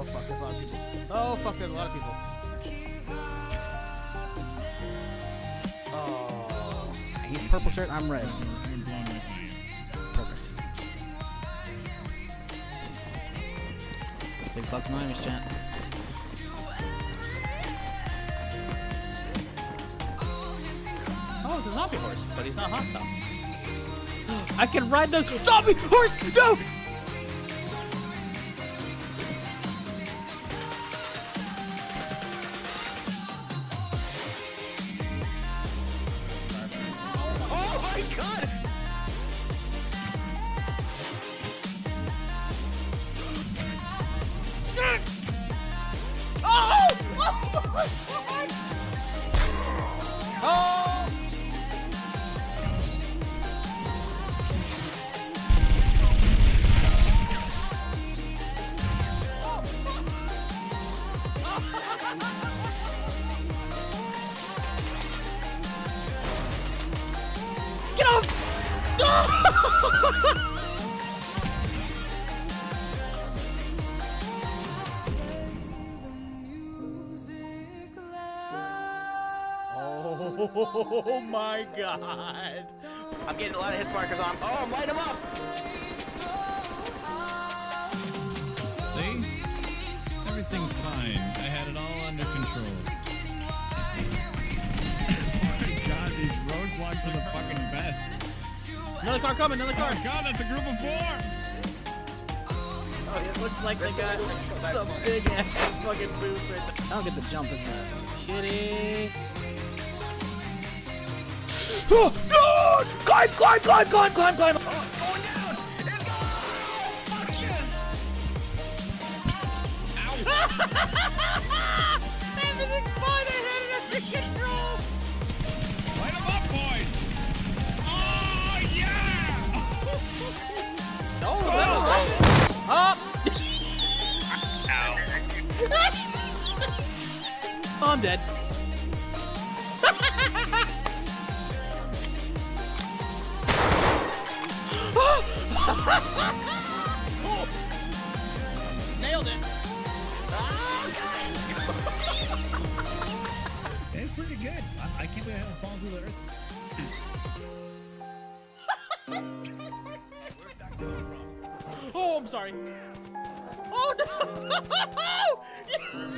Oh fuck, there's a lot of people. Oh fuck, there's a lot of people. Oh, he's purple shirt, I'm red. Perfect. Big bucks minus, chat. Oh, it's a zombie horse, but he's not hostile. I can ride the zombie horse! No! Oh my god! Yes! Oh! Oh my god! Oh! Get off! Oh my god! I'm getting a lot of hits markers on. Oh, I'm lighting them up! See? Everything's fine. I had it all under control. Oh my god, these roadblocks are the fucking best. Another car coming, another car! Oh god, that's a group of 4! Oh, it looks like they got some big ass fucking boots right there. I don't get the jump, it's not shitty. Oh, no! Climb, climb, climb, climb, climb, climb! Oh, it's going down! It's going! Fuck yes! Ow! Everything's fine, I had it under control! Light them up, boys! Oh, yeah! No, that was right. Up! Ow. Oh, I'm dead. Oh. Nailed it. It's pretty good. I can't believe I haven't fallen through the earth. Oh, I'm sorry. Oh no!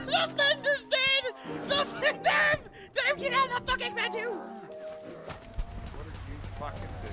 The fender's dead! The fender! Get out of the fucking menu! What did you fucking do?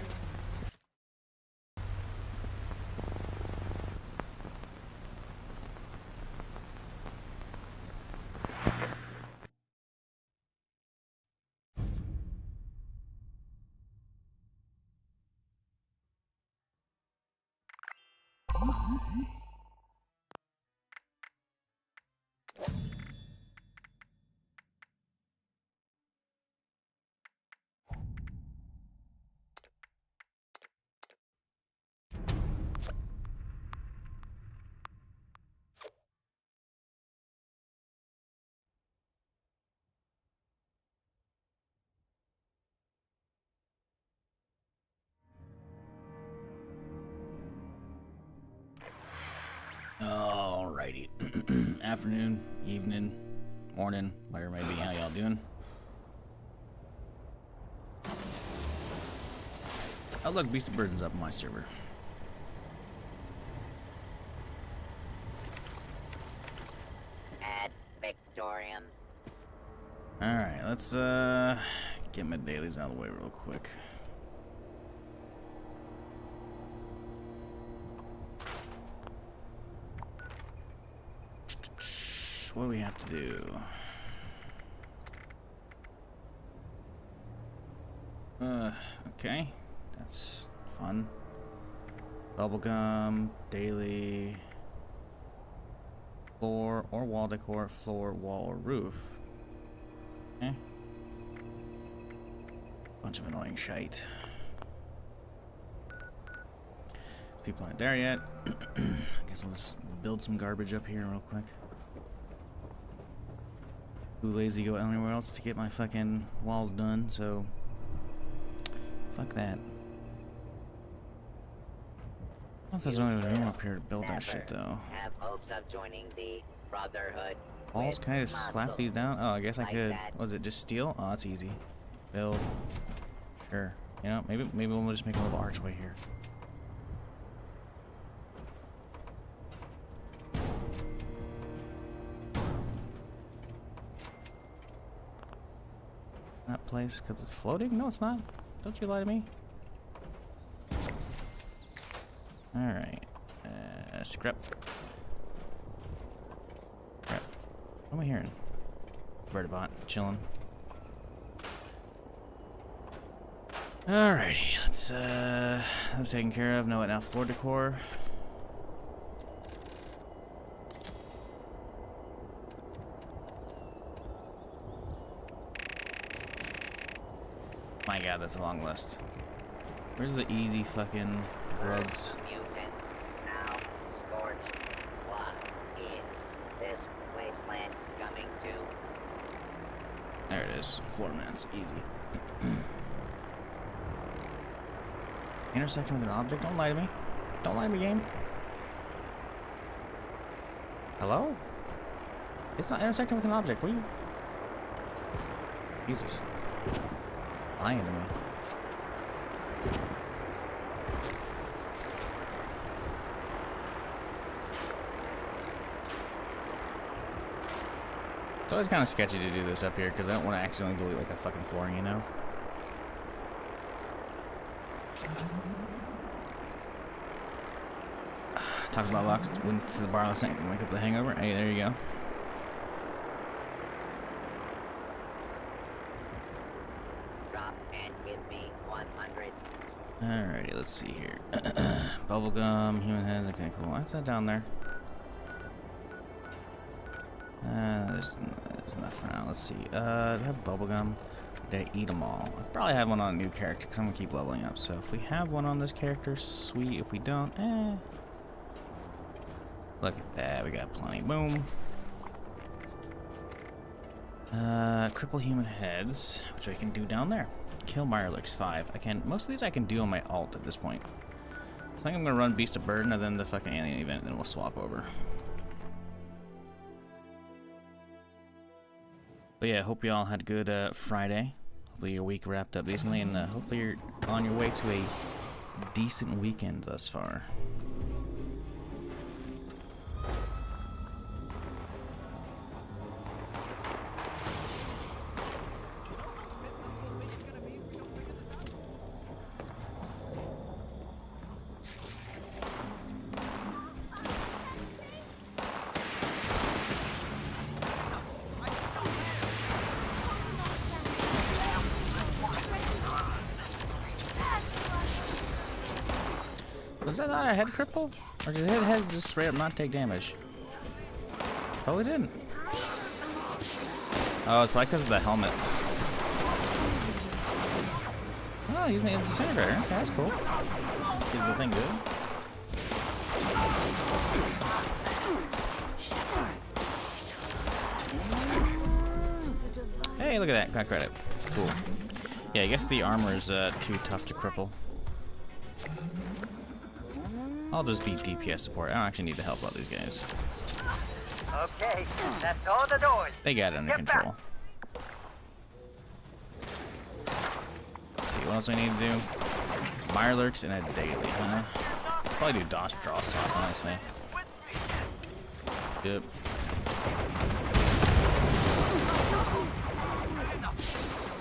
Alrighty. Afternoon, evening, morning, whatever it may be. How y'all doing? Oh look, Beast of Burden's up on my server. Add Victorian. Alright, let's get my dailies out of the way real quick. What do we have to do? Okay. That's fun. Bubblegum, daily, floor or wall decor, floor, wall, or roof. Okay. Bunch of annoying shite. People aren't there yet. I guess we'll just build some garbage up here real quick. Too lazy to go anywhere else to get my fucking walls done, so fuck that. I don't know if there's only room up here to build that shit though. Have hopes of joining the Brotherhood. Balls, with can I just slap muscle these down? Oh, I guess I like could. that. Was it just steel? Oh, that's easy. Build. Sure. You know, maybe we'll just make a little archway here. That place, because it's floating? No, it's not. Don't you lie to me. Alright. Scrap. Crap. What am I hearing? Vertibot, chilling. Alrighty, that's taken care of. No, now floor decor. My god, that's a long list. Where's the easy fucking drugs? Mutants now scorched. What is this wasteland coming to? There it is. Floor mats, easy. Intersection with an object? Don't lie to me. Don't lie to me, game. Hello? It's not intersecting with an object. What are you? Jesus. Lying to me. It's always kind of sketchy to do this up here because I don't want to accidentally delete like a fucking flooring, you know? Talked about locks. Went to the bar last night and wake up the hangover. Hey, there you go. Drop and give me 100. Alrighty, let's see here. Bubblegum, human heads. Okay, cool. That's that down there. There's enough for now. Let's see. Do I have bubblegum? Did I eat them all? I probably have one on a new character because I'm gonna keep leveling up. So if we have one on this character, sweet. If we don't, Look at that. We got plenty. Boom. Cripple human heads, which I can do down there. Kill Mirelix 5. Most of these I can do on my alt at this point. I think I'm gonna run Beast of Burden and then the fucking alien event, and then we'll swap over. But yeah, hope you all had a good Friday. Hopefully your week wrapped up decently, and hopefully you're on your way to a decent weekend thus far. Was that not a head cripple? Or did the head just straight up not take damage? Probably didn't. Oh, it's probably because of the helmet. Oh, using the disintegrator. Okay, that's cool. Is the thing good? Hey, look at that. Got credit. Cool. Yeah, I guess the armor is too tough to cripple. I'll just be DPS support. I don't actually need to help out these guys. Okay, that's all the doors. They got it under control. Let's see, what else do I need to do? Mirelurks and a daily, huh? Probably do Dross Toss, honestly. Yep.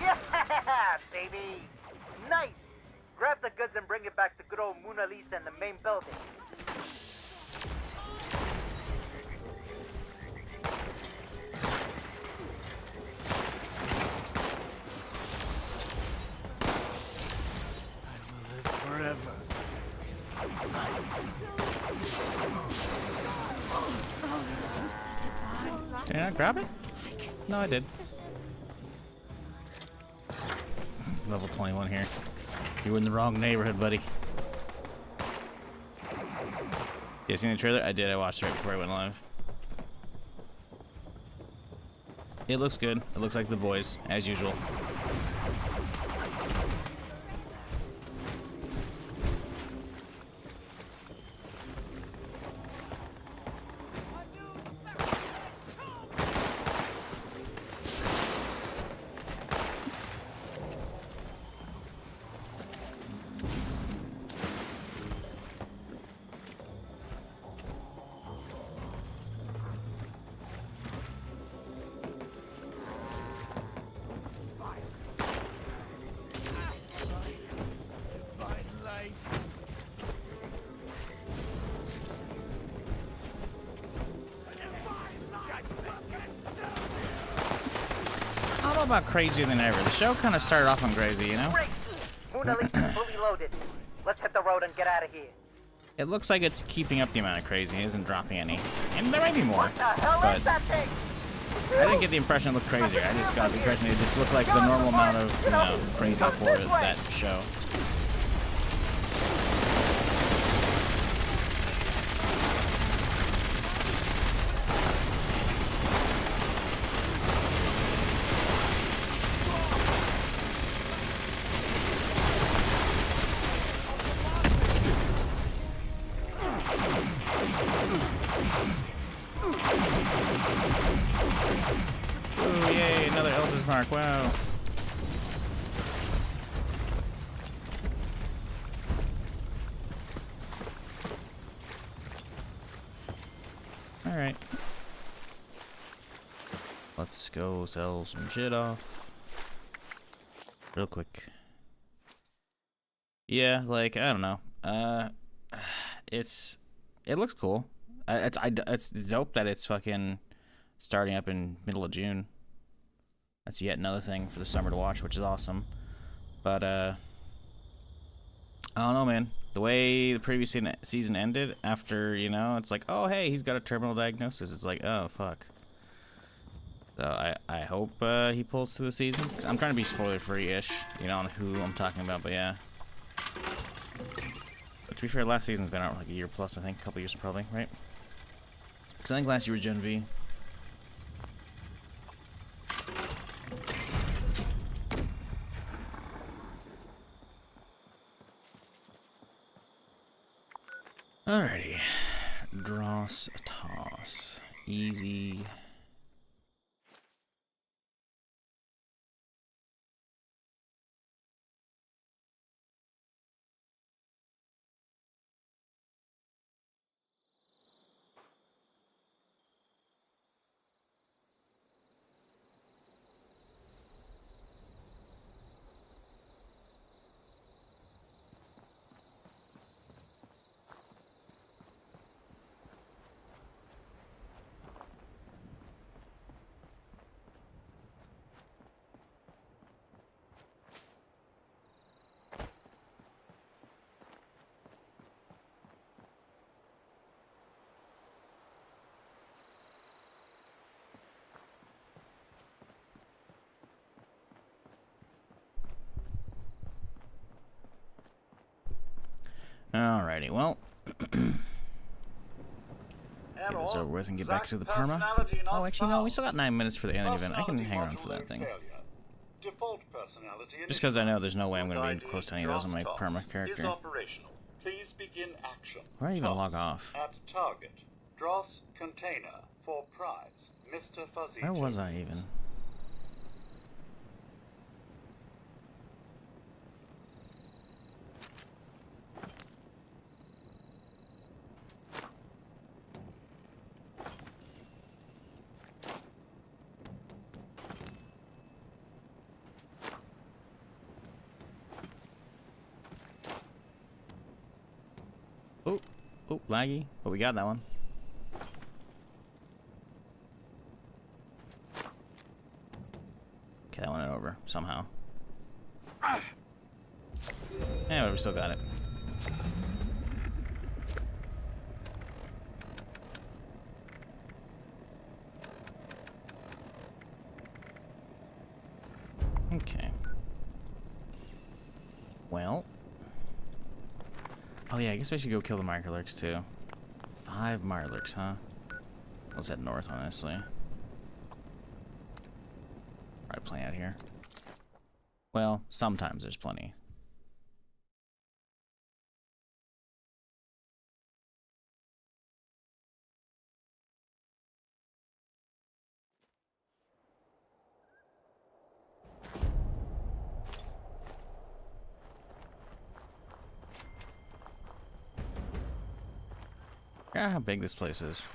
Yeah, baby. Nice. Grab the goods and bring it back to good old Mona Lisa in the main building. Forever. Did I not grab it? No, I did. Level 21 here. You were in the wrong neighborhood, buddy. You seen the trailer? I did. I watched it right before I went live. It looks good. It looks like The Boys, as usual. about crazier than ever. The show kind of started off on crazy, you know? Great! Mona Lisa's fully loaded. Let's hit the road and get out of here. It looks like it's keeping up the amount of crazy. It isn't dropping any. And there might be more. What the hell But is that thing? I didn't get the impression it looked crazier. I just got the impression it just looked like the normal amount of, you know, crazy for that show. Ooh, yay, another Elder's Mark, wow. Alright. Let's go sell some shit off. Real quick. Yeah, like, I don't know. It looks cool. It's dope that it's fucking starting up in middle of June. That's yet another thing for the summer to watch, which is awesome. But I don't know, man. The way the previous season ended, after, you know, it's like, oh hey, he's got a terminal diagnosis. It's like, oh fuck. So I hope he pulls through the season. 'Cause I'm trying to be spoiler free-ish, you know, on who I'm talking about. But yeah. But to be fair, last season's been out like a year plus, I think, a couple years probably, right? Because I think last year was Gen V. Alrighty. Dross a toss. Easy. Alrighty, well. Get this over with and get back to the perma. Oh, actually, no, we still got 9 minutes for the alien event. I can hang around for that thing. Just because I know there's no way I'm going to be close to any of those on my perma character. Please begin action. Where do I even log off? At target. Dross container for prize. Mr. Fuzzy. Where was I even? Oh, laggy, but we got that one. Okay, that went over somehow. Yeah, but we still got it. Okay. Well. Oh yeah, I guess we should go kill the Microlurks too. 5 Microlurks, huh? Let's head north, honestly. Alright, plenty out here. Well, sometimes there's plenty. Yeah, how big this place is.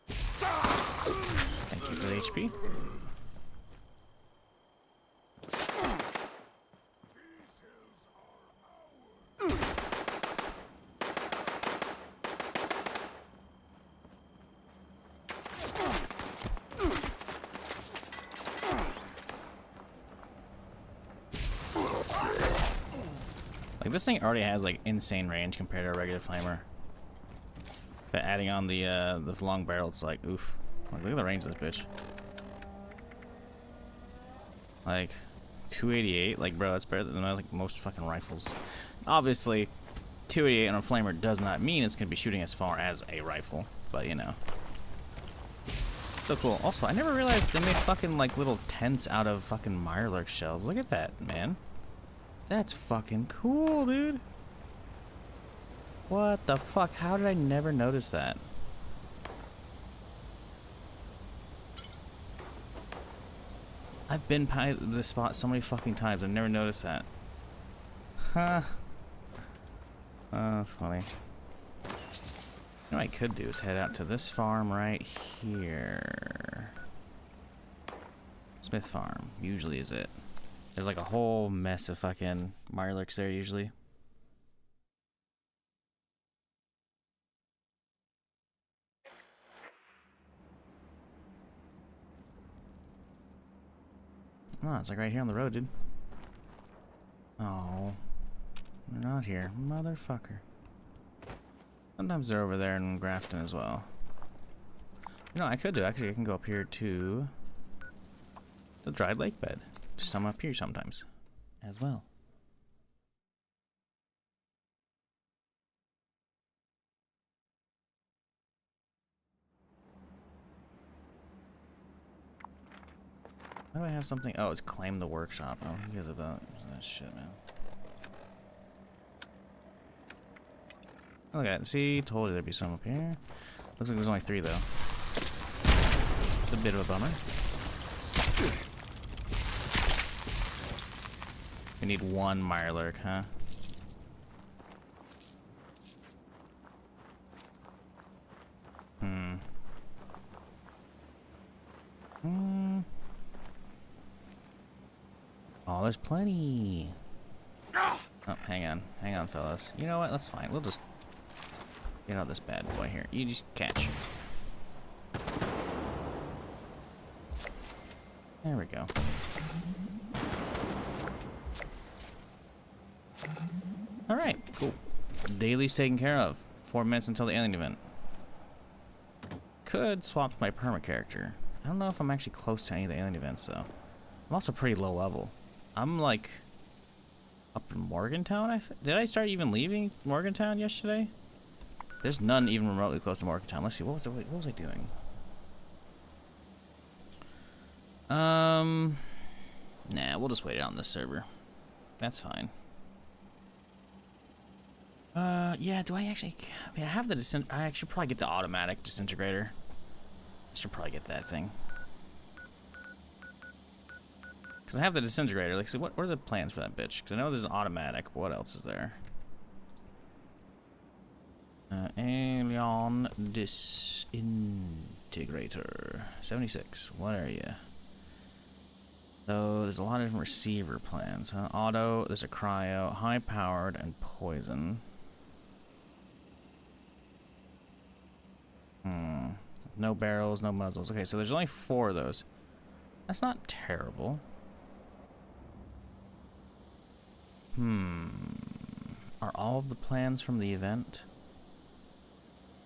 Thank you for the HP. Like, this thing already has like insane range compared to a regular flamer. But adding on the long barrel, it's like oof. Like, look at the range of this bitch. Like 288. Like, bro, that's better than like most fucking rifles. Obviously, 288 on a flamer does not mean it's gonna be shooting as far as a rifle, but you know. So cool. Also, I never realized they made fucking like little tents out of fucking Mirelurk shells. Look at that, man. That's fucking cool, dude. What the fuck? How did I never notice that? I've been by this spot so many fucking times. I've never noticed that. Huh. Oh, that's funny. You know what I could do is head out to this farm right here. Smith Farm usually is it. There's like a whole mess of fucking Mirelurks there usually. Oh, it's like right here on the road, dude. Oh, they're not here, motherfucker. Sometimes they're over there in Grafton as well. You know, I could do actually. I can go up here to the dried lake bed. Just some up here sometimes, as well. Why do I have something? Oh, it's claim the workshop. Oh, who gives about that shit, man? Look at it. See, told you there'd be some up here. Looks like there's only 3 though. It's a bit of a bummer. We need 1 Mirelurk, huh? Oh, there's plenty. Oh, hang on, fellas. You know what? That's fine. We'll just get out this bad boy here. You just catch. There we go. All right, cool. Daily's taken care of. 4 minutes until the alien event. Could swap my perma character. I don't know if I'm actually close to any of the alien events though. I'm also pretty low level. I'm like up in Morgantown. Did I start even leaving Morgantown yesterday? There's none even remotely close to Morgantown. Let's see. What was I doing? Nah, we'll just wait it out on this server. That's fine. Yeah. Do I actually? I mean, I have the I should probably get the automatic disintegrator. I should probably get that thing. Because I have the disintegrator. Like, so what are the plans for that bitch? Because I know there's an automatic. What else is there? Alien disintegrator. 76. What are you? So there's a lot of different receiver plans. Huh? Auto. There's a cryo, high powered, and poison. No barrels, no muzzles. Okay, so there's only 4 of those. That's not terrible. Are all of the plans from the event?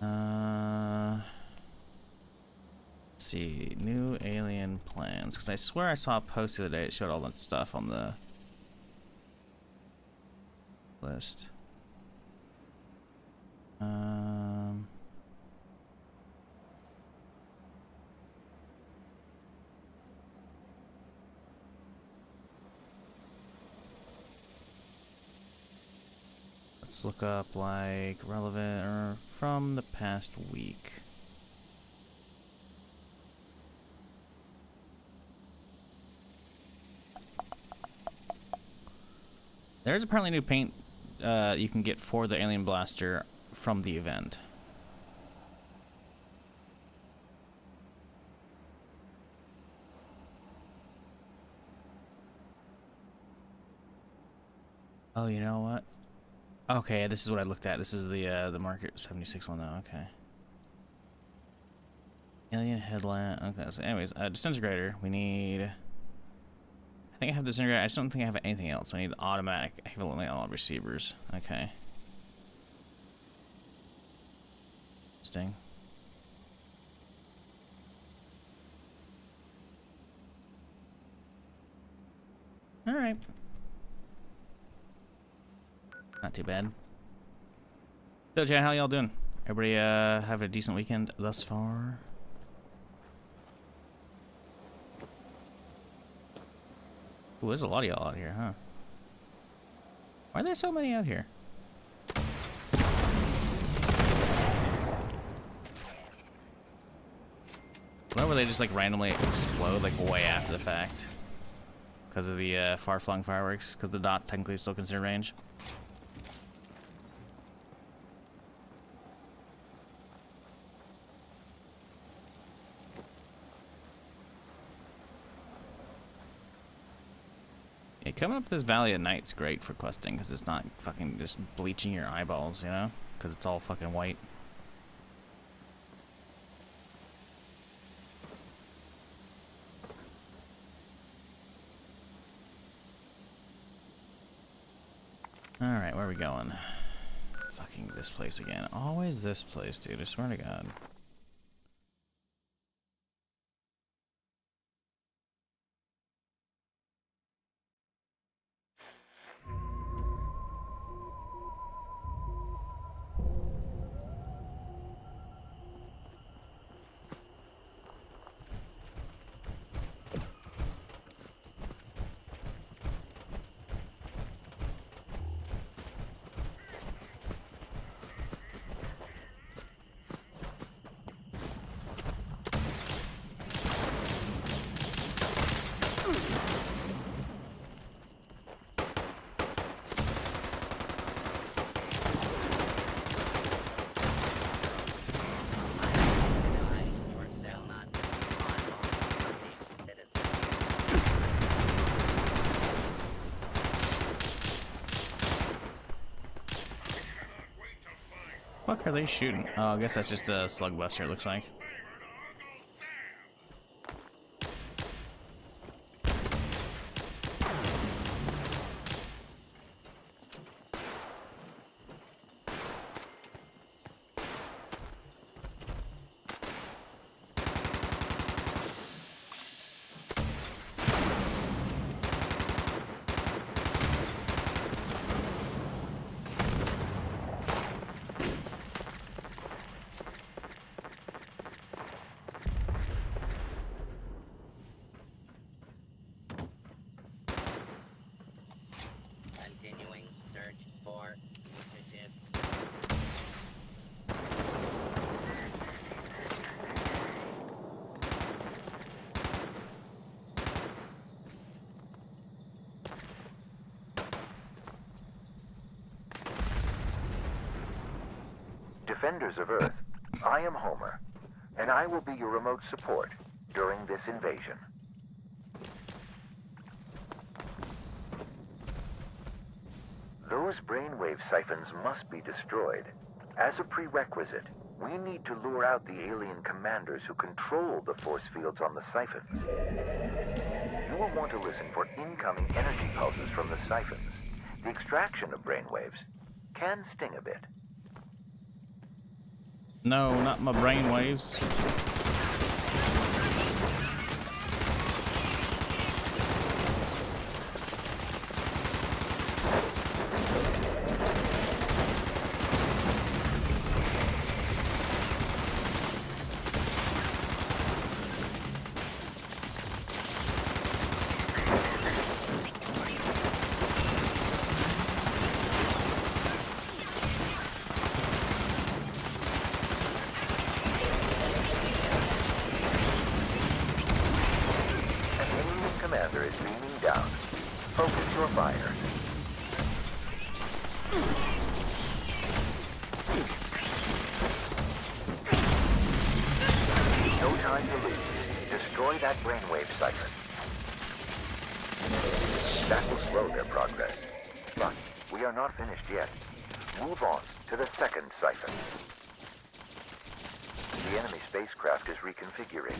Let's see. New alien plans. Because I swear I saw a post the other day. It showed all that stuff on the list. Let's look up like relevant or from the past week. There's apparently new paint you can get for the alien blaster from the event. Oh, you know what? Okay, this is what I looked at. This is the Market 76 one though. Okay. Alien headlamp. Okay. So anyways, disintegrator. We need. I think I have disintegrator. I just don't think I have anything else. I need automatic. I have only all receivers. Okay. Interesting. All right. Not too bad. So, Chad, how y'all doing? Everybody have a decent weekend thus far? Ooh, there's a lot of y'all out here, huh? Why are there so many out here? Why would they just like randomly explode like way after the fact? Because of the far-flung fireworks? Because the dot technically is still considered range? Yeah, coming up this valley at night is great for questing because it's not fucking just bleaching your eyeballs, you know? Because it's all fucking white. Alright, where are we going? Fucking this place again. Always this place, dude. I swear to God. What are they shooting? Oh, I guess that's just a slug buster, it looks like. Continuing search for fugitive. Defenders of Earth, I am Homer, and I will be your remote support during this invasion. Those brainwave siphons must be destroyed. As a prerequisite, we need to lure out the alien commanders who control the force fields on the siphons. You will want to listen for incoming energy pulses from the siphons. The extraction of brainwaves can sting a bit. No, not my brain waves. Commander is beaming down. Focus your fire. No time to lose. Destroy that brainwave siphon. That will slow their progress. But we are not finished yet. Move on to the second siphon. The enemy spacecraft is reconfiguring.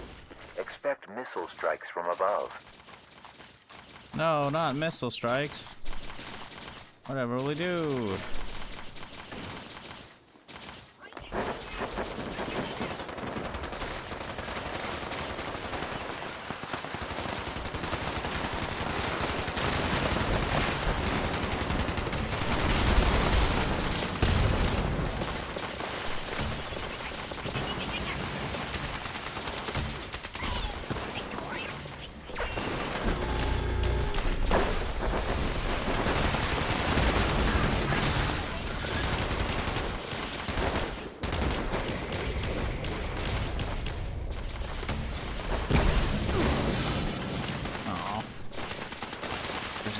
Expect missile strikes from above. No, not missile strikes. Whatever will we do?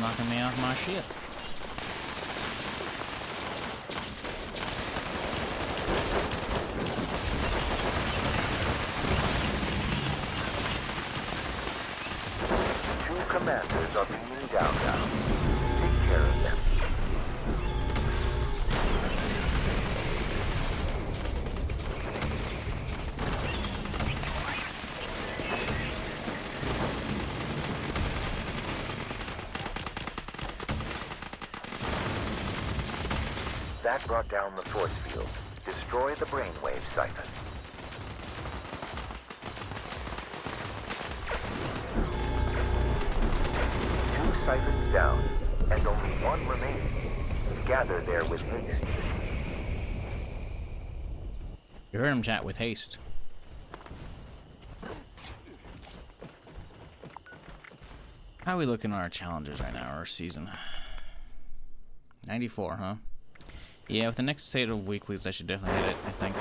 Knocking me off my ship. Two commanders are being down now. Take care of them. That brought down the force field. Destroy the brainwave siphon. Two siphons down, and only one remaining. Gather there with haste. You heard him chat with haste. How are we looking on our challenges right now, our season? 94, huh? Yeah, with the next set of weeklies, I should definitely hit it, I think.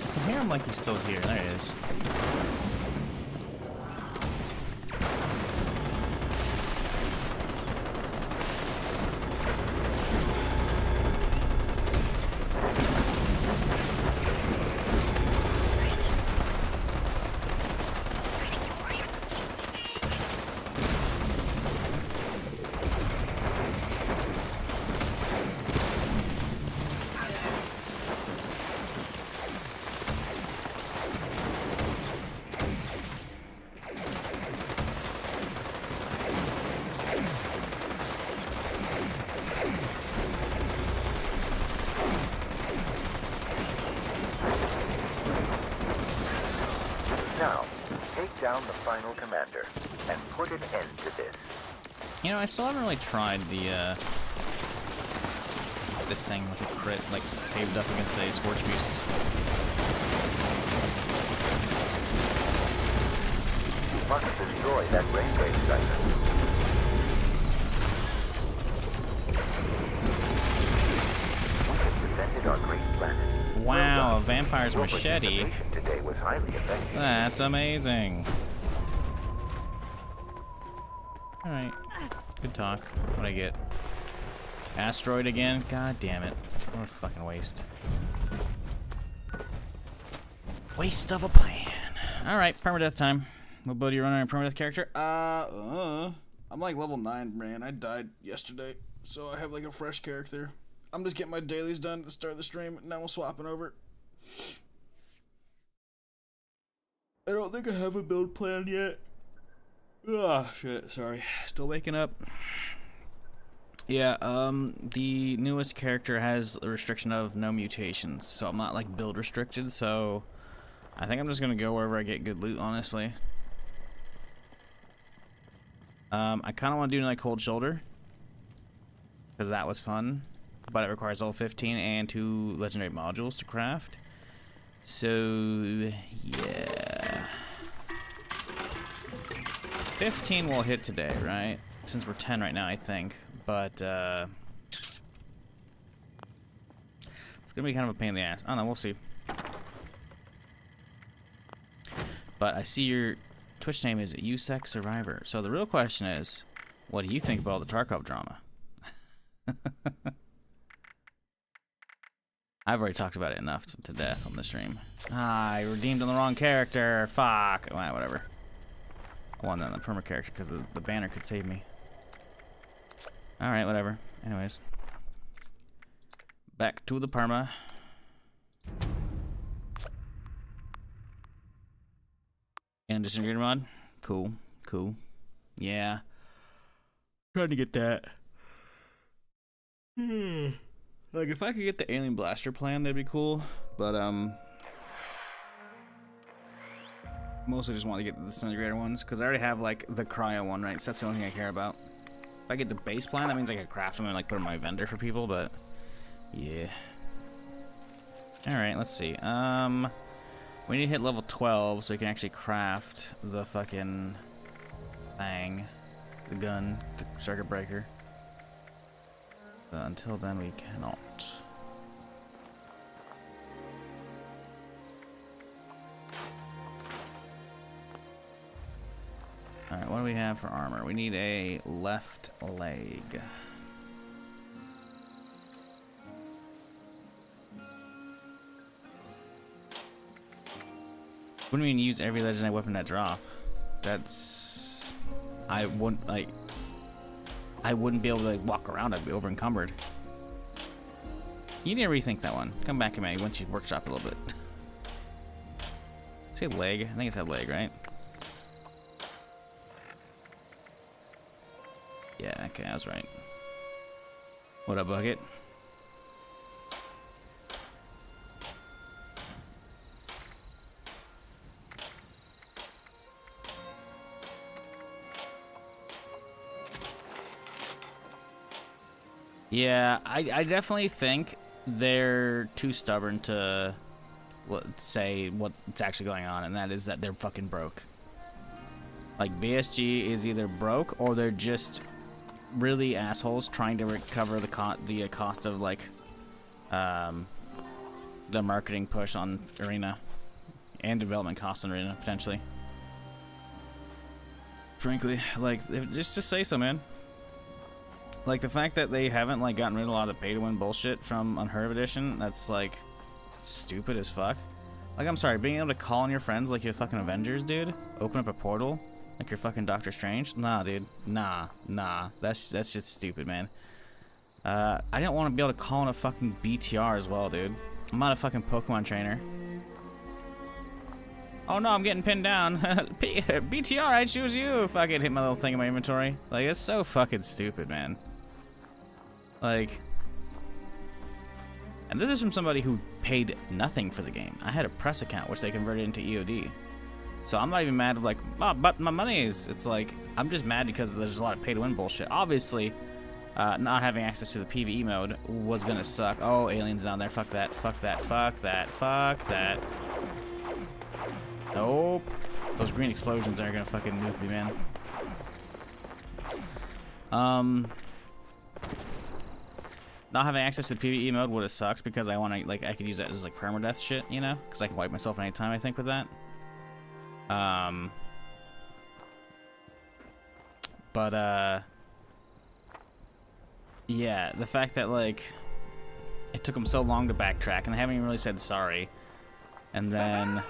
I can hear him like he's still here. There he is. Now, take down the final commander and put an end to this. You know, I still haven't really tried the, this thing with a crit, like, saved up against a Scorch Beast. You must destroy that brainwave siphon. We have defended our great planet. Wow, a vampire's Your machete. participation today was highly effective. That's amazing. Alright. Good talk. What'd I get? Asteroid again? God damn it. What a fucking waste. Waste of a plan. Alright, permadeath time. What boat are you running on a permadeath character? I'm like level 9, man. I died yesterday, so I have like a fresh character. I'm just getting my dailies done at the start of the stream, and now we're swapping over. I don't think I have a build plan yet. Ah, shit, sorry. Still waking up. Yeah, the newest character has a restriction of no mutations, so I'm not like build restricted, so I think I'm just gonna go wherever I get good loot, honestly. I kinda wanna do like Cold Shoulder, because that was fun, but it requires level 15 and 2 legendary modules to craft. So, yeah. 15 will hit today, right? Since we're 10 right now, I think. But, it's gonna be kind of a pain in the ass. I don't know, we'll see. But I see your Twitch name is USEC Survivor. So the real question is, what do you think about all the Tarkov drama? I've already talked about it enough to death on the stream. Ah, I redeemed on the wrong character. Fuck. Well, whatever. I wanted on the perma character because the banner could save me. Alright, whatever. Anyways. Back to the Perma. And disintegrator mod. Cool. Cool. Yeah. Trying to get that. Like, if I could get the alien blaster plan, that'd be cool. But, mostly just want to get the disintegrator ones, because I already have, like, the cryo one, right? So that's the only thing I care about. If I get the base plan, that means I can craft them and, like, put them in my vendor for people, but... yeah. Alright, let's see. We need to hit level 12 so we can actually craft the fucking thing. The gun, the circuit breaker. But until then, we cannot. Alright, what do we have for armor? We need a left leg. Wouldn't even use every legendary weapon that drop. That's... I wouldn't, like... I wouldn't be able to, like, walk around. I'd be over encumbered. You need to rethink that one. Come back to me once you workshop a little bit. Say leg. I think it's that leg, right? Yeah, okay, I was right. What up, Bucket? Yeah, I definitely think they're too stubborn to say what's actually going on, and that is that they're fucking broke. Like, BSG is either broke or they're just really assholes trying to recover the cost of, like, the marketing push on Arena and development costs on Arena, potentially. Frankly, like, just to say so, man. Like, the fact that they haven't, like, gotten rid of a lot of the pay-to-win bullshit from Unheard of Edition, that's, like, stupid as fuck. Like, I'm sorry, being able to call on your friends like you're fucking Avengers, dude? Open up a portal like you're fucking Doctor Strange? Nah, dude. Nah. That's just stupid, man. I don't want to be able to call on a fucking BTR as well, dude. I'm not a fucking Pokemon trainer. Oh no, I'm getting pinned down. BTR, I choose you. Fucking hit my little thing in my inventory. Like, it's so fucking stupid, man. Like, and this is from somebody who paid nothing for the game. I had a press account, which they converted into EOD. So I'm not even mad at, like, oh, but my money is, it's like, I'm just mad because there's a lot of pay-to-win bullshit. Obviously, not having access to the PvE mode was gonna suck. Oh, aliens down there, fuck that, fuck that, fuck that, fuck that. Nope. Those green explosions are gonna fucking nuke me, man. Not having access to the PvE mode would have sucked because I want to, like, I could use that as, like, permadeath shit, you know? Because I can wipe myself anytime, I think, with that. Yeah, the fact that, like, it took them so long to backtrack and they haven't even really said sorry. And then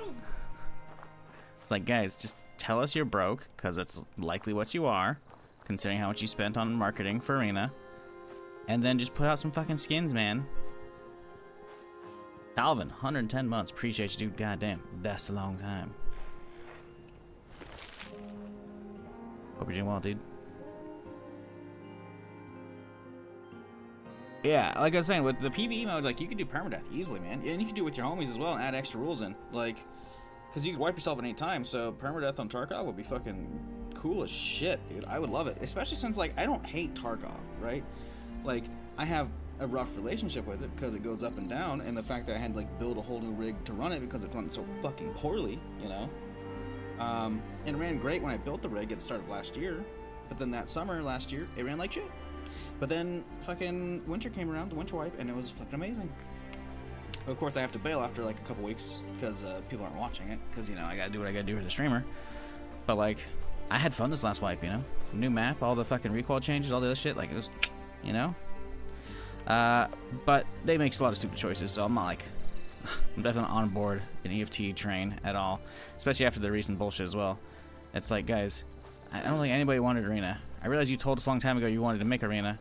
it's like, guys, just tell us you're broke, because that's likely what you are, considering how much you spent on marketing for Arena. And then just put out some fucking skins, man. Calvin, 110 months. Appreciate you, dude. Goddamn, that's a long time. Hope you're doing well, dude. Yeah, like I was saying, with the PvE mode, like, you can do permadeath easily, man. And you can do it with your homies as well and add extra rules in. Like, because you can wipe yourself at any time, so permadeath on Tarkov would be fucking cool as shit, dude. I would love it. Especially since, like, I don't hate Tarkov, right? Like, I have a rough relationship with it because it goes up and down, and the fact that I had to, like, build a whole new rig to run it because it runs so fucking poorly, you know? And it ran great when I built the rig at the start of last year, but then that summer last year, it ran like shit. But then fucking winter came around, the winter wipe, and it was fucking amazing. Of course, I have to bail after, like, a couple weeks because people aren't watching it, because, you know, I gotta do what I gotta do as a streamer. But, like, I had fun this last wipe, you know? New map, all the fucking recoil changes, all the other shit, like, it was, you know? But they make a lot of stupid choices, so I'm not, like, I'm definitely on board an EFT train at all, especially after the recent bullshit as well. It's like, guys, I don't think anybody wanted Arena. I realize you told us a long time ago you wanted to make Arena,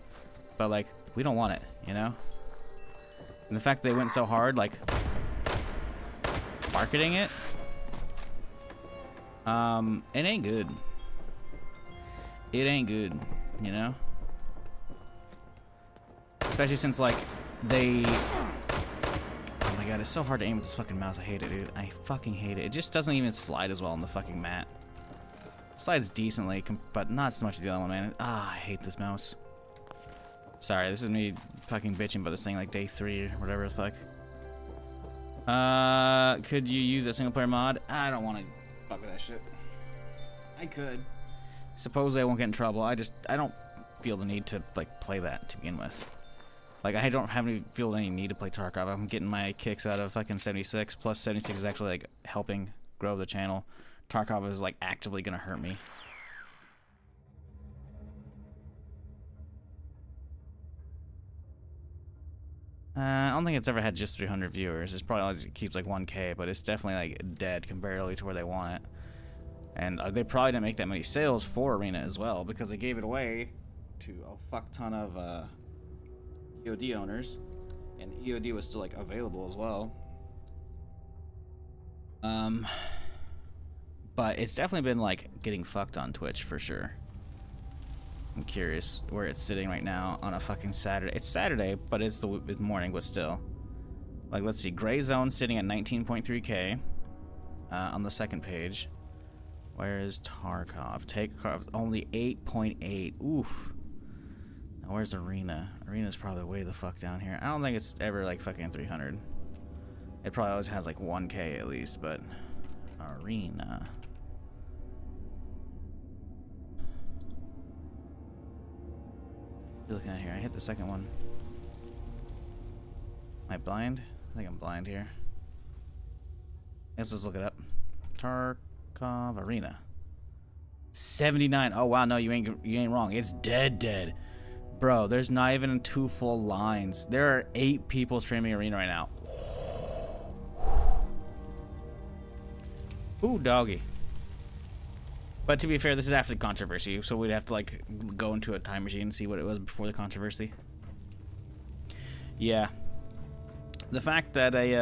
but like we don't want it, you know. And the fact they went so hard, like marketing it, it ain't good. It ain't good, you know. Especially since like they. Oh my god, it's so hard to aim with this fucking mouse. I hate it, dude. I fucking hate it. It just doesn't even slide as well on the fucking mat. It slides decently, but not so much as the other one, man. Ah, I hate this mouse. Sorry, this is me fucking bitching about this thing like day 3 or whatever the fuck. Could you use a single player mod? I don't want to fuck with that shit. I could. Supposedly I won't get in trouble. I don't feel the need to like play that to begin with. Like I don't feel any need to play Tarkov. I'm getting my kicks out of fucking 76. Plus 76 is actually like helping grow the channel. Tarkov is like actively gonna hurt me. I don't think it's ever had just 300 viewers. It's probably always keeps like 1K, but it's definitely like dead comparatively to where they want it. And they probably didn't make that many sales for Arena as well because they gave it away to a fuck ton of EOD owners, and the EOD was still like available as well. But it's definitely been like getting fucked on Twitch for sure. I'm curious where it's sitting right now on a fucking Saturday. It's Saturday, but it's morning, but still. Like, let's see. Gray Zone sitting at 19.3K on the second page. Where is Tarkov? Tarkov only 8.8. Oof. Now, where's Arena? Arena's probably way the fuck down here. I don't think it's ever like fucking 300. It probably always has like 1K at least, but Arena. Looking at here, I hit the second one. Am I blind? I think I'm blind here. Let's just look it up. Tarkov Arena. 79. Oh wow, no, you ain't wrong. It's dead. Bro, there's not even 2 full lines. There are 8 people streaming Arena right now. Ooh, doggy. But to be fair, this is after the controversy, so we'd have to like go into a time machine and see what it was before the controversy. Yeah. The fact that they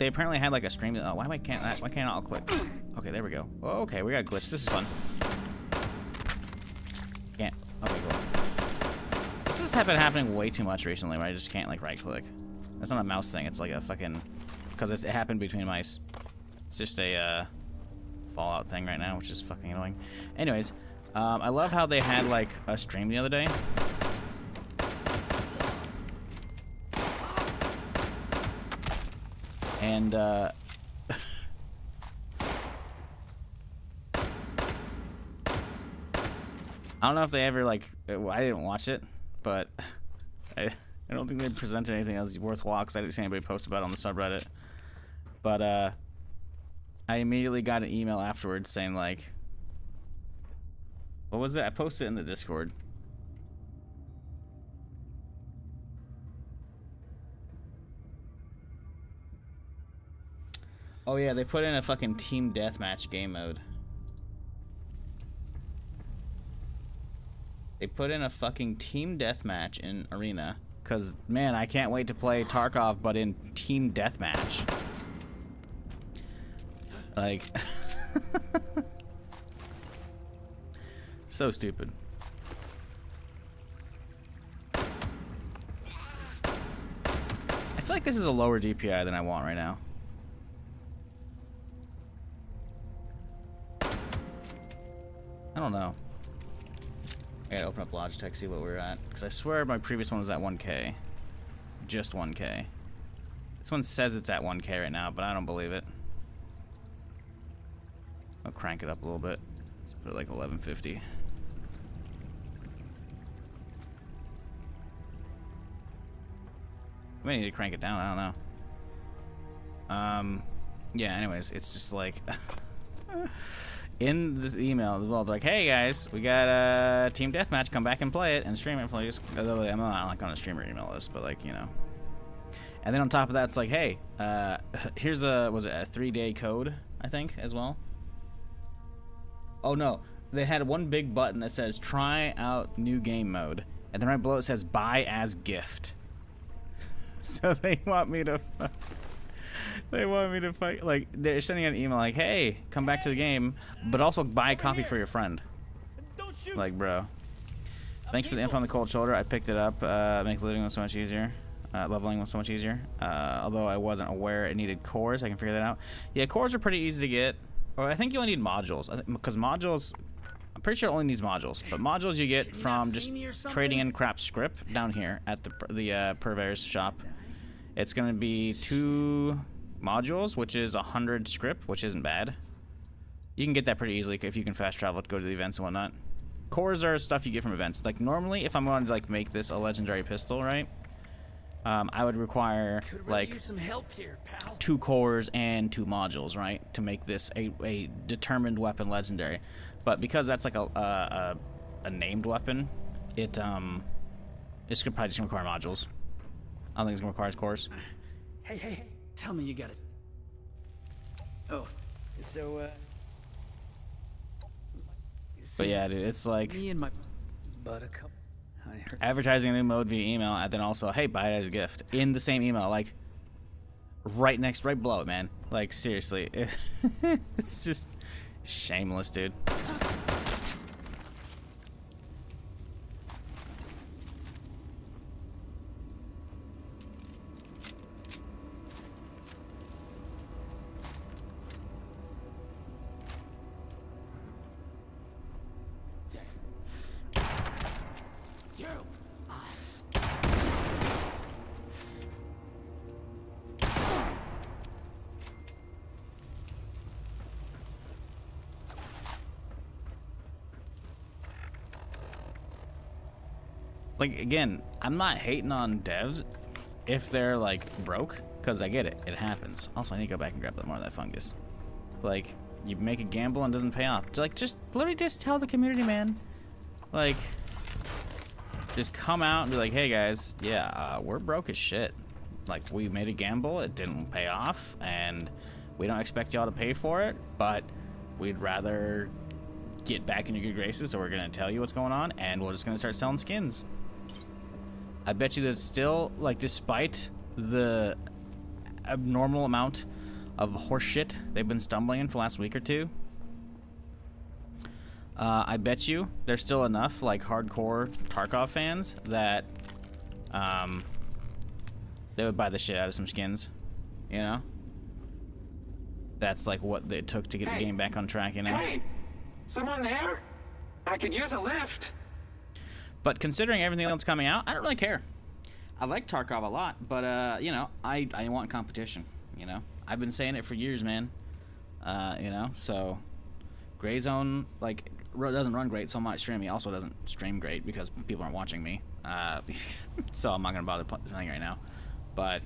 apparently had like a stream. Oh, why can't I all click? Okay, there we go. Oh, okay, we got a glitch. This is fun. Can't. Okay, cool. This has been happening way too much recently, where I just can't like right click. That's not a mouse thing. It's like a fucking because it happened between mice. It's just a Fallout thing right now, which is fucking annoying. Anyways, I love how they had like a stream the other day. And I don't know if they ever like I didn't watch it, but I don't think they presented anything else worthwhile because I didn't see anybody post about it on the subreddit. But I immediately got an email afterwards saying like, what was it? I posted it in the Discord. Oh yeah, they put in a fucking team deathmatch game mode. They put in a fucking team deathmatch in Arena. Cause man, I can't wait to play Tarkov but in team deathmatch. Like, so stupid. I feel like this is a lower DPI than I want right now. I don't know. I gotta open up Logitech, see what we're at. Because I swear my previous one was at 1K. Just 1K. This one says it's at 1K right now, but I don't believe it. I'll crank it up a little bit. Let's put it like 1150. I may need to crank it down, I don't know. Yeah, anyways, it's just like in this email, well, they're like, hey guys, we got a team deathmatch, come back and play it and stream it, please. Although I'm not like on a streamer email list, but like, you know. And then on top of that, it's like, hey, here's a 3-day code, I think, as well. Oh no, they had one big button that says try out new game mode, and and then right below it says buy as gift. So they want me to fight. Like, they're sending an email like, hey, come back to the game, but also buy a copy for your friend. Like, bro. Thanks for the info on the cold shoulder. I picked it up. Make living so much easier. Leveling was so much easier. Although I wasn't aware it needed cores. I can figure that out. Yeah, cores are pretty easy to get. Or I think you only need modules. Because modules, I'm pretty sure it only needs modules. But modules you get from just trading in crap script down here at the Purveyor's shop. It's going to be 2 modules, which is 100 script, which isn't bad. You can get that pretty easily if you can fast travel to go to the events and whatnot. Cores are stuff you get from events. Like, normally, if I'm going to, like, make this a legendary pistol, right? I would require, like, 2 cores and 2 modules, right? To make this a determined weapon legendary. But because that's, like, a named weapon, it's probably just going to require modules. I don't think it's going to require cores. Hey, tell me you got it. Oh, so, But yeah, dude, it's like me and my buttercup. I heard advertising a new mode via email, and then also, hey, buy it as a gift in the same email, like right below it, man. Like, seriously, it's just shameless, dude. Like, again, I'm not hating on devs if they're, like, broke, because I get it. It happens. Also, I need to go back and grab more of that fungus. Like, you make a gamble and it doesn't pay off. Like, just literally just tell the community, man. Like, just come out and be like, hey, guys, yeah, we're broke as shit. Like, we made a gamble, it didn't pay off, and we don't expect y'all to pay for it, but we'd rather get back in your good graces, so we're going to tell you what's going on, and we're just going to start selling skins. I bet you there's still, like, despite the abnormal amount of horseshit they've been stumbling in for the last week or two, I bet you there's still enough, like, hardcore Tarkov fans that they would buy the shit out of some skins, you know? That's, like, what it took to get the game back on track, you know? Hey! Someone there? I could use a lift. But considering everything else coming out, I don't really care. I like Tarkov a lot, but, you know, I want competition, you know? I've been saying it for years, man. You know, so Gray Zone, like, doesn't run great, so I'm not streaming. He also doesn't stream great because people aren't watching me. So I'm not going to bother playing right now. But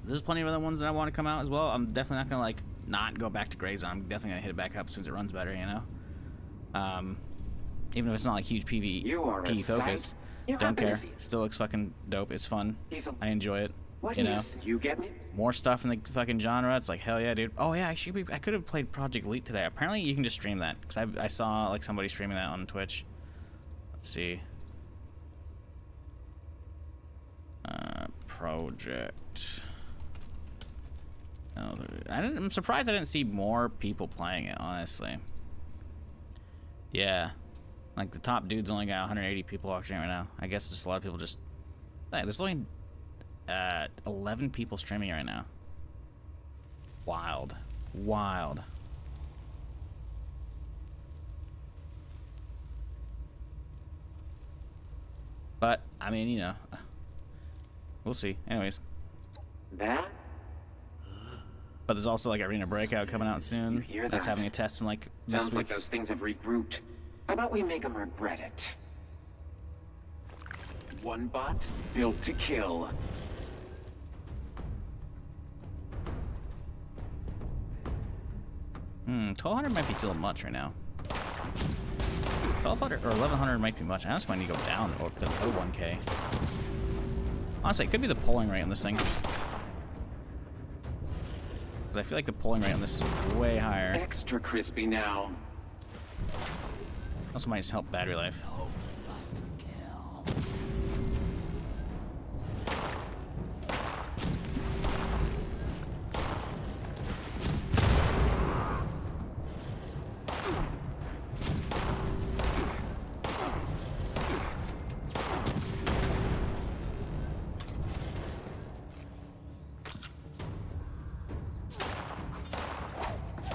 there's plenty of other ones that I want to come out as well. I'm definitely not going to, like, not go back to Gray Zone. I'm definitely going to hit it back up as soon as it runs better, you know? Even if it's not like huge PvP focus, don't care. Still looks fucking dope. It's fun. I enjoy it. You know? You get me? More stuff in the fucking genre. It's like, hell yeah, dude. Oh yeah, I could have played Project Elite today. Apparently you can just stream that, because I saw like somebody streaming that on Twitch. Let's see. Project. Oh, I'm surprised I didn't see more people playing it, honestly. Yeah. Like, the top dude's only got 180 people watching it right now. I guess just a lot of people just... Hey, there's only 11 people streaming right now. Wild. Wild. But, I mean, you know... We'll see. Anyways. That? But there's also, like, Arena Breakout coming out soon. You hear That's that? having a test in, like, next Sounds week. like those things have regrouped. How about we make them regret it? One bot, built to kill. 1200 might be too much right now. 1200 or 1100 might be much. I honestly might need to go down or below 1K. Honestly, it could be the polling rate on this thing. Because I feel like the polling rate on this is way higher. Extra crispy now. Also might just help battery life.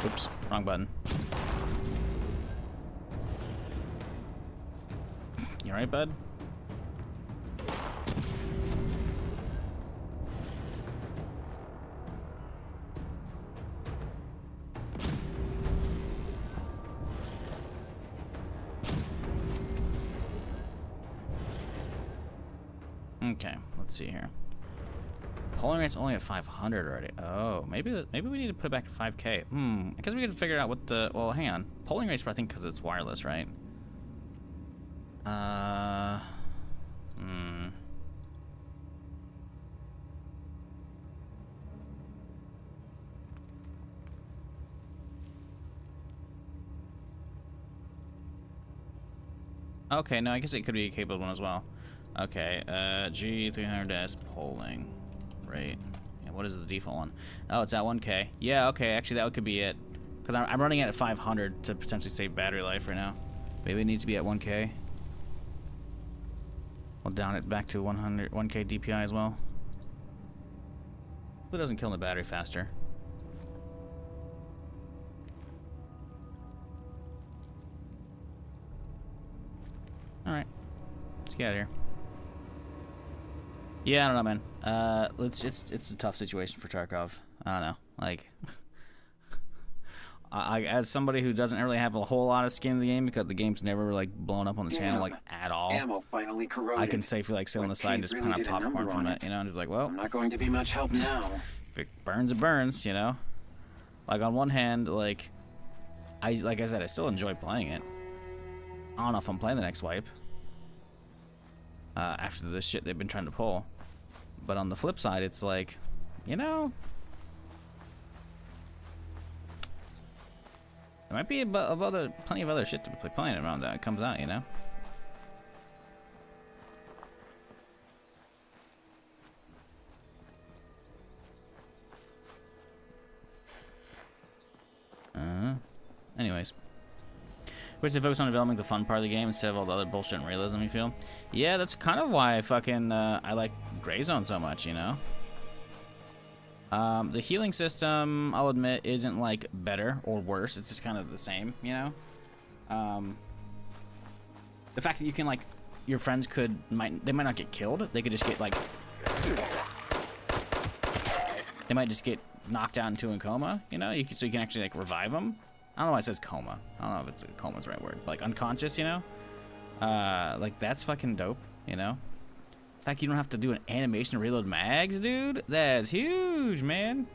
Oops, wrong button. You alright, bud? Okay, let's see here. Polling rate's only at 500 already. Oh, maybe we need to put it back to 5K. I guess we could figure out what the... Well, hang on. Polling rate's, I think, because it's wireless, right? Okay, no, I guess it could be a capable one as well. Okay, G300S polling rate. Yeah, what is the default one? Oh, it's at 1K. Yeah, okay, actually that could be it. Because I'm running it at 500 to potentially save battery life right now. Maybe it needs to be at 1K. We'll down it back to 100, 1K DPI as well. It doesn't kill the battery faster. Alright. Let's get out of here. Yeah, I don't know, man. It's a tough situation for Tarkov. I don't know. Like, as somebody who doesn't really have a whole lot of skin in the game because the game's never like blown up on the channel like at all. Ammo finally corroded. I can safely like sit on the side and just really kind of popcorn from it, you know, and just like, well, I'm not going to be much help now. if it burns, it burns, you know. Like on one hand, like I said, I still enjoy playing it. I don't know if I'm playing the next wipe after the shit they've been trying to pull. But on the flip side, it's like, you know, there might be plenty of other shit to be playing around that comes out, you know. Anyways. Which they focus on developing the fun part of the game instead of all the other bullshit and realism you feel. Yeah, that's kind of why I like Gray Zone so much, you know? The healing system, I'll admit, isn't like better or worse. It's just kind of the same, you know? The fact that you can like, your friends they might not get killed. They could just get like, they might just get knocked out into a coma, you know? So you can actually like revive them. I don't know why it says coma. I don't know if coma's the right word. Like unconscious, you know? Like that's fucking dope, you know? In fact, you don't have to do an animation to reload mags, dude. That's huge, man.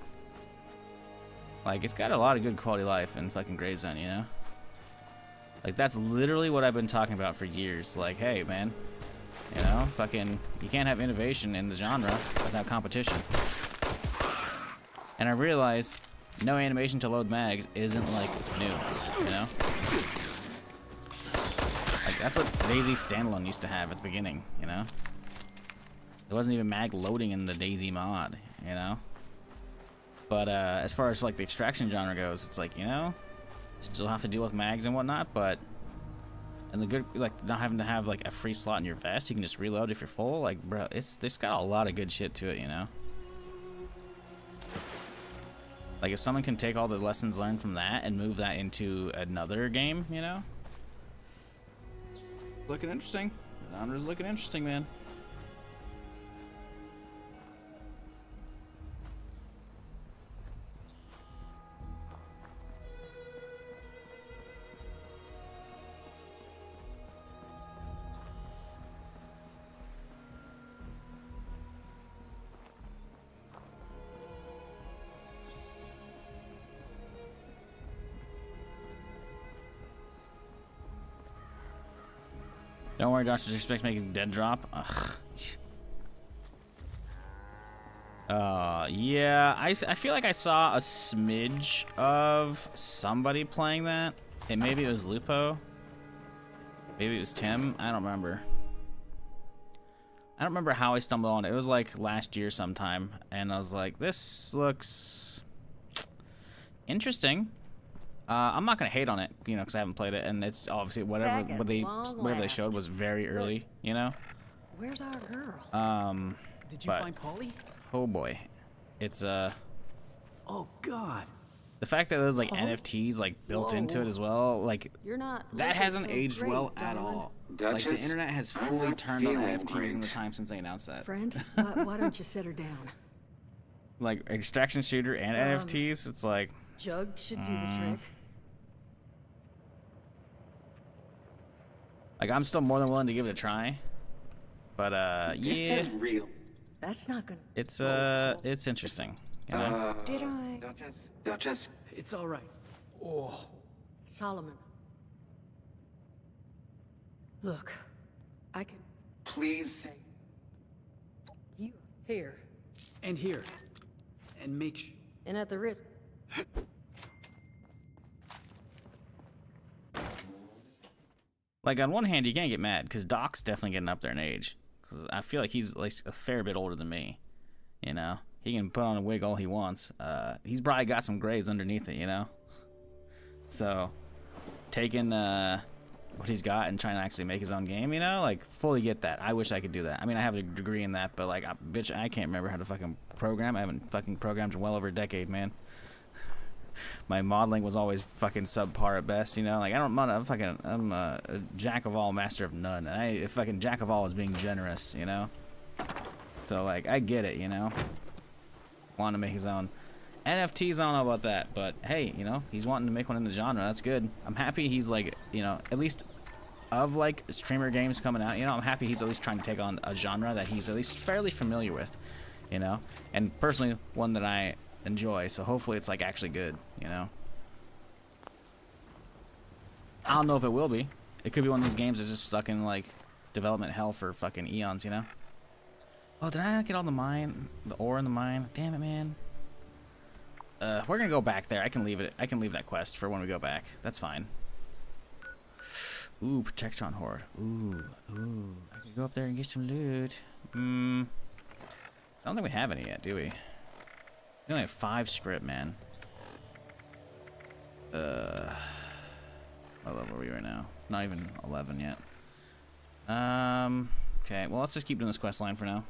Like it's got a lot of good quality life in fucking Gray Zone, you know? Like that's literally what I've been talking about for years. Like, hey, man, you know, fucking, you can't have innovation in the genre without competition. And I realized no animation to load mags isn't like new, you know? Like that's what DayZ standalone used to have at the beginning, you know? There wasn't even mag loading in the DayZ mod, you know? But as far as like the extraction genre goes, it's like, you know, still have to deal with mags and whatnot, but and the good, like not having to have like a free slot in your vest, you can just reload if you're full. Like, bro, it's got a lot of good shit to it, you know? Like if someone can take all the lessons learned from that and move that into another game, you know? Looking interesting. The genre's looking interesting, man. Don't worry, Doctor. Expect making dead drop. Ugh. Yeah. I feel like I saw a smidge of somebody playing that. Hey, maybe it was Lupo. Maybe it was Tim. I don't remember. I don't remember how I stumbled on it. It was like last year sometime, and I was like, "This looks interesting." I'm not gonna hate on it, you know, because I haven't played it, and it's obviously whatever they showed was very early, you know. Where's our girl? Did you find Polly? Oh boy, it's Oh God, The fact that there's like NFTs like built into it as well, like You're not. that looking hasn't so aged great, well at darling. all. Like the Duchess, internet has I'm fully not turned on feeling NFTs in the great. time since they announced that. Friend, why don't you set her down? Like extraction shooter and NFTs, it's like Jug should do the trick. like I'm still more than willing to give it a try. But This yeah, is real. That's not gonna. it's interesting. You know? Did I? Duchess. It's all right. Oh, Solomon. Look, I can. Please say. You here, and here, and make sure. and at the risk. Like on one hand, you can't get mad because Doc's definitely getting up there in age. Because I feel like he's like a fair bit older than me. You know, he can put on a wig all he wants. He's probably got some grays underneath it. You know, so taking what he's got and trying to actually make his own game. You know, like fully get that. I wish I could do that. I mean, I have a degree in that, but like, bitch, I can't remember how to fucking program. I haven't fucking programmed in well over a decade, man. My modeling was always fucking subpar at best, you know. Like I'm a jack of all, master of none, and I fucking jack of all is being generous, you know. So like I get it, you know. Want to make his own NFTs. I don't know about that, but hey, you know, he's wanting to make one in the genre. That's good. I'm happy he's like, you know, at least of like streamer games coming out. You know, I'm happy he's at least trying to take on a genre that he's at least fairly familiar with, you know, and personally one that I enjoy, so hopefully it's like actually good, you know. I don't know if it will be. It could be one of those games that's just stuck in like development hell for fucking eons, you know. Oh, did I not get all the ore in the mine? Damn it, man. We're gonna go back there. I can leave that quest for when we go back. That's fine. Ooh, Protectron Horde. Ooh. I can go up there and get some loot. I don't think we have any yet, do we? We only have 5 script, man. What level are we right now? Not even 11 yet. Okay, well, let's just keep doing this quest line for now.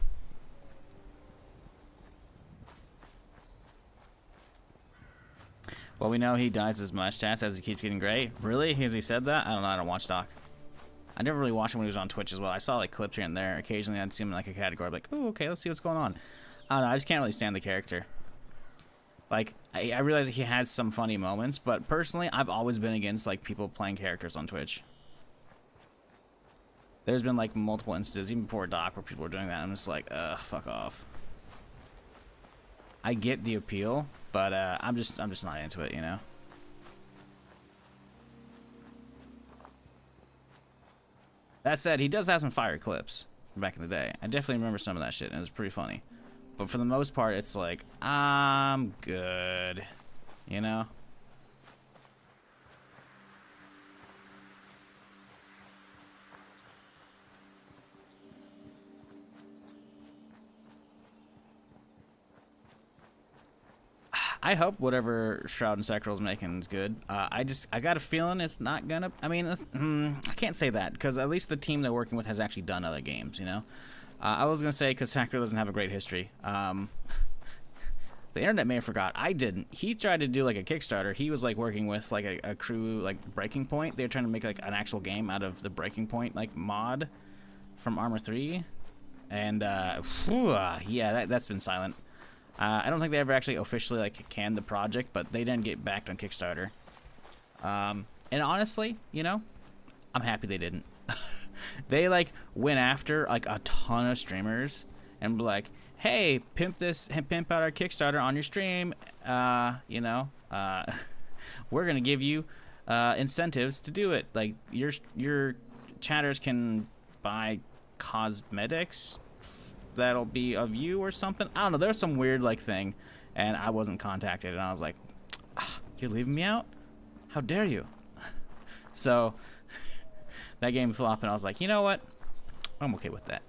Well, we know he dies as mustache as he keeps getting gray. Really? Has he said that? I don't know. I don't watch Doc. I never really watched him when he was on Twitch as well. I saw like clips here and there. Occasionally, I'd see him in like a category. I'd be like, oh, okay, let's see what's going on. I don't know. I just can't really stand the character. Like, I realize that he has some funny moments, but personally, I've always been against, like, people playing characters on Twitch. There's been, like, multiple instances, even before Doc, where people were doing that. I'm just like, fuck off. I get the appeal, but, I'm just not into it, you know? That said, he does have some fire clips from back in the day. I definitely remember some of that shit, and it was pretty funny. But for the most part, it's like, I'm good, you know? I hope whatever Shroud and Sacral's making is good. I got a feeling it's not gonna, I mean, I can't say that, because at least the team they're working with has actually done other games, you know? I was gonna say because Sacral doesn't have a great history. The internet may have forgot. I didn't. He tried to do like a Kickstarter. He was like working with like a crew like Breaking Point. They were trying to make like an actual game out of the Breaking Point like mod from Armor 3, and yeah, that's been silent. I don't think they ever actually officially like canned the project, but they didn't get backed on Kickstarter. And honestly, you know, I'm happy they didn't. They like went after like a ton of streamers and be like, hey, pimp out our Kickstarter on your stream. You know, we're gonna give you incentives to do it. Like your chatters can buy cosmetics that'll be of you or something. I don't know. There's some weird like thing, and I wasn't contacted, and I was like, you're leaving me out? How dare you? So that game flopped, and I was like, you know what? I'm okay with that.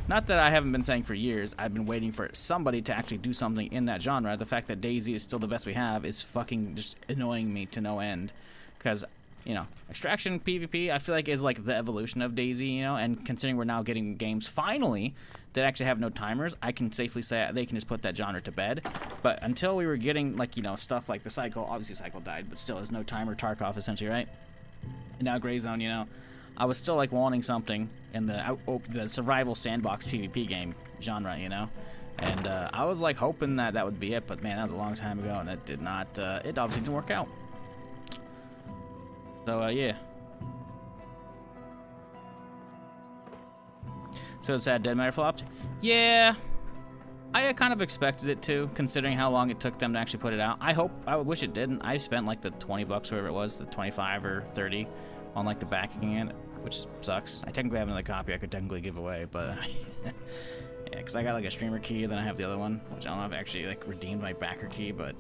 Not that I haven't been saying for years. I've been waiting for somebody to actually do something in that genre. The fact that DayZ is still the best we have is fucking just annoying me to no end. Because you know, extraction PvP, I feel like is like the evolution of DayZ, you know, and considering we're now getting games finally that actually have no timers, I can safely say they can just put that genre to bed. But until we were getting, like, you know, stuff like the Cycle, obviously Cycle died, but still, there's no timer, Tarkov essentially, right? And now Gray Zone, you know, I was still like wanting something in the survival sandbox PvP game genre, you know? And I was like hoping that that would be it, but man, that was a long time ago, and it did not, it obviously didn't work out. So, yeah. So it's sad Dead Matter flopped? Yeah. I kind of expected it to, considering how long it took them to actually put it out. I wish it didn't. I spent like the 20 bucks, whatever it was, the 25 or 30 on like the backing end, which sucks. I technically have another copy I could technically give away, but yeah, because I got like a streamer key, then I have the other one, which I don't know if I actually like redeemed my backer key, but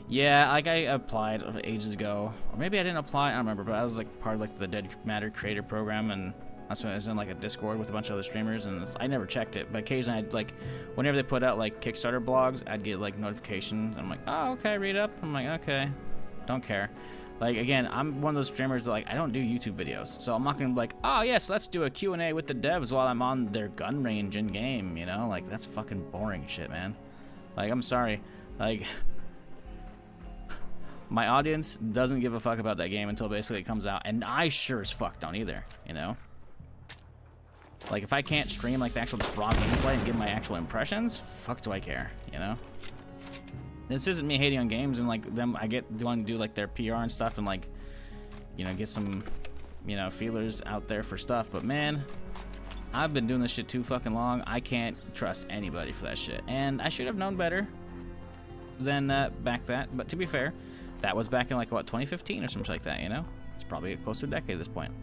yeah, like I applied ages ago, or maybe I didn't apply, I don't remember, but I was like part of like the Dead Matter creator program, and that's when I was in like a Discord with a bunch of other streamers, and I never checked it, but occasionally I'd like, whenever they put out like Kickstarter blogs, I'd get like notifications. I'm like, oh, okay, read up. I'm like, okay, don't care. Like, again, I'm one of those streamers that, like, I don't do YouTube videos, so I'm not gonna be like, oh yes, let's do a Q&A with the devs while I'm on their gun range in game, you know? Like, that's fucking boring shit, man. Like, I'm sorry, like, my audience doesn't give a fuck about that game until basically it comes out, and I sure as fuck don't either, you know? Like, if I can't stream, like, the actual just raw gameplay and give my actual impressions, fuck do I care, you know? This isn't me hating on games and, like, them, I get wanting to do, like, their PR and stuff and, like, you know, get some, you know, feelers out there for stuff, but, man, I've been doing this shit too fucking long. I can't trust anybody for that shit, and I should have known better than back that, but to be fair, that was back in, like, what, 2015 or something like that, you know? It's probably close to a decade at this point.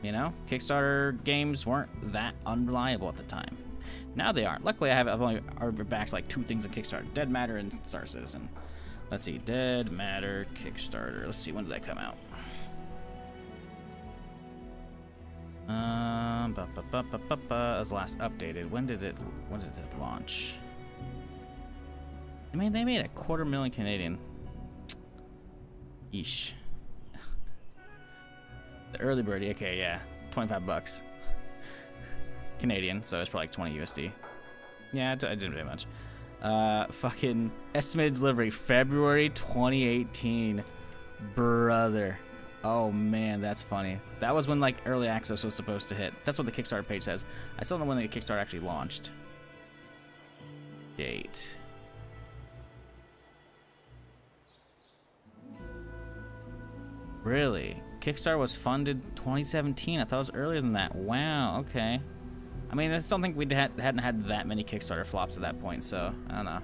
You know, Kickstarter games weren't that unreliable at the time. Now they aren't. Luckily, I've only backed like 2 things on Kickstarter: Dead Matter and Star Citizen. Let's see, Dead Matter Kickstarter. Let's see, when did that come out? It was last updated. When did it launch? I mean, they made $250,000 Canadian. Yeesh. The early bird, okay, yeah, 25 bucks Canadian, so it's probably like 20 USD. Yeah, I didn't pay much. Fucking estimated delivery February 2018, brother. Oh man, that's funny. That was when like early access was supposed to hit. That's what the Kickstarter page says. I still don't know when the Kickstarter actually launched. Date. Really? Kickstarter was funded 2017. I thought it was earlier than that. Wow, okay. I mean, I still think we hadn't had that many Kickstarter flops at that point, so I don't know.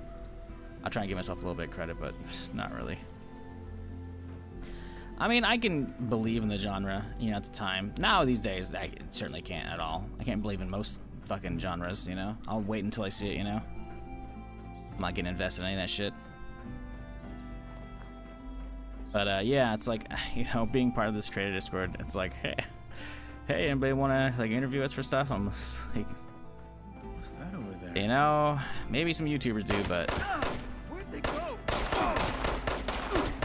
I'll try and give myself a little bit of credit, but not really. I mean, I can believe in the genre, you know, at the time. Now, these days, I certainly can't at all. I can't believe in most fucking genres, you know? I'll wait until I see it, you know? I'm not getting invested in any of that shit. But yeah, it's like, you know, being part of this creator Discord, it's like, hey, anybody want to like interview us for stuff? I'm just like, what's that over there? You know, maybe some YouTubers do, but Where'd they go?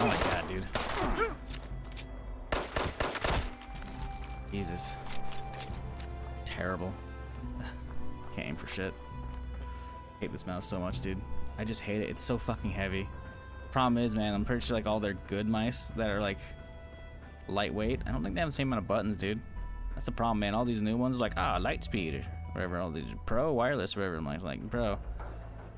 oh my god, dude, Jesus, terrible. Can't aim for shit. Hate this mouse so much, dude. I just hate it. It's so fucking heavy. Problem is, man, I'm pretty sure like all their good mice that are like lightweight, I don't think they have the same amount of buttons, dude. That's the problem, man. All these new ones are like, light speed or whatever, all these pro wireless or whatever. I'm like, bro,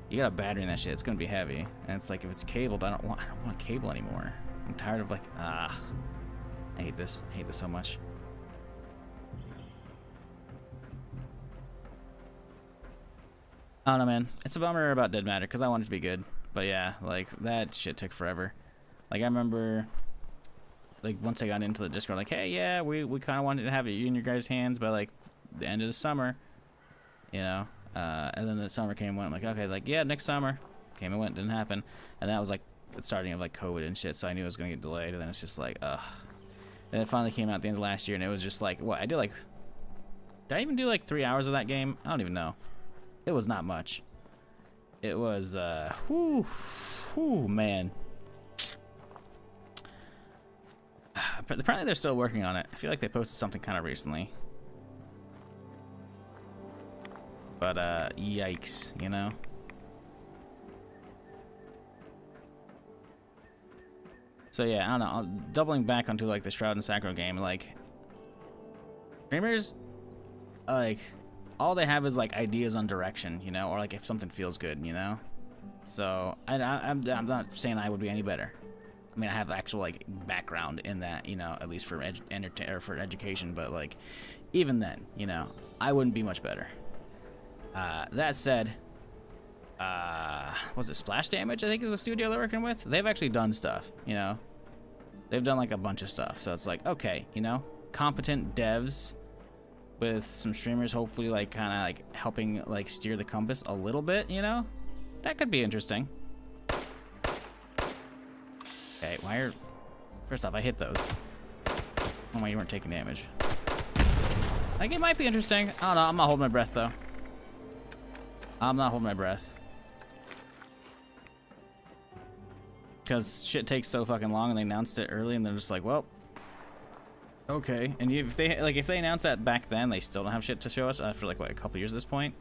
you got a battery in that shit, it's gonna be heavy. And it's like, if it's cabled, I don't want a cable anymore. I'm tired of like, I hate this so much. I don't know, man. It's a bummer about Dead Matter because I want it to be good. But yeah, like, that shit took forever. Like, I remember, like, once I got into the Discord, like, hey, yeah, we kind of wanted to have it in your guys' hands by, like, the end of the summer, you know? And then the summer came and went. I'm like, okay, like, yeah, next summer. Came and went, didn't happen. And that was, like, the starting of, like, COVID and shit, so I knew it was going to get delayed. And then it's just like, ugh. And it finally came out at the end of last year, and it was just like, what? Did I even do, like, 3 hours of that game? I don't even know. It was not much. It was, whew, man. apparently they're still working on it. I feel like they posted something kind of recently. But, yikes, you know? So yeah, I don't know. Doubling back onto like the Shroud and Sacro game, like streamers, like all they have is like ideas on direction, you know, or like if something feels good, you know. So I'm not saying I would be any better. I mean, I have actual like background in that, you know, at least for for education. But like, even then, you know, I wouldn't be much better. That said, was it Splash Damage, I think is the studio they're working with? They've actually done stuff, you know? They've done like a bunch of stuff. So it's like, okay, you know, competent devs with some streamers hopefully like kind of like helping like steer the compass a little bit, you know? That could be interesting. Okay, why are... First off, I hit those. Oh my, you weren't taking damage. I think it might be interesting. I don't know, I'm not holding my breath though. I'm not holding my breath. Because shit takes so fucking long and they announced it early and they're just like, well, okay. And if they announced that back then, they still don't have shit to show us after like, what, a couple years at this point?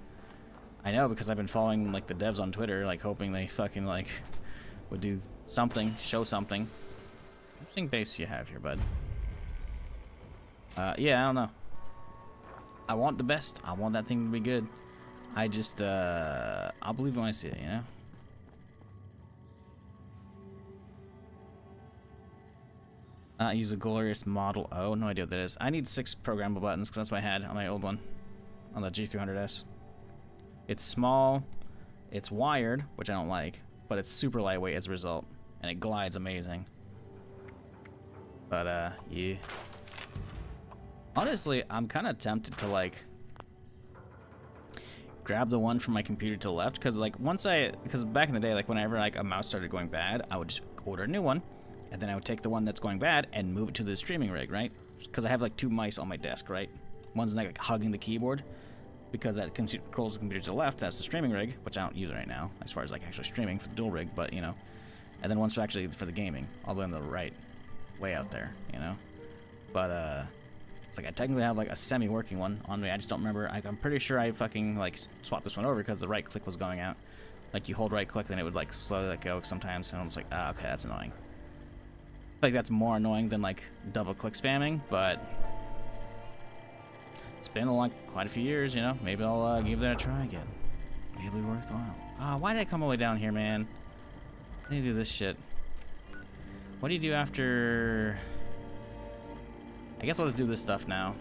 I know, because I've been following like the devs on Twitter, like hoping they fucking like would do something, show something. Interesting base you have here, bud. Yeah, I don't know. I want the best. I want that thing to be good. I just, I'll believe when I see it, you know? Use a glorious Model O. No idea what that is. I need 6 programmable buttons because that's what I had on my old one. On the G300S. It's small. It's wired, which I don't like. But it's super lightweight as a result. And it glides amazing. But, yeah. Honestly, I'm kind of tempted to, like... grab the one from my computer to the left, because like because back in the day, like whenever like a mouse started going bad, I would just order a new one, and then I would take the one that's going bad and move it to the streaming rig, right? Because I have like 2 mice on my desk, right? One's like hugging the keyboard, because that controls the computer to the left. That's the streaming rig, which I don't use right now, as far as like actually streaming for the dual rig, but you know. And then one's actually for the gaming, all the way on the right, way out there, you know. But it's like I technically have like a semi-working one on me. I just don't remember. I'm pretty sure I fucking like swapped this one over because the right click was going out. Like you hold right click, then it would like slowly let go sometimes, and I was like, ah, okay, that's annoying. Like that's more annoying than like double click spamming, but it's been quite a few years, you know. Maybe I'll give that a try again. Maybe it'll be worthwhile. Ah, why did I come all the way down here, man? I need to do this shit. What do you do after? I guess I'll just do this stuff now.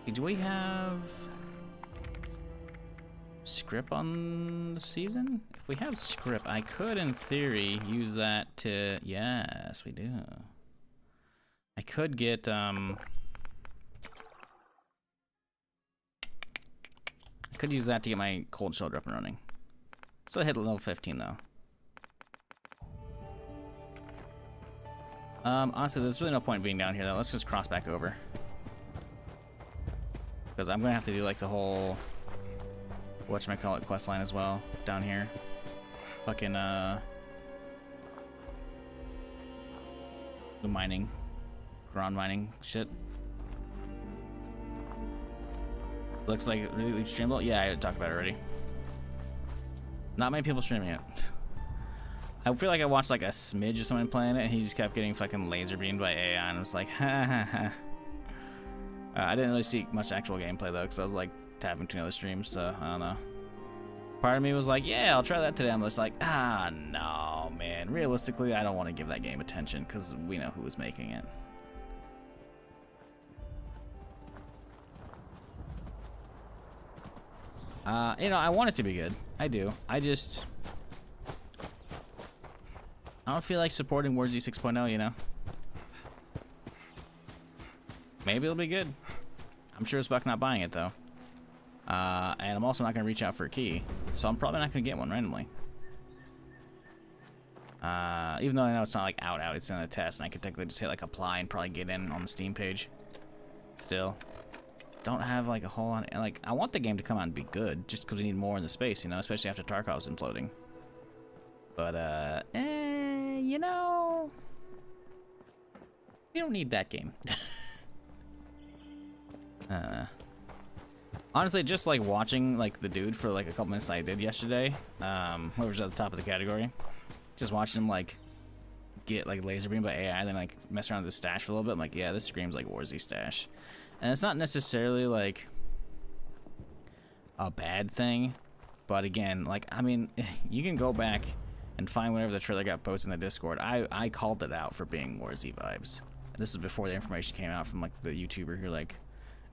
Do we have script on the season? If we have script, I could, in theory, use that to... Yes, we do. I could get, I could use that to get my cold shoulder up and running. Still hit level 15, though. Honestly, there's really no point in being down here, though. Let's just cross back over. Because I'm going to have to do, like, the whole... whatchamacallit quest line as well, down here. Fucking, the mining. Ground mining shit. Looks like really streamable. Yeah, I talked about it already. Not many people streaming it. I feel like I watched like a smidge of someone playing it, and he just kept getting fucking laser beamed by AI, and I was like, ha ha ha. I didn't really see much actual gameplay though, because I was like tapping between other streams, so I don't know. Part of me was like, yeah, I'll try that today. I'm just like, ah, no, man. Realistically, I don't want to give that game attention, because we know who was making it. You know, I want it to be good. I do. I don't feel like supporting WarZ 6.0, you know? Maybe it'll be good. I'm sure as fuck not buying it, though. And I'm also not going to reach out for a key. So I'm probably not going to get one randomly. Even though I know it's not, like, out, it's in a test, and I could technically just hit, like, apply and probably get in on the Steam page. Still. Don't have, like, a whole lot... Like, I want the game to come out and be good, just because we need more in the space, you know? Especially after Tarkov's imploding. But, you know, You don't need that game. Honestly, just like watching like the dude for like a couple minutes I did yesterday, whoever's at the top of the category, just watching him like get like laser beam by AI, then like mess around with the stash for a little bit. I'm like, yeah, this screams like Warzy stash, and it's not necessarily like a bad thing, but again, like I mean, you can go back and find whatever the trailer got posted in the Discord. I called it out for being Warzy vibes. This is before the information came out from like the YouTuber who like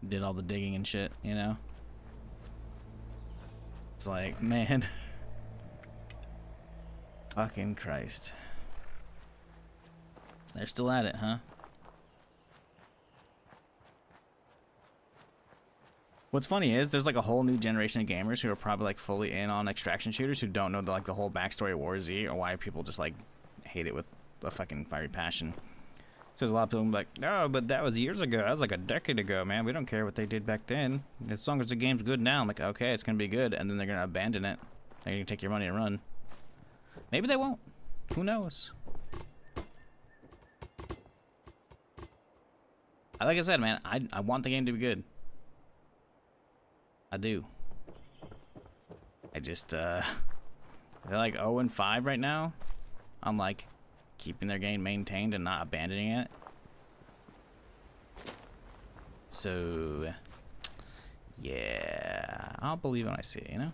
did all the digging and shit, you know? It's like, man. Fucking Christ. They're still at it, huh? What's funny is there's like a whole new generation of gamers who are probably like fully in on extraction shooters who don't know the whole backstory of War Z or why people just like hate it with a fucking fiery passion. So there's a lot of people like, no, but that was years ago. That was like a decade ago, man. We don't care what they did back then. As long as the game's good now. I'm like, okay, it's going to be good. And then they're going to abandon it. They're going to take your money and run. Maybe they won't. Who knows? Like I said, man, I want the game to be good. I do. I just, they're like 0-5 right now. I'm like, keeping their game maintained and not abandoning it. So, yeah, I'll believe when I see it, you know?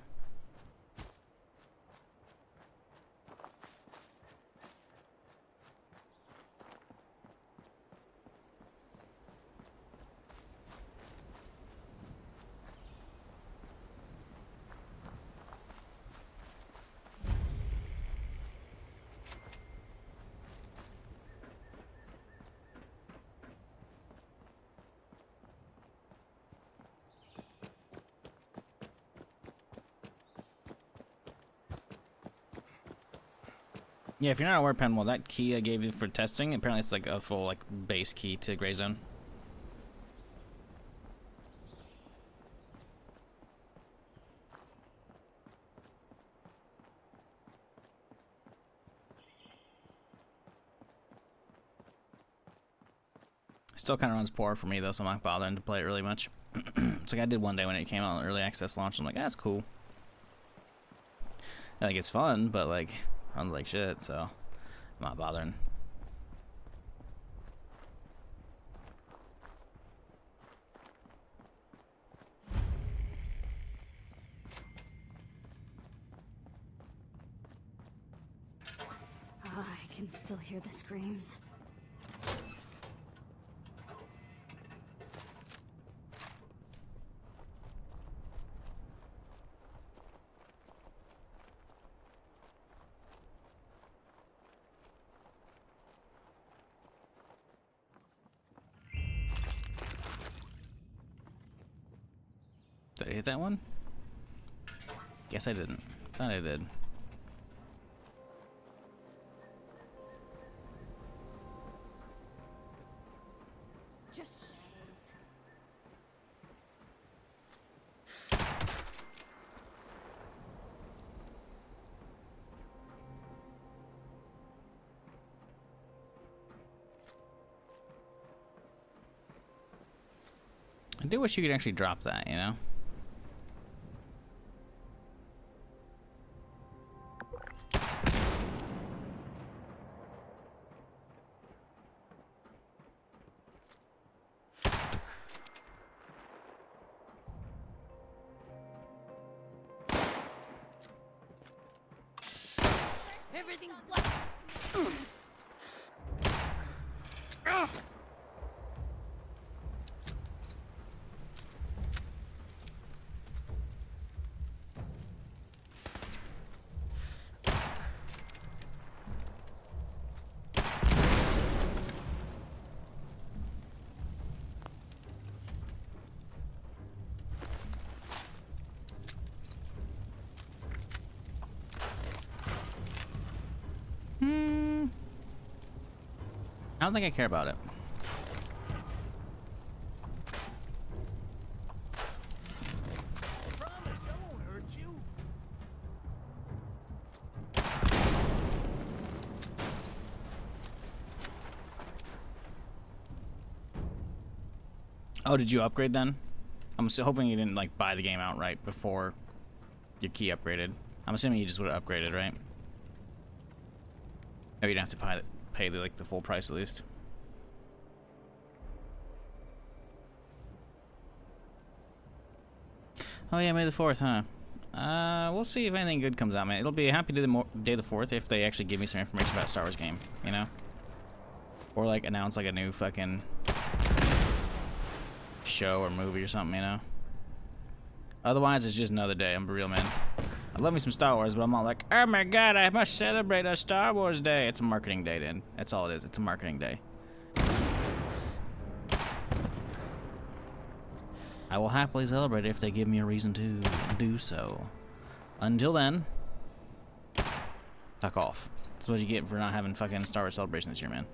Yeah, if you're not aware, Pen, well, that key I gave you for testing, apparently it's like a full like base key to Gray Zone. Still kind of runs poor for me though, so I'm not bothering to play it really much. It's like I did one day when it came out on early access launch. I'm like, that's cool. I think it's fun, but like runs like shit, so I'm not bothering. I can still hear the screams. Did I hit that one? Guess I didn't. Thought I did. Just shadows. I do wish you could actually drop that, you know? Everything's black. I don't think I care about it. Oh, did you upgrade then? I'm still hoping you didn't like buy the game outright before your key upgraded. I'm assuming you just would have upgraded, right? Or you didn't have to pay the full price at least. Oh yeah, May the 4th, huh? We'll see if anything good comes out, man. It'll be a happy day the 4th if they actually give me some information about a Star Wars game, you know? Or like announce like a new fucking show or movie or something, you know? Otherwise, it's just another day. I'm a real man. I love me some Star Wars, but I'm all like, oh my god, I must celebrate a Star Wars day. It's a marketing day, dude. That's all it is. It's a marketing day. I will happily celebrate if they give me a reason to do so. Until then, fuck off. That's what you get for not having fucking Star Wars Celebration this year, man.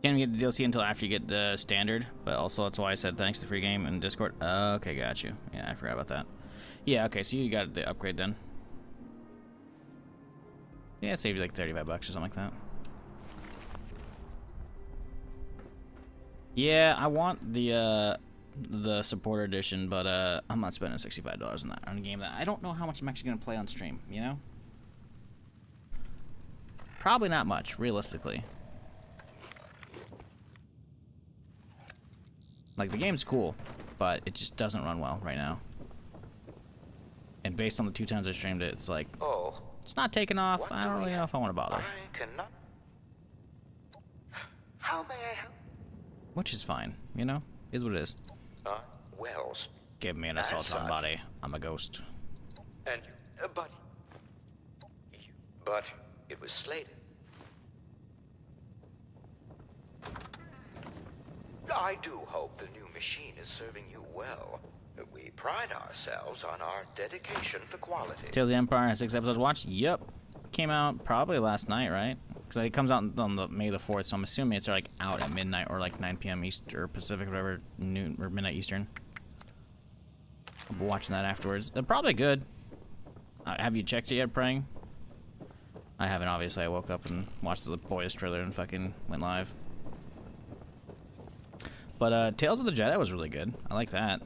Can't get the DLC until after you get the standard, but also that's why I said thanks to the free game in Discord. Okay, got you. Yeah, I forgot about that. Yeah, okay, so you got the upgrade then. Yeah, saved you like 35 bucks or something like that. Yeah, I want the supporter edition, but I'm not spending $65 on that on a game that I don't know how much I'm actually gonna play on stream, you know? Probably not much, realistically. Like, the game's cool, but it just doesn't run well right now. And based on the 2 times I streamed it, it's like, it's not taking off. I don't really know if I want to bother. How may I help? Which is fine, you know? Is what it is. Well, Give me an assault on body. I'm a ghost. and but it was slated. I do hope the new machine is serving you well. We pride ourselves on our dedication to quality. Tales of the Empire, 6 episodes watched? Yep. Came out probably last night, right? Because it comes out on the May the 4th, so I'm assuming it's like out at midnight or like 9 p.m. East or Pacific, whatever, noon or midnight Eastern. I'll be watching that afterwards. They're probably good. Have you checked it yet, Praying? I haven't, obviously. I woke up and watched the Boys trailer and fucking went live. But Tales of the Jedi was really good. I like that.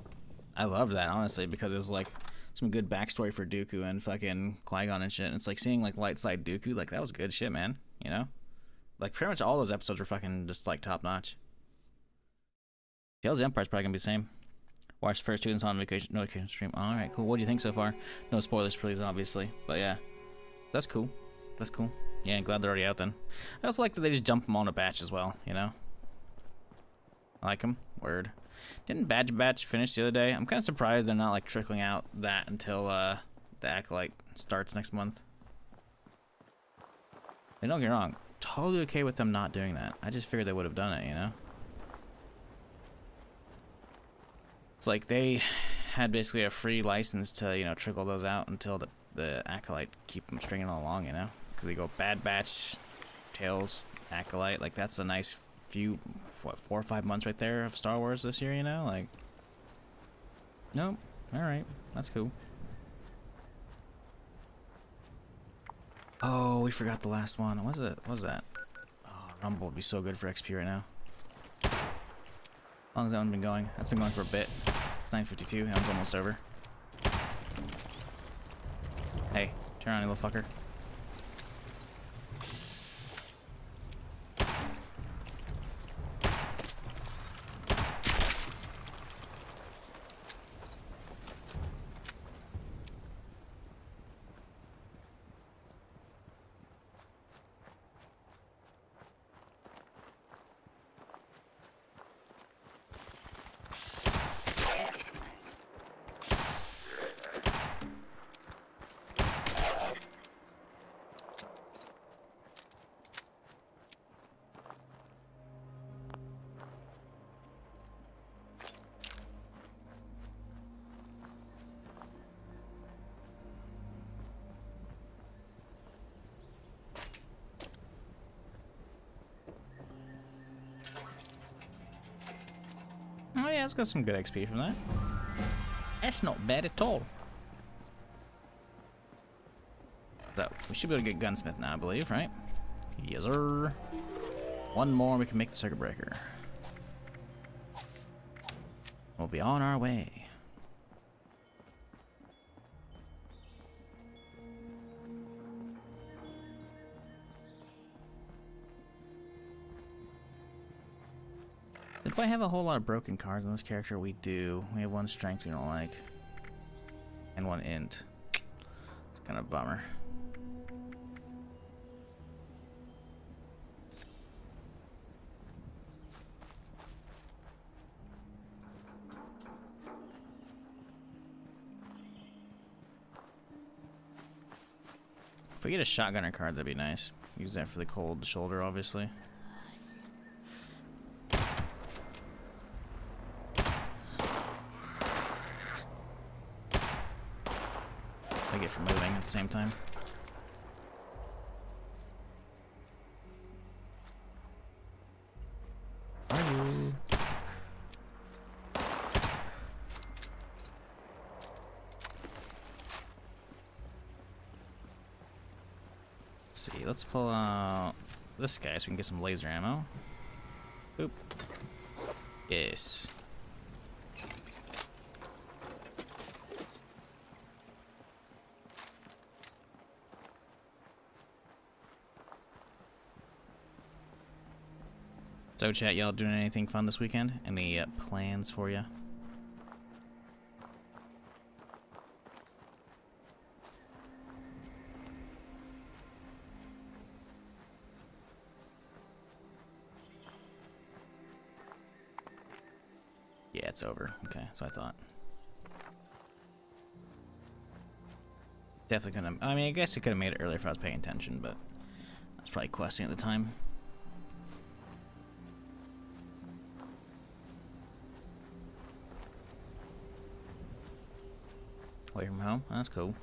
I loved that, honestly, because it was like some good backstory for Dooku and fucking Qui-Gon and shit. And it's like seeing like light side Dooku, like that was good shit, man. You know? Like pretty much all those episodes were fucking just like top notch. Tales of the Empire's probably gonna be the same. Watch the first 2 and on notification stream. Alright, cool. What do you think so far? No spoilers, please, obviously. But yeah. That's cool. That's cool. Yeah, glad they're already out then. I also like that they just dump them on a batch as well, you know? I like them. Word. Didn't Badge Batch finish the other day? I'm kind of surprised they're not like trickling out that until the Acolyte starts next month. And don't get me wrong, totally okay with them not doing that. I just figured they would have done it, you know? It's like they had basically a free license to, you know, trickle those out until the Acolyte keep them stringing along, you know? Because they go Bad Batch, Tales, Acolyte. Like, that's a nice few, what, 4 or 5 months right there of Star Wars this year, you know? Like, nope. Alright. That's cool. Oh, we forgot the last one. What was it? What was that? Oh, Rumble would be so good for XP right now. How long has that one been going? That's been going for a bit. It's 9:52. That one's almost over. Hey, turn on, you little fucker. Oh yeah, it's got some good XP from that. That's not bad at all. So, we should be able to get Gunsmith now, I believe, right? Yes, sir. One more, we can make the circuit breaker. We'll be on our way. Did I have a whole lot of broken cards on this character? We do. We have one strength we don't like. And one int. It's kind of a bummer. If we get a shotgunner card, that'd be nice. Use that for the cold shoulder, obviously. I get for moving at the same time. Are you? Let's see, let's pull out this guy so we can get some laser ammo. Boop. Yes. So chat, y'all doing anything fun this weekend? Any plans for you? Yeah, it's over. Okay, so I thought. Definitely couldn't have, I mean, I guess I could have made it earlier if I was paying attention, but I was probably questing at the time. Away from home? That's cool.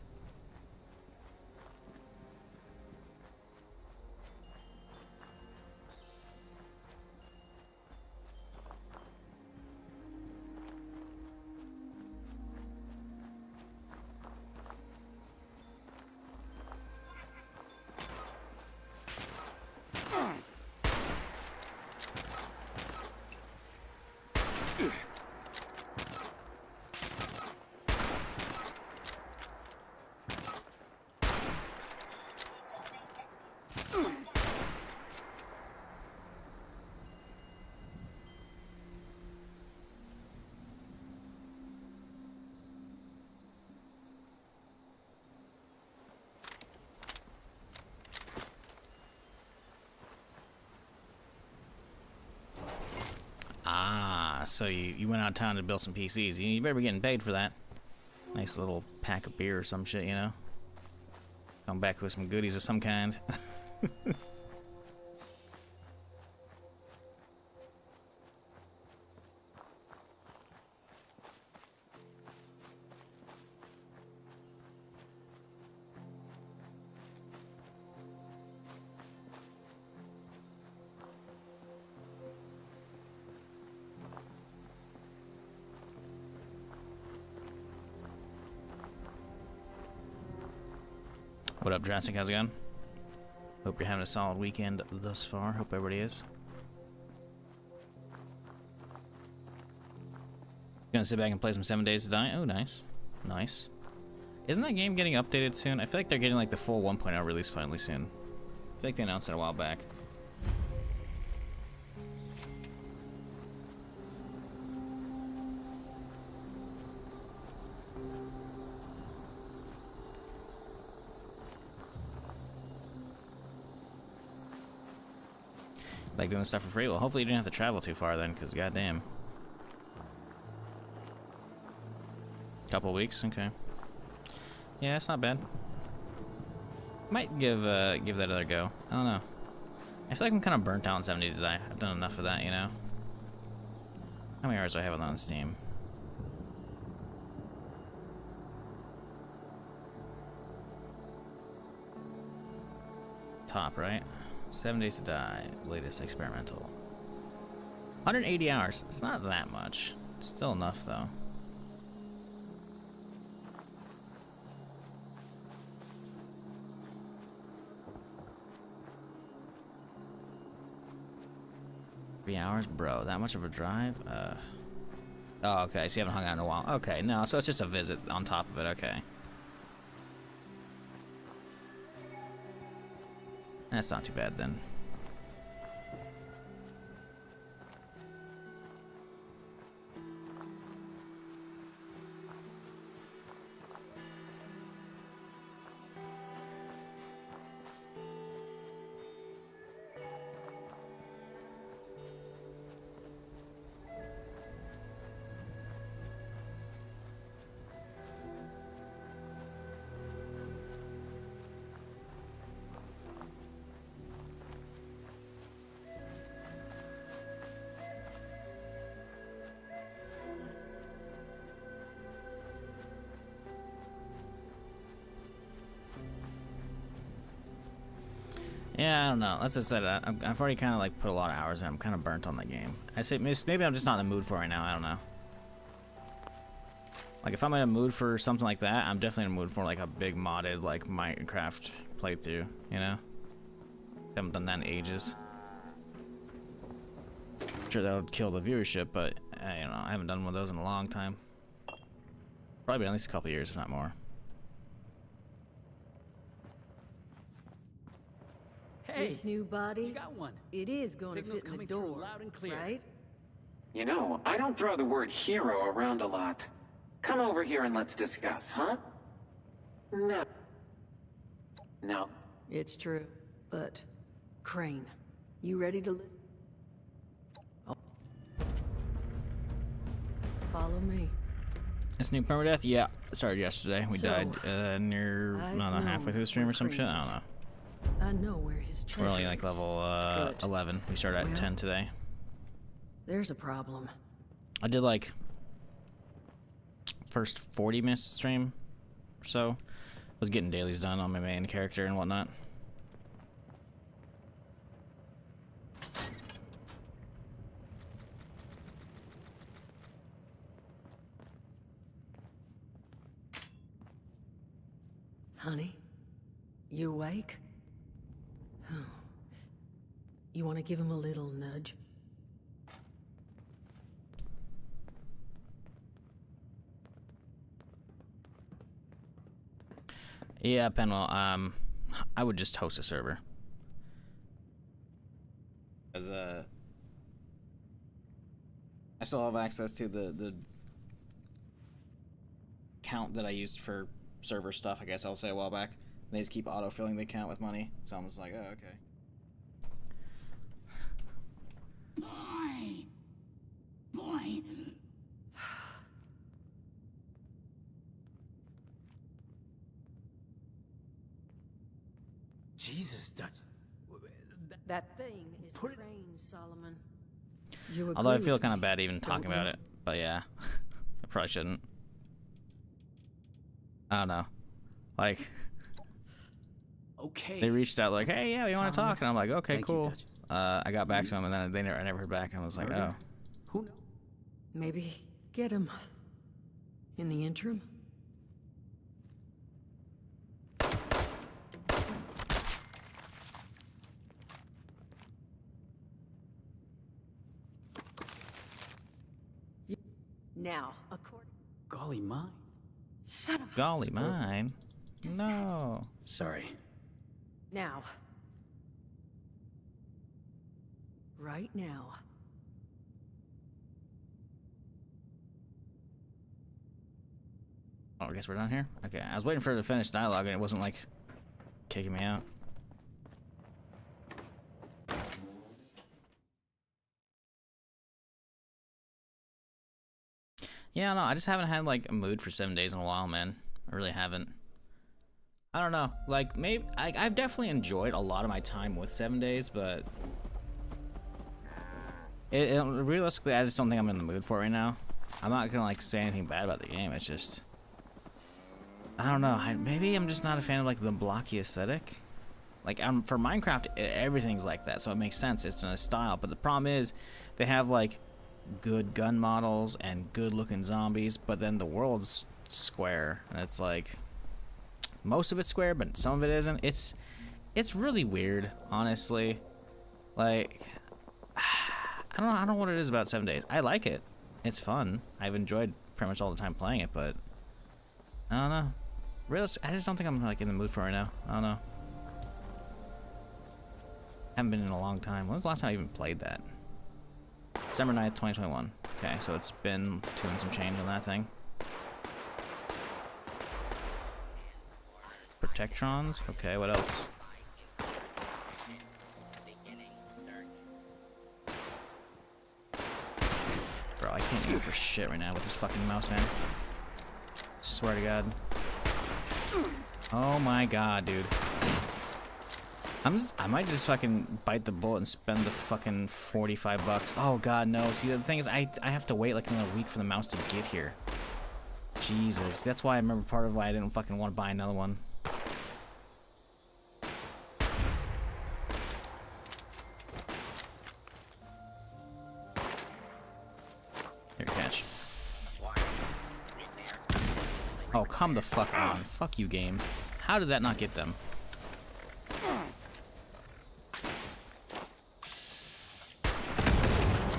So you went out of town to build some PCs. You better be getting paid for that. Nice little pack of beer or some shit, you know? Come back with some goodies of some kind. What up, Jurassic? How's it going? Hope you're having a solid weekend thus far. Hope everybody is. Gonna sit back and play some 7 Days to Die. Oh, nice. Nice. Isn't that game getting updated soon? I feel like they're getting like the full 1.0 release finally soon. I feel like they announced it a while back. Like doing stuff for free? Well, hopefully you didn't have to travel too far then, because goddamn. Couple weeks? Okay. Yeah, that's not bad. Might give that other go. I don't know. I feel like I'm kind of burnt out on 7 Days to Die. I've done enough of that, you know? How many hours do I have on Steam? Top, right? 7 Days to Die, latest experimental. 180 hours. It's not that much. Still enough, though. 3 hours? Bro, that much of a drive? Oh, okay, so you haven't hung out in a while. Okay, no, so it's just a visit on top of it, okay. That's not too bad then. Yeah, I don't know. As I said, I've already kind of like put a lot of hours in. I'm kind of burnt on the game. I say maybe I'm just not in the mood for it right now. I don't know. Like if I'm in a mood for something like that, I'm definitely in a mood for like a big modded like Minecraft playthrough. You know, haven't done that in ages. I'm sure that would kill the viewership, but you know, I haven't done one of those in a long time. Probably been at least a couple years, if not more. Hey, this new body, You got one. it is going Signal's to fit in the coming through door, loud and clear. right? You know, I don't throw the word hero around a lot. Come over here and let's discuss, huh? No. No. It's true, but Crane, you ready to listen? Follow me. This new Permadeath? Yeah, it started yesterday. We So, died near, I don't know, halfway through the stream or some shit. I don't know. I know where his treasure We're only like is. level Good. 11. We started at Well, 10 today. There's a problem. I did like first 40 minutes of stream or so. Was getting dailies done on my main character and whatnot. Honey, you awake? Oh. You want to give him a little nudge? Yeah, Penwell, I would just host a server. As I still have access to the account that I used for server stuff, I guess I'll say a while back. They just keep auto-filling the account with money. So I'm just like, oh, okay. Boy. Jesus, Dutch. That thing is Put it- Crane, Solomon. You Although I agree feel with kind of me, bad even talking don't about you? it. But yeah, I probably shouldn't. I don't know. Like, Okay. they reached out like, hey, yeah, we want to Solomon. talk. And I'm like, okay, Thank you, cool. Dutch. I got back to them, and then I never heard back. And I was like, Murder? oh. Who knows? Maybe get him. In the interim? Now, according... Golly mine. Son of a... Golly, mine. No. Sorry. Now. Right now. Oh, I guess we're done here? Okay, I was waiting for her to finish dialogue, and it wasn't, like, kicking me out. Yeah, no, I just haven't had, like, a mood for 7 days in a while, man. I really haven't. I don't know. Like, maybe... I've definitely enjoyed a lot of my time with 7 days, but... realistically, I just don't think I'm in the mood for it right now. I'm not gonna, like, say anything bad about the game. It's just... I don't know. Maybe I'm just not a fan of, like, the blocky aesthetic. Like, for Minecraft, everything's like that, so it makes sense. It's in a style. But the problem is, they have, like, good gun models and good-looking zombies, but then the world's square. And it's like... most of it's square, but some of it isn't. It's really weird, honestly. Like... I don't know what it is about 7 days. I like it. It's fun. I've enjoyed pretty much all the time playing it, but I don't know. I just don't think I'm like in the mood for it right now. I don't know. Haven't been in a long time. When was the last time I even played that? December 9th, 2021. Okay, so it's been 2 and some change on that thing. Protectrons. Okay, what else? Bro, I can't aim for shit right now with this fucking mouse, man. Swear to God. Oh my God, dude. I might just fucking bite the bullet and spend the fucking $45. Oh God, no. See, the thing is, I have to wait like another week for the mouse to get here. Jesus, that's why I remember part of why I didn't fucking want to buy another one. Here, catch. Oh, come the fuck on. Fuck you, game. How did that not get them?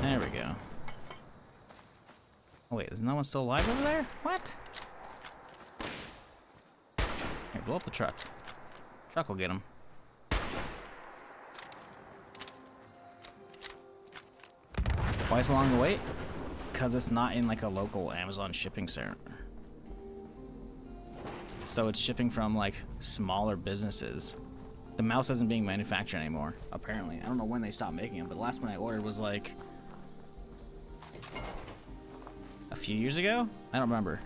There we go. Oh wait, is no one still alive over there? What? Here, blow up the truck. Truck will get him. Why so long to wait? Because it's not in like a local Amazon shipping center. So it's shipping from like smaller businesses. The mouse isn't being manufactured anymore, apparently. I don't know when they stopped making them, but the last one I ordered was like a few years ago? I don't remember.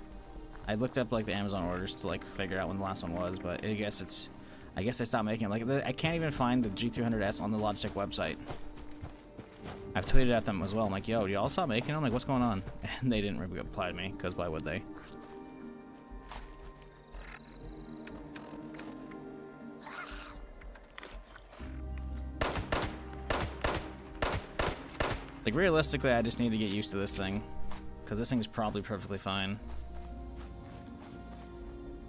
I looked up like the Amazon orders to like figure out when the last one was, but I guess they stopped making them. Like I can't even find the G300S on the Logitech website. I've tweeted at them as well. I'm like, yo, do y'all stop making them? Like, what's going on? And they didn't reply to me, because why would they? Like, realistically, I just need to get used to this thing. Because this thing is probably perfectly fine.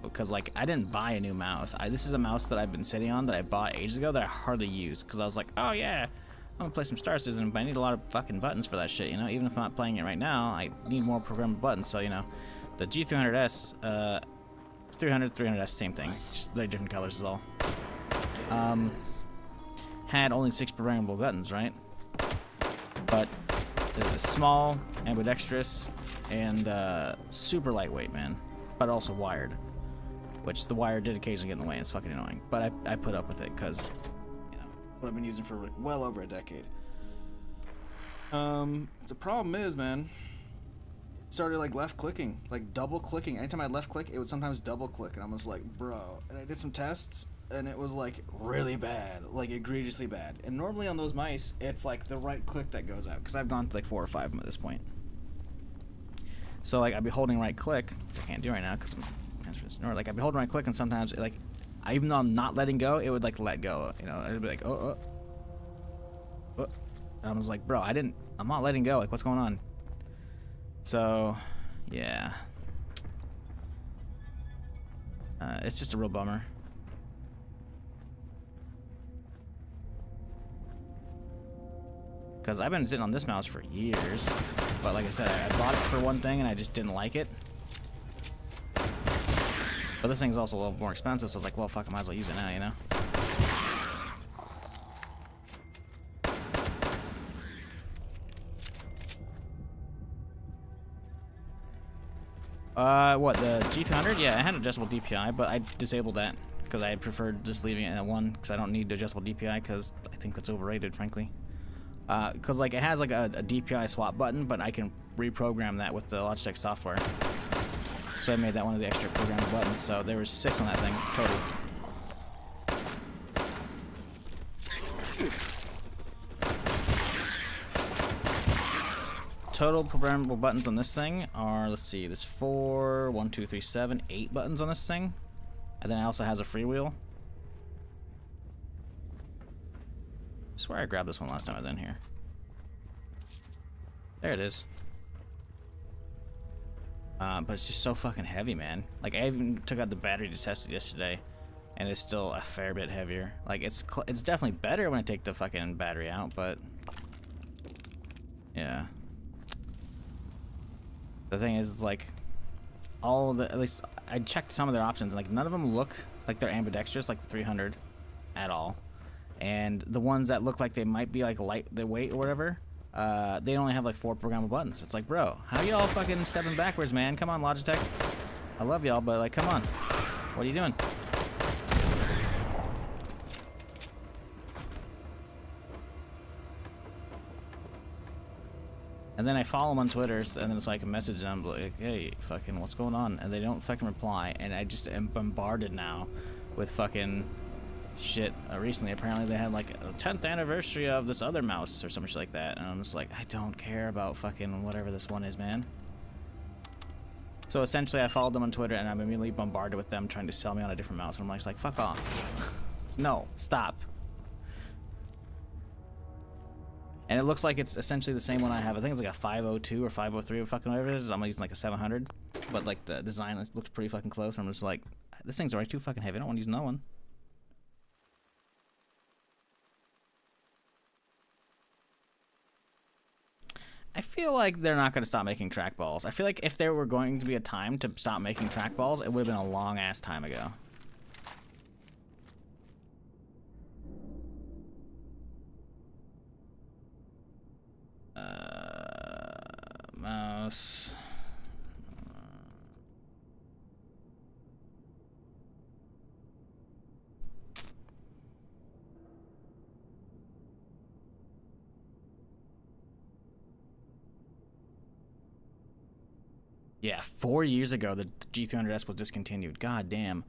Because, like, I didn't buy a new mouse. This is a mouse that I've been sitting on that I bought ages ago that I hardly use. Because I was like, oh, yeah, I'm going to play some Star Citizen, but I need a lot of fucking buttons for that shit, you know? Even if I'm not playing it right now, I need more programmable buttons. So, you know, the G300S, 300S, same thing. Just they're different colors is all. Had only 6 programmable buttons, right? But it was small, ambidextrous, and super lightweight, man. But also wired. Which the wire did occasionally get in the way, and it's fucking annoying. But I put up with it, because, you know, what I've been using for like well over a decade. The problem is, man, it started like left clicking, like double clicking. Anytime I left click, it would sometimes double click, and I was like, bro. And I did some tests, and it was like really bad, like egregiously bad. And normally on those mice, it's like the right click that goes out, because I've gone to like 4 or 5 of them at this point. So like I'd be holding right click, which I can't do right now because I'm or like I'd be holding right click, and sometimes it, like even though I'm not letting go, it would like let go. You know, it'd be like oh. And I was like, bro, I'm not letting go. Like, what's going on? So, yeah, it's just a real bummer. Because I've been sitting on this mouse for years, but like I said, I bought it for one thing and I just didn't like it. But this thing's also a little more expensive, so I was like, well, fuck, I might as well use it now, you know? What, the G200? Yeah, I had adjustable DPI, but I disabled that because I preferred just leaving it at 1 because I don't need adjustable DPI because I think that's overrated, frankly. Because like it has like a DPI swap button, but I can reprogram that with the Logitech software. So I made that one of the extra programmable buttons. So there was 6 on that thing total. Total programmable buttons on this thing are, let's see, there's 4, 1, 2, 3, 7, 8 buttons on this thing, and then it also has a freewheel. I swear I grabbed this one last time I was in here. There it is. But it's just so fucking heavy, man. Like, I even took out the battery to test it yesterday, and it's still a fair bit heavier. Like, it's definitely better when I take the fucking battery out, but The thing is, it's like all the, at least I checked some of their options, like none of them look like they're ambidextrous, like the 300 at all. And the ones that look like they might be like light the weight or whatever, they only have like 4 programmable buttons. It's like, bro, how y'all fucking stepping backwards, man? Come on, Logitech. I love y'all, but like, come on. What are you doing? And then I follow them on Twitter, and then so I can message them like, hey, fucking, what's going on? And they don't fucking reply, and I just am bombarded now with fucking shit. Recently, apparently they had like a 10th anniversary of this other mouse or some shit like that, and I'm just like, I don't care about fucking whatever this one is, man. So essentially, I followed them on Twitter, and I'm immediately bombarded with them trying to sell me on a different mouse, and I'm like, fuck off. No, stop. And it looks like it's essentially the same one I have. I think it's like a 502 or 503 or fucking whatever it is. I'm using like a 700. But like the design looks pretty fucking close. I'm just like, this thing's already too fucking heavy. I don't want to use another one. I feel like they're not going to stop making trackballs. I feel like if there were going to be a time to stop making trackballs, it would have been a long ass time ago. Mouse. Yeah, 4 years ago the G300S was discontinued. God damn.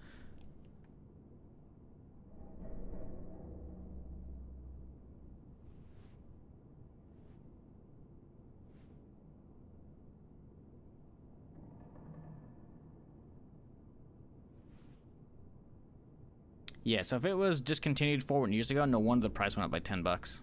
Yeah, so if it was discontinued 4 years ago, no wonder the price went up by $10.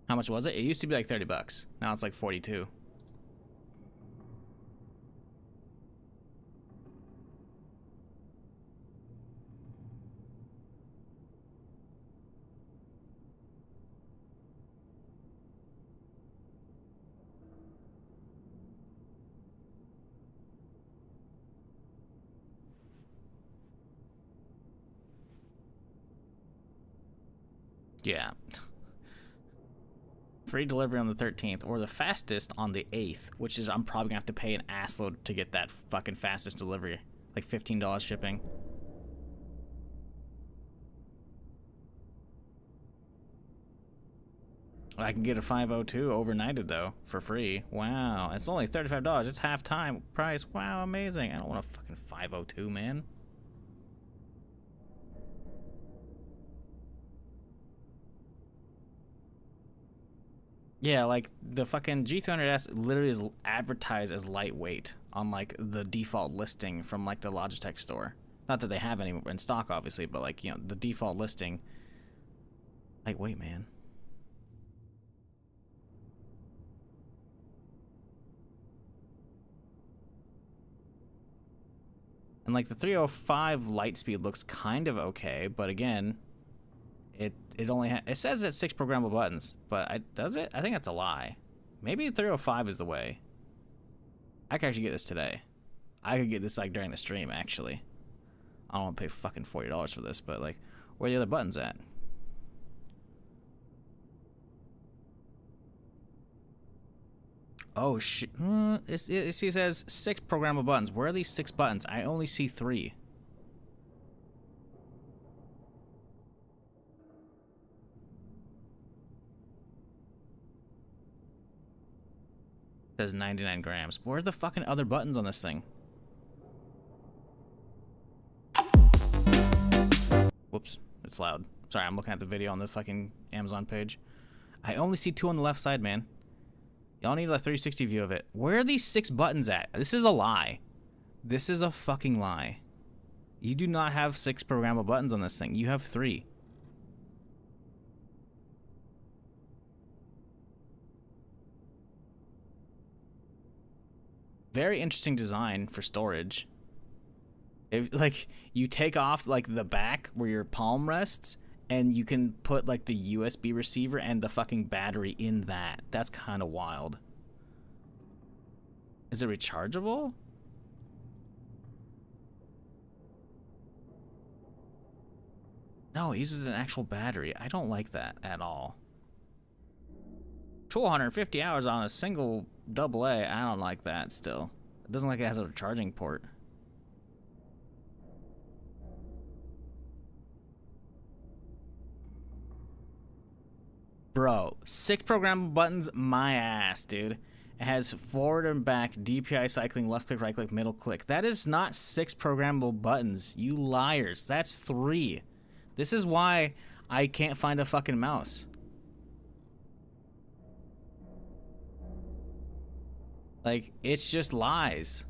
How much was it? It used to be like $30. Now it's like 42. Yeah. Free delivery on the 13th, or the fastest on the 8th, which is, I'm probably gonna have to pay an assload to get that fucking fastest delivery. Like $15 shipping. I can get a 502 overnighted though, for free. Wow, it's only $35. It's half time price. Wow, amazing. I don't want a fucking 502, man. Yeah, like the fucking G300S literally is advertised as lightweight on like the default listing from like the Logitech store. Not that they have any in stock, obviously, but like, you know, the default listing. Lightweight, man. And like the 305 light speed looks kind of okay, but again, it only it says it's 6 programmable buttons, but does it? I think that's a lie. Maybe 305 is the way. I could actually get this today. I could get this like during the stream actually. I don't want to pay fucking $40 for this, but like, where are the other buttons at? Oh shit! It says 6 programmable buttons. Where are these 6 buttons? I only see 3. It says 99 grams. Where are the fucking other buttons on this thing? Whoops, it's loud. Sorry, I'm looking at the video on the fucking Amazon page. I only see 2 on the left side, man. Y'all need a 360 view of it. Where are these 6 buttons at? This is a lie. This is a fucking lie. You do not have 6 programmable buttons on this thing. You have 3. Very interesting design for storage. Like, you take off, like, the back where your palm rests, and you can put, like, the USB receiver and the fucking battery in that. That's kind of wild. Is it rechargeable? No, it uses an actual battery. I don't like that at all. 250 hours on a single AA. I don't like that still. It doesn't like it has a charging port. Bro, 6 programmable buttons, my ass, dude. It has forward and back, DPI cycling, left click, right click, middle click. That is not 6 programmable buttons, you liars. That's 3. This is why I can't find a fucking mouse. Like, it's just lies.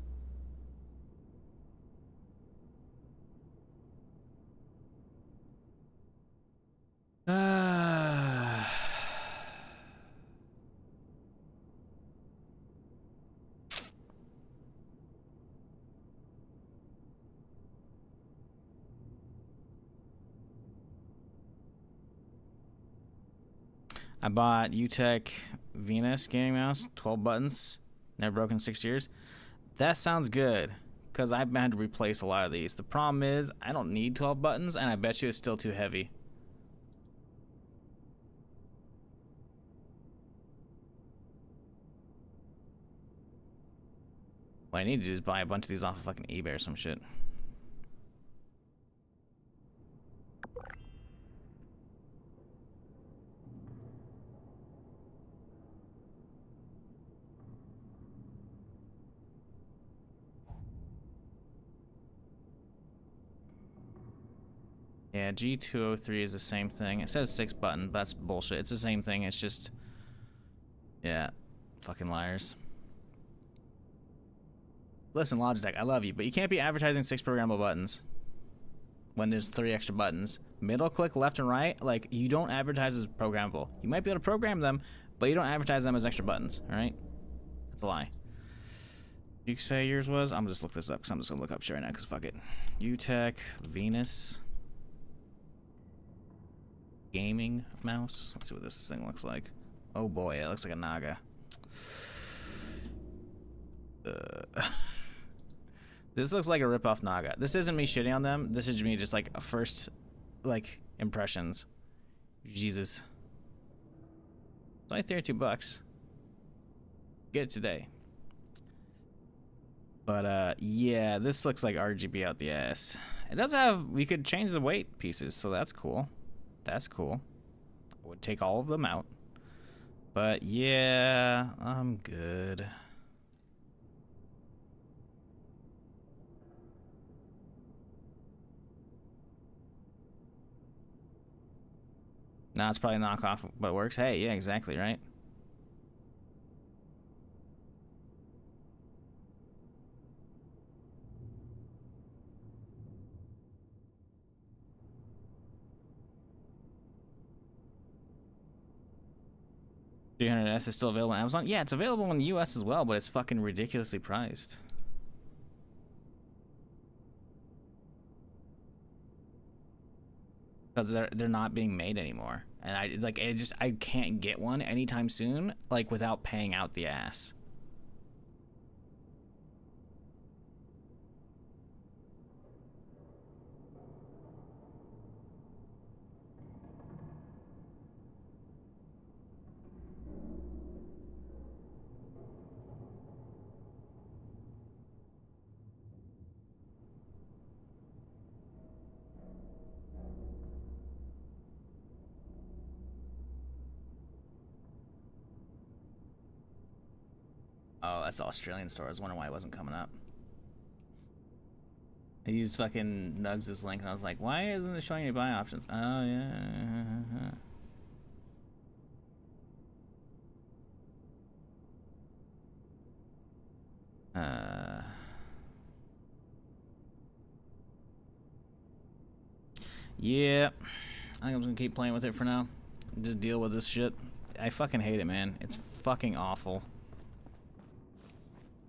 I bought UTech Venus gaming mouse, 12 buttons, never broken 6 years. That sounds good, because I've had to replace a lot of these. The problem is, I don't need 12 buttons, and I bet you it's still too heavy. What I need to do is buy a bunch of these off of fucking eBay or some shit. Yeah, G203 is the same thing. It says 6 button, but that's bullshit. It's the same thing. It's just, yeah, fucking liars. Listen, Logitech, I love you, but you can't be advertising 6 programmable buttons when there's 3 extra buttons. Middle click, left and right, like, you don't advertise as programmable. You might be able to program them, but you don't advertise them as extra buttons, alright? That's a lie. You say yours was? I'm gonna just look this up, because I'm just gonna look up shit right now, because fuck it. UTech Venus gaming mouse. Let's see what this thing looks like. Oh boy, it looks like a Naga. This looks like a rip-off Naga. This isn't me shitting on them. This is me just like a first, like, impressions. Jesus. It's only $32. Get it today. But yeah, this looks like RGB out the ass. It does have, we could change the weight pieces, so that's cool. That's cool. I would take all of them out. But yeah, I'm good. Nah, it's probably a knockoff, but it works. Hey, yeah, exactly, right? $300S is still available on Amazon? Yeah, it's available in the US as well, but it's fucking ridiculously priced. Because they're not being made anymore. And I can't get one anytime soon, like, without paying out the ass. Oh, that's the Australian store. I was wondering why it wasn't coming up. I used fucking Nugs' link and I was like, why isn't it showing any buy options? Oh, yeah. Yeah. I think I'm just gonna keep playing with it for now. Just deal with this shit. I fucking hate it, man. It's fucking awful.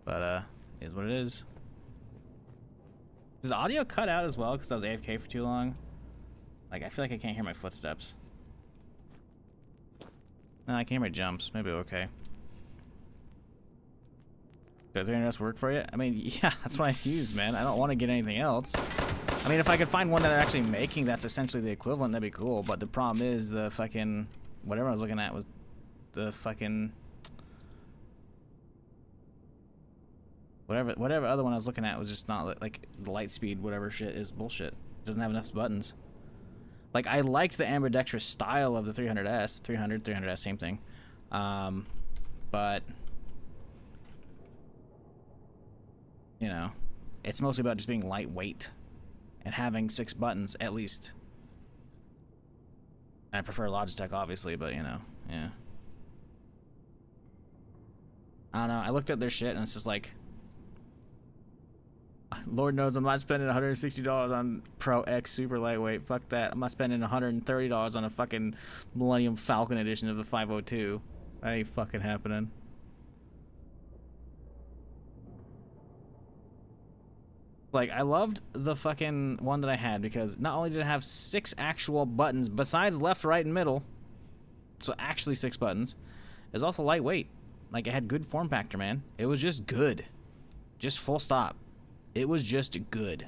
But, Is what it is. Did the audio cut out as well because I was AFK for too long? Like, I feel like I can't hear my footsteps. No, I can hear my jumps. Maybe okay. Does 300S work for you? I mean, yeah, that's what I use, man. I don't want to get anything else. I mean, if I could find one that they're actually making that's essentially the equivalent, that'd be cool. But the problem is the fucking... Whatever I was looking at was the fucking... Whatever other one I was looking at was just not... Like, the light speed, whatever shit is bullshit. Doesn't have enough buttons. Like, I liked the ambidextrous style of the 300S. 300S, same thing. But... You know, it's mostly about just being lightweight and having 6 buttons at least. And I prefer Logitech, obviously, but you know, yeah. I don't know. I looked at their shit and it's just like, Lord knows I'm not spending $160 on Pro X super lightweight. Fuck that. I'm not spending $130 on a fucking Millennium Falcon edition of the 502. That ain't fucking happening. Like, I loved the fucking one that I had because not only did it have 6 actual buttons besides left, right, and middle, so actually 6 buttons, it's also lightweight. Like, it had good form factor, man. It was just good. Just full stop. It was just good.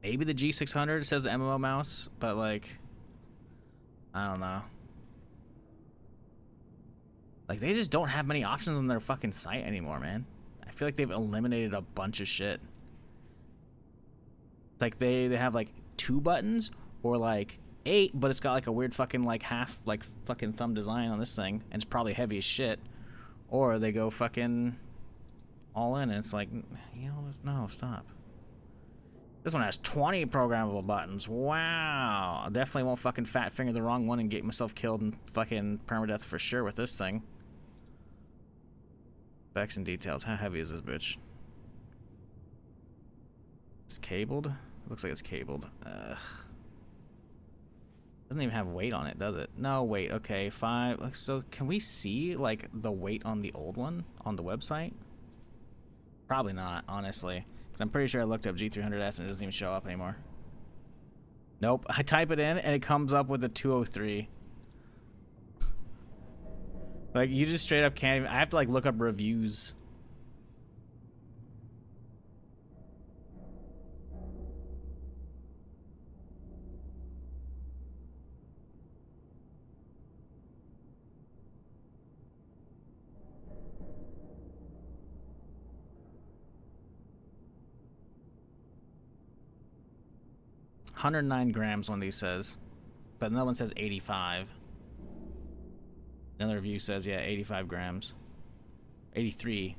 Maybe the G600 says the MMO mouse, but like, I don't know. Like, they just don't have many options on their fucking site anymore, man. I feel like they've eliminated a bunch of shit. It's like they have like 2 buttons or like 8, but it's got like a weird fucking like half like fucking thumb design on this thing, and it's probably heavy as shit. Or they go fucking all in, and it's like, you know, no, stop. This one has 20 programmable buttons. Wow. I definitely won't fucking fat finger the wrong one and get myself killed in fucking permadeath for sure with this thing. Specs and details. How heavy is this bitch? It's cabled? It looks like it's cabled. Doesn't even have weight on it, does it? No, wait. Okay, 5. So can we see like the weight on the old one on the website? Probably not, honestly. Because I'm pretty sure I looked up G300S and it doesn't even show up anymore. Nope. I type it in and it comes up with a 203. Like, you just straight up can't even... I have to, like, look up reviews. $109 grams, one of these says. But another one says 85. Another review says, yeah, 85 grams. 83.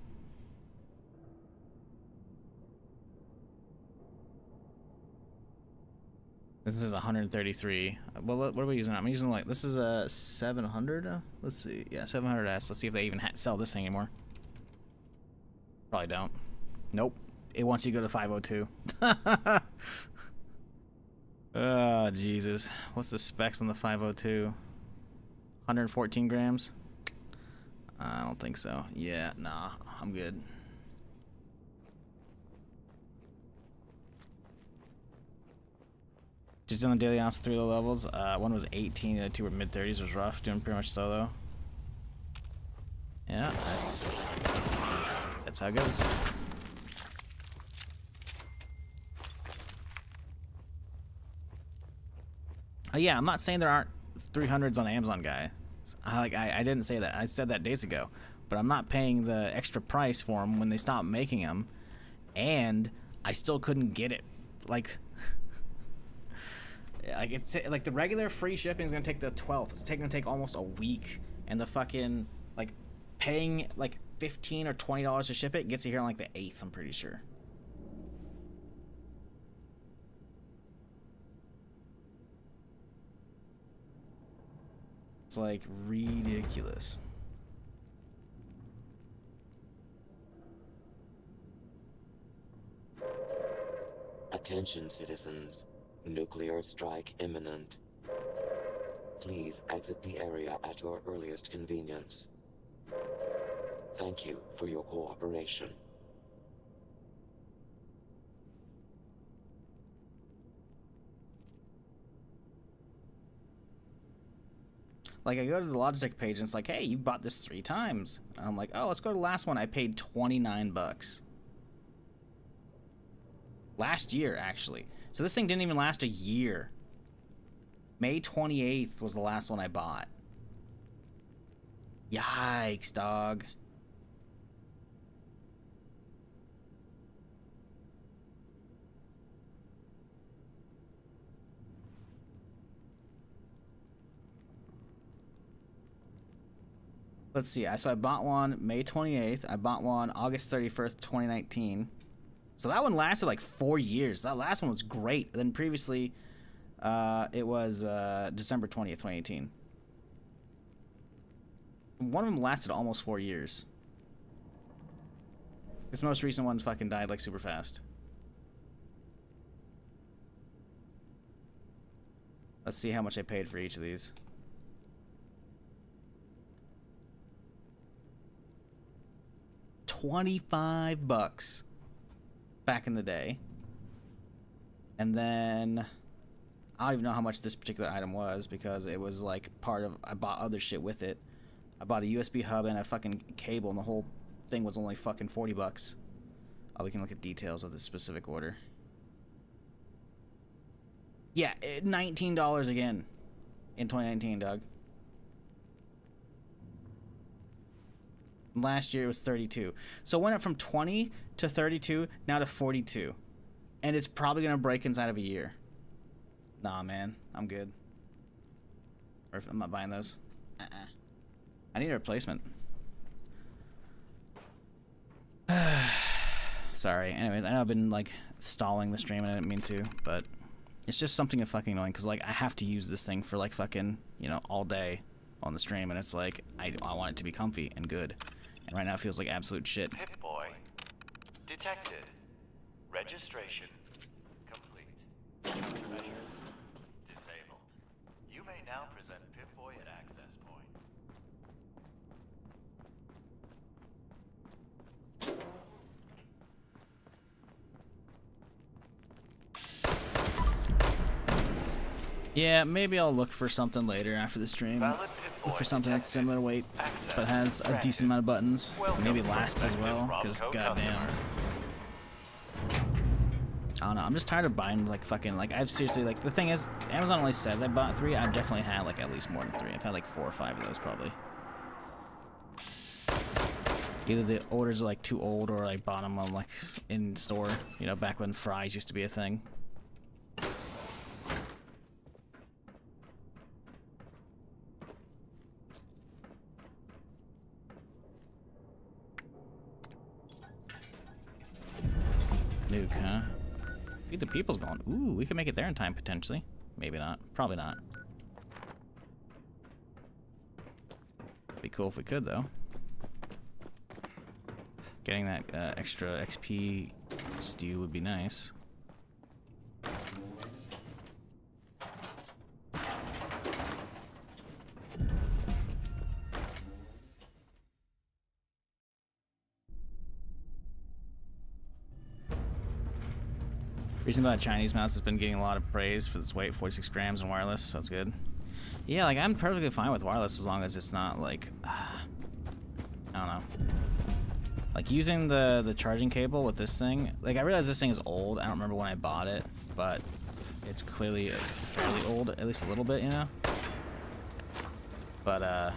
This is 133. Well, what are we using? I'm using like, this is a 700. Let's see. Yeah, 700S. Let's see if they even sell this thing anymore. Probably don't. Nope. It wants you to go to 502. Oh, Jesus. What's the specs on the 502? 114 grams? I don't think so. Yeah, nah, I'm good. Just on the daily ounce 3 low levels. One was 18, the other 2 were mid-30s. Was rough, doing pretty much solo. Yeah, that's how it goes. Yeah, I'm not saying there aren't 300s on Amazon, guys. I didn't say that. I said that days ago. But I'm not paying the extra price for them when they stopped making them. And I still couldn't get it. Like it's like the regular free shipping is gonna take the 12th. It's gonna take almost a week. And the fucking like paying like $15 or $20 to ship it gets you here on like the 8th, I'm pretty sure. It's like ridiculous. Attention, citizens. Nuclear strike imminent. Please exit the area at your earliest convenience. Thank you for your cooperation. Like, I go to the Logitech page and it's like, hey, you bought this 3 times. And I'm like, oh, let's go to the last one. I paid 29 bucks. Last year, actually. So this thing didn't even last a year. May 28th was the last one I bought. Yikes, dog. Let's see. So I bought one May 28th. I bought one August 31st, 2019. So that one lasted like 4 years. That last one was great. Then previously, it was December 20th, 2018. One of them lasted almost 4 years. This most recent one fucking died like super fast. Let's see how much I paid for each of these. $25 back in the day. And then I don't even know how much this particular item was because it was like part of, I bought other shit with it. I bought a USB hub and a fucking cable and the whole thing was only fucking $40. Oh, we can look at details of the specific order. Yeah, $19 again in 2019, Doug. Last year it was 32. So it went up from 20 to 32, now to 42. And it's probably going to break inside of a year. Nah, man. I'm good. Or if I'm not buying those. I need a replacement. Sorry. Anyways, I know I've been, like, stalling the stream and I didn't mean to, but it's just something of fucking annoying because, like, I have to use this thing for, like, fucking, you know, all day on the stream, and it's like, I want it to be comfy and good. And right now it feels like absolute shit. Pip-Boy detected. Registration complete. Measures disabled. You may now present Pip-Boy at access point. Yeah, maybe I'll look for something later after the stream. Look for something that's similar weight, but has a decent amount of buttons. Maybe lasts as well, because goddamn. I don't know, I'm just tired of buying, like, fucking, like, I've seriously, like, the thing is, Amazon only says I bought 3, I've definitely had, like, at least more than 3. I've had, like, 4 or 5 of those, probably. Either the orders are, like, too old, or I bought them on, like, in store, you know, back when fries used to be a thing. Nuke, huh? Feed the People's going. Ooh, we can make it there in time, potentially. Maybe not. Probably not. Be cool if we could, though. Getting that extra XP stew would be nice. Recently bought a Chinese mouse has been getting a lot of praise for its weight, 46 grams and wireless, so that's good. Yeah, like, I'm perfectly fine with wireless as long as it's not, like, I don't know. Like, using the charging cable with this thing, like, I realize this thing is old. I don't remember when I bought it, but it's clearly fairly old, at least a little bit, you know? But,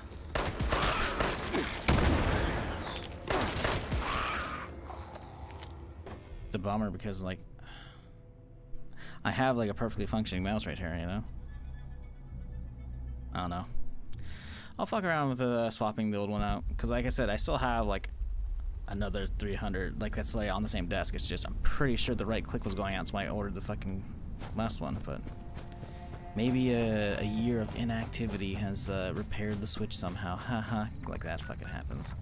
it's a bummer because, like, I have, like, a perfectly functioning mouse right here, you know? I don't know. I'll fuck around with swapping the old one out, because, like I said, I still have, like, another 300, like, that's, like, on the same desk. It's just, I'm pretty sure the right click was going out, so I ordered the fucking last one, but maybe a year of inactivity has repaired the Switch somehow. Haha, like that fucking happens.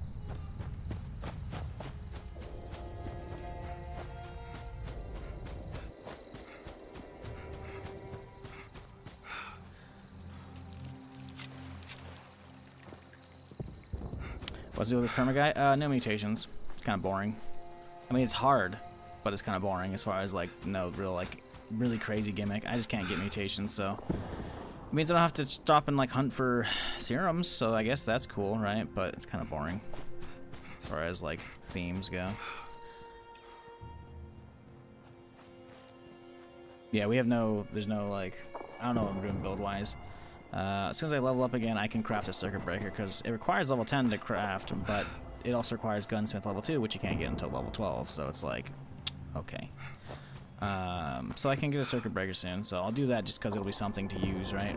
What's the deal with this perma guy? No mutations. It's kind of boring. I mean, it's hard, but it's kind of boring as far as like no real like really crazy gimmick. I just can't get mutations, so it means I don't have to stop and like hunt for serums. So I guess that's cool, right? But it's kind of boring as far as like themes go. Yeah, we have no. There's no like. I don't know what I'm doing build wise. As soon as I level up again, I can craft a circuit breaker because it requires level 10 to craft, but it also requires gunsmith level 2, which you can't get until level 12. So it's like, okay. So I can get a circuit breaker soon. So I'll do that just because it'll be something to use, right?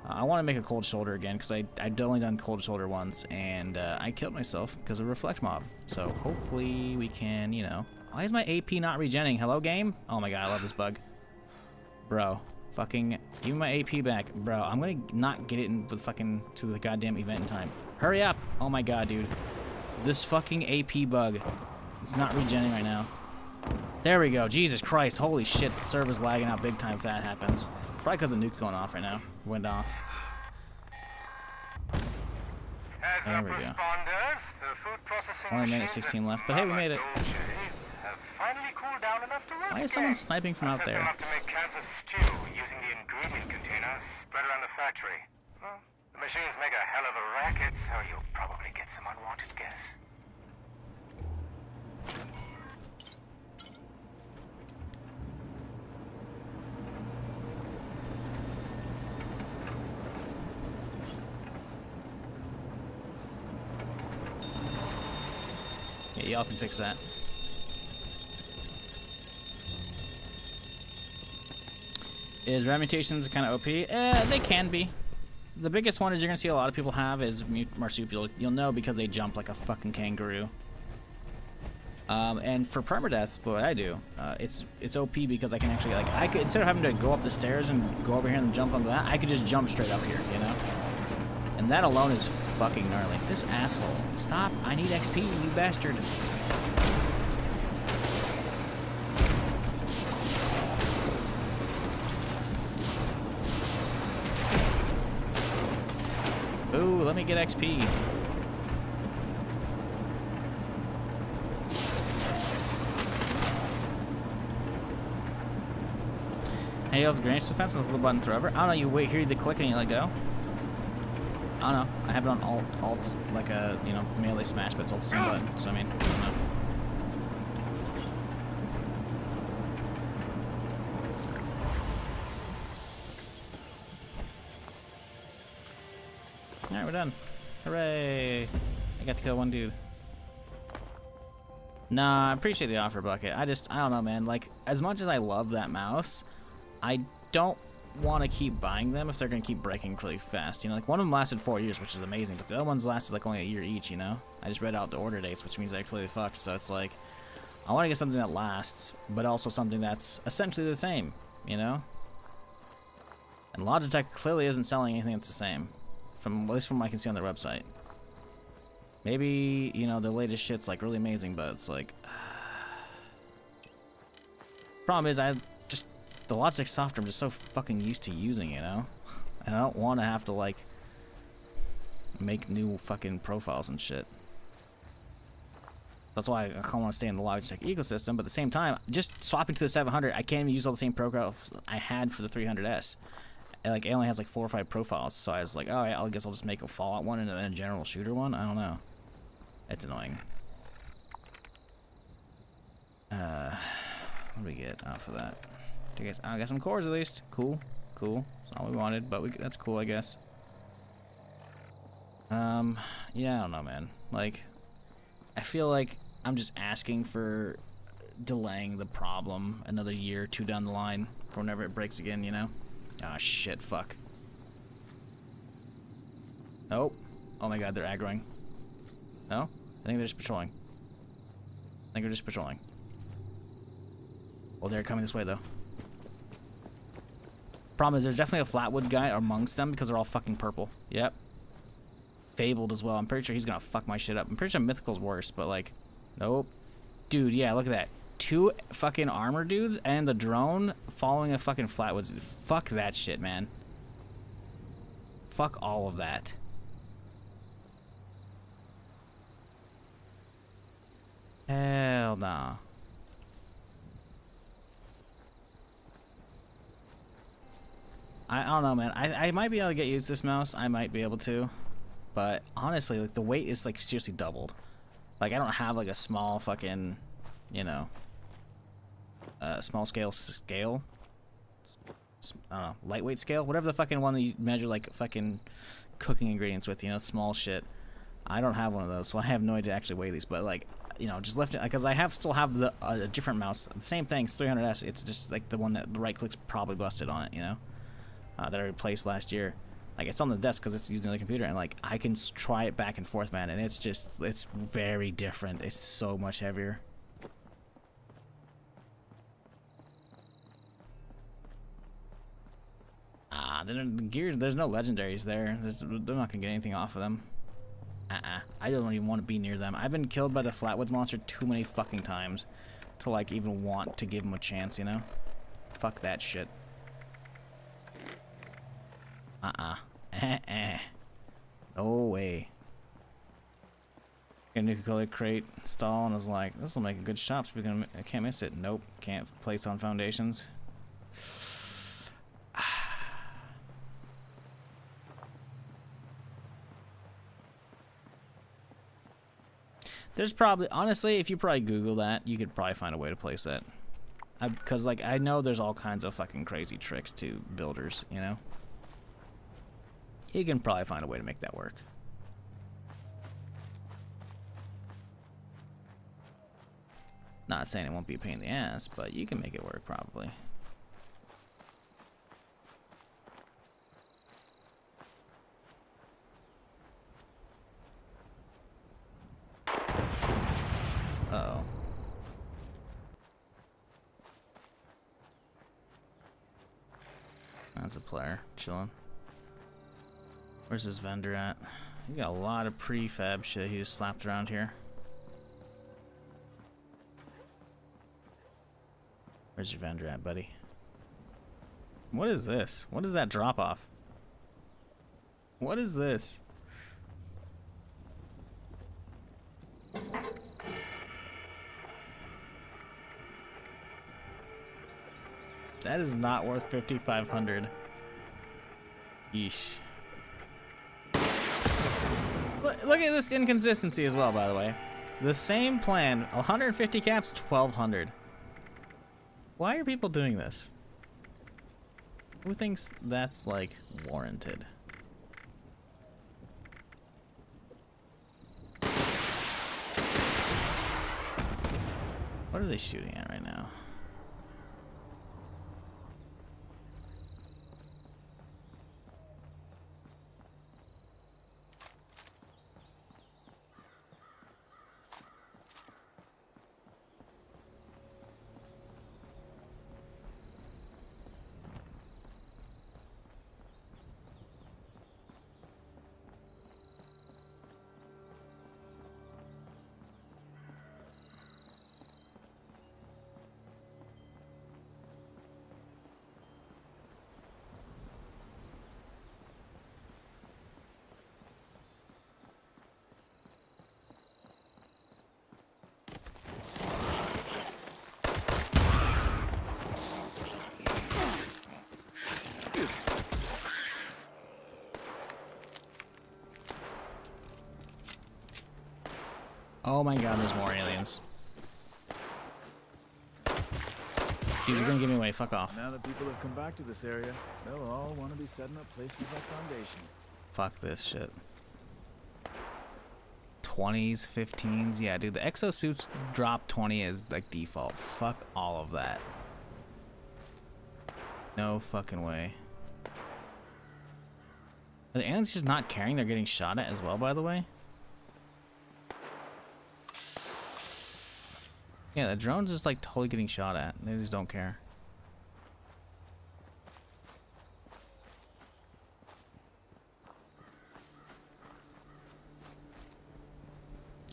I want to make a cold shoulder again because I'd only done cold shoulder once and I killed myself because of reflect mob. So hopefully we can, you know. Why is my AP not regenning? Hello, game? Oh my god, I love this bug. Bro. Fucking give me my AP back, bro. I'm gonna not get it in the fucking to the goddamn event in time. Hurry up! Oh my god, dude. This fucking AP bug. It's not regenerating right now. There we go. Jesus Christ. Holy shit. The server's lagging out big time if that happens. Probably because the nuke's going off right now. Went off. There we go. Only a minute 16 left, but hey, we made it. Why is someone sniping from out there? Using the ingredient containers spread around the factory. Well, the machines make a hell of a racket, so you'll probably get some unwanted guests. Yeah, y'all can fix that. Is rat mutations kind of OP? They can be. The biggest one is you're gonna see a lot of people have is marsupial. You'll know because they jump like a fucking kangaroo. And for permadeath, what I do, it's OP because I can actually like I could instead of having to go up the stairs and go over here and jump onto that, I could just jump straight up here, you know. And that alone is fucking gnarly. This asshole, stop! I need XP, you bastard. Ooh, let me get XP. Hey, the grenade defense with the button thrower. I don't know, you wait here, you click and you let go. I don't know. I have it on alt like a, you know, melee smash, but it's all the same button. So I mean, I don't know. Alright, we're done. Hooray! I got to kill one dude. Nah, I appreciate the offer, Bucket. I don't know, man. Like, as much as I love that mouse, I don't want to keep buying them if they're going to keep breaking really fast. You know, like, one of them lasted 4 years, which is amazing, but the other ones lasted, like, only a year each, you know? I just read out the order dates, which means I clearly fucked, so it's like, I want to get something that lasts, but also something that's essentially the same, you know? And Logitech clearly isn't selling anything that's the same. At least from what I can see on their website. Maybe, you know, the latest shit's like really amazing, but it's like problem is the Logitech software I'm just so fucking used to using, you know? And I don't want to have to like make new fucking profiles and shit. That's why I kind of want to stay in the Logitech ecosystem, but at the same time, just swapping to the 700, I can't even use all the same profiles I had for the 300S. Like, it only has like 4 or 5 profiles, so I was like, oh, yeah, I guess I'll just make a Fallout one and then a general shooter one. I don't know. It's annoying. What do we get out for that? I got some cores at least. Cool, cool. That's all we wanted, but that's cool, I guess. Yeah, I don't know, man. Like, I feel like I'm just asking for delaying the problem another year or 2 down the line for whenever it breaks again, you know? Ah, shit, fuck. Nope. Oh my god, they're aggroing. No? I think they're just patrolling. I think they're just patrolling. Oh, they're coming this way, though. Problem is, there's definitely a Flatwood guy amongst them because they're all fucking purple. Yep. Fabled as well. I'm pretty sure he's gonna fuck my shit up. I'm pretty sure Mythical's worse, but like... Nope. Dude, yeah, look at that. 2 fucking armor dudes and the drone following a fucking Flatwoods. Fuck that shit, man. Fuck all of that. Hell nah. I don't know, man. I might be able to get used to this mouse. I might be able to. But honestly, like, the weight is, like, seriously doubled. Like, I don't have, like, a small fucking, you know, small scale. I don't know, lightweight scale? Whatever the fucking one that you measure, like, fucking cooking ingredients with, you know, small shit. I don't have one of those, so I have no idea to actually weigh these. But, like, you know, just lift it, because I still have the a different mouse. The same thing, it's 300S. It's just, like, the one that the right click's probably busted on it, you know? That I replaced last year. Like, it's on the desk because it's using the computer, and, like, I can try it back and forth, man, and it's just, it's very different. It's so much heavier. Then the gears, there's no legendaries there. They're not gonna get anything off of them. I don't even want to be near them. I've been killed by the Flatwoods monster too many fucking times to, like, even want to give them a chance, you know? Fuck that shit. No way. Got a new color crate install, and I was like, this will make a good shop, so I can't miss it. Nope, can't place on foundations. There's probably, honestly, if you probably Google that, you could probably find a way to place that. Because, like, I know there's all kinds of fucking crazy tricks to builders, you know? You can probably find a way to make that work. Not saying it won't be a pain in the ass, but you can make it work probably. Uh-oh. That's a player chilling. Where's this vendor at? You got a lot of prefab shit he just slapped around here. Where's your vendor at, buddy? What is this? What is that drop off? What is this? That is not worth 5,500. Yeesh. Look at this inconsistency as well, by the way. The same plan, 150 caps, 1,200. Why are people doing this? Who thinks that's, like, warranted? What are they shooting at right now? Oh my god, there's more aliens. Dude, you're gonna give me away. Fuck off. Now that people have come back to this area, they'll all want to be setting up places like Foundation. Fuck this shit. 20s, 15s. Yeah, dude, the exosuits drop 20 as, like, default. Fuck all of that. No fucking way. Are the aliens just not caring they're getting shot at as well, by the way? Yeah, the drone's just, like, totally getting shot at. They just don't care.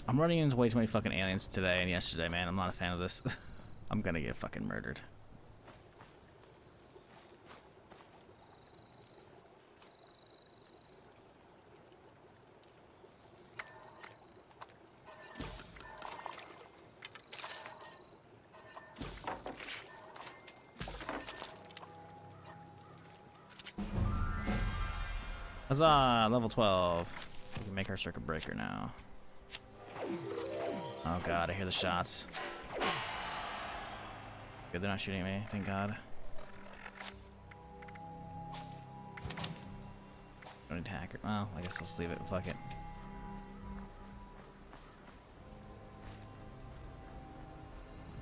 I'm running into way too many fucking aliens today and yesterday, man. I'm not a fan of this. I'm gonna get fucking murdered. Huzzah! Level 12. We can make our circuit breaker now. Oh god, I hear the shots. Good, they're not shooting me, thank god. Don't need to hack it. Well, I guess I'll just leave it. Fuck it.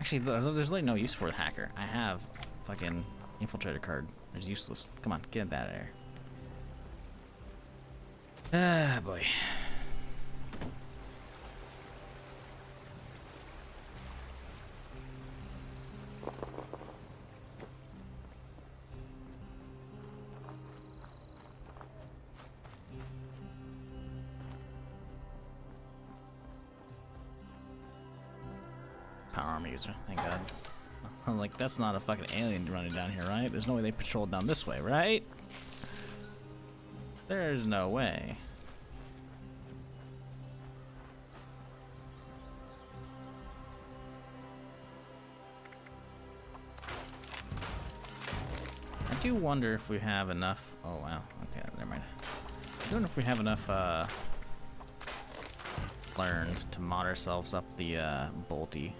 Actually, there's like no use for a hacker. I have fucking infiltrator card. It's useless. Come on, get that out of there. Ah, boy. Power armor user, thank god. I'm like, that's not a fucking alien running down here, right? There's no way they patrolled down this way, right? There's no way. I do wonder if we have enough. Oh wow, okay, never mind. I wonder if we have enough learned to mod ourselves up the bolty.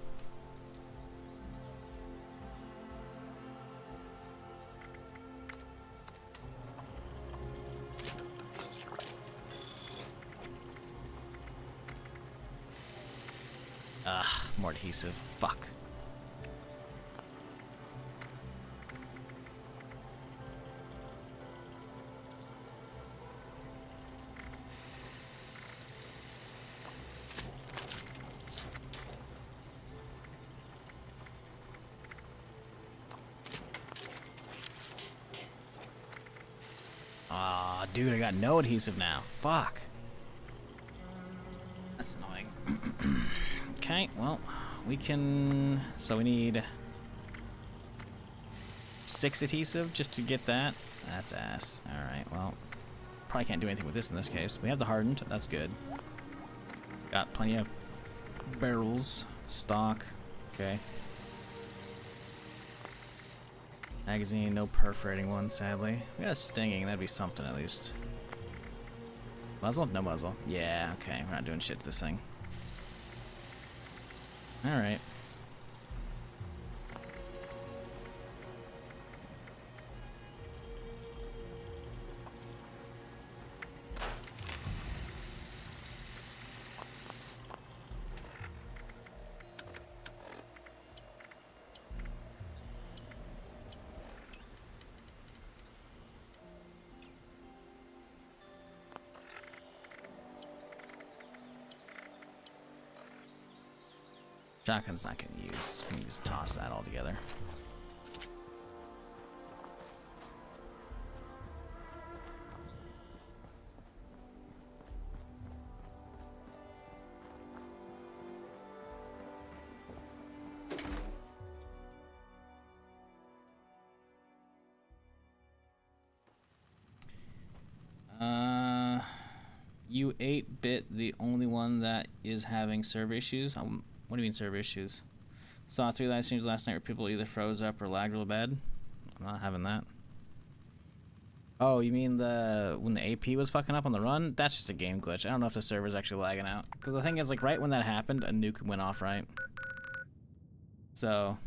Ah, more adhesive. Fuck. Ah, dude, I got no adhesive now. Fuck. That's annoying. Okay, well, we can. So we need 6 adhesive just to get that. That's ass. Alright, well, probably can't do anything with this in this case. We have the hardened. That's good. Got plenty of barrels, stock. Okay. Magazine, no perforating one, sadly. We got a stinging, that'd be something at least. Muzzle? No muzzle. Yeah, okay, we're not doing shit to this thing. Alright. Shotgun's not getting used. We can just toss that all together. You 8-bit, the only one that is having server issues. What do you mean server issues? Saw 3 live streams last night where people either froze up or lagged real bad. I'm not having that. Oh, you mean when the AP was fucking up on the run? That's just a game glitch. I don't know if the server's actually lagging out. Because the thing is, like, right when that happened, a nuke went off, right? So,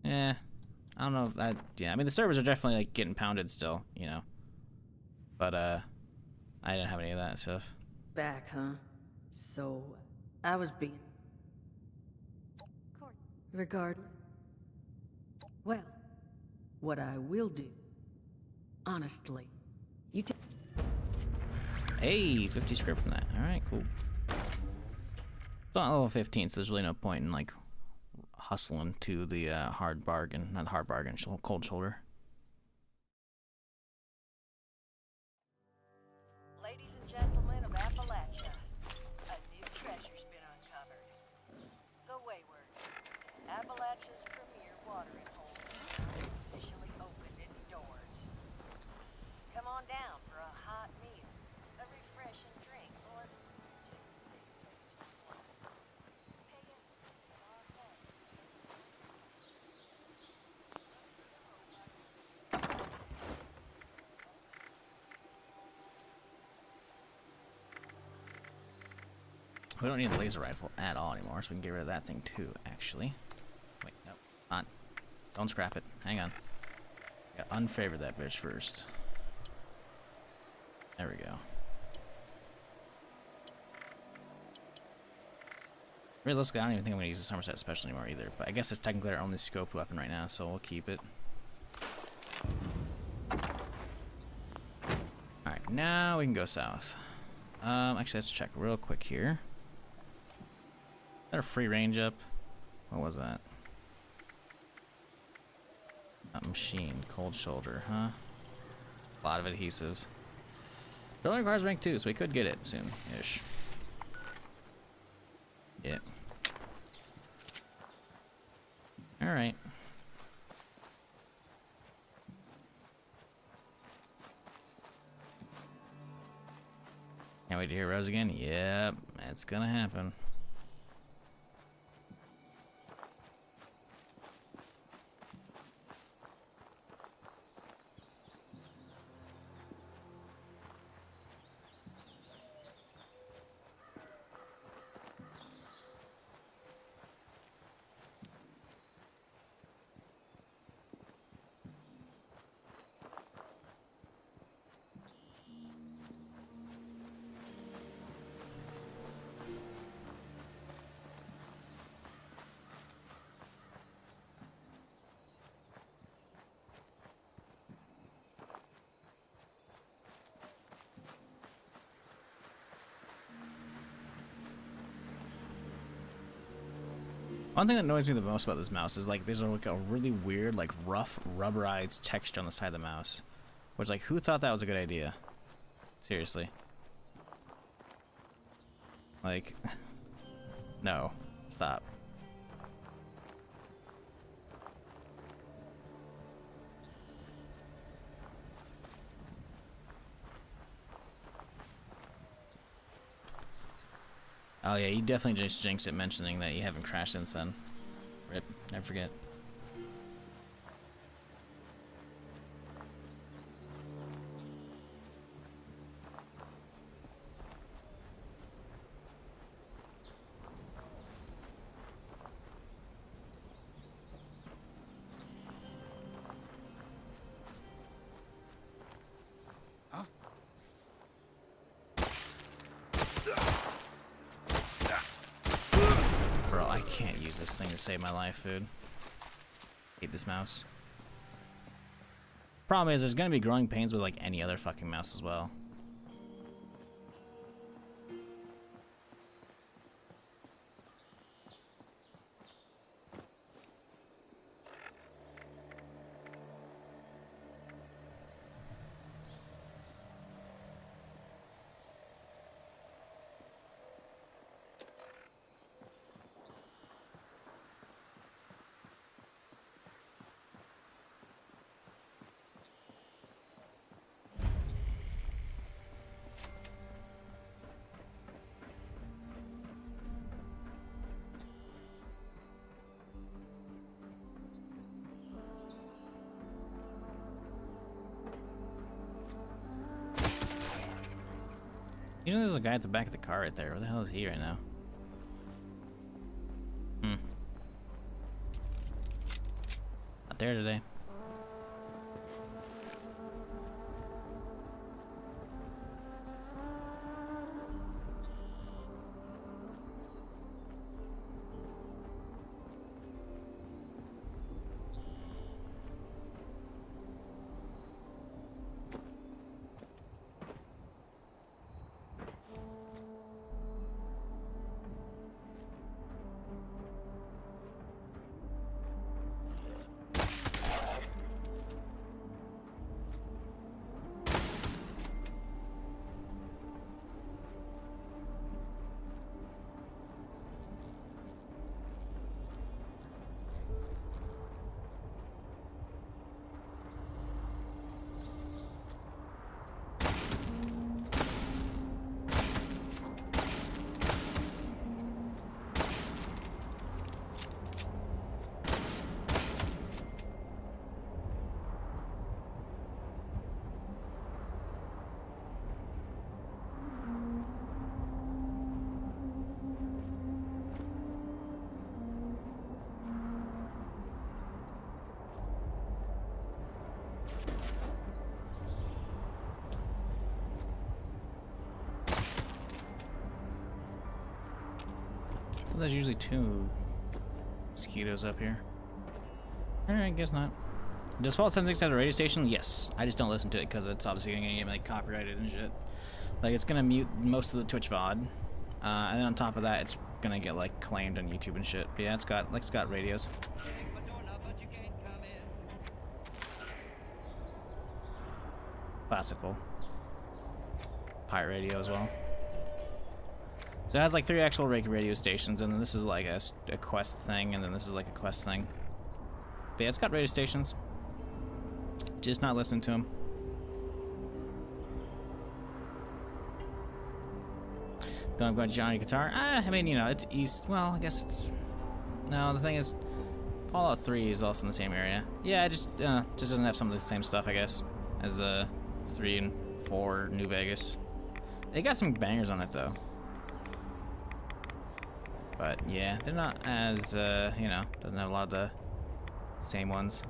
I don't know if that. Yeah, I mean the servers are definitely like getting pounded still, you know. But I didn't have any of that stuff. Back, huh? So, I was being... Regardless. Well, what I will do, honestly, you take... Hey, 50 script from that. Alright, cool. It's not level 15, so there's really no point in, like, hustling to the hard bargain. Not the hard bargain, cold shoulder. Ladies and gentlemen of Appalachia, a new treasure's been uncovered. The Wayward, Appalachia's premier watering hole, officially opened its doors. Come on down for a hot meal, a refreshing drink, or We don't need a laser rifle at all anymore, so we can get rid of that thing too, actually. Wait, no, not. Don't scrap it. Hang on. Gotta unfavor that bitch first. There we go. Realistically, I don't even think I'm gonna use the Somerset Special anymore either, but I guess it's technically our only scoped weapon right now, so we'll keep it. Alright, now we can go south. Actually, let's check real quick here. Is that a free range up? What was that? Machine, cold shoulder, huh? A lot of adhesives. It only requires rank 2, so we could get it soon-ish. Yeah. Alright. Can't wait to hear Rose again? Yep, that's gonna happen. One thing that annoys me the most about this mouse is like there's like a really weird like rough rubberized texture on the side of the mouse, which like who thought that was a good idea? Seriously. Like, no, stop. Oh yeah, you definitely just jinxed it mentioning that you haven't crashed since then. Rip, never forget. Bro, I can't use this thing to save my life, dude. Hate this mouse. Problem is, there's gonna be growing pains with like any other fucking mouse as well. Usually there's a guy at the back of the car right there. Where the hell is he right now? Not there today. So there's usually 2 mosquitoes up here. Alright, guess not. Does Fallout 76 have a radio station? Yes. I just don't listen to it because it's obviously going to get like copyrighted and shit. Like it's going to mute most of the Twitch VOD. And then on top of that, it's going to get like claimed on YouTube and shit. But yeah, it's got radios. Classical. Pirate radio as well. So it has like 3 actual radio stations, and then this is like a quest thing, and then this is like a quest thing. But yeah, it's got radio stations. Just not listening to them. Don't go Johnny Guitar. I mean, you know, it's east. Well, I guess it's. No, the thing is, Fallout 3 is also in the same area. Yeah, it just doesn't have some of the same stuff, I guess, as 3 and 4 New Vegas. They got some bangers on it though. But yeah, they're not as you know, doesn't have a lot of the same ones.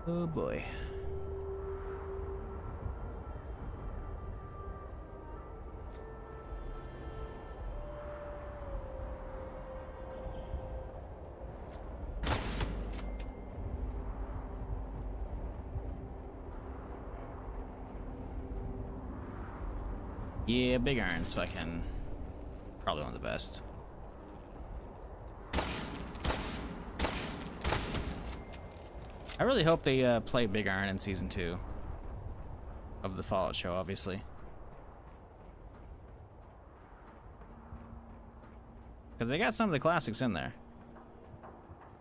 Oh boy. Yeah, Big Iron's fucking probably one of the best. I really hope they play Big Iron in Season 2 of the Fallout show, obviously. Because they got some of the classics in there.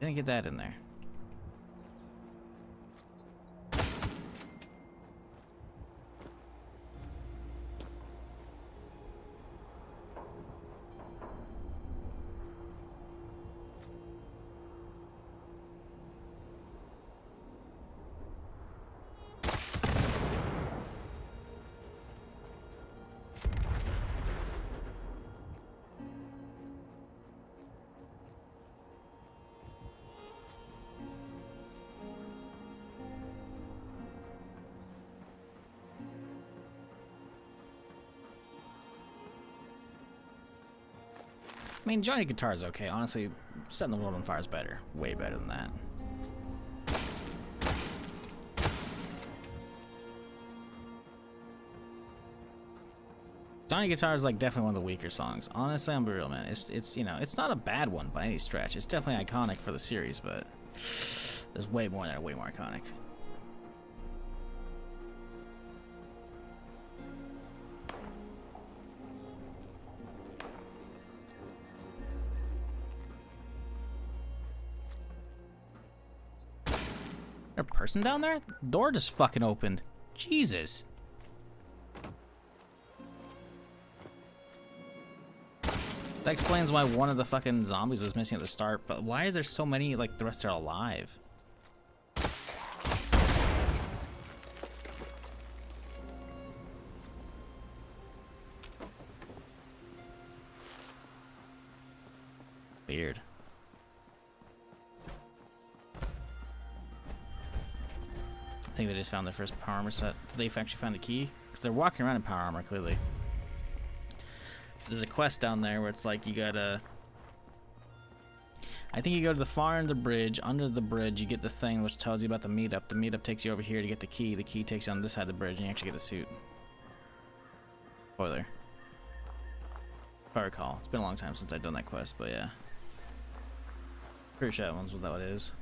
Didn't get that in there. I mean, Johnny Guitar is okay. Honestly, Setting the World on Fire is better. Way better than that. Johnny Guitar is like definitely one of the weaker songs. Honestly, I'm be real, man. It's you know, it's not a bad one by any stretch. It's definitely iconic for the series, but there's way more that are way more iconic. There a person down there? The door just fucking opened. Jesus. That explains why one of the fucking zombies was missing at the start, but why are there so many, like, the rest are alive? Weird. I think they just found their first power armor set. They've actually found a key? Because they're walking around in power armor, clearly. There's a quest down there where it's like you gotta... I think you go to the far end of the bridge. Under the bridge, you get the thing which tells you about the meetup. The meetup takes you over here to get the key. The key takes you on this side of the bridge, and you actually get the suit. Spoiler. If I recall. It's been a long time since I've done that quest, but yeah. Pretty sure that one's what that is.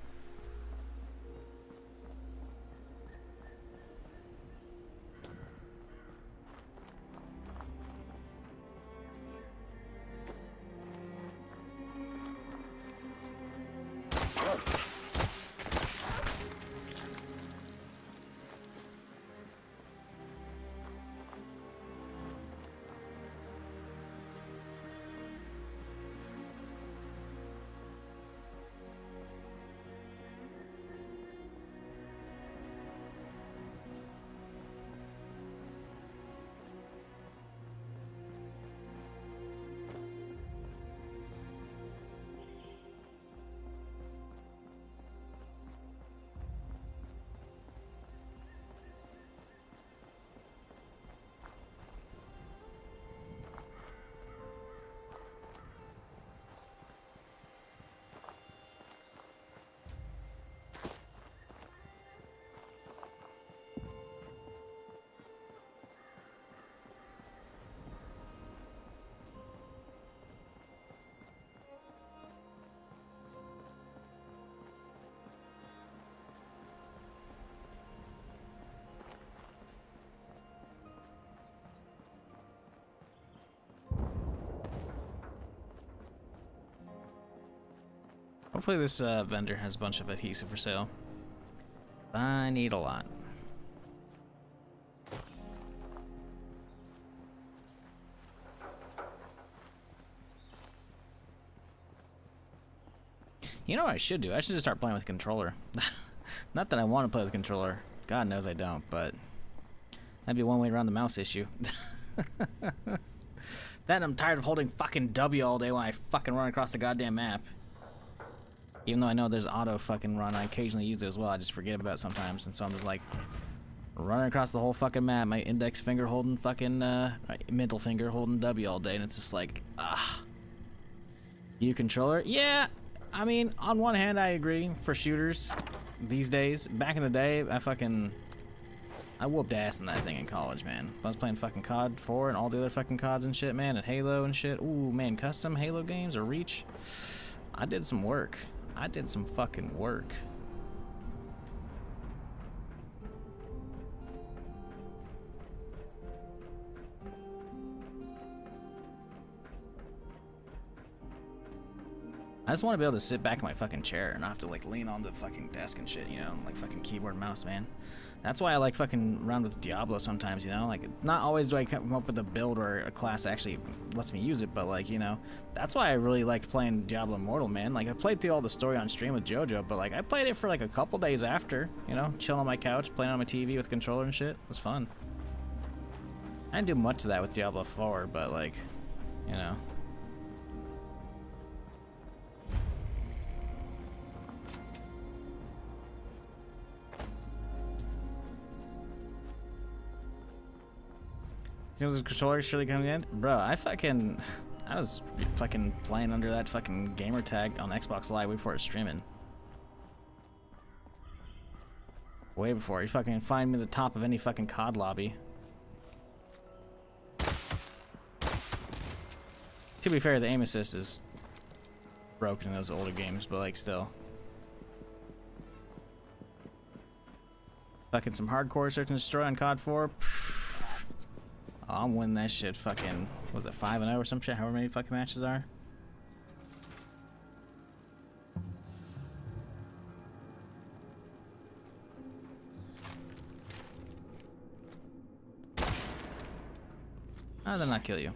Hopefully this vendor has a bunch of adhesive for sale. I need a lot. You know what I should do? I should just start playing with a controller. Not that I want to play with a controller. God knows I don't, but that'd be one way around the mouse issue. Then I'm tired of holding fucking W all day when I fucking run across the goddamn map. Even though I know there's auto fucking run, I occasionally use it as well. I just forget about it sometimes, and so I'm just like running across the whole fucking map, my index finger holding fucking middle finger holding W all day, and it's just like, you controller? Yeah, I mean, on one hand, I agree for shooters these days. Back in the day, I whooped ass in that thing in college, man. I was playing fucking COD 4 and all the other fucking CODs and shit, man, and Halo and shit. Ooh, man, custom Halo games or Reach. I did some work. I did some fucking work. I just want to be able to sit back in my fucking chair and not have to like lean on the fucking desk and shit, you know, like fucking keyboard and mouse, man. That's why I like fucking around with Diablo sometimes, you know, like not always do I come up with a build or a class that actually lets me use it, but like, you know, that's why I really liked playing Diablo Immortal, man. Like I played through all the story on stream with JoJo, but like I played it for like a couple days after, you know, chilling on my couch, playing on my TV with a controller and shit. It was fun. I didn't do much of that with Diablo 4, but like, you know. Was the controller surely coming in? Bro, I was fucking playing under that fucking gamer tag on Xbox Live way before it was streaming. Way before. You fucking find me at the top of any fucking COD lobby. To be fair, the aim assist is broken in those older games, but like still. Fucking some hardcore search and destroy on COD 4. I'm winning that shit fucking, was it 5-0 or some shit, however many fucking matches are? How did I not kill you?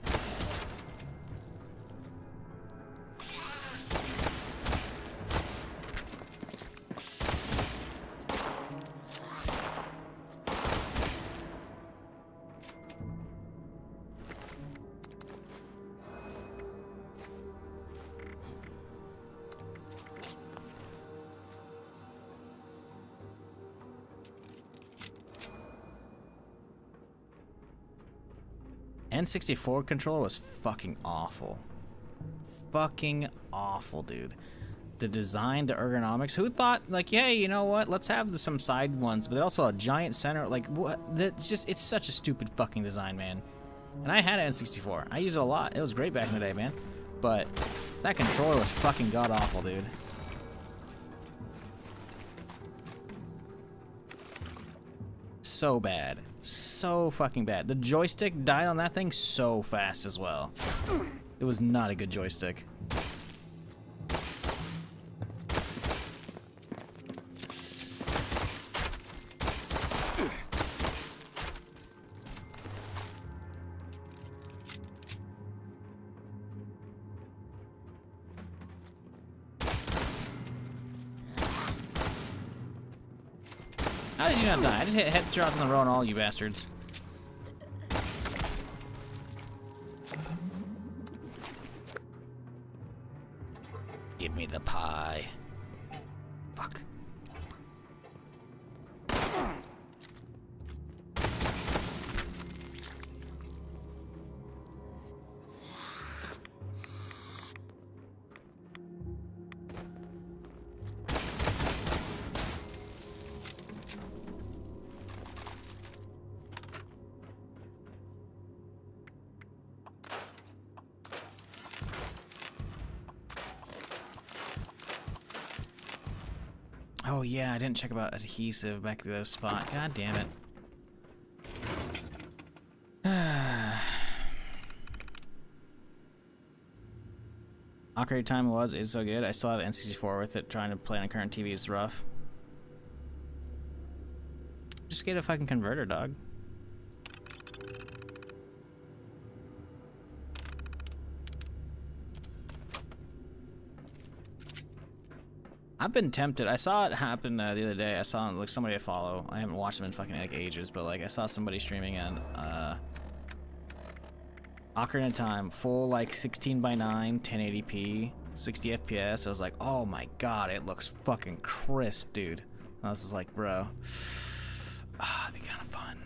N64 controller was fucking awful. Fucking awful, dude. The design, the ergonomics. Who thought, like, hey, you know what? Let's have some side ones, but also a giant center. Like, what? That's just, it's such a stupid fucking design, man. And I had an N64. I used it a lot. It was great back in the day, man. But that controller was fucking god awful, dude. So bad. So fucking bad. The joystick died on that thing so fast as well. It was not a good joystick. How did you not die? I just hit headshots in the row on all you bastards. Give me the pie. Fuck. Oh yeah, I didn't check about adhesive back to those spot. God damn it. Ocarina of Time is so good. I still have N64 with it. Trying to play on a current TV is rough. Just get a fucking converter, dog. I've been tempted. I saw it happen the other day. I saw like somebody I follow. I haven't watched them in fucking like ages, but like I saw somebody streaming in Ocarina of Time, full like 16:9, 1080p, 60 FPS. I was like, oh my god, it looks fucking crisp, dude. I was just like, bro, it'd be kind of fun.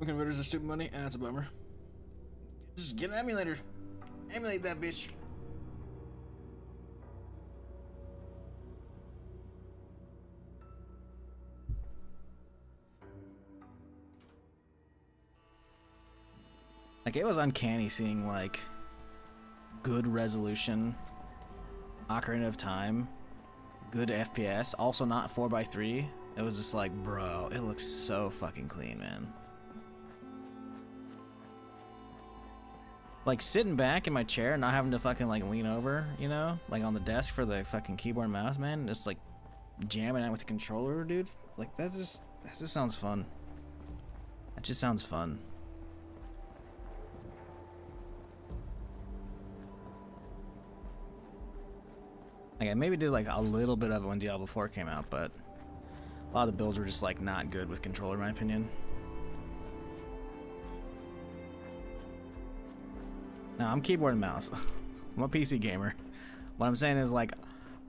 Converters are stupid money. That's a bummer. Just get an emulator. Emulate that bitch. Like, it was uncanny seeing like good resolution, Ocarina of Time, good FPS, also not 4:3. It was just like, bro, it looks so fucking clean, man. Like, sitting back in my chair, not having to fucking like lean over, you know, like on the desk for the fucking keyboard and mouse, man, just like jamming out with the controller, dude. Like, that just sounds fun. That just sounds fun. Like, I maybe did like a little bit of it when Diablo 4 came out, but a lot of the builds were just like not good with controller, in my opinion. No, I'm keyboard and mouse. I'm a PC gamer. What I'm saying is, like,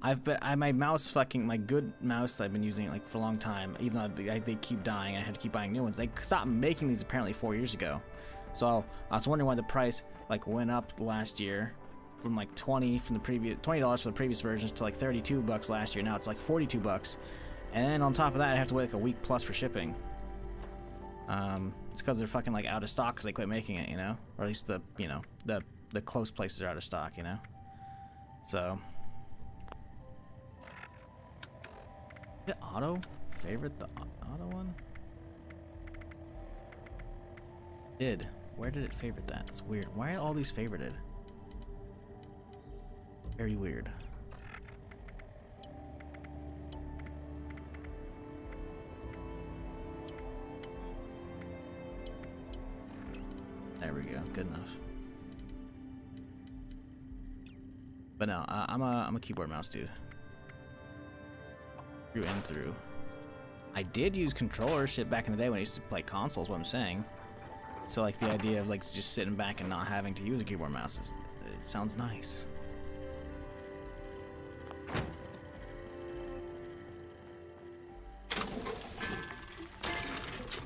my mouse fucking, my good mouse I've been using like for a long time, even though they keep dying and I had to keep buying new ones. They stopped making these apparently 4 years ago. So I was wondering why the price like went up last year from like $20 for the previous versions to like $32 last year. Now it's like $42. And then on top of that, I have to wait like a week plus for shipping. It's because they're fucking like out of stock because they quit making it, you know, or at least the close places are out of stock, you know. So, did auto favorite the auto one? Where did it favorite that? It's weird. Why are all these favorited? Very weird. There we go. Good enough. But no, I'm a keyboard mouse dude. Through and through. I did use controller shit back in the day when I used to play consoles. What I'm saying. So like the idea of like just sitting back and not having to use a keyboard mouse it sounds nice.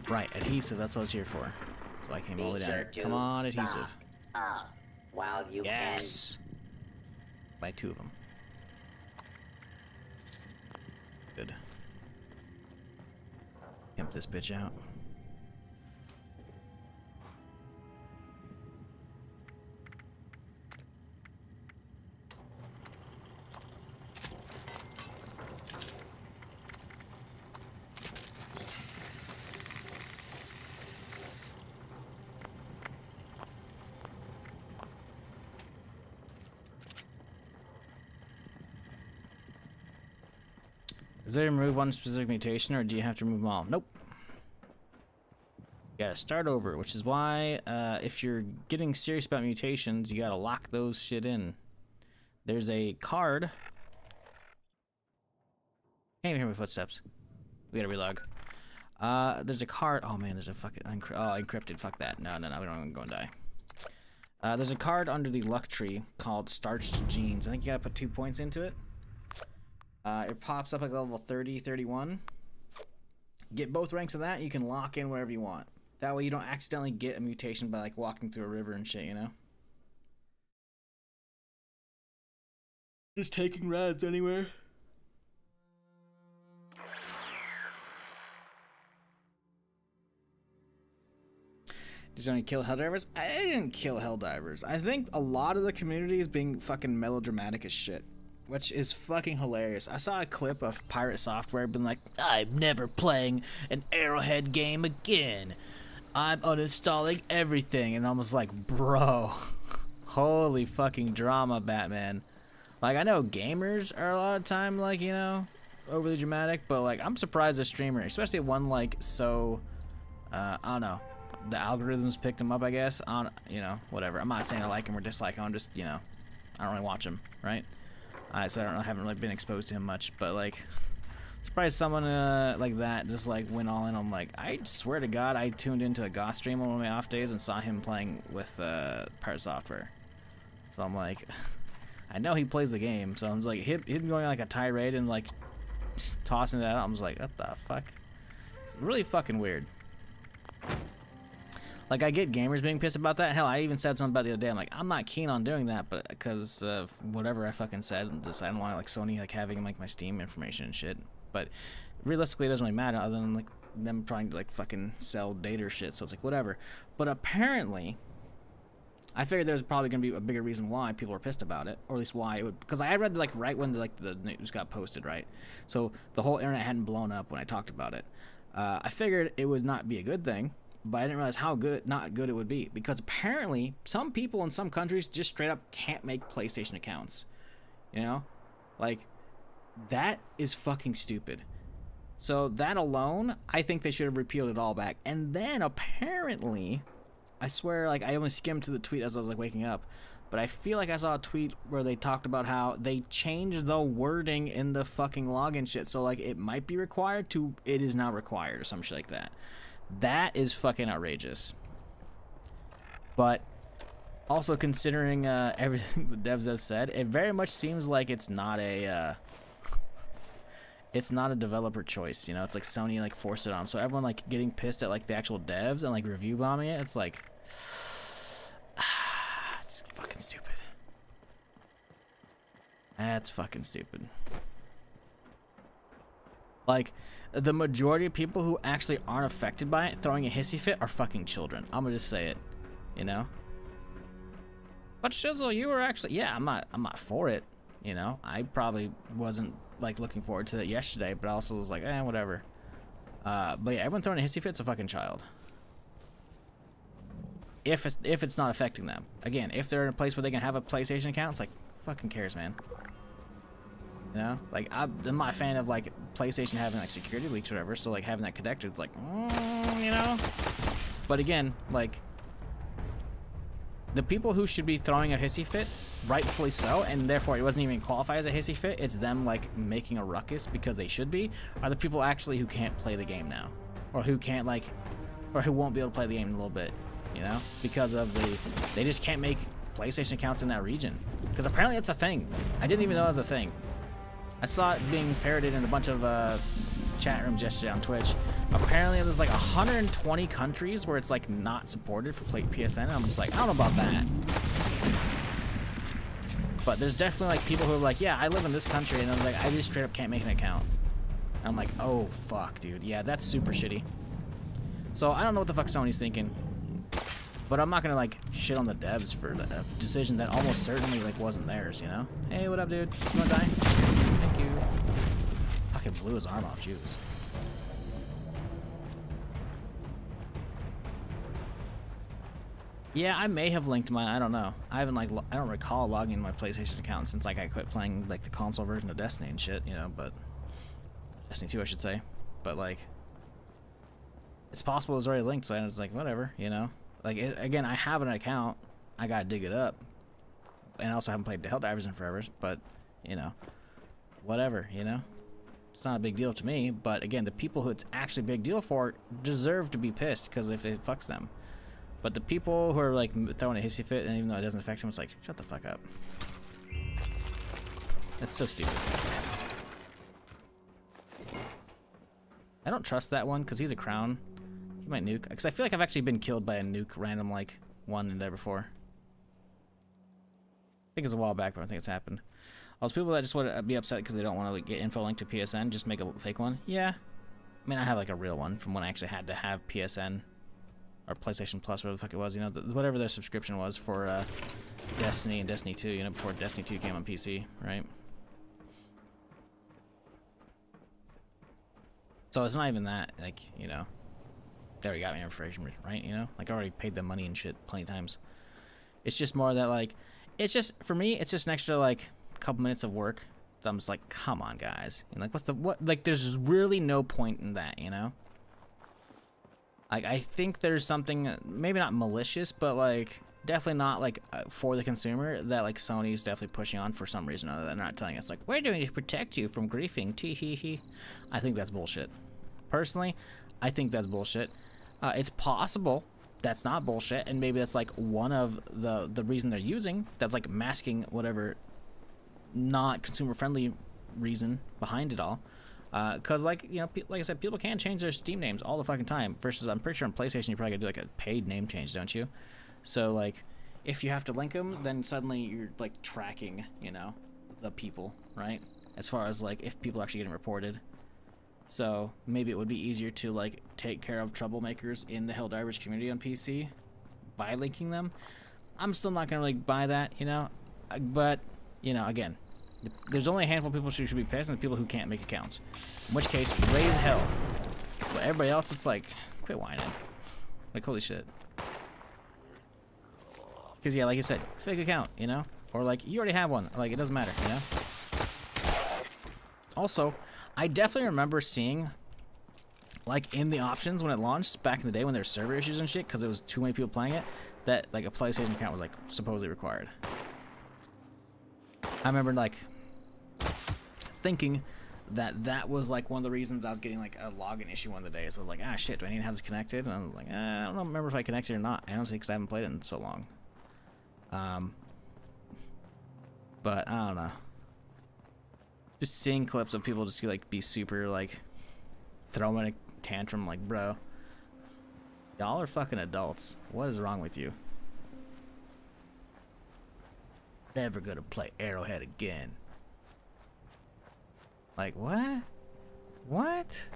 Right, adhesive. That's what I was here for. So I came all the way down here. Come on, adhesive. While you yes. Buy 2 of them. Good. Pimp this bitch out. Is there to remove one specific mutation, or do you have to remove them all? Nope. You gotta start over, which is why, if you're getting serious about mutations, you gotta lock those shit in. There's a card. Can't even hear my footsteps. We gotta relog. There's a card. Oh man, there's a fucking encrypted. Fuck that. No, we don't go and die. There's a card under the luck tree called Starched Genes. I think you gotta put 2 points into it. It pops up like level 30, 31. Get both ranks of that, you can lock in whatever you want. That way you don't accidentally get a mutation by like walking through a river and shit, you know? Just taking rides anywhere. Did you only kill Helldivers? I didn't kill Helldivers. I think a lot of the community is being fucking melodramatic as shit. which is fucking hilarious. I saw a clip of Pirate Software being like, I'm never playing an Arrowhead game again. I'm uninstalling everything. And I was like, bro, holy fucking drama, Batman. Like, I know gamers are a lot of time, like, you know, overly dramatic, but like, I'm surprised a streamer, especially one like so, I don't know, the algorithms picked him up, I guess. I don't, you know, whatever. I'm not saying I like him or dislike him. I'm just, you know, I don't really watch him, right? So I haven't really been exposed to him much, but like, surprised someone like that just like went all in. I'm like, I swear to God, I tuned into a goth stream on one of my off days and saw him playing with Pirate Software. So I'm like, I know he plays the game, so I'm like, him going on like a tirade and like just tossing that out. I'm just like, what the fuck? It's really fucking weird. Like, I get gamers being pissed about that. Hell, I even said something about it the other day. I'm like, I'm not keen on doing that, but because of whatever I fucking said, just I don't want like Sony like having like my Steam information and shit. But realistically, it doesn't really matter other than like them trying to like fucking sell data or shit. So it's like whatever. But apparently, I figured there's probably gonna be a bigger reason why people are pissed about it, or at least why it would. Because I read like right when the news got posted, right? So the whole internet hadn't blown up when I talked about it. I figured it would not be a good thing. But I didn't realize how not good it would be, because apparently some people in some countries just straight up can't make PlayStation accounts. You know? Like, that is fucking stupid. So that alone, I think they should have repealed it all back. And then apparently, I swear, like, I only skimmed through the tweet as I was like waking up, but I feel like I saw a tweet where they talked about how they changed the wording in the fucking login shit. So like, it might be required to it is now required or some shit like that. That is fucking outrageous. But also considering everything the devs have said, it very much seems like it's not a developer choice. You know, it's like Sony like forced it on. So everyone like getting pissed at like the actual devs and like review bombing it. It's like, it's fucking stupid. That's fucking stupid. Like, the majority of people who actually aren't affected by it throwing a hissy fit are fucking children. I'm gonna just say it, you know? But Shizzle, you were actually, yeah, I'm not for it, you know? I probably wasn't, like, looking forward to it yesterday, but I also was like, whatever. But yeah, everyone throwing a hissy fit's a fucking child. If it's not affecting them. Again, if they're in a place where they can have a PlayStation account, it's like, fucking cares, man. You know, like I'm not a fan of like PlayStation having like security leaks or whatever, so like having that connected, it's like, you know. But again, like the people who should be throwing a hissy fit, rightfully so, and therefore it wasn't even qualified as a hissy fit. It's them like making a ruckus because they should be. Are the people actually who can't play the game now, or who can't like, or who won't be able to play the game in a little bit, you know, because of they just can't make PlayStation accounts in that region. Because apparently it's a thing. I didn't even know it was a thing. I saw it being parroted in a bunch of chat rooms yesterday on Twitch. Apparently there's like 120 countries where it's like not supported for PSN. And I'm just like, I don't know about that. But there's definitely like people who are like, yeah, I live in this country, and I'm like, I just straight up can't make an account. And I'm like, oh fuck, dude. Yeah, that's super shitty. So I don't know what the fuck Sony's thinking. But I'm not gonna like shit on the devs for a decision that almost certainly like wasn't theirs, you know? Hey, what up, dude? You wanna die? Thank you. Fucking blew his arm off, Jews. Yeah, I may have linked my. I don't know. I haven't like. I don't recall logging my PlayStation account since like I quit playing like the console version of Destiny and shit, you know. But Destiny 2, I should say. But like, it's possible it was already linked, so I was like, whatever, you know. Like, again, I have an account. I gotta dig it up. And I also haven't played the Helldivers in forever, but, you know, whatever, you know? It's not a big deal to me, but again, the people who it's actually a big deal for deserve to be pissed, because if it fucks them. But the people who are, like, throwing a hissy fit, and even though it doesn't affect them, it's like, shut the fuck up. That's so stupid. I don't trust that one, because he's a crown. He might nuke. Because I feel like I've actually been killed by a nuke random, like, one in there before. I think it was a while back, but I don't think it's happened. Also, people that just want to be upset because they don't want to like, get info linked to PSN, just make a fake one. Yeah. I mean, I have, like, a real one from when I actually had to have PSN. Or PlayStation Plus, whatever the fuck it was, you know, whatever their subscription was for Destiny and Destiny 2, you know, before Destiny 2 came on PC, right? So it's not even that, like, you know, they already got me information, right? You know, like I already paid them money and shit plenty of times. It's just more that, like, it's just, for me, it's just an extra, like, couple minutes of work. So I'm just like, come on, guys. And like, like, there's really no point in that, you know? Like, I think there's something, maybe not malicious, but, like, definitely not, like, for the consumer that, like, Sony's definitely pushing on for some reason or other. They're not telling us, like, we're doing it to protect you from griefing, tee-hee-hee. I think that's bullshit. Personally, I think that's bullshit. It's possible that's not bullshit, and maybe that's, like, one of the reason they're using that's, like, masking whatever not consumer-friendly reason behind it all. Because, like, you know, like I said, people can change their Steam names all the fucking time. Versus, I'm pretty sure on PlayStation you probably gotta do, like, a paid name change, don't you? So, like, if you have to link them, then suddenly you're, like, tracking, you know, the people, right? As far as, like, if people are actually getting reported. So, maybe it would be easier to, like, take care of troublemakers in the Helldivers community on PC by linking them. I'm still not gonna really buy that, you know? But, you know, again, there's only a handful of people who should be pissed, and the people who can't make accounts. In which case, raise hell. But everybody else, it's like, quit whining. Like, holy shit. Because, yeah, like you said, fake account, you know? Or, like, you already have one. Like, it doesn't matter, you know? Also, I definitely remember seeing, like, in the options when it launched, back in the day when there were server issues and shit, because there was too many people playing it, that, like, a PlayStation account was, like, supposedly required. I remember, like, thinking that that was, like, one of the reasons I was getting, like, a login issue one of the days. So I was like, ah, shit, do I need to have this connected? And I was like, I don't remember if I connected or not. I don't think, because I haven't played it in so long. But, I don't know. Just seeing clips of people just, like, be super, like, throwing a tantrum, like, bro, y'all are fucking adults. What is wrong with you? Never gonna play Arrowhead again. Like, what? What?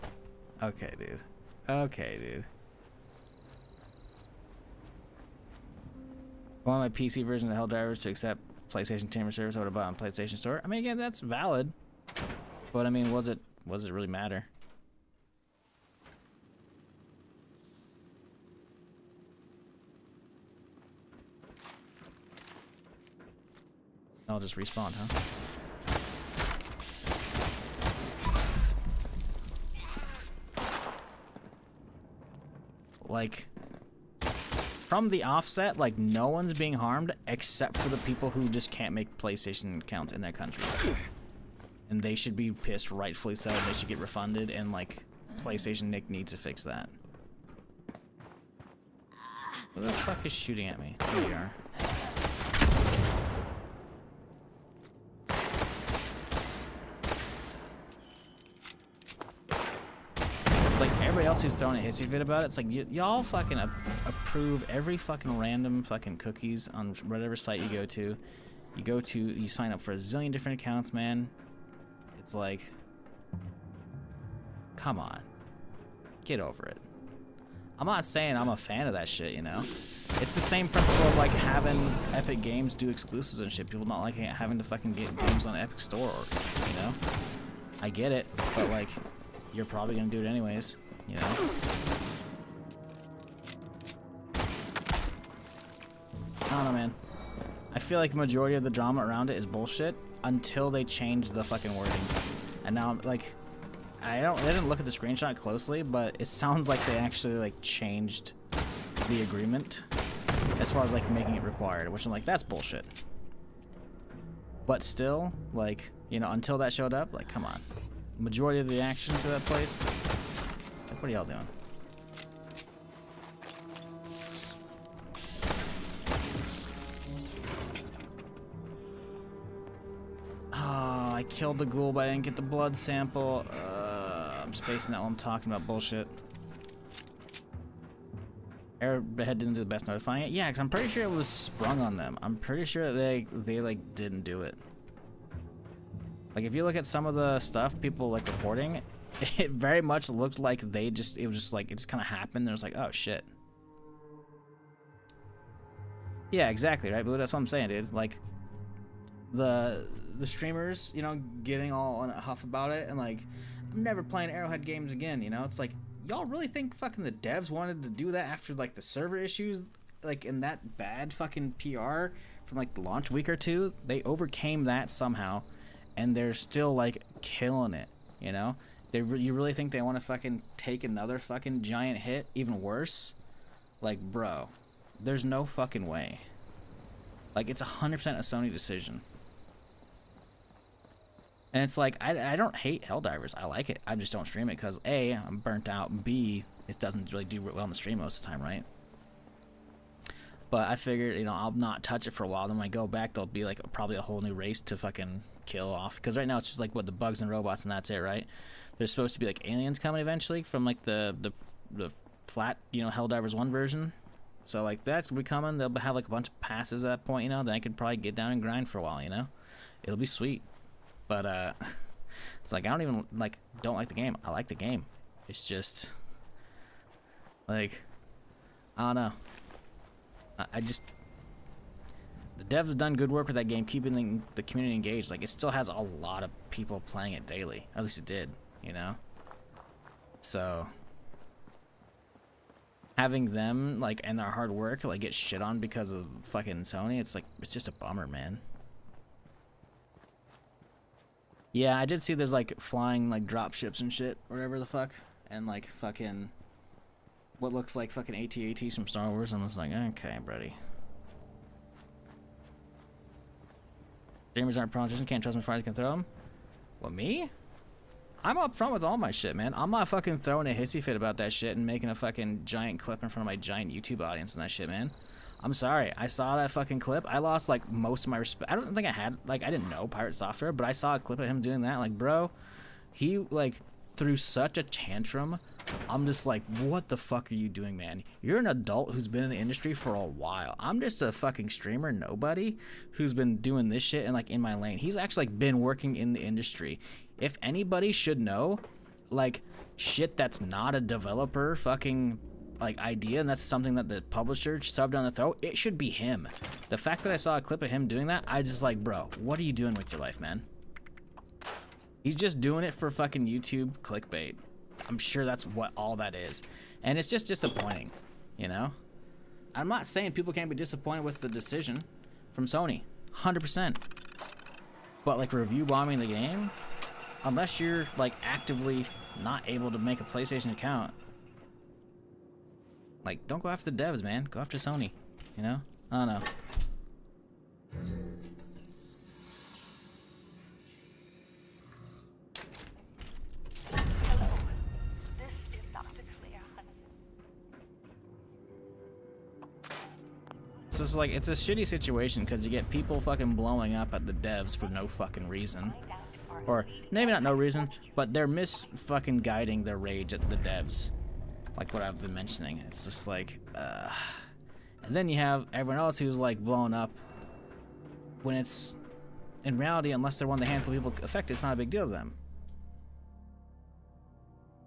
Okay, dude. Okay, dude. I want my PC version of Helldivers to accept PlayStation Tamer service I would have bought on PlayStation Store. I mean, again, that's valid. But, I mean, does it really matter? I'll just respawn, huh? Like, from the offset, like, no one's being harmed except for the people who just can't make PlayStation accounts in their countries. And they should be pissed, rightfully so. They should get refunded, and, like, PlayStation Nick needs to fix that. Who the fuck is shooting at me? There you are. Like, everybody else who's throwing a hissy fit about it, it's like, y'all fucking approve every fucking random fucking cookies on whatever site you go to. You sign up for a zillion different accounts, man. It's like, come on. Get over it. I'm not saying I'm a fan of that shit, you know? It's the same principle of, like, having Epic Games do exclusives and shit. People not like having to fucking get games on the Epic Store, you know? I get it, but, like, you're probably gonna do it anyways, you know? I don't know, man. I feel like the majority of the drama around it is bullshit until they change the fucking wording. And now, like, I didn't look at the screenshot closely, but it sounds like they actually, like, changed the agreement as far as, like, making it required, which I'm like, that's bullshit. But still, like, you know, until that showed up, like, come on. Majority of the reaction to that place, it's like, what are y'all doing? Oh, I killed the ghoul, but I didn't get the blood sample. I'm spacing out while I'm talking about bullshit. Airhead didn't do the best notifying it. Yeah, because I'm pretty sure it was sprung on them. I'm pretty sure they like didn't do it. Like, if you look at some of the stuff people like reporting, it very much looked like it was just like, it just kind of happened. There's like, oh shit. Yeah, exactly, right, Boo? That's what I'm saying, dude. Like, the streamers, you know, getting all on a huff about it, and like, I'm never playing Arrowhead games again, you know? It's like, y'all really think fucking the devs wanted to do that after, like, the server issues, like, in that bad fucking PR from, like, the launch week or two? They overcame that somehow, and they're still, like, killing it, you know? You really think they want to fucking take another fucking giant hit, even worse? Like, bro, there's no fucking way. Like, it's 100% a Sony decision. And it's like, I don't hate Helldivers. I like it. I just don't stream it because A, I'm burnt out. B, it doesn't really do well on the stream most of the time, right? But I figured, you know, I'll not touch it for a while. Then when I go back, there'll be like probably a whole new race to fucking kill off. Because right now it's just like what the bugs and robots and that's it, right? There's supposed to be like aliens coming eventually from like the flat, you know, Helldivers 1 version. So like that's gonna be coming. They'll have like a bunch of passes at that point, you know. Then I could probably get down and grind for a while, you know. It'll be sweet. But it's like I don't like the game. I like the game. It's just like I don't know. I just the devs have done good work with that game, keeping the community engaged. Like it still has a lot of people playing it daily. At least it did, you know. So having them like and their hard work like get shit on because of fucking Sony, it's like it's just a bummer, man. Yeah, I did see there's like flying like drop ships and shit, whatever the fuck, and like fucking what looks like fucking AT-ATs from Star Wars. I'm just like, okay, buddy. Streamers aren't politicians, can't trust them before I can throw them. What, me? I'm up front with all my shit, man. I'm not fucking throwing a hissy fit about that shit and making a fucking giant clip in front of my giant YouTube audience and that shit, man. I'm sorry. I saw that fucking clip. I lost like most of my respect. I don't think I had like I didn't know Pirate Software, but I saw a clip of him doing that. Like, bro, he like threw such a tantrum. I'm just like, what the fuck are you doing, man? You're an adult who's been in the industry for a while. I'm just a fucking streamer, nobody, who's been doing this shit and like in my lane. He's actually like been working in the industry. If anybody should know, like shit that's not a developer fucking like idea and that's something that the publisher subbed down the throat, it should be him. The fact that I saw a clip of him doing that, I just like, bro, what are you doing with your life, man? He's just doing it for fucking YouTube clickbait. I'm sure that's what all that is. And it's just disappointing, you know? I'm not saying people can't be disappointed with the decision from Sony, 100%. But like review bombing the game, unless you're like actively not able to make a PlayStation account, like, don't go after the devs, man. Go after Sony, you know? I don't know. It's just like, it's a shitty situation because you get people fucking blowing up at the devs for no fucking reason. Or, maybe not no reason, but they're fucking guiding their rage at the devs. Like what I've been mentioning. It's just like, and then you have everyone else who's like blowing up when it's, in reality, unless they're one of the handful of people affected, it's not a big deal to them.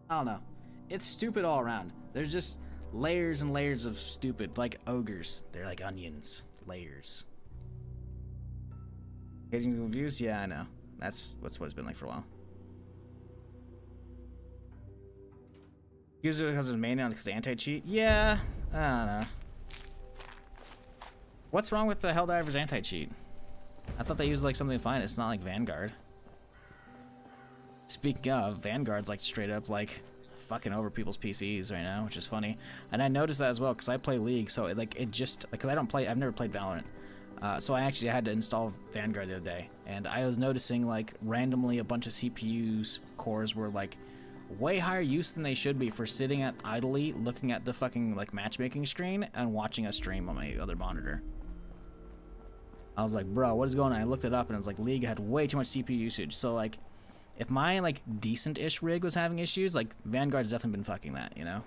I don't know. It's stupid all around. There's just layers and layers of stupid, like ogres. They're like onions. Layers. Getting reviews? Yeah, I know. That's what it's been like for a while. Usually because it's mainly on because the anti-cheat? Yeah, I don't know. What's wrong with the Helldivers anti-cheat? I thought they used like something fine. It's not like Vanguard. Speaking of, Vanguard's like straight up like fucking over people's PCs right now, which is funny. And I noticed that as well because I play League, so it just because I've never played Valorant. So I actually had to install Vanguard the other day, and I was noticing like randomly a bunch of CPU's cores were like way higher use than they should be for sitting at idly looking at the fucking like matchmaking screen and watching a stream on my other monitor. I was like, bro, what is going on? I looked it up and it was like League had way too much CPU usage. So like if my like decent-ish rig was having issues, like Vanguard's definitely been fucking that, you know?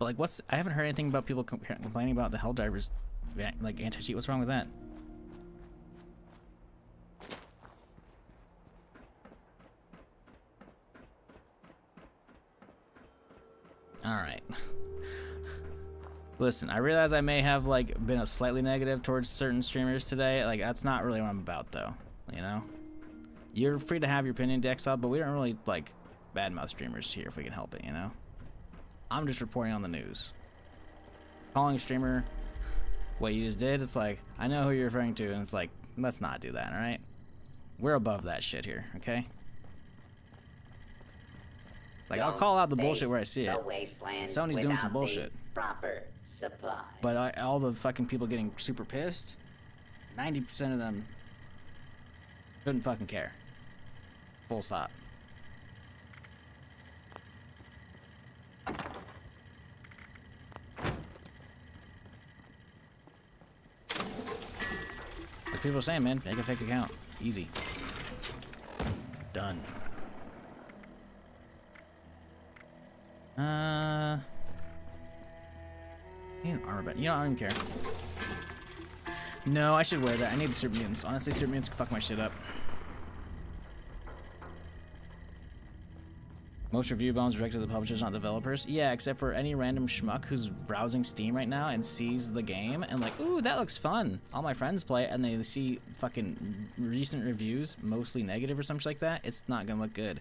But like I haven't heard anything about people complaining about the Helldivers like anti-cheat. What's wrong with that? Alright. Listen, I realize I may have like been a slightly negative towards certain streamers today. Like that's not really what I'm about though, you know? You're free to have your opinion, Dexel, but we don't really like badmouth streamers here if we can help it, you know? I'm just reporting on the news. Calling a streamer what you just did, it's like, I know who you're referring to, and it's like, let's not do that, alright? We're above that shit here, okay? Like, I'll call out the bullshit where I see it. Sony's doing some bullshit. Proper supply. But all the fucking people getting super pissed, 90% of them couldn't fucking care. Full stop. Like people are saying, man, make a fake account. Easy. Done. Need an armor band. You know, I don't even care. No, I should wear that. I need the Super Mutants. Honestly, Super Mutants can fuck my shit up. Most review bombs directed to the publishers, not developers. Yeah, except for any random schmuck who's browsing Steam right now and sees the game and like, ooh, that looks fun. All my friends play it and they see fucking recent reviews, mostly negative or something like that. It's not gonna look good.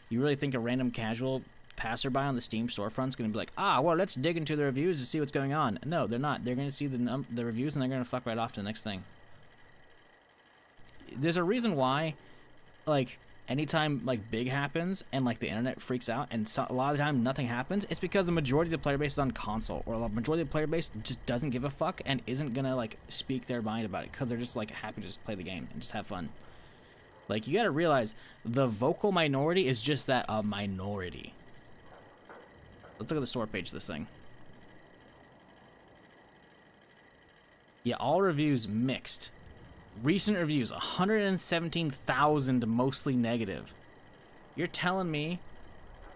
You really think a random casual passerby on the Steam storefront's gonna be like, ah, well, let's dig into the reviews to see what's going on? No, they're not. They're gonna see the reviews and they're gonna fuck right off to the next thing. There's a reason why, like, anytime like big happens and like the internet freaks out and a lot of the time nothing happens, it's because the majority of the player base is on console, or the majority of the player base just doesn't give a fuck and isn't gonna like speak their mind about it because they're just like happy to just play the game and just have fun. Like, you gotta realize the vocal minority is just that, a minority. Let's look at the store page of this thing. Yeah, all reviews mixed. Recent reviews, 117,000 mostly negative. You're telling me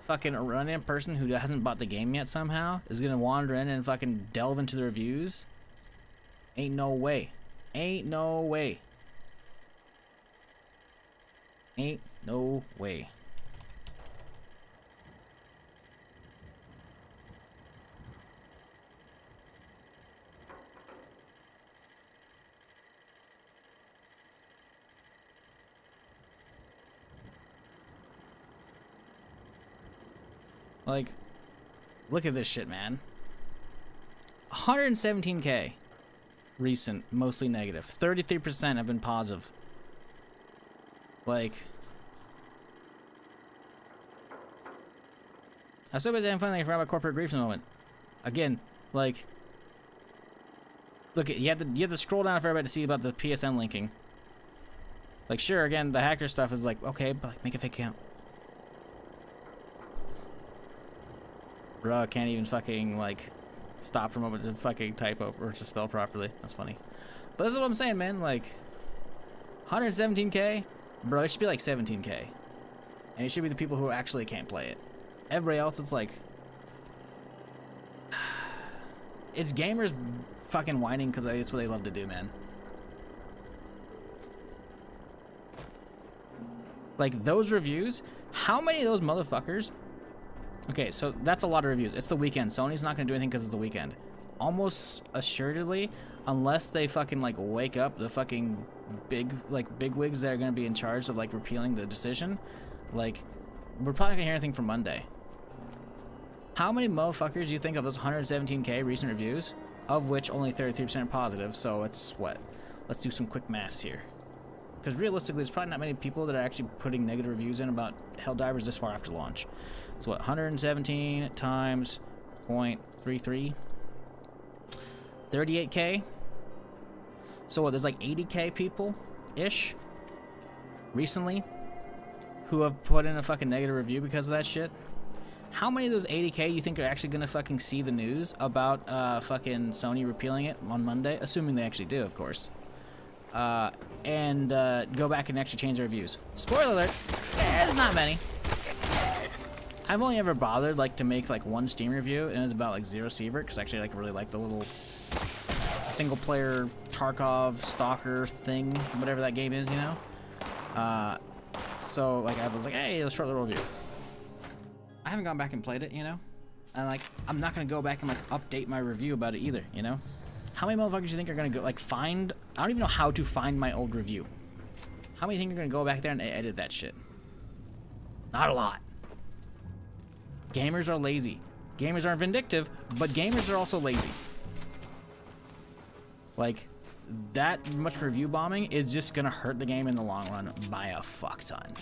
fucking a run-in person who hasn't bought the game yet somehow is gonna wander in and fucking delve into the reviews? Ain't no way. Ain't no way. Ain't no way. Like, look at this shit, man. 117k recent, mostly negative. 33% have been positive. Like, I was so busy having fun that I forgot about corporate grief in a moment. Again, like, look, you have to scroll down for everybody to see about the PSN linking. Like, sure, again, the hacker stuff is like, okay, but like, make a fake account. Bruh, can't even fucking, like, stop from to fucking type or to spell properly. That's funny. But this is what I'm saying, man. Like, 117k? Bro, it should be like 17k. And it should be the people who actually can't play it. Everybody else, it's like... It's gamers fucking whining because it's what they love to do, man. Like, those reviews, how many of those motherfuckers... Okay, so that's a lot of reviews. It's the weekend. Sony's not going to do anything because it's the weekend. Almost assuredly, unless they fucking, like, wake up the fucking bigwigs that are going to be in charge of, like, repealing the decision, like, we're probably going to hear anything from Monday. How many motherfuckers do you think of those 117k recent reviews, of which only 33% are positive, so it's what? Let's do some quick maths here. Because realistically, there's probably not many people that are actually putting negative reviews in about Helldivers this far after launch. So what, 117 times 0.33? 38k? So what, there's like 80k people-ish recently who have put in a fucking negative review because of that shit? How many of those 80k you think are actually gonna fucking see the news about fucking Sony repealing it on Monday? Assuming they actually do, of course. And go back and actually change their reviews. Spoiler alert, there's not many. I've only ever bothered like to make like one Steam review, and it's about like Zero Sievert, because I actually like really like the little single player Tarkov stalker thing, whatever that game is, you know. So like I was like, hey, let's short little review. I haven't gone back and played it, you know, and like I'm not gonna go back and like update my review about it either, you know. How many motherfuckers do you think are gonna go like find? I don't even know how to find my old review. How many think are gonna go back there and edit that shit? Not a lot. Gamers are lazy. Gamers are vindictive, but gamers are also lazy. Like, that much review bombing is just gonna hurt the game in the long run by a fuck ton.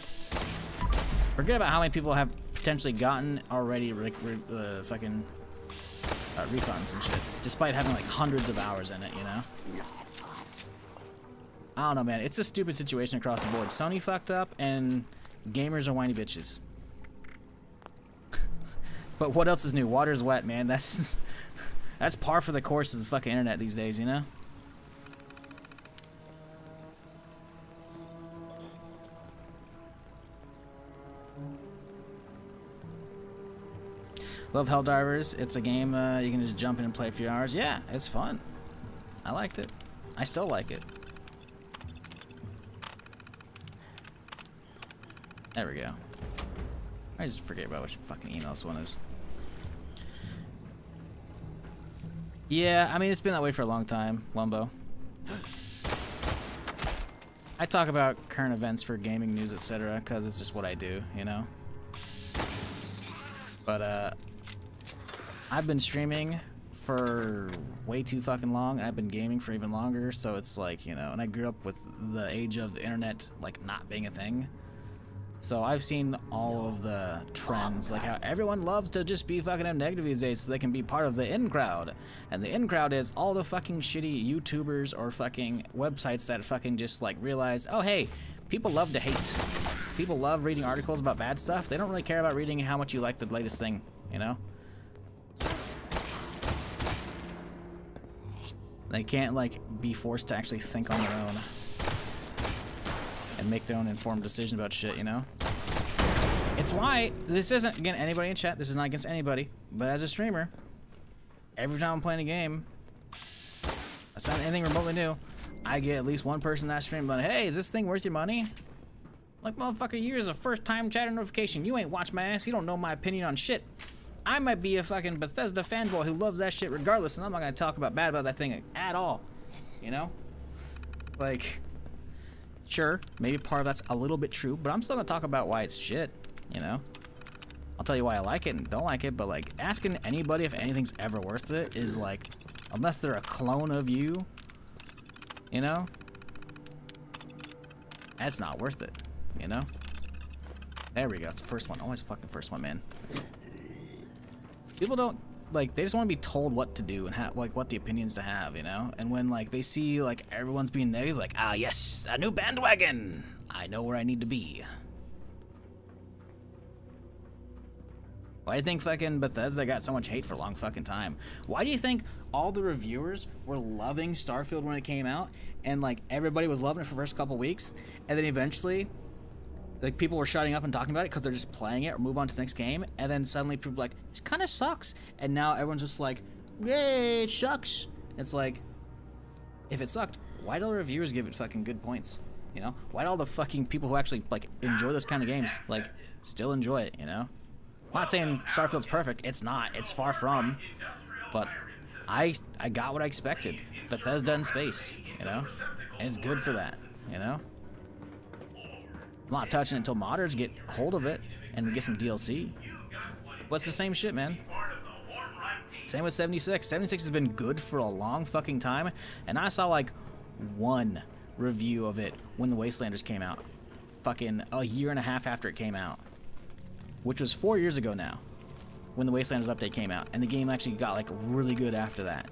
Forget about how many people have potentially gotten already fucking refunds and shit, despite having like hundreds of hours in it, you know? I don't know, man. It's a stupid situation across the board. Sony fucked up, and gamers are whiny bitches. But what else is new? Water's wet, man. That's par for the course of the fucking internet these days, you know? Love Helldivers. It's a game you can just jump in and play a few hours. Yeah, it's fun. I liked it. I still like it. There we go. I just forget about which fucking email this one is. Yeah, I mean, it's been that way for a long time, Lumbo. I talk about current events for gaming news, etc., because it's just what I do, you know? But, I've been streaming for way too fucking long, and I've been gaming for even longer, so it's like, you know, and I grew up with the age of the internet, like, not being a thing. So I've seen all of the trends, like how everyone loves to just be fucking negative these days so they can be part of the in crowd. And the in crowd is all the fucking shitty YouTubers or fucking websites that fucking just like realized, oh hey, people love to hate. People love reading articles about bad stuff. They don't really care about reading how much you like the latest thing, you know? They can't like be forced to actually think on their own and make their own informed decision about shit, you know? It's why, this isn't against anybody in chat, this is not against anybody, but as a streamer, every time I'm playing a game, aside anything remotely new, I get at least one person in that stream going, hey, is this thing worth your money? Like, motherfucker, here's a first time chatter notification, you ain't watched my ass, you don't know my opinion on shit. I might be a fucking Bethesda fanboy who loves that shit regardless, and I'm not gonna talk bad about that thing at all, you know? Like, sure, maybe part of that's a little bit true, but I'm still gonna talk about why it's shit, you know? I'll tell you why I like it and don't like it, but like, asking anybody if anything's ever worth it is like, unless they're a clone of you, you know? That's not worth it, you know? There we go, it's the first one. Always the fucking first one, man. People don't, like, they just want to be told what to do and how, like, what the opinions to have, you know? And when, like, they see, like, everyone's being negative, like, ah, yes, a new bandwagon! I know where I need to be. Why do you think fucking Bethesda got so much hate for a long fucking time? Why do you think all the reviewers were loving Starfield when it came out, and, like, everybody was loving it for the first couple weeks, and then eventually, like, people were shutting up and talking about it because they're just playing it or move on to the next game, and then suddenly people are like, this kind of sucks, and now everyone's just like, yay, it sucks. It's like, if it sucked, why do all the reviewers give it fucking good points, you know? Why do all the fucking people who actually, like, enjoy this kind of games, like, still enjoy it, you know? I'm not saying Starfield's perfect, it's not, it's far from, but I got what I expected. Bethesda in space, you know? And it's good for that, you know? I'm not touching it until modders get hold of it and we get some DLC. But it's the same shit, man. Same with 76. 76 has been good for a long fucking time, and I saw like one review of it when the Wastelanders came out. Fucking a year and a half after it came out. Which was 4 years ago now, when the Wastelanders update came out, and the game actually got like really good after that.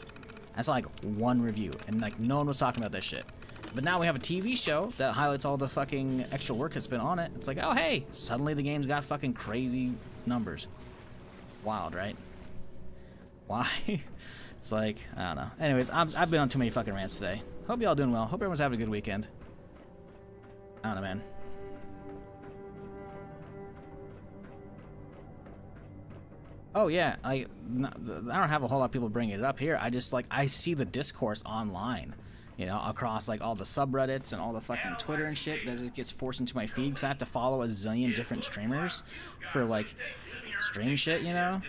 I saw like one review, and like no one was talking about this shit. But now we have a TV show that highlights all the fucking extra work that's been on it. It's like, oh hey, suddenly the game's got fucking crazy numbers. Wild, right? Why? It's like, I don't know. Anyways, I've been on too many fucking rants today. Hope y'all doing well. Hope everyone's having a good weekend. I don't know, man. Oh yeah, I don't have a whole lot of people bringing it up here. I just like, I see the discourse online, you know, across like all the subreddits and all the fucking Twitter and shit that just gets forced into my feed because I have to follow a zillion different streamers for like stream shit, you know?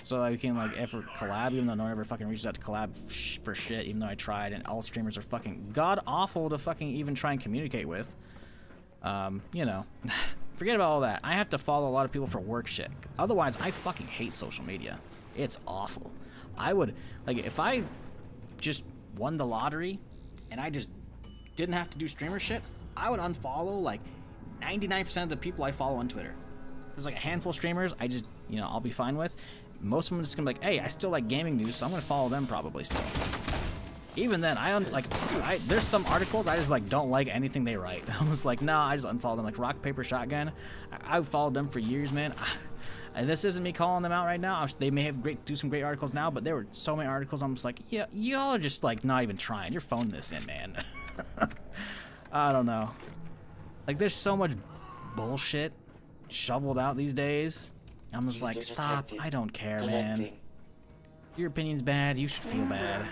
So I can like ever collab, even though no one ever fucking reaches out to collab for shit, even though I tried, and all streamers are fucking god awful to fucking even try and communicate with. You know, forget about all that. I have to follow a lot of people for work shit. Otherwise, I fucking hate social media. It's awful. I would, like, if I just won the lottery and I just didn't have to do streamer shit, I would unfollow like 99% of the people I follow on Twitter. There's like a handful of streamers I just, you know, I'll be fine with. Most of them are just gonna be like, hey, I still like gaming news, so I'm gonna follow them probably still. Even then, there's some articles I just like don't like anything they write. I'm just like, nah, I just unfollow them. Like Rock Paper Shotgun, I've followed them for years, man. And this isn't me calling them out right now. They may have do some great articles now, but there were so many articles. I'm just like, yeah, y'all are just like not even trying. You're phoning this in, man. I don't know. Like, there's so much bullshit shoveled out these days. I'm just like, stop. I don't care, man. Your opinion's bad. You should feel bad.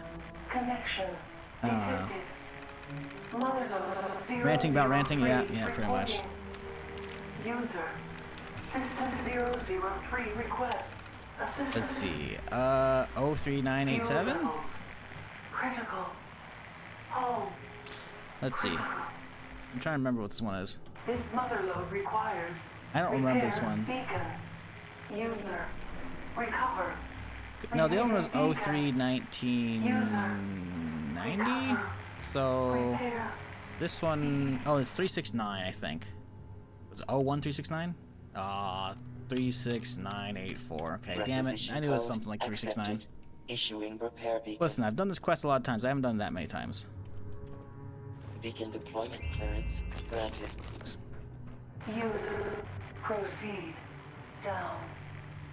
Ranting about ranting? Yeah, pretty much. User. System 003 request. Let's see. 03987? Critical. Home. Let's see. I'm trying to remember what this one is. This motherload requires. I don't remember this one. Beacon. User. Recover. No, the other one was 031990. So this one, oh, it's 369, I think. Was it 01369? 36984. Okay, damn it. I knew it was something like 369. Issuing repair beacon. Listen, I've done this quest a lot of times. I haven't done it that many times. Beacon deployment clearance granted. User. Proceed. Down.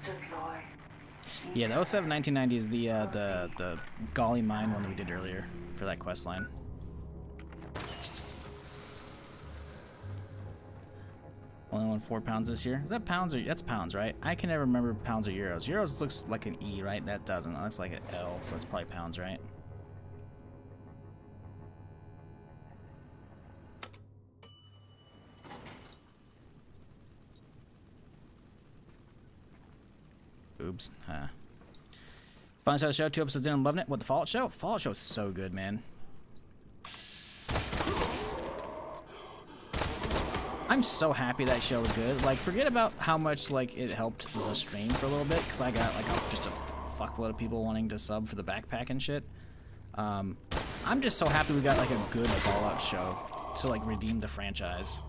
Deploy. Yeah, the 071990 is the Golly Mine one that we did earlier for that quest line. Only won 4 pounds this year. Is that pounds or that's pounds, right? I can never remember pounds or euros. Euros looks like an E, right? That doesn't. That looks like an L, so it's probably pounds, right? Oops. Finally saw the show, 2 episodes in, I'm loving it. What, the Fallout show? Fallout show is so good, man. I'm so happy that show was good. Like, forget about how much, like, it helped the stream for a little bit, because I got, like, just a fuckload of people wanting to sub for the backpack and shit. I'm just so happy we got, like, a good Fallout show to, like, redeem the franchise.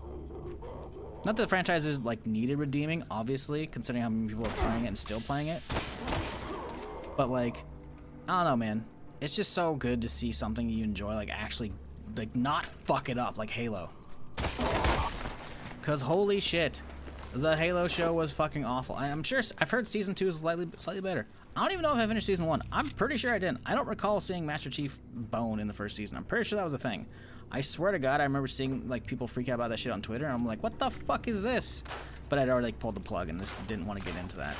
Not that the franchise is, like, needed redeeming, obviously, considering how many people are playing it and still playing it. But, like, I don't know, man. It's just so good to see something you enjoy, like, actually, like, not fuck it up, like Halo. Because, holy shit, the Halo show was fucking awful. I'm sure, I've heard Season 2 is slightly better. I don't even know if I finished Season 1. I'm pretty sure I didn't. I don't recall seeing Master Chief bone in the first season. I'm pretty sure that was a thing. I swear to God, I remember seeing, like, people freak out about that shit on Twitter, and I'm like, what the fuck is this? But I'd already, like, pulled the plug and just didn't want to get into that.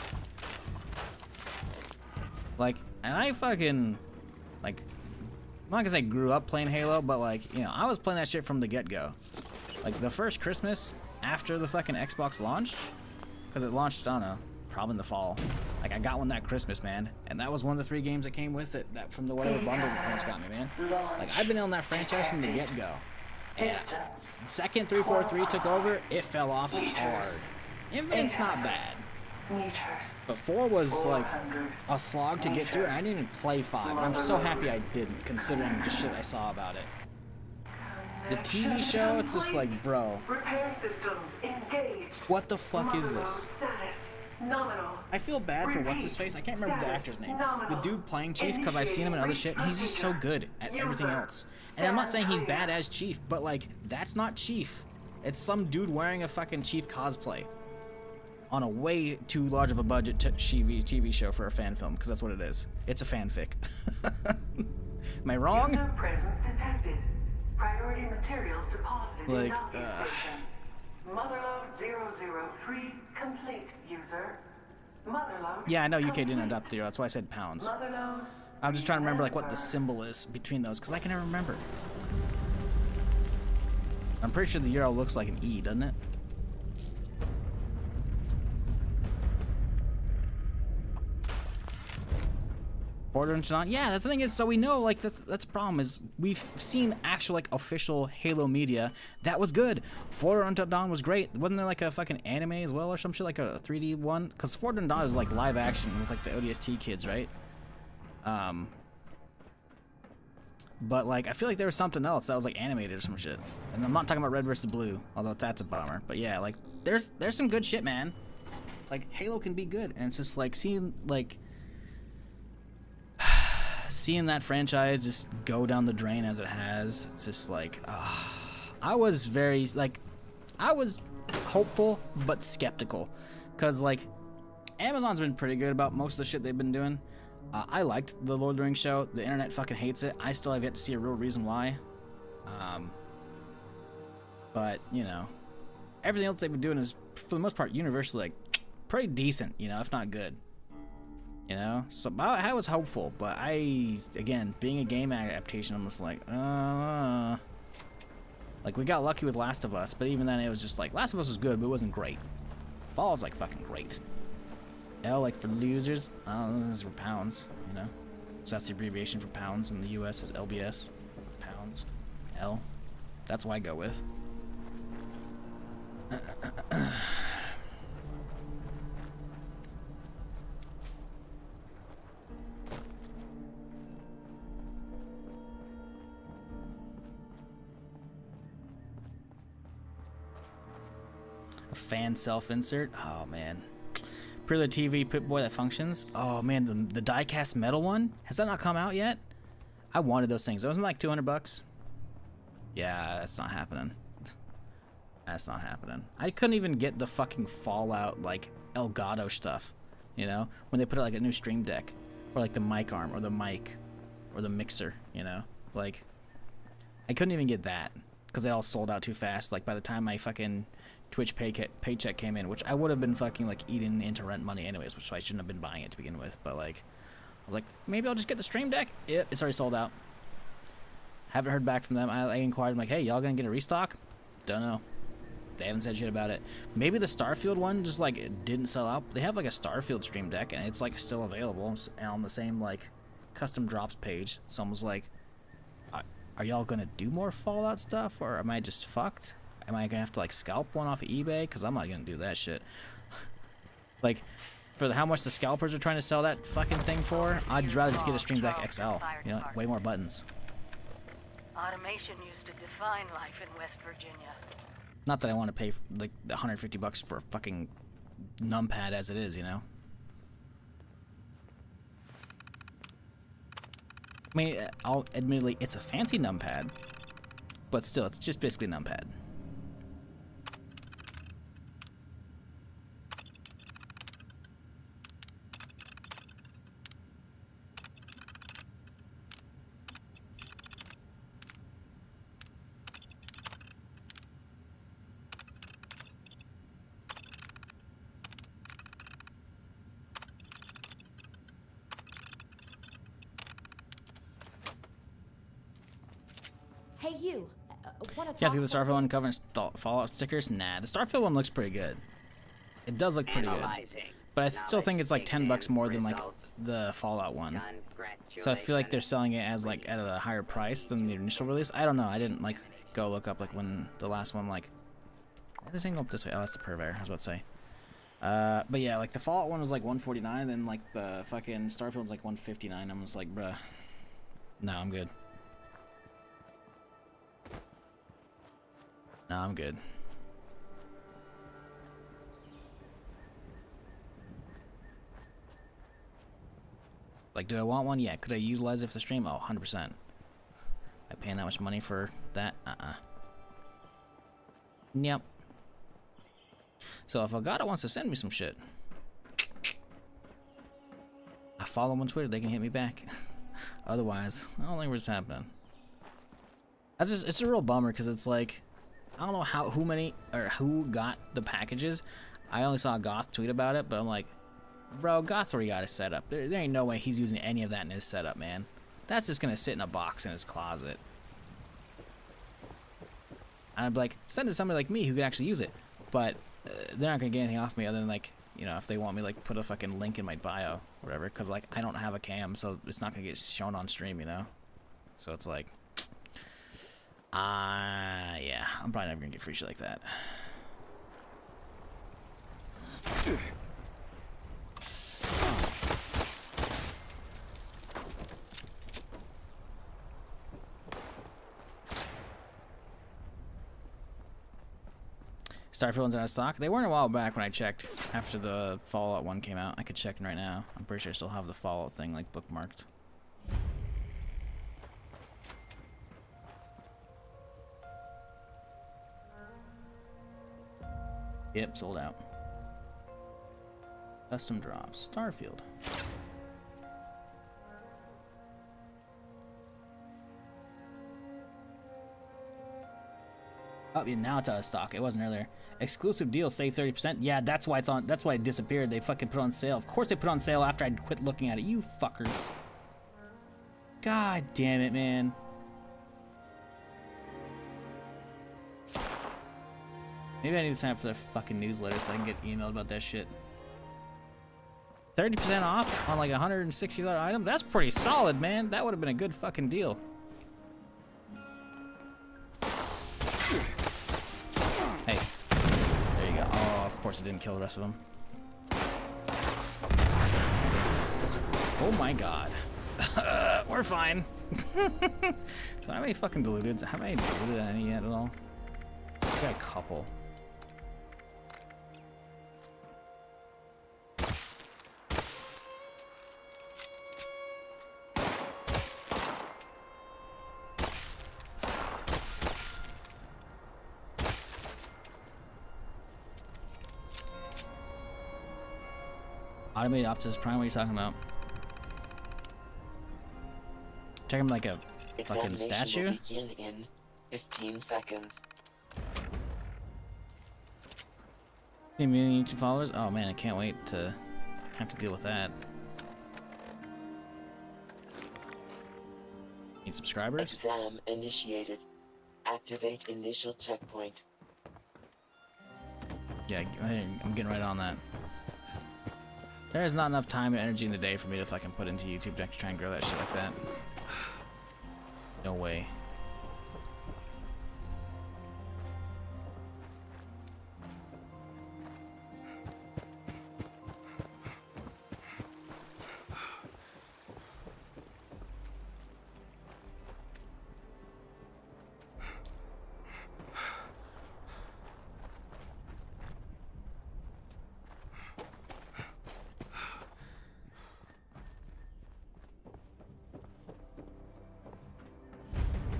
Like, and I fucking, like, I'm not gonna say grew up playing Halo, but, like, you know, I was playing that shit from the get-go. Like, the first Christmas after the fucking Xbox launched, because it launched, I don't know, probably in the fall. Like, I got one that Christmas, man, and that was one of the 3 games that came with it, that from the whatever bundle the parents got me, man. Like, I've been on that franchise from the get-go. And second 343 took over, it fell off hard. Infinite's not bad. But 4 was, like, a slog to get through, and I didn't even play 5. And I'm so happy I didn't, considering the shit I saw about it. The TV show, it's just like, bro, what the fuck is this? I feel bad for what's-his-face. I can't remember the actor's name. The dude playing Chief, because I've seen him in other shit, and he's just so good at everything else. And I'm not saying he's bad as Chief, but, like, that's not Chief. It's some dude wearing a fucking Chief cosplay on a way too large of a budget TV show for a fan film, because that's what it is. It's a fanfic. Am I wrong? User presence detected. Priority materials deposited in docking station. Motherload 003 complete, user. Motherload. Yeah, I know UK didn't adopt 0. That's why I said pounds. Motherload. I'm just trying to remember, like, what the symbol is between those, because I can never remember. I'm pretty sure the euro looks like an E, doesn't it? Forward Unto Dawn. Yeah, that's the thing is, so we know, like, that's a problem, is we've seen actual, like, official Halo media that was good. Forward Unto Dawn was great. Wasn't there, like, a fucking anime as well or some shit, like a 3D one? Because Forward Unto Dawn is, like, live action with, like, the ODST kids, right? But, like, I feel like there was something else that was, like, animated or some shit. And I'm not talking about Red vs. Blue, although that's a bummer. But, yeah, like, there's some good shit, man. Like, Halo can be good. And it's just, like, seeing that franchise just go down the drain as it has, it's just like, I was very, like, I was hopeful but skeptical, because, like, Amazon's been pretty good about most of the shit they've been doing. I liked the Lord of the Rings show. The internet fucking hates it. I still have yet to see a real reason why. But, you know, everything else they've been doing is, for the most part, universally, like, pretty decent, you know, if not good. You know, so I was hopeful, but again, being a game adaptation, I'm just like, we got lucky with Last of Us, but even then it was just like, Last of Us was good, but it wasn't great. Fallout's like fucking great. L, like, for losers, this is for pounds, you know, so that's the abbreviation for pounds in the US is LBS, pounds, L, that's what I go with. Fan self-insert. Oh man. Preload TV Pip-Boy that functions. Oh man, the die-cast metal one, has that not come out yet? I wanted those things. That wasn't like 200 bucks. Yeah, that's not happening. That's not happening. I couldn't even get the fucking Fallout, like, Elgato stuff, you know, when they put out like a new stream deck, or like the mic arm, or the mic, or the mixer, you know, like, I couldn't even get that because they all sold out too fast. Like, by the time my fucking Twitch paycheck came in, which I would have been fucking, like, eating into rent money anyways, which I shouldn't have been buying it to begin with, but, like, I was like, maybe I'll just get the stream deck. Yep, it's already sold out. Haven't heard back from them. I inquired, I'm like, hey, y'all gonna get a restock? Don't know. They haven't said shit about it. Maybe the Starfield one just, like, it didn't sell out. They have, like, a Starfield stream deck, and it's, like, still available on the same, like, custom drops page. So I was like, are y'all gonna do more Fallout stuff, or am I just fucked? Am I gonna have to, like, scalp one off of eBay? Because I'm not gonna do that shit. Like, for how much the scalpers are trying to sell that fucking thing for, I'd rather just get a Stream Deck XL. You know, way more buttons. Automation used to define life in West Virginia. Not that I want to pay, like, $150 for a fucking numpad as it is, you know? I mean, admittedly, it's a fancy numpad, but still, it's just basically a numpad. Hey, you. You have to get the Starfield one cover and Fallout stickers? Nah, the Starfield one looks pretty good. It does look pretty good. But I still think it's like $10 more than, like, the Fallout one. So I feel like they're selling it as, like, at a higher price than the initial release. I don't know. I didn't, like, go look up, like, when the last one, like... This ain't go up this way. Oh, that's the Purveyor, I was about to say. But yeah, like, the Fallout one was, like, $149, then, like, the fucking Starfield's, like, $159. I'm just like, bruh. No, I'm good. No, I'm good. Like, do I want one? Yeah. Could I utilize it for the stream? Oh, 100%. Am I paying that much money for that? Yep. So if Elgato wants to send me some shit, I follow them on Twitter. They can hit me back. Otherwise, I don't think what's happening. That's just, it's a real bummer because it's like, I don't know who got the packages. I only saw Goth tweet about it, but I'm like, bro, Goth's already got his setup. There ain't no way he's using any of that in his setup, man. That's just gonna sit in a box in his closet. And I'd be like, send it to somebody like me who could actually use it. But they're not gonna get anything off me other than, like, you know, if they want me like put a fucking link in my bio or whatever, because like I don't have a cam, so it's not gonna get shown on stream, you know. So it's like, yeah, I'm probably never gonna get free shit like that. Starfield's out of stock. They weren't a while back when I checked after the Fallout one came out. I could check right now. I'm pretty sure I still have the Fallout thing like bookmarked. Yep, sold out. Custom drops. Starfield. Oh, yeah, now it's out of stock. It wasn't earlier. Exclusive deal, save 30%. Yeah, that's why it's on. That's why it disappeared. They fucking put it on sale. Of course they put it on sale after I'd quit looking at it. You fuckers. God damn it, man. Maybe I need to sign up for their fucking newsletter so I can get emailed about that shit. 30% off on like a $160 item? That's pretty solid, man. That would have been a good fucking deal. Hey, there you go. Oh, of course it didn't kill the rest of them. Oh my god. We're fine. So how many fucking diluteds? Have I diluted any yet at all? I got a couple. Automated Optimus Prime, what are you talking about? Check him like a fucking statue? Will begin in 15 seconds. 10 million YouTube followers? Oh man, I can't wait to have to deal with that. Need subscribers? Exam initiated. Activate initial checkpoint. Yeah, I'm getting right on that. There is not enough time and energy in the day for me to fucking put into YouTube to try and grow that shit like that. No way.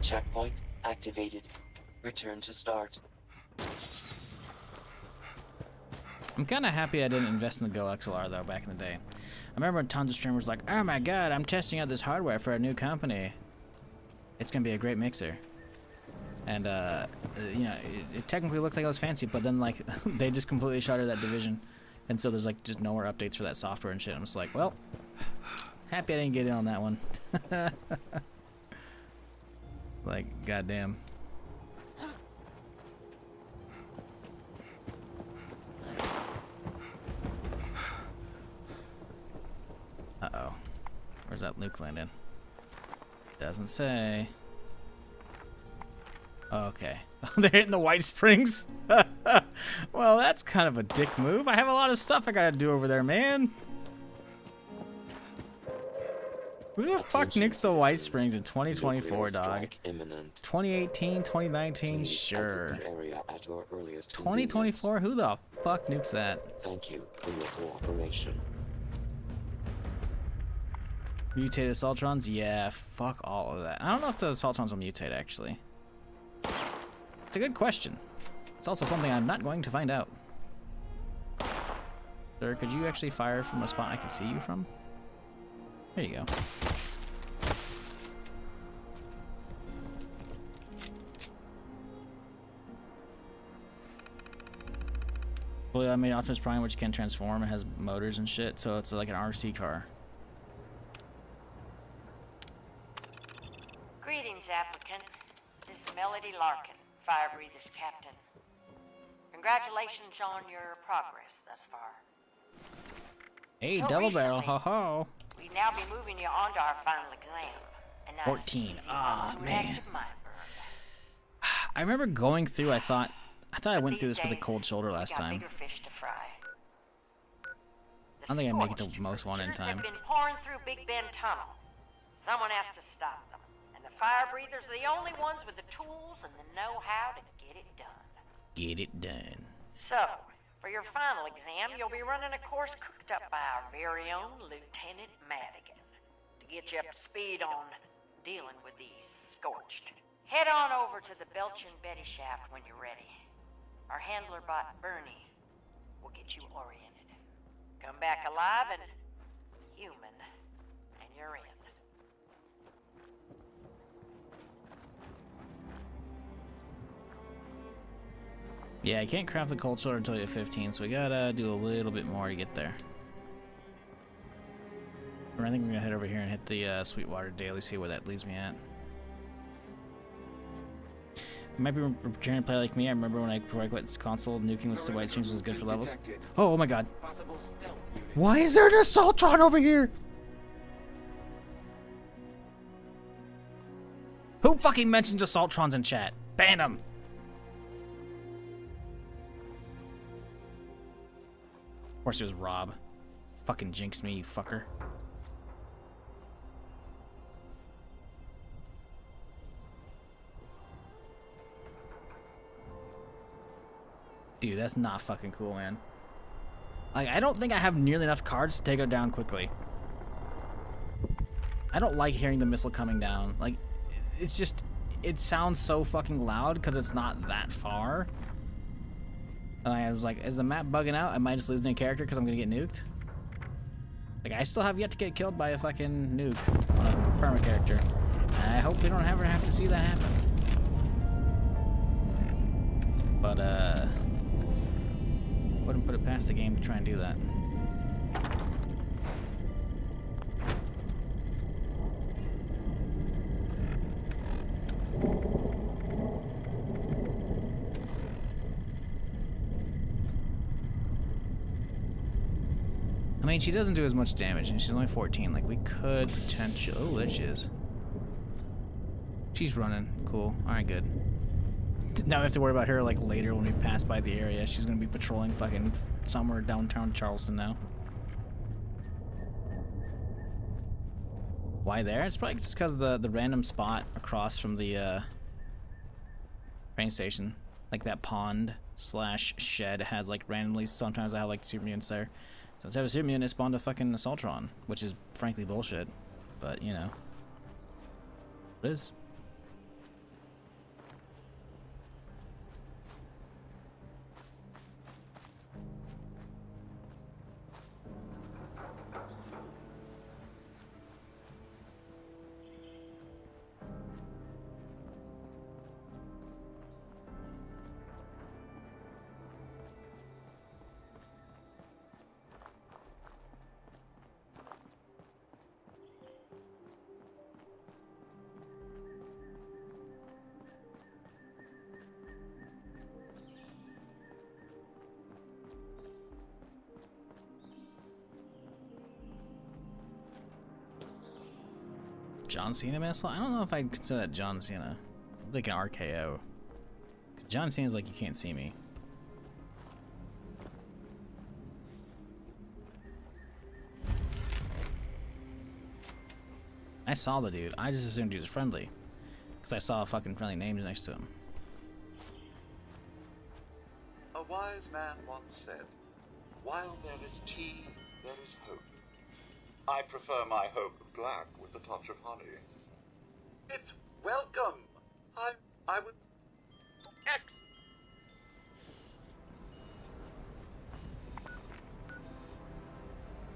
Checkpoint activated. Return to start. I'm kind of happy I didn't invest in the Go XLR though back in the day. I remember when tons of streamers were like, oh my god, I'm testing out this hardware for a new company. It's gonna be a great mixer. And you know, it technically looked like it was fancy, but then like they just completely shuttered that division. And so there's like just no more updates for that software and shit. I'm just like, well, happy I didn't get in on that one. Like, goddamn. Uh-oh. Where's that Luke landing? Doesn't say. Okay. They're hitting the White Springs? Well, that's kind of a dick move. I have a lot of stuff I gotta do over there, man. Who the fuck nicks the White Springs in 2024, dog? 2018, 2019, sure. 2024, who the fuck nukes that? Thank you for your cooperation. Mutated Assaultrons? Yeah, fuck all of that. I don't know if the Assaultrons will mutate, actually. It's a good question. It's also something I'm not going to find out. Sir, could you actually fire from a spot I can see you from? There you go. Fully automated Optimus Prime, which can transform, it has motors and shit, so it's like an RC car. Greetings, applicant. This is Melody Larkin, Firebreather's captain. Congratulations on your progress thus far. Hey, So double barrel, recently, ho ho. We'd now be moving you on to our final exam. And now 14. Ah, you man. active mind burn. I remember going through. I thought I went through this with a cold shoulder last time. Bigger fish to fry. I don't think I make it to most one in Creatures time. have been pouring through Big Bend Tunnel. Someone has to stop them. And the fire breathers are the only ones with the tools and the know-how to get it done. Get it done. So, for your final exam, you'll be running a course cooked up by our very own Lieutenant Madigan to get you up to speed on dealing with these scorched. Head on over to the Belchin Betty shaft when you're ready. Our handler bot, Bernie, will get you oriented. Come back alive and human, and you're in. Yeah, I can't craft the cold shoulder until you have 15, so we gotta do a little bit more to get there. Or I think we're gonna head over here and hit the Sweetwater Daily, see where that leaves me at. You might be preparing to play like me. I remember when before I quit this console, nuking with the white streams was good for levels. Oh my god. Why is there an Assaultron over here? Who fucking mentions Assaultrons in chat? Ban them! Of course it was Rob. Fucking jinxed me, you fucker. Dude, that's not fucking cool, man. Like, I don't think I have nearly enough cards to take her down quickly. I don't like hearing the missile coming down. Like, it's just... It sounds so fucking loud because it's not that far. And I was like, is the map bugging out? Am I just losing a character because I'm gonna get nuked? Like, I still have yet to get killed by a fucking nuke on a perma character. I hope we don't ever have to see that happen. But, wouldn't put it past the game to try and do that. I mean, she doesn't do as much damage, and she's only 14. Like, we could potentially... Oh, there she is. She's running. Cool. Alright, good. Now we have to worry about her, like, later when we pass by the area. She's gonna be patrolling fucking somewhere downtown Charleston now. Why there? It's probably just because the random spot across from the train station. Like, that pond slash shed has, like, randomly... Sometimes I have, like, super mutants there. So instead of a super mutant, it spawned a fucking Assaultron, which is frankly bullshit. But, you know. It is. John Cena missile? I don't know if I'd consider that John Cena. Like an RKO. 'Cause John Cena's like, you can't see me. I saw the dude. I just assumed he was friendly. Because I saw a fucking friendly name next to him. A wise man once said, while there is tea, there is hope. I prefer my hope black with a touch of honey. It's welcome. I would... X.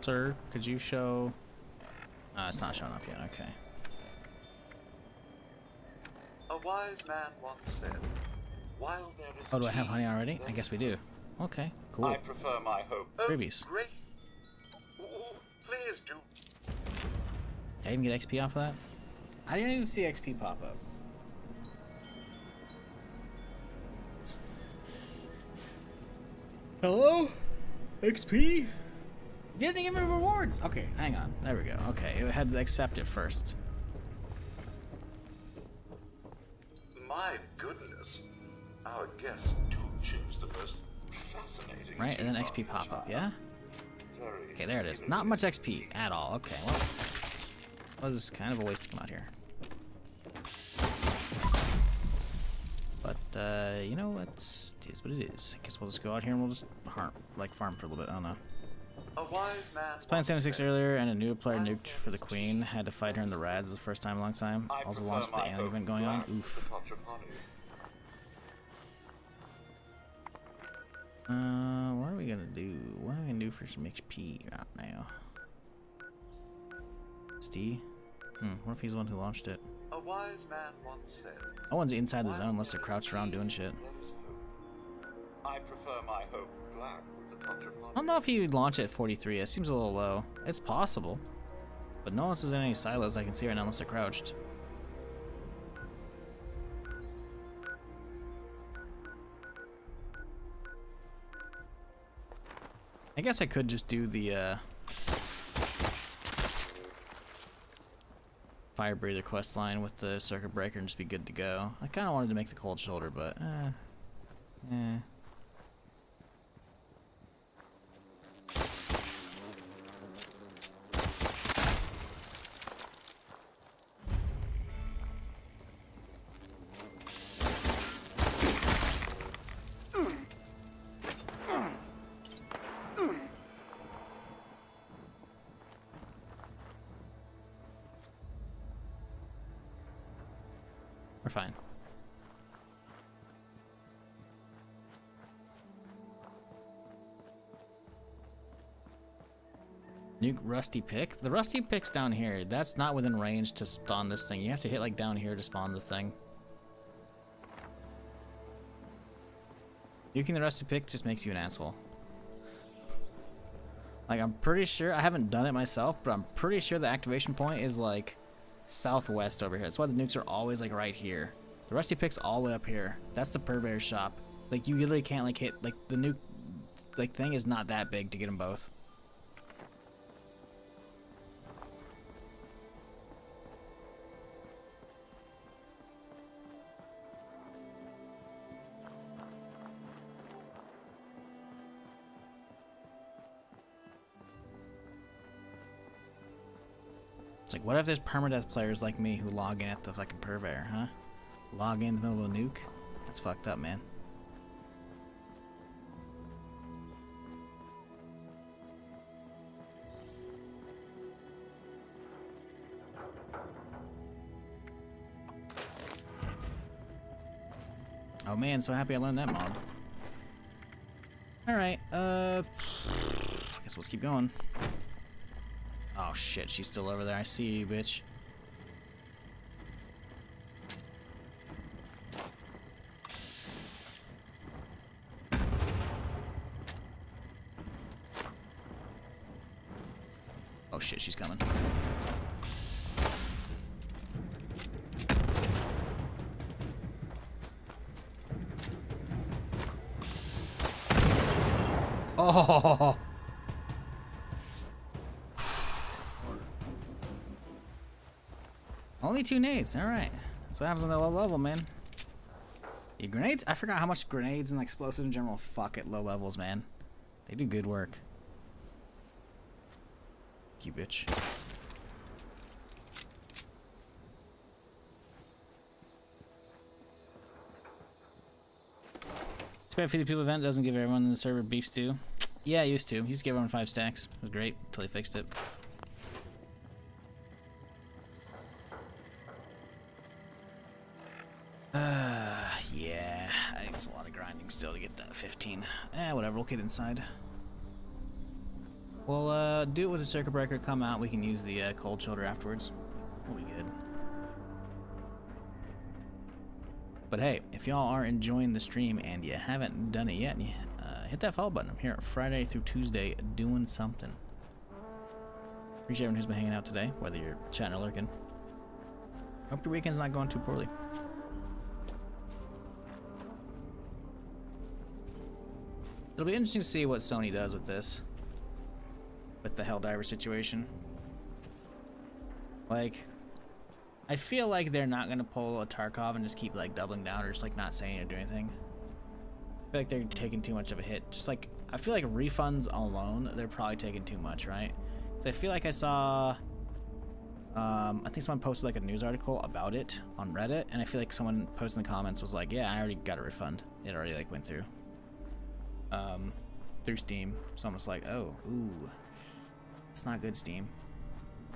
Sir, could you show... it's not showing up yet, okay. A wise man once said, while there is Oh, do I have honey already? I guess we do. Okay, cool. I prefer my hope. Freebies. Great. Ooh, please do. Did I even get XP off of that? I didn't even see XP pop up. Hello? XP? You didn't give me rewards! Okay, hang on. There we go. Okay, it had to accept it first. My goodness. Our guest do choose the most fascinating. Right, and then XP pop up, yeah? Okay, there it is. Not much XP at all. Okay, well, was kind of a waste to come out here. But you know what? It is what it is. I guess we'll just go out here and we'll just farm for a little bit. I don't know. A wise man. I was playing 76 earlier, and a new player nuked for the queen. Had to fight her in the rads the first time in a long time. Also launched the alien event going on. Oof. What are we gonna do? What are we gonna do for some XP right now? SD? What if he's the one who launched it? A wise man once said, That one's inside the zone unless they're crouched around doing shit. I prefer my hope black with a touch of honey. I don't know if he would launch it at 43. It seems a little low. It's possible. But no one else is in any silos I can see right now unless they're crouched. I guess I could just do the fire breather quest line with the circuit breaker and just be good to go. I kind of wanted to make the cold shoulder, but we're fine. Nuke rusty pick? The rusty pick's down here. That's not within range to spawn this thing. You have to hit like down here to spawn the thing. Nuking the rusty pick just makes you an asshole. Like, I'm pretty sure, I haven't done it myself, but I'm pretty sure the activation point is like southwest over here. That's why the nukes are always like right here. The rusty pick's all the way up here. That's the purveyor shop. Like, you literally can't like hit, like, the nuke like thing is not that big to get them both. It's like, what if there's permadeath players like me who log in at the fucking purveyor, huh? Log in the middle of a nuke? That's fucked up, man. Oh man, so happy I learned that mod. Alright, I guess let's keep going. Oh shit, she's still over there. I see you, bitch. Oh shit, she's coming. Oh! Only 2 nades. All right. That's what happens on the low level, man. Yeah, grenades? I forgot how much grenades and explosives in general fuck at low levels, man. They do good work. You bitch. Too bad 50 people event doesn't give everyone in the server beef stew. Yeah, it used to. He used to give everyone 5 stacks. It was great until they fixed it. Yeah, I think it's a lot of grinding still to get that 15. Whatever, we'll get inside. We'll do it with the circuit breaker, come out, we can use the cold shoulder afterwards. We'll be good. But hey, if y'all are enjoying the stream and you haven't done it yet, hit that follow button. I'm here Friday through Tuesday doing something. Appreciate everyone who's been hanging out today, whether you're chatting or lurking. Hope your weekend's not going too poorly. It'll be interesting to see what Sony does with this. with the Helldiver situation. Like, I feel like they're not gonna pull a Tarkov and just keep like doubling down or just like not saying or doing anything. I feel like they're taking too much of a hit. Just like, I feel like refunds alone, they're probably taking too much, right? Because I feel like I saw, I think someone posted like a news article about it on Reddit, and I feel like someone posted in the comments was like, yeah, I already got a refund. It already like went through. Through Steam. So I'm just like, oh, ooh. It's not good, Steam.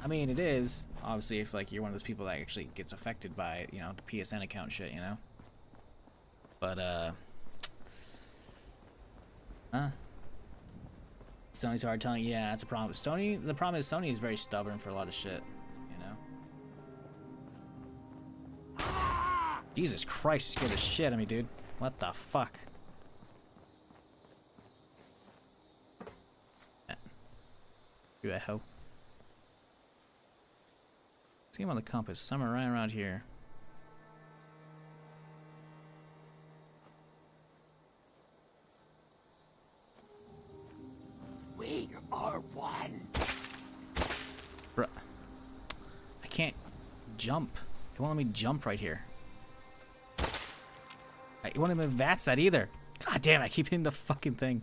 I mean, it is, obviously, if like you're one of those people that actually gets affected by, you know, the PSN account shit, you know? But, Sony's hard telling, yeah, that's a problem. Sony, the problem is Sony is very stubborn for a lot of shit, you know? Jesus Christ, you scared the shit out of me, dude. What the fuck? Do a hoe. See him on the compass, somewhere right around here. We are one. Bruh. I can't jump. It won't let me jump right here. It won't let me advance that either. God damn it, I keep hitting the fucking thing.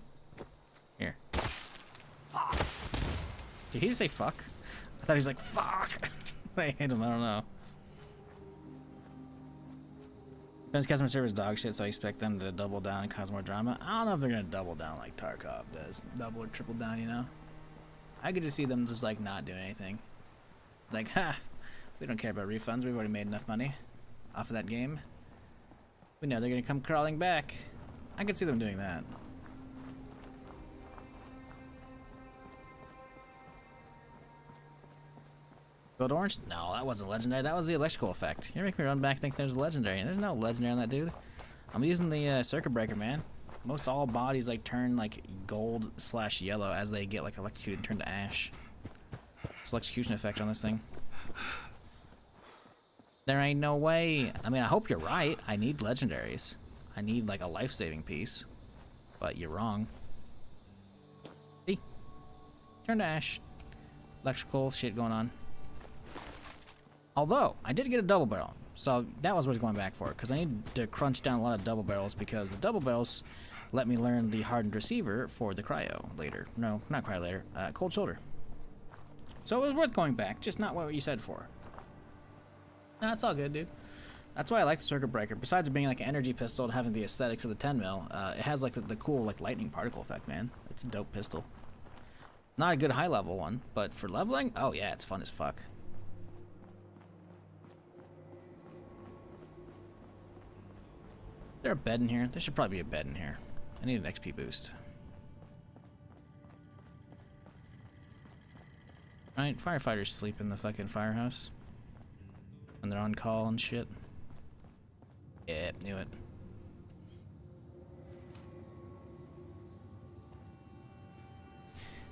Here. Fuck. Did he say fuck? I thought he was like, fuck. I hit him, I don't know. Depends, customer service dog shit, so I expect them to double down and cause more drama. I don't know if they're gonna double down like Tarkov does. Double or triple down, you know? I could just see them just like not doing anything. Like, ha, we don't care about refunds, we've already made enough money off of that game. We know they're gonna come crawling back. I could see them doing that. Gold orange? No, that wasn't legendary. That was the electrical effect. You're making me run back and think there's legendary. There's no legendary on that dude. I'm using the circuit breaker, man. Most all bodies like turn like gold/yellow as they get like electrocuted and turn to ash. It's electrocution effect on this thing. There ain't no way. I mean, I hope you're right. I need legendaries. I need like a life-saving piece. But you're wrong. See? Turn to ash. Electrical shit going on. Although, I did get a double barrel, so that was what I was going back for, because I need to crunch down a lot of double barrels, because the double barrels let me learn the hardened receiver for the cryo later. No, not cryo later, cold shoulder. So it was worth going back, just not what you said for. Nah, it's all good, dude. That's why I like the circuit breaker. Besides it being like an energy pistol and having the aesthetics of the 10 mil, it has like the cool like lightning particle effect, man. It's a dope pistol. Not a good high level one, but for leveling, oh yeah, it's fun as fuck. Is there a bed in here? There should probably be a bed in here. I need an XP boost. Alright, firefighters sleep in the fucking firehouse. When they're on call and shit. Yep, knew it.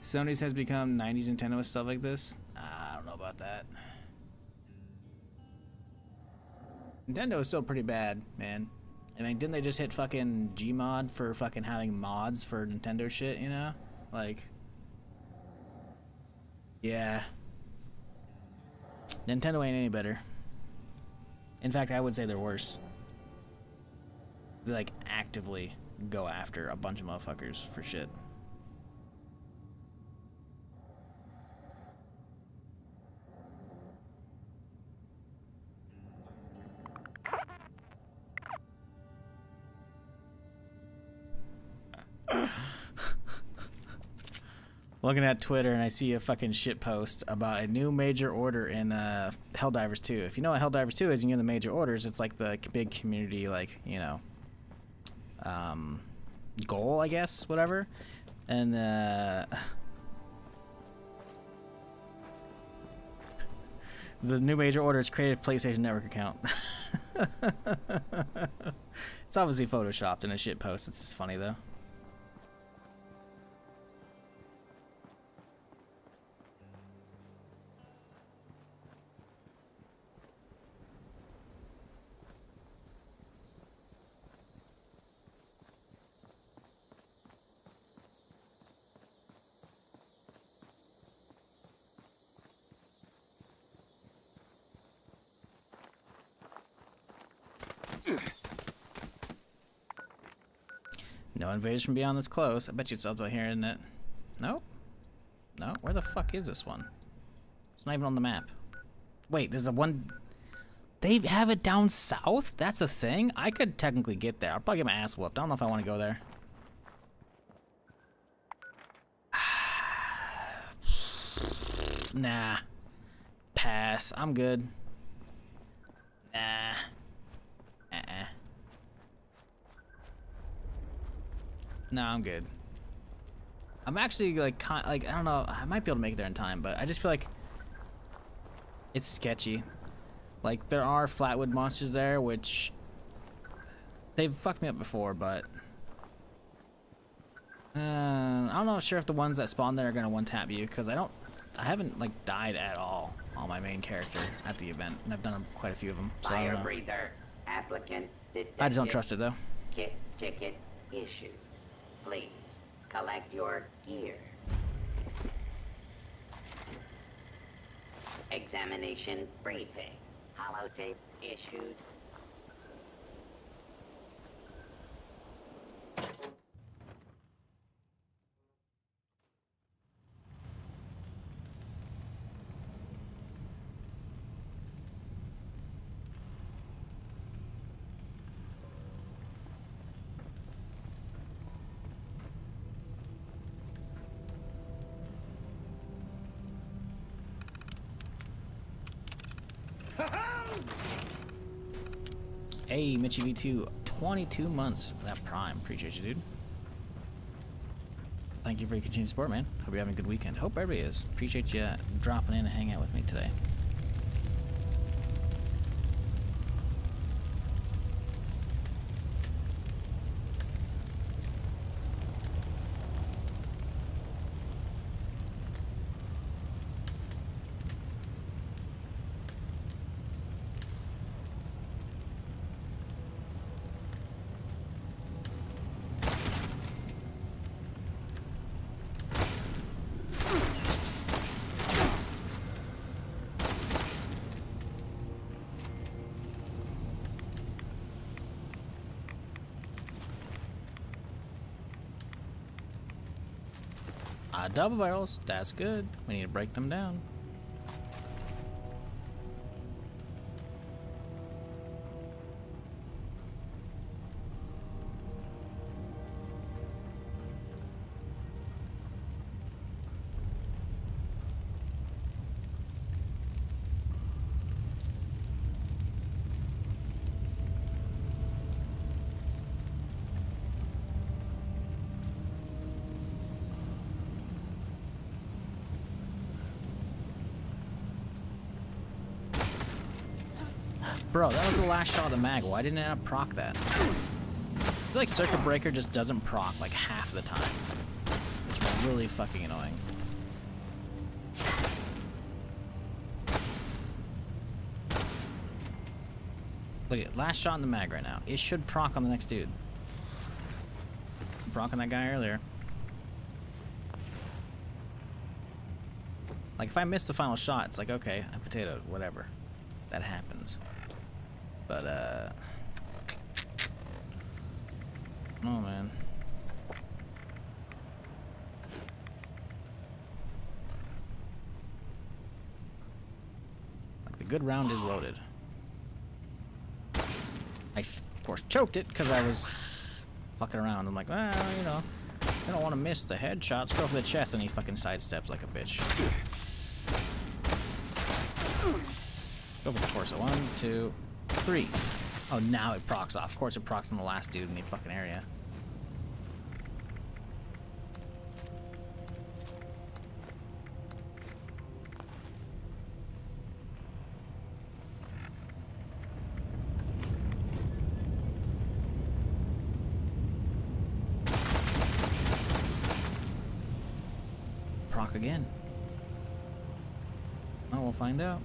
Sony's has become 90s Nintendo with stuff like this? I don't know about that. Nintendo is still pretty bad, man. I mean, didn't they just hit fucking Gmod for fucking having mods for Nintendo shit, you know? Like... yeah. Nintendo ain't any better. In fact, I would say they're worse. They, like, actively go after a bunch of motherfuckers for shit. Looking at Twitter and I see a fucking shit post about a new major order in Helldivers 2. If you know what Helldivers 2 is and you're in the major orders, it's like the big community, like, you know, goal, I guess, whatever. And the new major order is create a PlayStation Network account. It's obviously photoshopped in a shit post. It's just funny though. No invaders from beyond that's close. I bet you it's up here, isn't it? Nope. No? Where the fuck is this one? It's not even on the map. Wait, there's a one... They have it down south? That's a thing? I could technically get there. I'll probably get my ass whooped. I don't know if I want to go there. Nah. Pass. I'm good. Nah. No, I'm good. I'm actually like, I don't know. I might be able to make it there in time, but I just feel like it's sketchy. Like, there are flatwood monsters there, which they've fucked me up before, but I don't know sure if the ones that spawn there are gonna one-tap you, because I haven't like died at all on my main character at the event, and I've done quite a few of them. So I don't know. Breather. Applicant detected. I just don't trust it though. Kit ticket issued. Please collect your gear. Examination briefing. Holotape issued. Hey, Mitchie V2, 22 months. That Prime. Appreciate you, dude. Thank you for your continued support, man. Hope you're having a good weekend. Hope everybody is. Appreciate you dropping in and hanging out with me today. Double barrels, that's good. We need to break them down. Bro, that was the last shot of the mag. Why didn't it not proc that? I feel like Circuit Breaker just doesn't proc like half the time. It's really fucking annoying. Look at it, last shot in the mag right now. It should proc on the next dude. Proc on that guy earlier. Like if I miss the final shot, it's like okay, I potato, whatever. That happens. But oh man. Like the good round is loaded. I of course choked it because I was fucking around. I'm like, well, you know, I don't want to miss the headshots. Go for the chest, and he fucking sidesteps like a bitch. Go for the torso. 1, 2, 3. Oh, now it procs off. Of course it procs on the last dude in the fucking area. Proc again. Oh, we'll find out.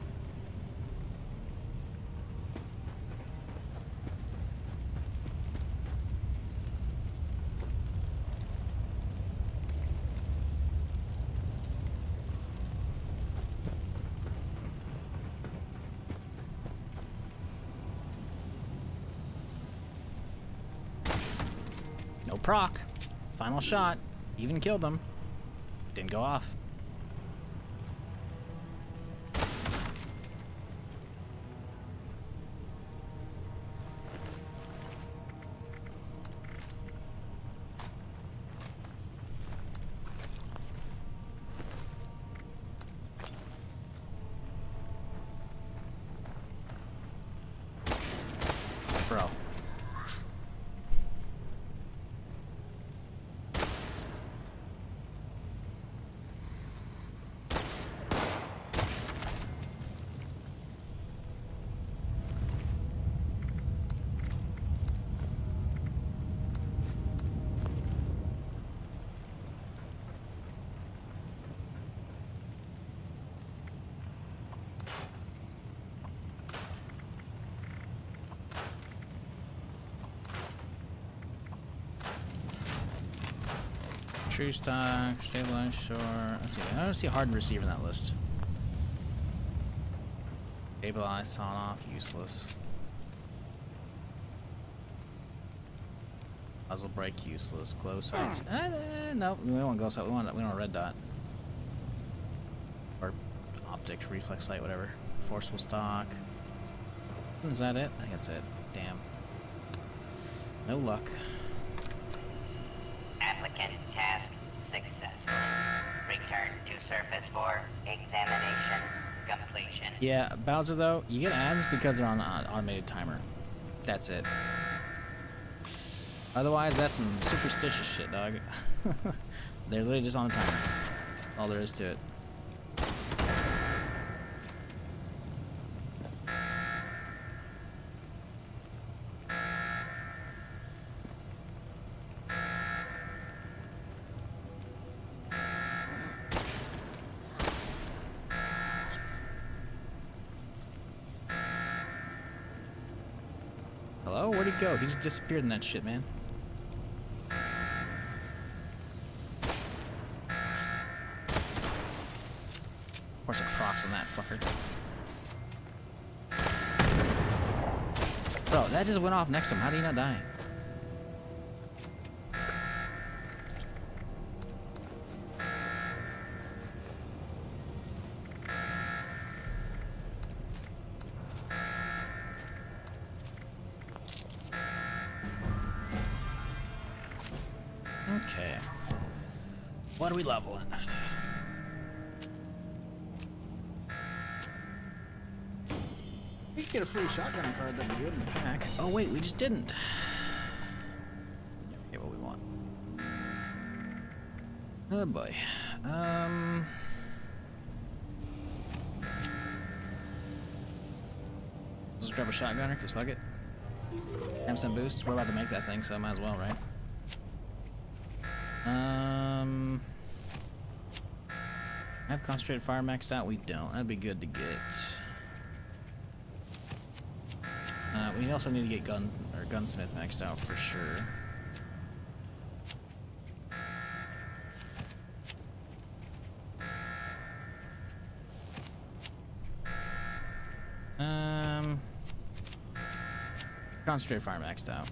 proc. Final shot. Even killed them. Didn't go off. Bro. True stock, stabilized shore. Let's see. I don't see a hard receiver in that list. Stabilized, sawn off, useless. Muzzle brake, useless. Glow sights. No, we don't want glow sight. We want a red dot. Or optic, reflex light, whatever. Forceful stock. Is that it? I think that's it. Damn. No luck. Applicant task successful. Return to surface for examination completion. Yeah, Bowser though, you get ads because they're on an automated timer. That's it. Otherwise, that's some superstitious shit, dog. They're literally just on a timer. That's all there is to it. Hello? Where'd he go? He just disappeared in that shit, man. Of course it procs on that fucker. Bro, that just went off next to him. How do you not die? Okay. What are we leveling? We could get a free shotgun card, that'd be good in the pack. Oh wait, we just didn't. Get what we want. Oh boy. Let's grab a shotgunner, cause fuck it. 10% boost. We're about to make that thing, so might as well, right? Have concentrated fire maxed out? We don't. That'd be good to get. We also need to get gunsmith maxed out for sure. Concentrated fire maxed out.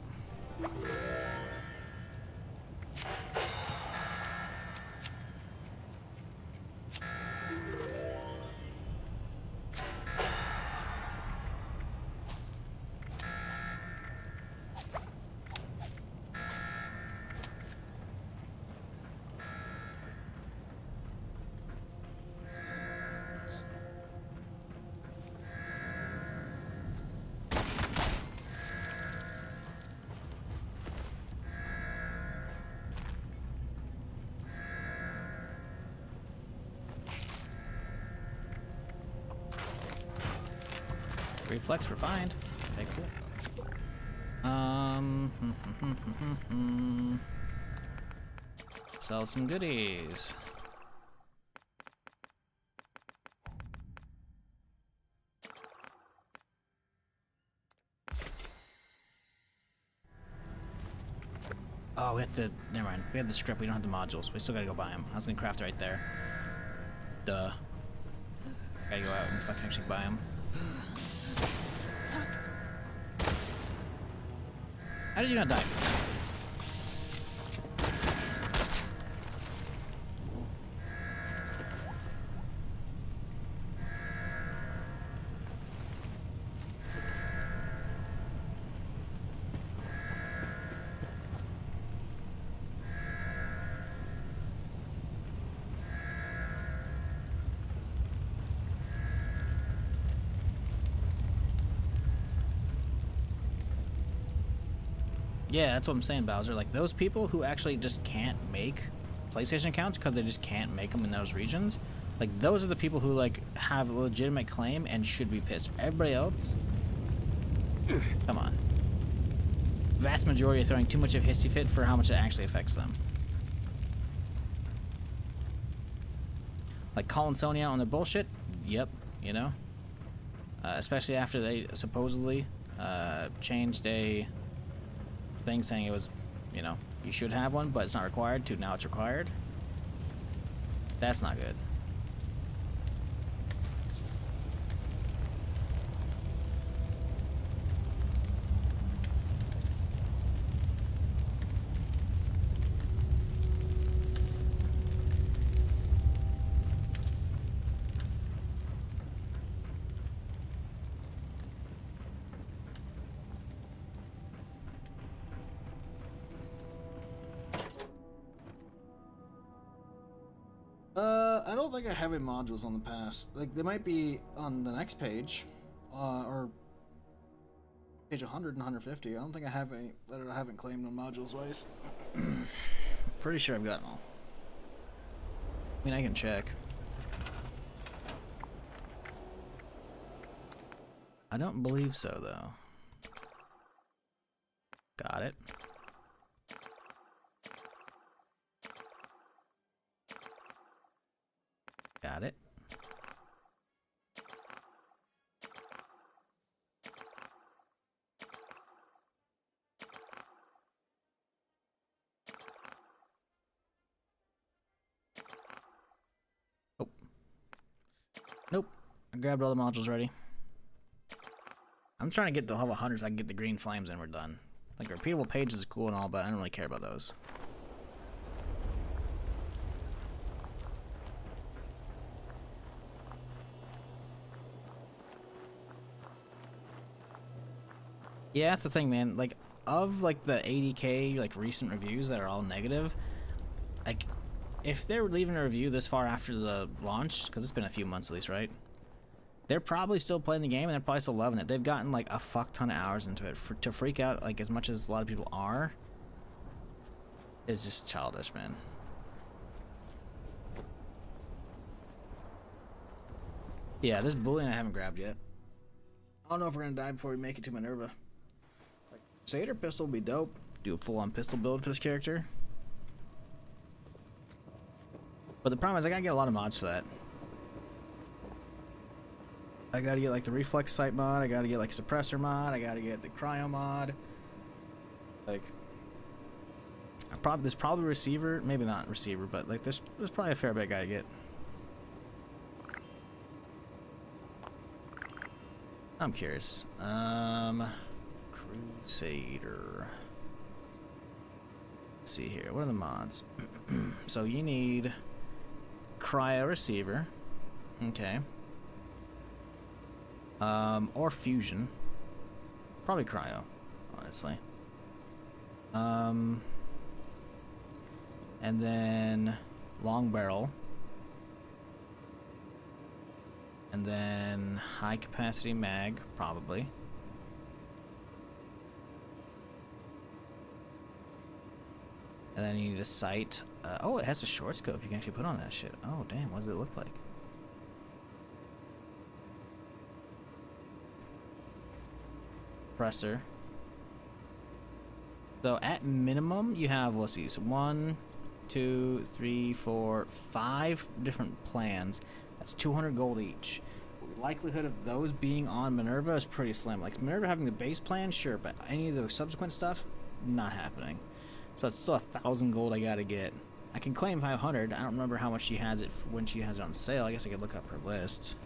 Reflex refined. Okay, cool. Sell some goodies. Oh, we have to. Never mind. We have the script. We don't have the modules. We still gotta go buy them. I was gonna craft it right there. Duh. Gotta go out and fucking actually buy them. How did you not die? Yeah, that's what I'm saying, Bowser. Like, those people who actually just can't make PlayStation accounts because they just can't make them in those regions, like, those are the people who, like, have a legitimate claim and should be pissed. Everybody else, come on. Vast majority are throwing too much of a hissy fit for how much it actually affects them. Like, calling Sony out on their bullshit? Yep, you know? Especially after they supposedly changed a thing saying it was, you know, you should have one, but it's not required, to now it's required. That's not good. I don't think I have any modules on the pass. Like, they might be on the next page, or page 100 and 150. I don't think I have any that I haven't claimed on modules wise. Pretty sure I've got them all. I mean, I can check. I don't believe so, though. Got it. Got it. Oh. Nope. I grabbed all the modules ready. I'm trying to get the level 100 so I can get the green flames and we're done. Like, repeatable pages is cool and all, but I don't really care about those. Yeah, that's the thing, man. Like, of, like, the 80k, like, recent reviews that are all negative, like, if they're leaving a review this far after the launch, because it's been a few months at least, right? They're probably still playing the game, and they're probably still loving it. They've gotten, like, a fuck ton of hours into it. To freak out, like, as much as a lot of people are, is just childish, man. Yeah, this bullion I haven't grabbed yet. I don't know if we're gonna die before we make it to Minerva. Crusader pistol would be dope. Do a full-on pistol build for this character. But the problem is I gotta get a lot of mods for that. I gotta get like the reflex sight mod, I gotta get like suppressor mod, I gotta get the cryo mod. Like, there's probably receiver, maybe not receiver, but like there's probably a fair bit I gotta get. I'm curious. Crusader. Let's see here. What are the mods? So you need cryo receiver. Okay. Or fusion. Probably cryo, honestly. And then long barrel. And then high capacity mag, probably. And then you need a sight. Oh, it has a short scope you can actually put on that shit. Oh, damn, what does it look like? Presser. So at minimum, you have, let's see, so 1, 2, 3, 4, 5 different plans. That's 200 gold each. The likelihood of those being on Minerva is pretty slim. Like, Minerva having the base plan, sure, but any of the subsequent stuff, not happening. So it's still 1,000 gold I gotta get. I can claim 500. I don't remember how much she has it when she has it on sale. I guess I could look up her list.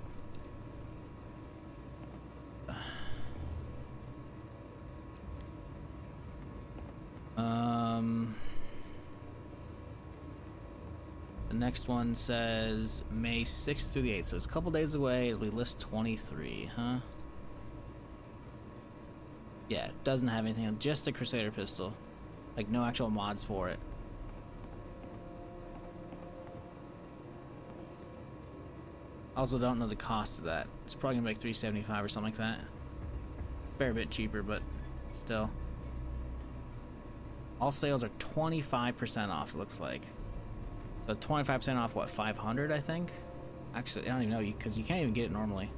The next one says May 6th through the 8th, so it's a couple days away. It'll be list 23, huh? Yeah, it doesn't have anything, just the Crusader pistol. Like, no actual mods for it. Also don't know the cost of that. It's probably gonna be like $375 or something like that. Fair bit cheaper, but still. All sales are 25% off, it looks like. So 25% off, what, 500, I think? Actually, I don't even know, because you can't even get it normally.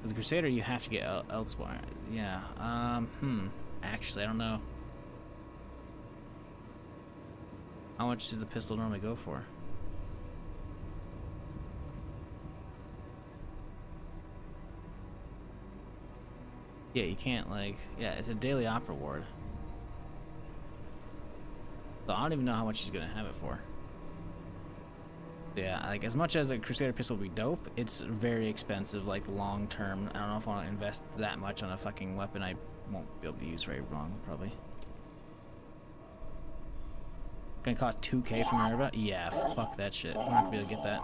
As a Crusader, you have to get elsewhere. Yeah, actually, I don't know. How much does the pistol normally go for? Yeah, you can't, like... Yeah, it's a daily op reward. So I don't even know how much he's gonna have it for. Yeah, like, as much as a Crusader pistol would be dope, it's very expensive, like, long-term. I don't know if I want to invest that much on a fucking weapon I won't be able to use very long, probably. Gonna cost 2K for Minerva? Yeah, fuck that shit. We're not gonna be able to get that.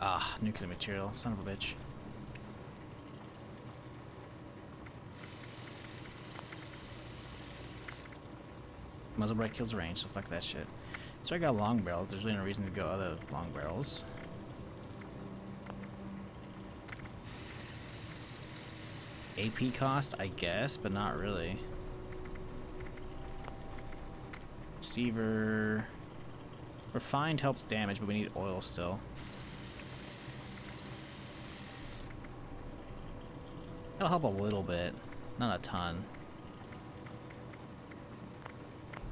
Ah, nuclear material, son of a bitch. Muzzle brake kills range, so fuck that shit. So I got long barrels, there's really no reason to go other long barrels. AP cost, I guess, but not really. Receiver... Refined helps damage, but we need oil still. That'll help a little bit, not a ton.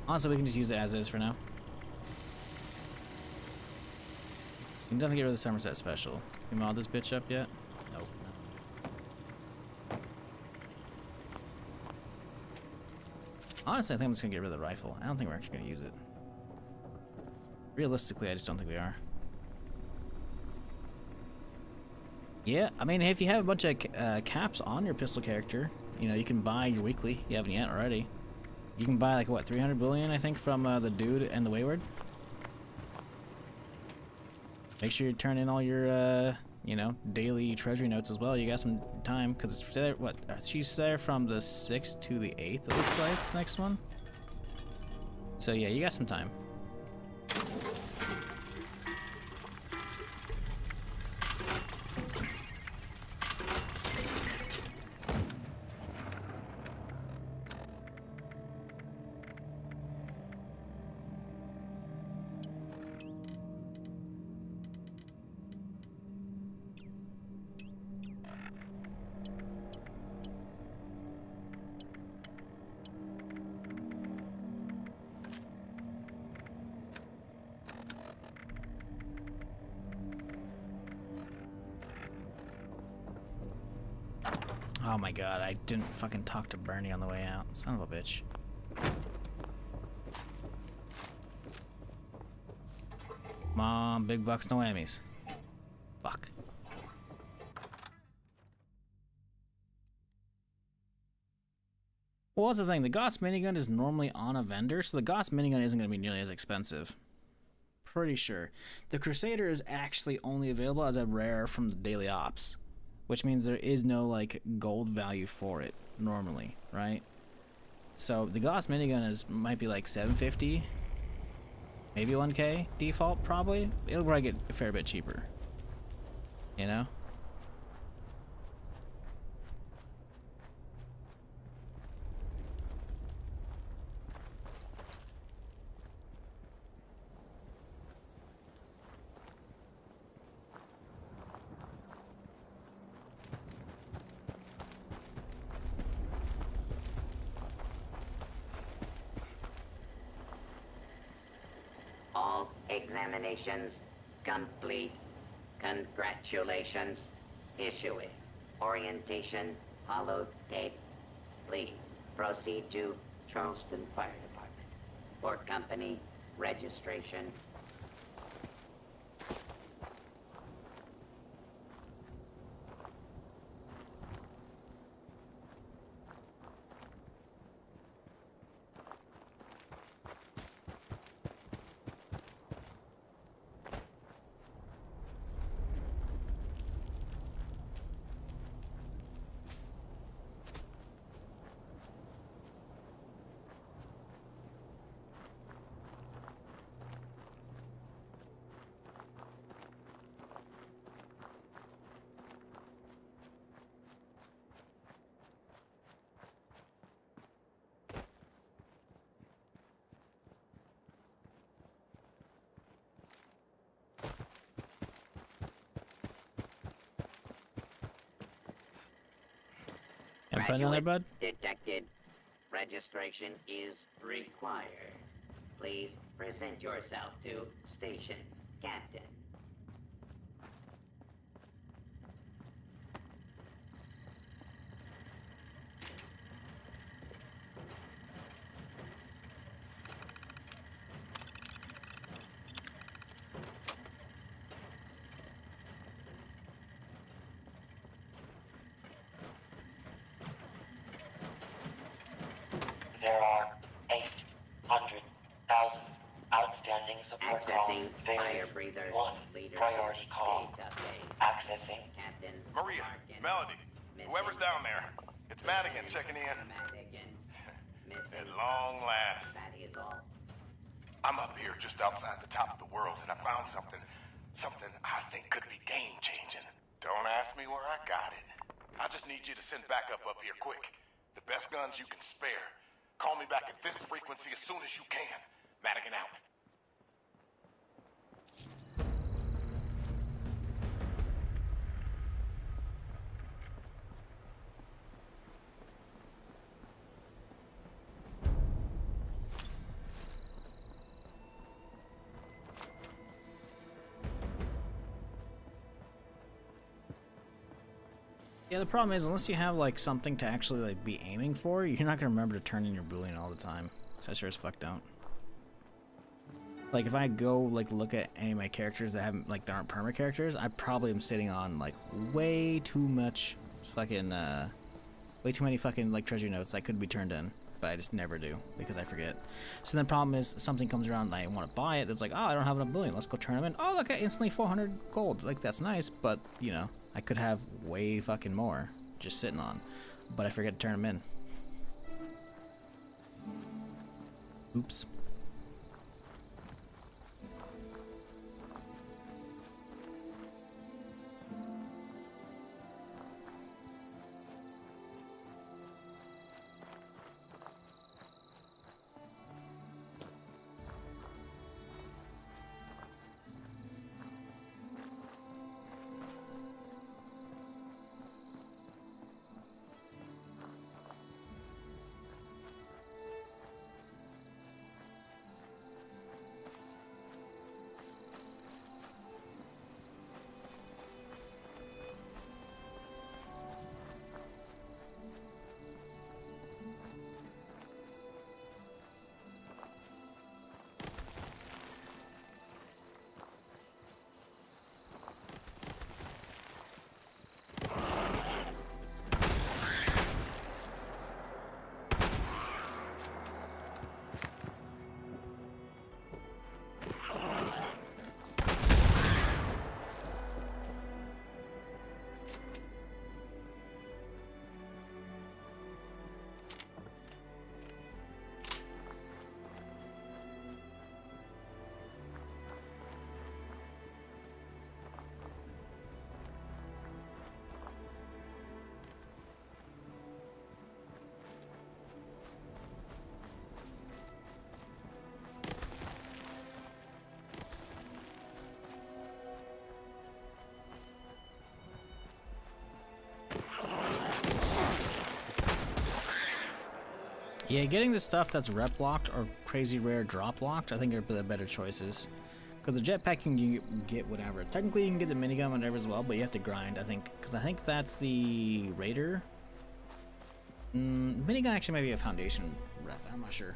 Honestly, we can just use it as is for now. You can definitely get rid of the Somerset special. Can you mod this bitch up yet? Nope. No. Honestly, I think I'm just gonna get rid of the rifle. I don't think we're actually gonna use it. Realistically, I just don't think we are. Yeah, I mean, if you have a bunch of caps on your pistol character, you know, you can buy your weekly. You haven't yet already. You can buy, like, what, 300 billion, I think, from the Dude and the Wayward? Make sure you turn in all your, you know, daily treasury notes as well. You got some time, because it's there, what, she's there from the 6th to the 8th, it looks like, next one. So, yeah, you got some time. Oh my god, I didn't fucking talk to Bernie on the way out. Son of a bitch. Come on, big bucks, no whammies. Fuck. Well, that's the thing. The Gauss minigun is normally on a vendor, so the Gauss minigun isn't going to be nearly as expensive. Pretty sure. The Crusader is actually only available as a rare from the Daily Ops, which means there is no, like, gold value for it, normally, right? So, the Gauss minigun might be, like, 750, maybe 1K default, probably. It'll probably get a fair bit cheaper, you know? All examinations complete. Congratulations. Issue it. Orientation holotape. Please proceed to Charleston Fire Department. For company registration. Have fun down there, bud? Detected. Registration is required. Please present yourself to station captain. There are 800,000 outstanding support calls. Accessing fire breathers. One Leadership priority call. database. Accessing. Captain. Maria, Melody, whoever's down there. It's Madigan checking in. At long last. That is all. I'm up here just outside the top of the world, and I found something I think could be game-changing. Don't ask me where I got it. I just need you to send backup up here quick. The best guns you can spare. Call me back at this frequency as soon as you can. Madigan out. Yeah, the problem is, unless you have like something to actually like be aiming for, you're not gonna remember to turn in your Boolean all the time. So I sure as fuck don't. Like if I go like look at any of my characters that haven't like that aren't perma characters, I probably am sitting on like way too much fucking way too many fucking like treasure notes that could be turned in, but I just never do because I forget. So then the problem is something comes around and I want to buy it. That's like, oh, I don't have enough Boolean. Let's go turn them in. Oh, look, I instantly 400 gold. Like that's nice, but you know. I could have way fucking more just sitting on, but I forget to turn them in. Oops. Yeah, getting the stuff that's rep locked or crazy rare drop locked, I think are the better choices. Because the jetpack you can get whatever. Technically you can get the minigun whatever as well, but you have to grind, I think. Because I think that's the Raider. Minigun actually might be a foundation rep. I'm not sure,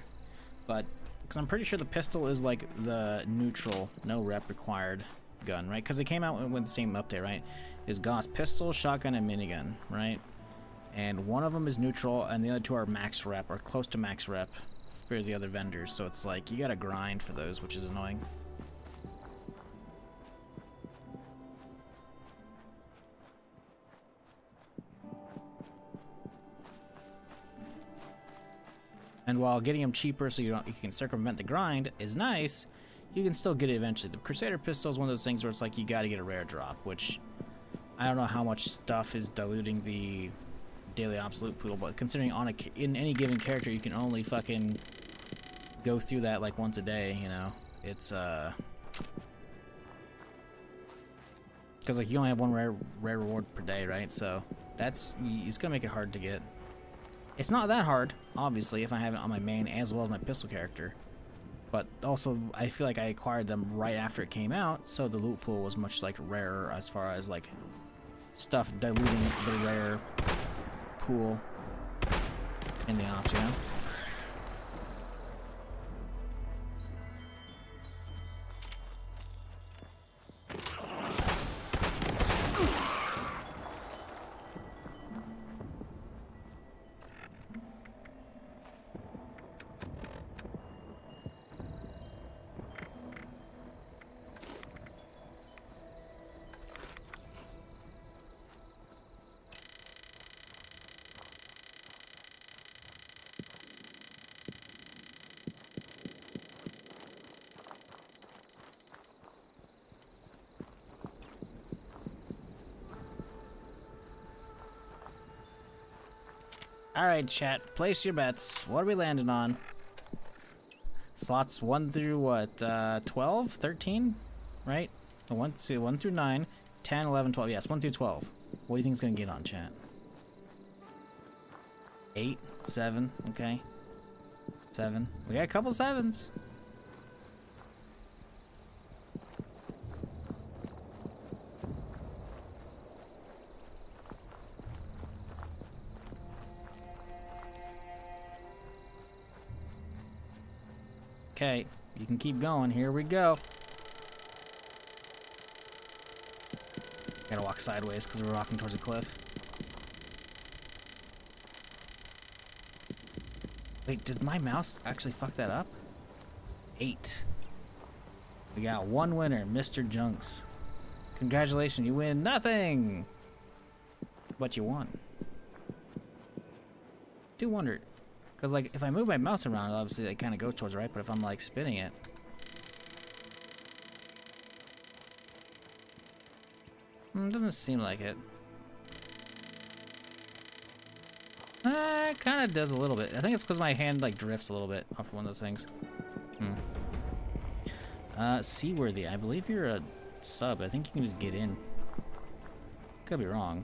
but because I'm pretty sure the pistol is like the neutral, no rep required gun, right? Because it came out with the same update, right? Is Gauss pistol, shotgun, and minigun, right? And one of them is neutral, and the other two are max rep or close to max rep for the other vendors. So it's like you gotta grind for those, which is annoying. And while getting them cheaper so you can circumvent the grind is nice, you can still get it eventually. The Crusader pistol is one of those things where it's like you gotta get a rare drop, which I don't know how much stuff is diluting the daily absolute pool, but considering in any given character you can only fucking go through that like once a day, you know, it's because like you only have one rare reward per day, right? So it's gonna make it hard to get. It's not that hard, obviously, if I have it on my main as well as my pistol character. But also, I feel like I acquired them right after it came out, so the loot pool was much like rarer as far as like stuff diluting the rare pool in the ops, you know? Alright, chat, place your bets. What are we landing on? Slots 1 through what? 12? 13? Right? 1 through 9, 10, 11, 12. Yes, 1 through 12. What do you think it's going to get on, chat? 8? 7? Okay. 7. We got a couple 7s. Okay, you can keep going. Here we go. Gotta walk sideways because we're walking towards a cliff. Wait, did my mouse actually fuck that up? 8. We got one winner, Mr. Junks. Congratulations, you win nothing! But you won. Do wonder. Because, like, if I move my mouse around, obviously it kind of goes towards the right, but if I'm, like, spinning it... doesn't seem like it. It kind of does a little bit. I think it's because my hand, like, drifts a little bit off of one of those things. Seaworthy, I believe you're a sub. I think you can just get in. Could be wrong.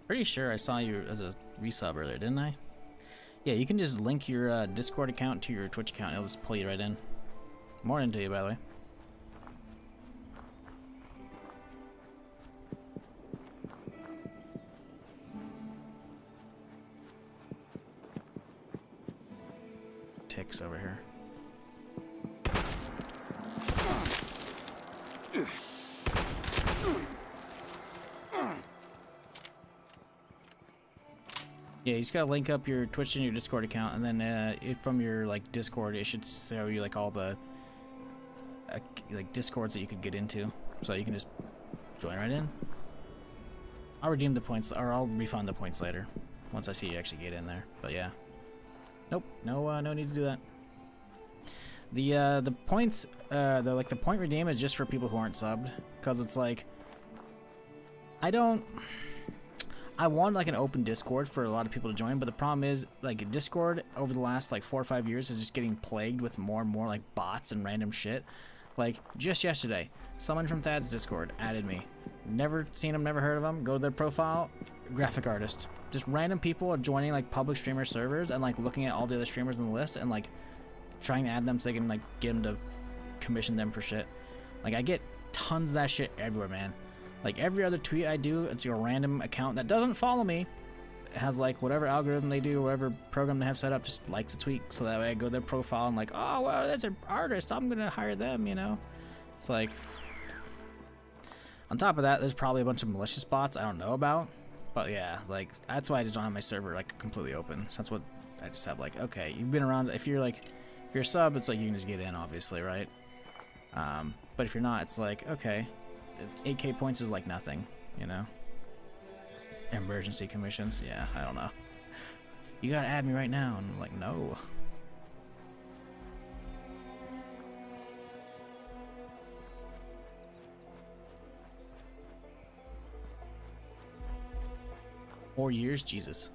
Pretty sure I saw you as a resub earlier, didn't I? Yeah, you can just link your Discord account to your Twitch account. It'll just pull you right in. More into you, by the way. Ticks over here. Yeah, you just gotta link up your Twitch and your Discord account, and then from your like Discord, it should show you like all the like Discords that you could get into, so you can just join right in. I'll redeem the points, or I'll refund the points later once I see you actually get in there. But yeah, nope, no need to do that. The points, the point redeem is just for people who aren't subbed, because it's like I want like an open Discord for a lot of people to join, but the problem is like Discord over the last like 4 or 5 years is just getting plagued with more and more like bots and random shit. Like just yesterday, someone from Thad's Discord added me. Never seen him, never heard of him. Go to their profile, graphic artist. Just random people are joining like public streamer servers and like looking at all the other streamers on the list and like trying to add them so they can like get them to commission them for shit. Like I get tons of that shit everywhere, man. Like every other tweet I do, it's a random account that doesn't follow me. It has like whatever algorithm they do, whatever program they have set up, just likes a tweet. So that way I go to their profile and like, oh, well, that's an artist. I'm going to hire them, you know? It's like, on top of that, there's probably a bunch of malicious bots I don't know about. But yeah, like, that's why I just don't have my server like completely open. So that's what I just have like, okay, you've been around. If you're a sub, it's like you can just get in, obviously, right? But if you're not, it's like, okay, 8K points is like nothing, you know? Emergency commissions, yeah, I don't know. You gotta add me right now, and I'm like, no. Four years, Jesus.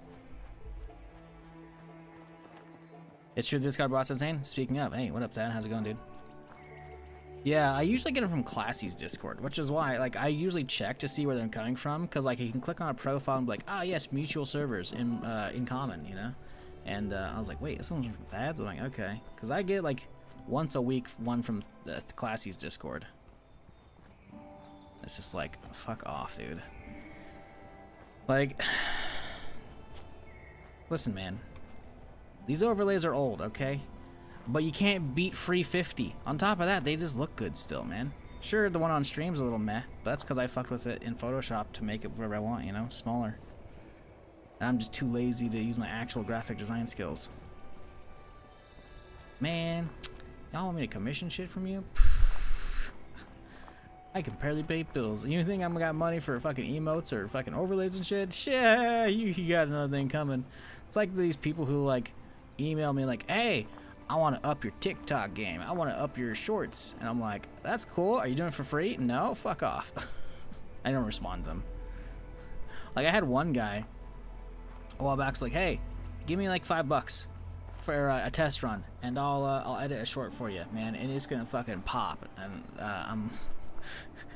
It's true, Discard bot's insane. Speaking of, hey, what up, Dad? How's it going, dude? Yeah, I usually get them from Classy's Discord, which is why, like, I usually check to see where they're coming from, because, like, you can click on a profile and be like, ah, yes, mutual servers in common, you know? And I was like, wait, this one's from Dad's? I'm like, okay. Because I get, like, once a week one from Classy's Discord. It's just like, fuck off, dude. Like, listen, man. These overlays are old, okay? But you can't beat free 50. On top of that, they just look good still, man. Sure, the one on stream's a little meh, but that's because I fucked with it in Photoshop to make it whatever I want, you know, smaller. And I'm just too lazy to use my actual graphic design skills. Man, y'all want me to commission shit from you? I can barely pay bills. You think I'm got money for fucking emotes or fucking overlays and shit? Shit, you got another thing coming. It's like these people who like email me like, hey, I want to up your TikTok game. I want to up your shorts. And I'm like, that's cool. Are you doing it for free? No, fuck off. I don't respond to them. Like I had one guy a while back's like, hey, give me like $5 for a test run, and I'll edit a short for you, man, and it's gonna fucking pop. And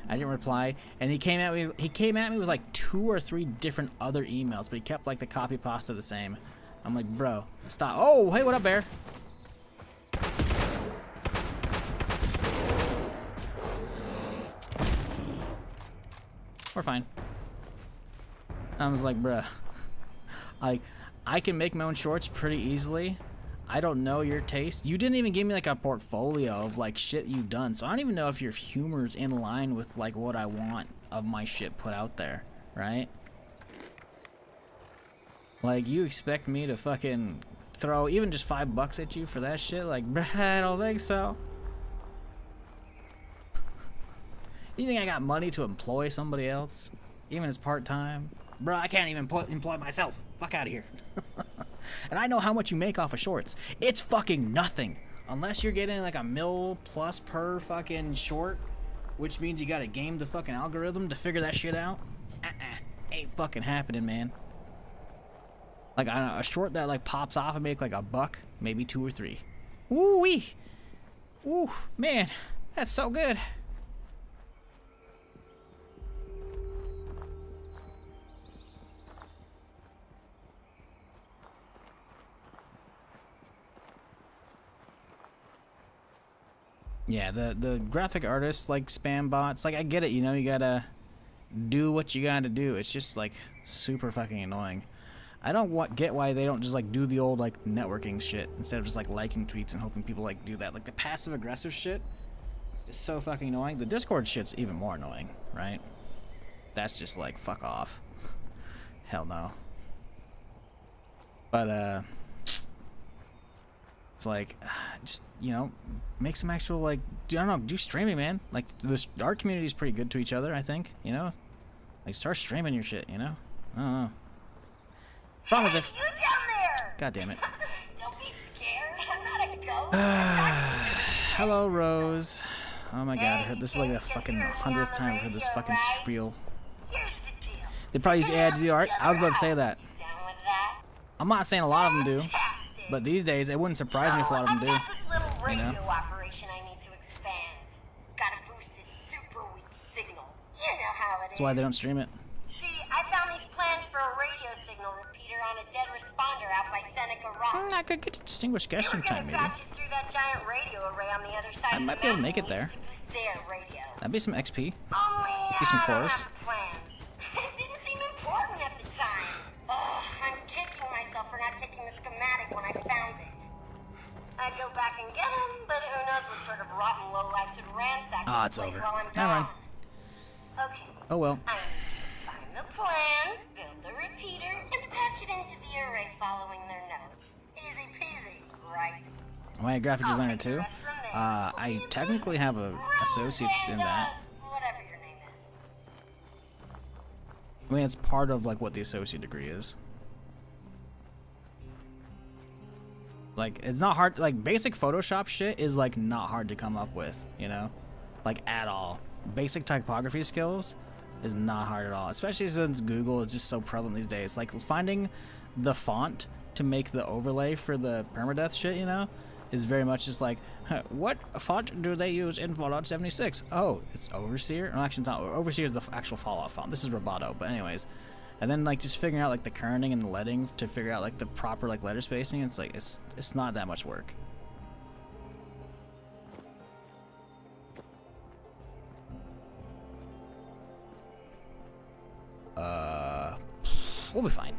I didn't reply, and he came at me with like 2 or 3 different other emails, but he kept like the copy pasta the same. I'm like, bro, stop. Oh, hey, what up, Bear? We're fine. I was like, bruh, like, I can make my own shorts pretty easily. I don't know your taste. You didn't even give me like a portfolio of like shit you've done, so I don't even know if your humor's in line with like what I want of my shit put out there, right? Like, you expect me to fucking throw even just $5 at you for that shit? Like, bruh, I don't think so. You think I got money to employ somebody else? Even as part-time? Bro, I can't even employ myself. Fuck out of here. And I know how much you make off of shorts. It's fucking nothing. Unless you're getting like $1 mil plus per fucking short, which means you gotta game the fucking algorithm to figure that shit out. Ain't fucking happening, man. Like, I don't know, a short that like pops off and make like $1, maybe 2 or 3. Woo-wee. Ooh, man, that's so good. Yeah, the graphic artists like spam bots, like I get it, you know, you gotta do what you gotta do. It's just like super fucking annoying. I don't get why they don't just like do the old like networking shit instead of just like liking tweets and hoping people like do that. Like the passive aggressive shit is so fucking annoying. The Discord shit's even more annoying, right? That's just like fuck off. Hell no. But it's like, just, you know, make some actual, like, I don't know, do streaming, man. Like, our community is pretty good to each other, I think, you know? Like, start streaming your shit, you know? I don't know. Problem is, if... God damn it. Don't be scared. I'm not a ghost. Hello, Rose. Oh my god, I heard this is like the fucking 100th time I've heard this fucking spiel. They probably use AI to do art. I was about to say that. I'm not saying a lot of them do. But these days, it wouldn't surprise me if a lot of them do. You know? Operation I need to expand. Gotta boost this super weak signal. You know how it is. That's why they don't stream it. See, I found these plans for a radio signal repeater on a dead responder out by Seneca Rock. I could get to distinguished guessing time, maybe. Through that giant radio array on the other side I might be able to make it there. their radio. That'd be some XP. Only Be some I don't chorus. have plans. It didn't seem important at the time. I'm kicking myself for not taking the schematic when I found it. I'd go back and get him, but who knows what sort of rotten lowlife should ransack Ah, this it's place over. while I'm Never mind. gone. Okay. Oh well. I need you to find the plans, build the repeater, and patch it into the array following their notes. Easy peasy, right? Am I a graphic designer too? I technically have a associates in that. Whatever your name is. I mean, it's part of like what the associate degree is. Like, it's not hard. Like, basic Photoshop shit is like not hard to come up with, you know, like at all. Basic typography skills is not hard at all, especially since Google is just so prevalent these days. Like, finding the font to make the overlay for the permadeath shit, you know, is very much just like, what font do they use in Fallout 76? Oh, it's Overseer? No, actually, it's not. Overseer is the actual Fallout font. This is Roboto, but anyways. And then, like, just figuring out, like, the kerning and the leading to figure out, like, the proper, like, letter spacing, it's like, it's not that much work. We'll be fine.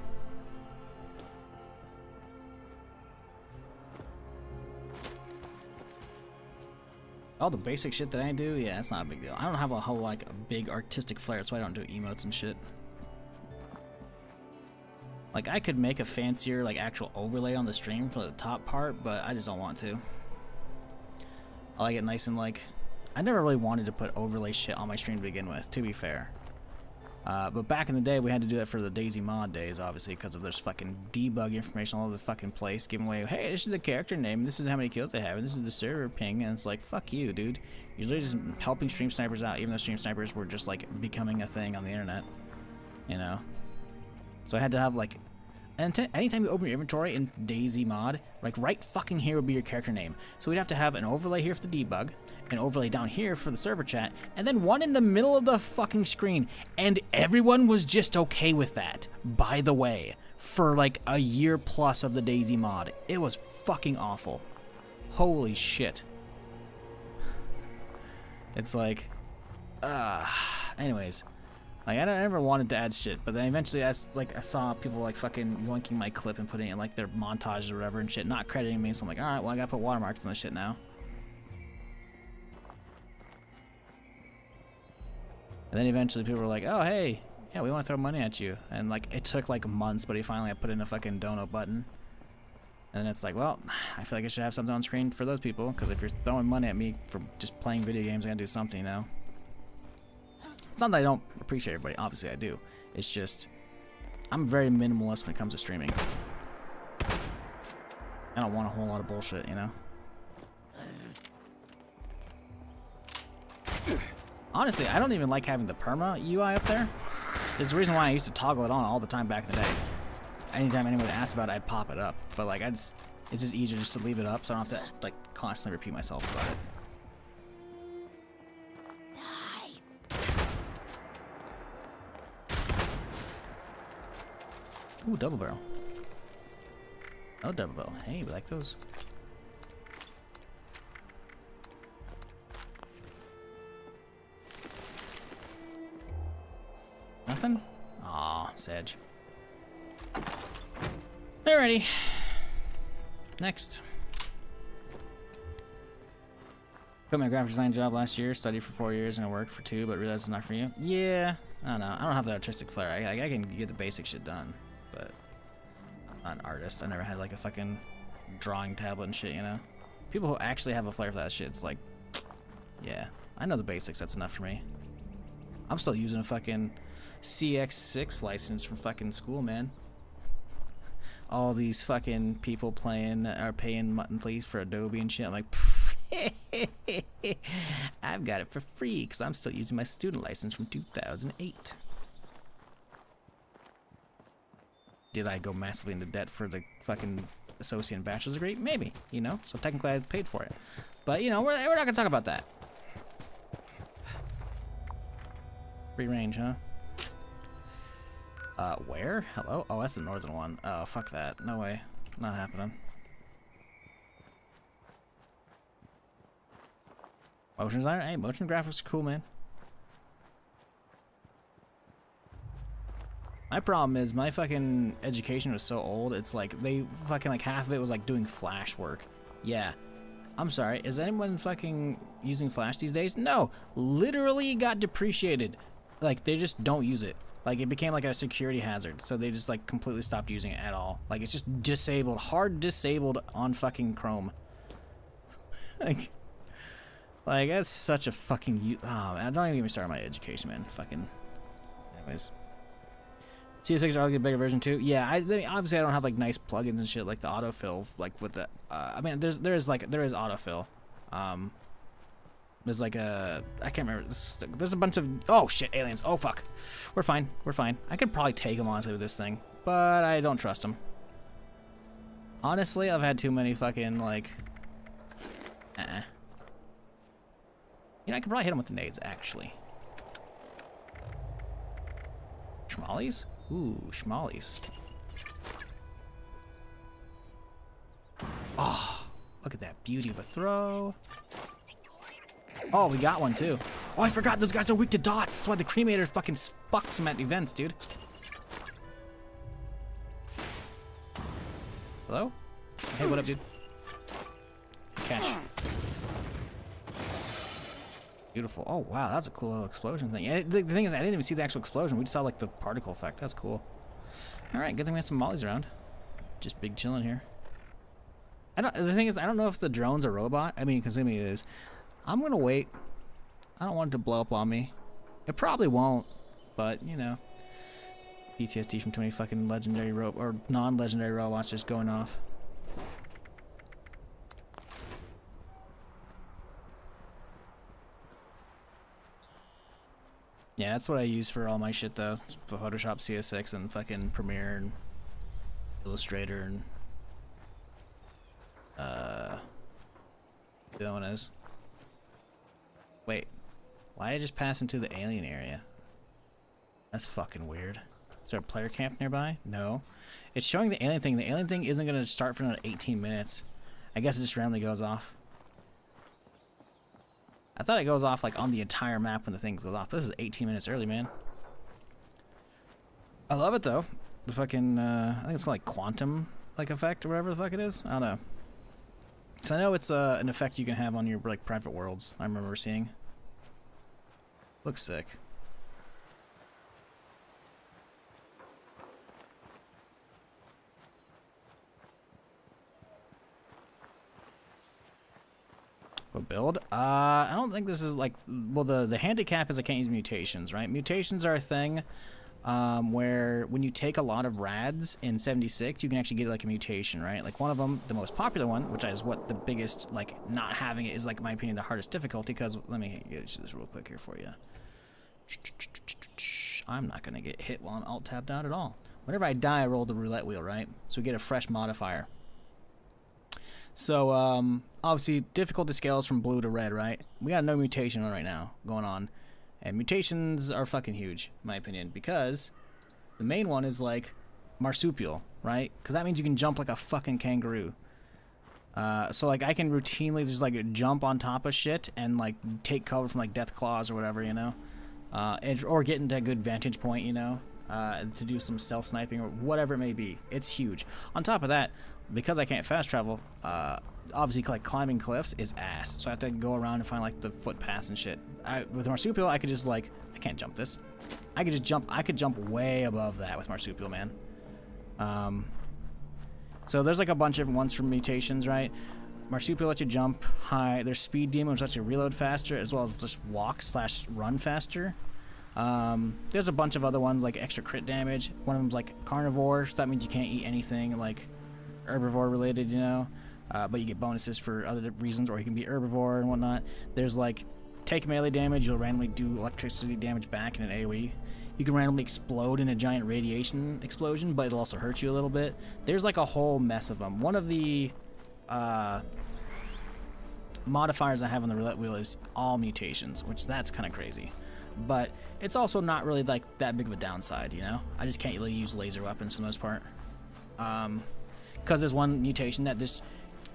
All the basic shit that I do, yeah, it's not a big deal. I don't have a whole, like, a big artistic flair, that's why I don't do emotes and shit. Like, I could make a fancier, like, actual overlay on the stream for the top part, but I just don't want to. I like it nice and, like... I never really wanted to put overlay shit on my stream to begin with, to be fair. But back in the day, we had to do that for the Daisy mod days, obviously, because of there's fucking debug information all over the fucking place, giving away, hey, this is the character name, this is how many kills they have, and this is the server ping, and it's like, fuck you, dude. You're literally just helping stream snipers out, even though stream snipers were just, like, becoming a thing on the internet. You know? So I had to have, like, anytime you open your inventory in Daisy mod, like, right fucking here would be your character name. So we'd have to have an overlay here for the debug, an overlay down here for the server chat, and then one in the middle of the fucking screen. And everyone was just okay with that, by the way, for like a year plus of the Daisy mod. It was fucking awful. Holy shit. It's like, anyways. Like, I never wanted to add shit, but then eventually as, like, I saw people, like, fucking yoinking my clip and putting it in, like, their montages or whatever and shit, not crediting me, so I'm like, alright, well, I gotta put watermarks on this shit now. And then eventually people were like, oh, hey, yeah, we want to throw money at you. And, like, it took, like, months, but finally I put in a fucking dono button. And then it's like, well, I feel like I should have something on screen for those people, because if you're throwing money at me for just playing video games, I gotta do something, you know? It's not that I don't appreciate everybody, obviously I do. It's just, I'm very minimalist when it comes to streaming. I don't want a whole lot of bullshit, you know? Honestly, I don't even like having the perma UI up there. There's the reason why I used to toggle it on all the time back in the day. Anytime anyone asked about it, I'd pop it up. But like, it's just easier just to leave it up so I don't have to like constantly repeat myself about it. Ooh, double barrel. Oh, double barrel. Hey, we like those. Nothing? Aw, Sedge. Alrighty. Next. Got my graphic design job last year, studied for 4 years, and I worked for 2, but realized it's not for you. Yeah, I don't know. I don't have the artistic flair. I can get the basic shit done, but I'm not an artist. I never had like a fucking drawing tablet and shit, you know? People who actually have a flair for that shit, it's like, yeah, I know the basics. That's enough for me. I'm still using a fucking CX6 license from fucking school, man. All these fucking people paying monthly for Adobe and shit. I'm like, I've got it for free because I'm still using my student license from 2008. Did I go massively into debt for the fucking associate and bachelor's degree? Maybe, you know? So technically I paid for it. But, you know, we're not going to talk about that. Free range, huh? Where? Hello? Oh, that's the northern one. Oh, fuck that. No way. Not happening. Motion designer, hey, motion graphics are cool, man. My problem is my fucking education was so old, it's like they fucking like half of it was like doing Flash work. Yeah. I'm sorry, is anyone fucking using Flash these days? No, literally got depreciated. Like they just don't use it. Like it became like a security hazard, so they just like completely stopped using it at all. Like it's just disabled, hard disabled on fucking Chrome. like that's such a fucking oh man, don't even get me started on my education, man. Fucking anyways. CS6 is arguably a bigger version too. Yeah, I mean, obviously I don't have like nice plugins and shit like the autofill, like with the. I mean, there is autofill. There's like a I can't remember. There's a bunch of shit aliens. Oh fuck, we're fine. We're fine. I could probably take them honestly with this thing, but I don't trust them. Honestly, I've had too many fucking like. You know, I could probably hit them with the nades actually. Schmollies? Ooh, schmollies. Oh, look at that beauty of a throw. Oh, we got one too. Oh, I forgot those guys are weak to dots. That's why the cremator fucking fucks them at events, dude. Hello? Hey, what up, dude? Catch. Beautiful. Oh, wow, that's a cool little explosion thing. And the thing is, I didn't even see the actual explosion. We just saw, like, the particle effect. That's cool. Alright, good thing we have some mollies around. Just big chilling here. The thing is, I don't know if the drone's a robot. I mean, consuming it is. I'm gonna wait. I don't want it to blow up on me. It probably won't, but, you know. PTSD from too many fucking legendary or non-legendary robots just going off. Yeah, that's what I use for all my shit though. For Photoshop, CS6, and fucking Premiere and Illustrator and the other one is. Wait, why did I just pass into the alien area? That's fucking weird. Is there a player camp nearby? No. It's showing the alien thing. The alien thing isn't gonna start for another 18 minutes. I guess it just randomly goes off. I thought it goes off like on the entire map when the thing goes off. This is 18 minutes early, man. I love it though. The fucking I think it's called like quantum like effect or whatever the fuck it is. I don't know. So I know it's an effect you can have on your like private worlds. I remember seeing. Looks sick. What build? I don't think this is like, well, the handicap is I can't use mutations, right? Mutations are a thing where when you take a lot of rads in 76, you can actually get like a mutation, right? Like one of them, the most popular one, which is what the biggest, like not having it is like, in my opinion, the hardest difficulty, because let me get this real quick here for you. I'm not going to get hit while I'm alt tapped out at all. Whenever I die, I roll the roulette wheel, right? So we get a fresh modifier. So, obviously, difficulty scales from blue to red, right? We got no mutation right now going on. And mutations are fucking huge, in my opinion, because the main one is, like, marsupial, right? Because that means you can jump like a fucking kangaroo. So, like, I can routinely just, like, jump on top of shit and, like, take cover from, like, death claws or whatever, you know? Or get into a good vantage point, you know? To do some stealth sniping or whatever it may be. It's huge. On top of that, because I can't fast travel, obviously like climbing cliffs is ass. So I have to go around and find like the footpaths and shit. With marsupial, I could just like, I can't jump this. I could just jump. I could jump way above that with marsupial, man. So there's like a bunch of ones from mutations, right? Marsupial lets you jump high. There's speed demon, which lets you reload faster, as well as just walk/run faster. There's a bunch of other ones like extra crit damage. One of them's like carnivore, so that means you can't eat anything like herbivore related, you know, but you get bonuses for other reasons, or you can be herbivore and whatnot. There's like take melee damage, you'll randomly do electricity damage back in an AoE. You can randomly explode in a giant radiation explosion, but it'll also hurt you a little bit. There's like a whole mess of them. One of the modifiers I have on the roulette wheel is all mutations, which that's kind of crazy, but it's also not really like that big of a downside, you know. I just can't really use laser weapons for the most part. Because there's one mutation that just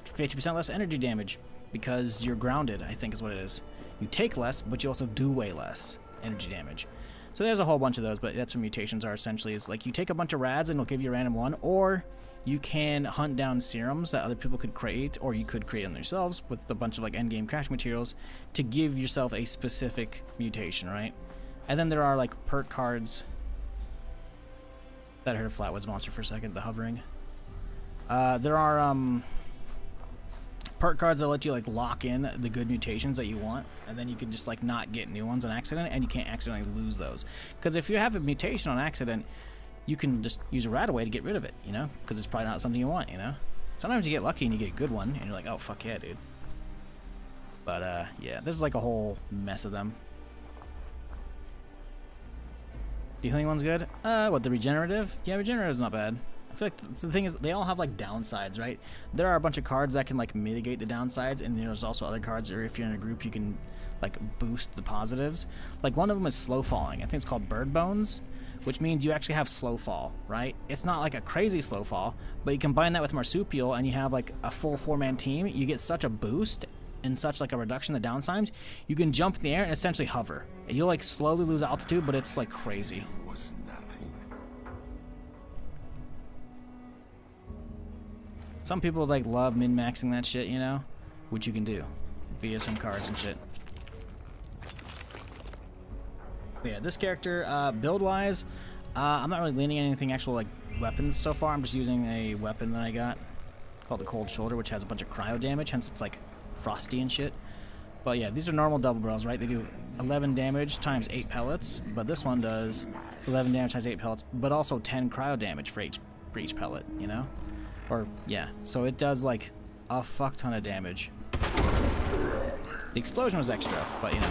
50% less energy damage because you're grounded, I think is what it is. You take less, but you also do way less energy damage. So there's a whole bunch of those, but that's what mutations are essentially. Is like you take a bunch of rads and it'll give you a random one, or you can hunt down serums that other people could create, or you could create them yourselves with a bunch of like endgame crash materials to give yourself a specific mutation, right? And then there are like perk cards. That I heard a Flatwoods monster for a second, the hovering. There are perk cards that let you like lock in the good mutations that you want, and then you can just like not get new ones on accident, and you can't accidentally lose those. Because if you have a mutation on accident, you can just use a RAD away to get rid of it, you know? Because it's probably not something you want, you know? Sometimes you get lucky and you get a good one, and you're like, oh, fuck yeah, dude. But, yeah, there's like a whole mess of them. The healing one's good? What, the regenerative? Yeah, regenerative's not bad. I feel like the thing is, they all have like downsides, right? There are a bunch of cards that can like mitigate the downsides, and there's also other cards that if you're in a group, you can like boost the positives. Like one of them is slow falling. I think it's called Bird Bones, which means you actually have slow fall, right? It's not like a crazy slow fall, but you combine that with Marsupial and you have like a full 4-man team, you get such a boost and such like a reduction in the downsides, you can jump in the air and essentially hover. And you'll like slowly lose altitude, but it's like crazy. Some people like love min-maxing that shit, you know, which you can do via some cards and shit. But yeah, this character, build-wise, I'm not really leaning on anything actual like weapons so far. I'm just using a weapon that I got called the Cold Shoulder, which has a bunch of cryo damage, hence it's like frosty and shit. But yeah, these are normal double barrels, right? They do 11 damage times 8 pellets, but this one does 11 damage times 8 pellets, but also 10 cryo damage for each pellet, you know? Or, yeah, so it does like a fuck ton of damage. The explosion was extra, but you know,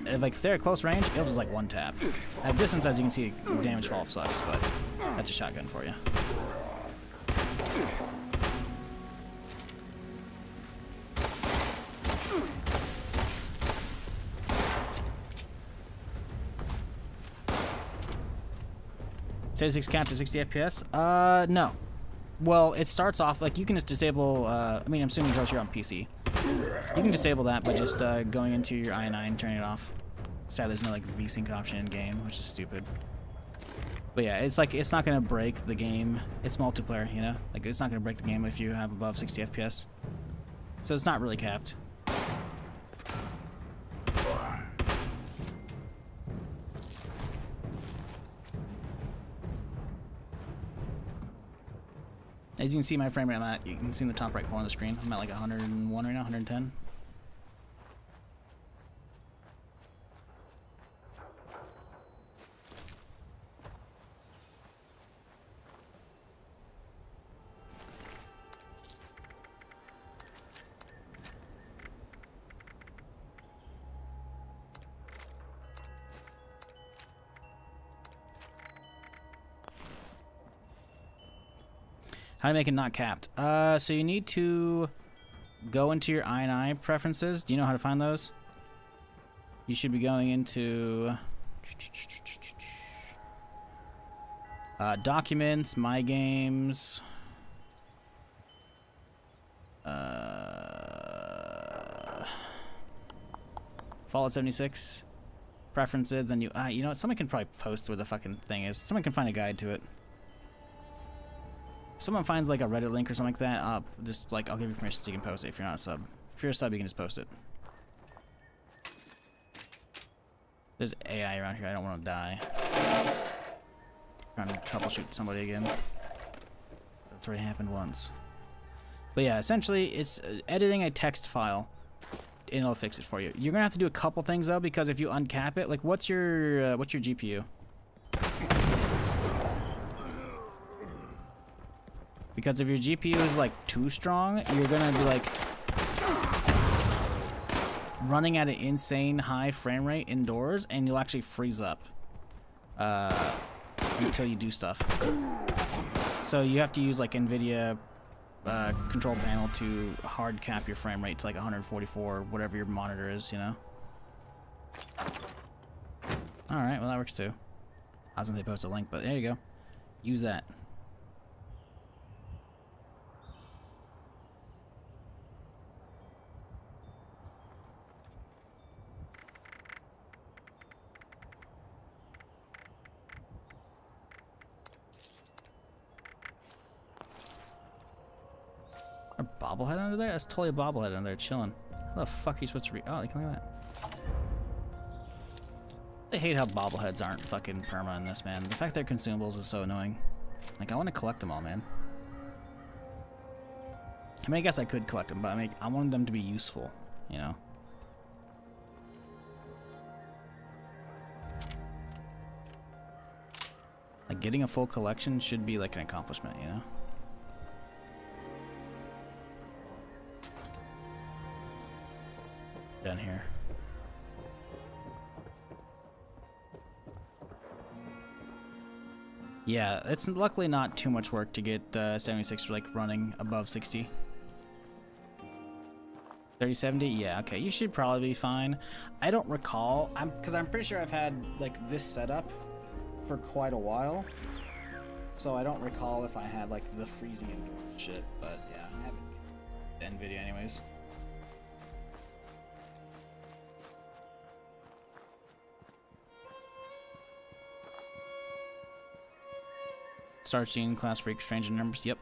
if they're at close range, it'll just like one tap. At distance, as you can see, damage fall sucks, but that's a shotgun for you. .76 capped to 60 FPS? No. Well, it starts off, like, you can just disable, I mean, I'm assuming you're on PC. You can disable that by just going into your INI and turning it off. Sadly, there's no, like, VSync option in-game, which is stupid. But yeah, it's like, it's not going to break the game. It's multiplayer, you know? Like, it's not going to break the game if you have above 60 FPS. So it's not really capped. As you can see my frame rate I'm at, you can see in the top right corner of the screen, I'm at like 101 right now, 110. How to make it not capped? So you need to go into your INI preferences. Do you know how to find those? You should be going into documents, my games, Fallout 76 preferences. Then you know what? Someone can probably post where the fucking thing is. Someone can find a guide to it. If someone finds like a Reddit link or something like that, I'll give you permission so you can post it if you're not a sub. If you're a sub, you can just post it. There's AI around here. I don't want to die. Trying to troubleshoot somebody again. That's already happened once. But yeah, essentially, it's editing a text file, and it'll fix it for you. You're gonna have to do a couple things though, because if you uncap it, like what's your GPU? Because if your GPU is like too strong, you're gonna be like running at an insane high frame rate indoors, and you'll actually freeze up until you do stuff. So you have to use like NVIDIA control panel to hard cap your frame rate to like 144, whatever your monitor is, you know. All right, well that works too. I was gonna say post a link, but there you go. Use that. bobblehead under there? That's totally a bobblehead under there chilling. How the fuck are you supposed to read? Oh, look at that. I hate how bobbleheads aren't fucking perma in this, man. The fact they're consumables is so annoying. Like, I want to collect them all, man. I mean, I guess I could collect them, but I wanted them to be useful, you know? Like, getting a full collection should be like an accomplishment, you know? Down here. Yeah, it's luckily not too much work to get 76 like running above 60. 3070? Yeah, okay, you should probably be fine. I don't recall, because I'm pretty sure I've had like this setup for quite a while, so I don't recall if I had like the freezing and shit. But yeah, I haven't the end video anyways. Start Gene, Class Freak, Stranger Numbers. Yep.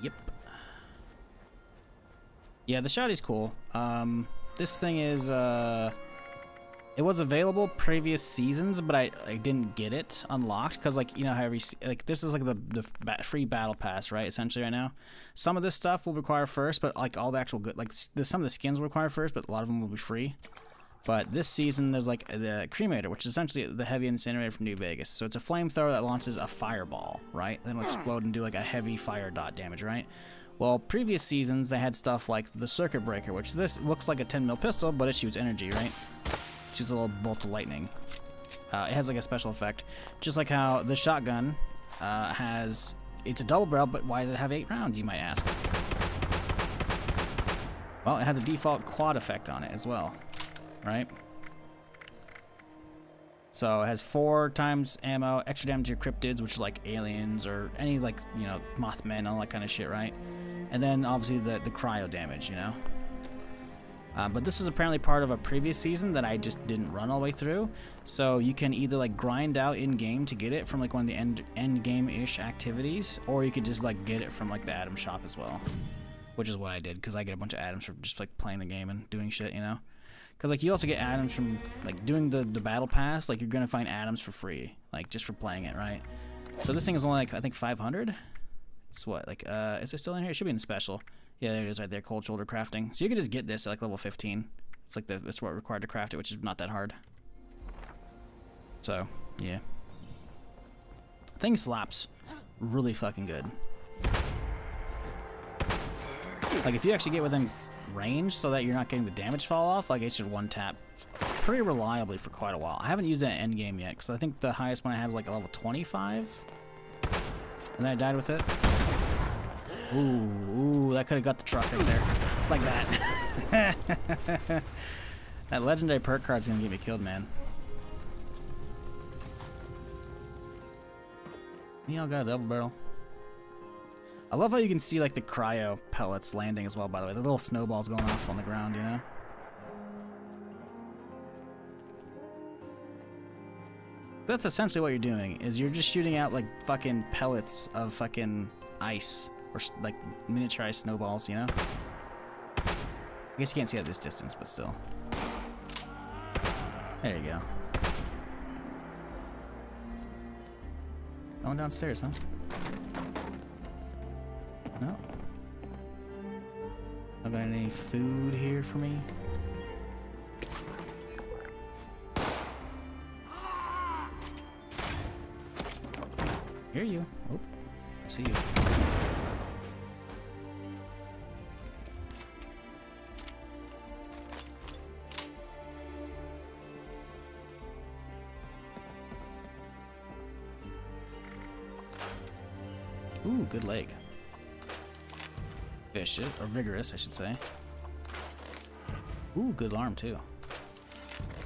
Yep. Yeah, the shotty's cool. This thing is, it was available previous seasons, but I didn't get it unlocked because, like, you know how this is like the free battle pass, right? Essentially, right now, some of this stuff will require first, but like all the actual good, like some of the skins will require first, but a lot of them will be free. But this season, there's like the cremator, which is essentially the heavy incinerator from New Vegas. So it's a flamethrower that launches a fireball, right? Then it'll explode and do like a heavy fire dot damage, right? Well, previous seasons, they had stuff like the circuit breaker, which this looks like a 10mm pistol, but it shoots energy, right? Shoots a little bolt of lightning. It has like a special effect. Just like how the shotgun it's a double barrel, but why does it have 8 rounds, you might ask? Well, it has a default quad effect on it as well. Right? So it has 4 times ammo, extra damage to your cryptids, which are like aliens or any like, you know, Mothman, all that kind of shit, right? And then obviously the cryo damage, you know? But this was apparently part of a previous season that I just didn't run all the way through. So you can either like grind out in-game to get it from like one of the end game-ish activities, or you could just like get it from like the Atom shop as well. Which is what I did, because I get a bunch of atoms from just like playing the game and doing shit, you know? Because, like, you also get atoms from, like, doing the battle pass. Like, you're going to find atoms for free. Like, just for playing it, right? So this thing is only, like, I think 500? It's what? Like, is it still in here? It should be in the special. Yeah, there it is right there. Cold shoulder crafting. So you can just get this at, like, level 15. It's, like, it's what required to craft it, which is not that hard. So, yeah. Thing slaps really fucking good. Like, if you actually get within range so that you're not getting the damage fall off, like, it should one-tap pretty reliably for quite a while. I haven't used that end game yet, because I think the highest one I had was, like, a level 25. And then I died with it. Ooh, that could have got the truck right there. Like that. That legendary perk card's gonna get me killed, man. You all got a double barrel. I love how you can see like the cryo pellets landing as well, by the way. The little snowballs going off on the ground, you know? That's essentially what you're doing, is you're just shooting out like fucking pellets of fucking ice, or like miniaturized snowballs, you know? I guess you can't see at this distance, but still. There you go. Going downstairs, huh? No. Not got any food here for me? Hear you. Oh, I see you. Ooh, good leg. Vicious, or vigorous, I should say. Ooh, good arm too.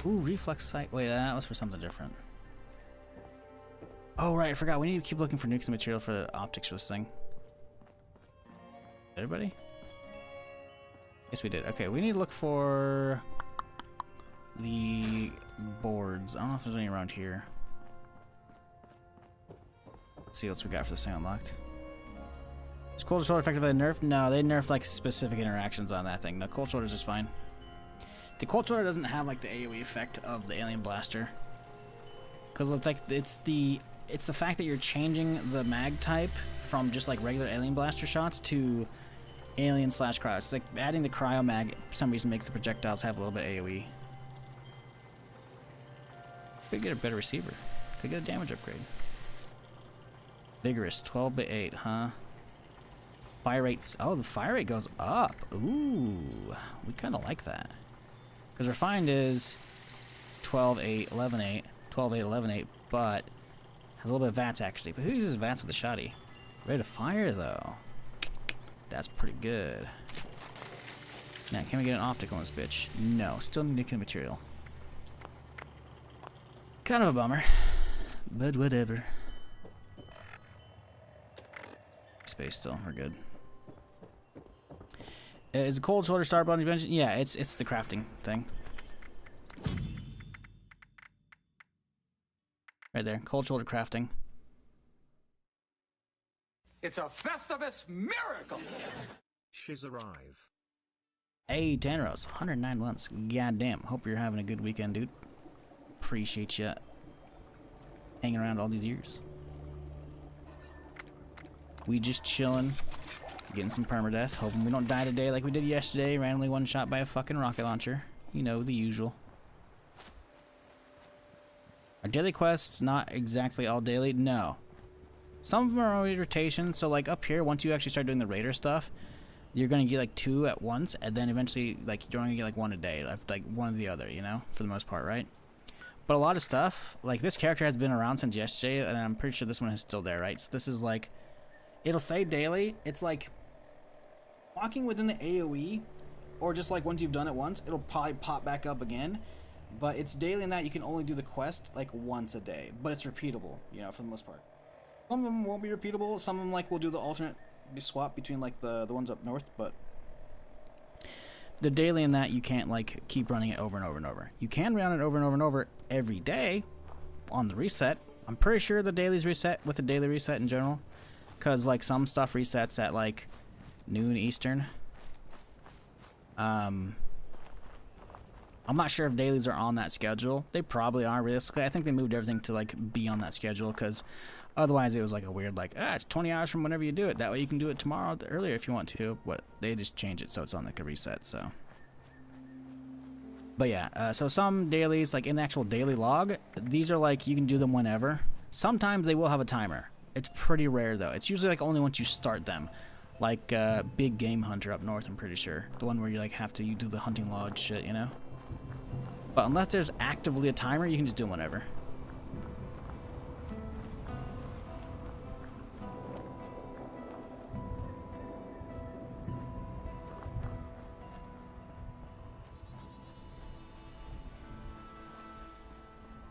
Ooh, reflex sight. Wait, that was for something different. Oh, right, I forgot. We need to keep looking for nuclear material for the optics for this thing. Everybody? Yes, we did. Okay, we need to look for the boards. I don't know if there's any around here. Let's see what else we got for this thing unlocked. There's cold shoulder effectively nerfed? No, they nerfed like specific interactions on that thing. The cold shoulder is just fine. The cold shoulder doesn't have like the AoE effect of the alien blaster, because it's like it's the fact that you're changing the mag type from just like regular alien blaster shots to alien / cryo. It's like adding the cryo mag for some reason makes the projectiles have a little bit AoE. Could get a better receiver. Could get a damage upgrade. Vigorous 12/8, huh? Fire rates. Oh, the fire rate goes up. Ooh, we kind of like that. Because refined is 12/8, 11/8, 12/8, 11/8, but has a little bit of VATS accuracy. But who uses VATS with the shoddy? Rate of fire though. That's pretty good. Now, can we get an optic on this bitch? No, still need nuclear material. Kind of a bummer, but whatever. Space still, we're good. Is a cold shoulder start button you mentioned? Yeah, it's the crafting thing. Right there, cold shoulder crafting. It's a Festivus miracle! Shiz arrive. Hey, Tanros, 109 months. Goddamn, hope you're having a good weekend, dude. Appreciate you hanging around all these years. We just chilling, getting some permadeath, hoping we don't die today like we did yesterday, randomly one shot by a fucking rocket launcher. You know, the usual. Are daily quests not exactly all daily? No. Some of them are always rotation, so like up here, once you actually start doing the raider stuff, you're gonna get like 2 at once, and then eventually like you're only gonna get like 1 a day, like one or the other, you know, for the most part, right? But a lot of stuff, like this character has been around since yesterday, and I'm pretty sure this one is still there, right? So this is like, it'll say daily. It's like walking within the AoE, or just like once you've done it once, it'll probably pop back up again. But it's daily in that you can only do the quest like once a day, but it's repeatable, you know, for the most part. Some of them won't be repeatable. Some of them like will do the alternate swap between like the ones up north, but the daily in that you can't like keep running it over and over and over. You can run it over and over and over every day on the reset. I'm pretty sure the dailies reset with the daily reset in general, because like some stuff resets at like noon Eastern. I'm not sure if dailies are on that schedule. They probably are realistically. I think they moved everything to like be on that schedule, because otherwise it was like a weird like, it's 20 hours from whenever you do it. That way you can do it tomorrow earlier if you want to. But they just change it so it's on like a reset. So, but yeah, so some dailies like in the actual daily log, these are like you can do them whenever. Sometimes they will have a timer. It's pretty rare though. It's usually like only once you start them. Like Big Game Hunter up north, I'm pretty sure. The one where you like have to do the hunting lodge shit, you know? But unless there's actively a timer, you can just do them whenever.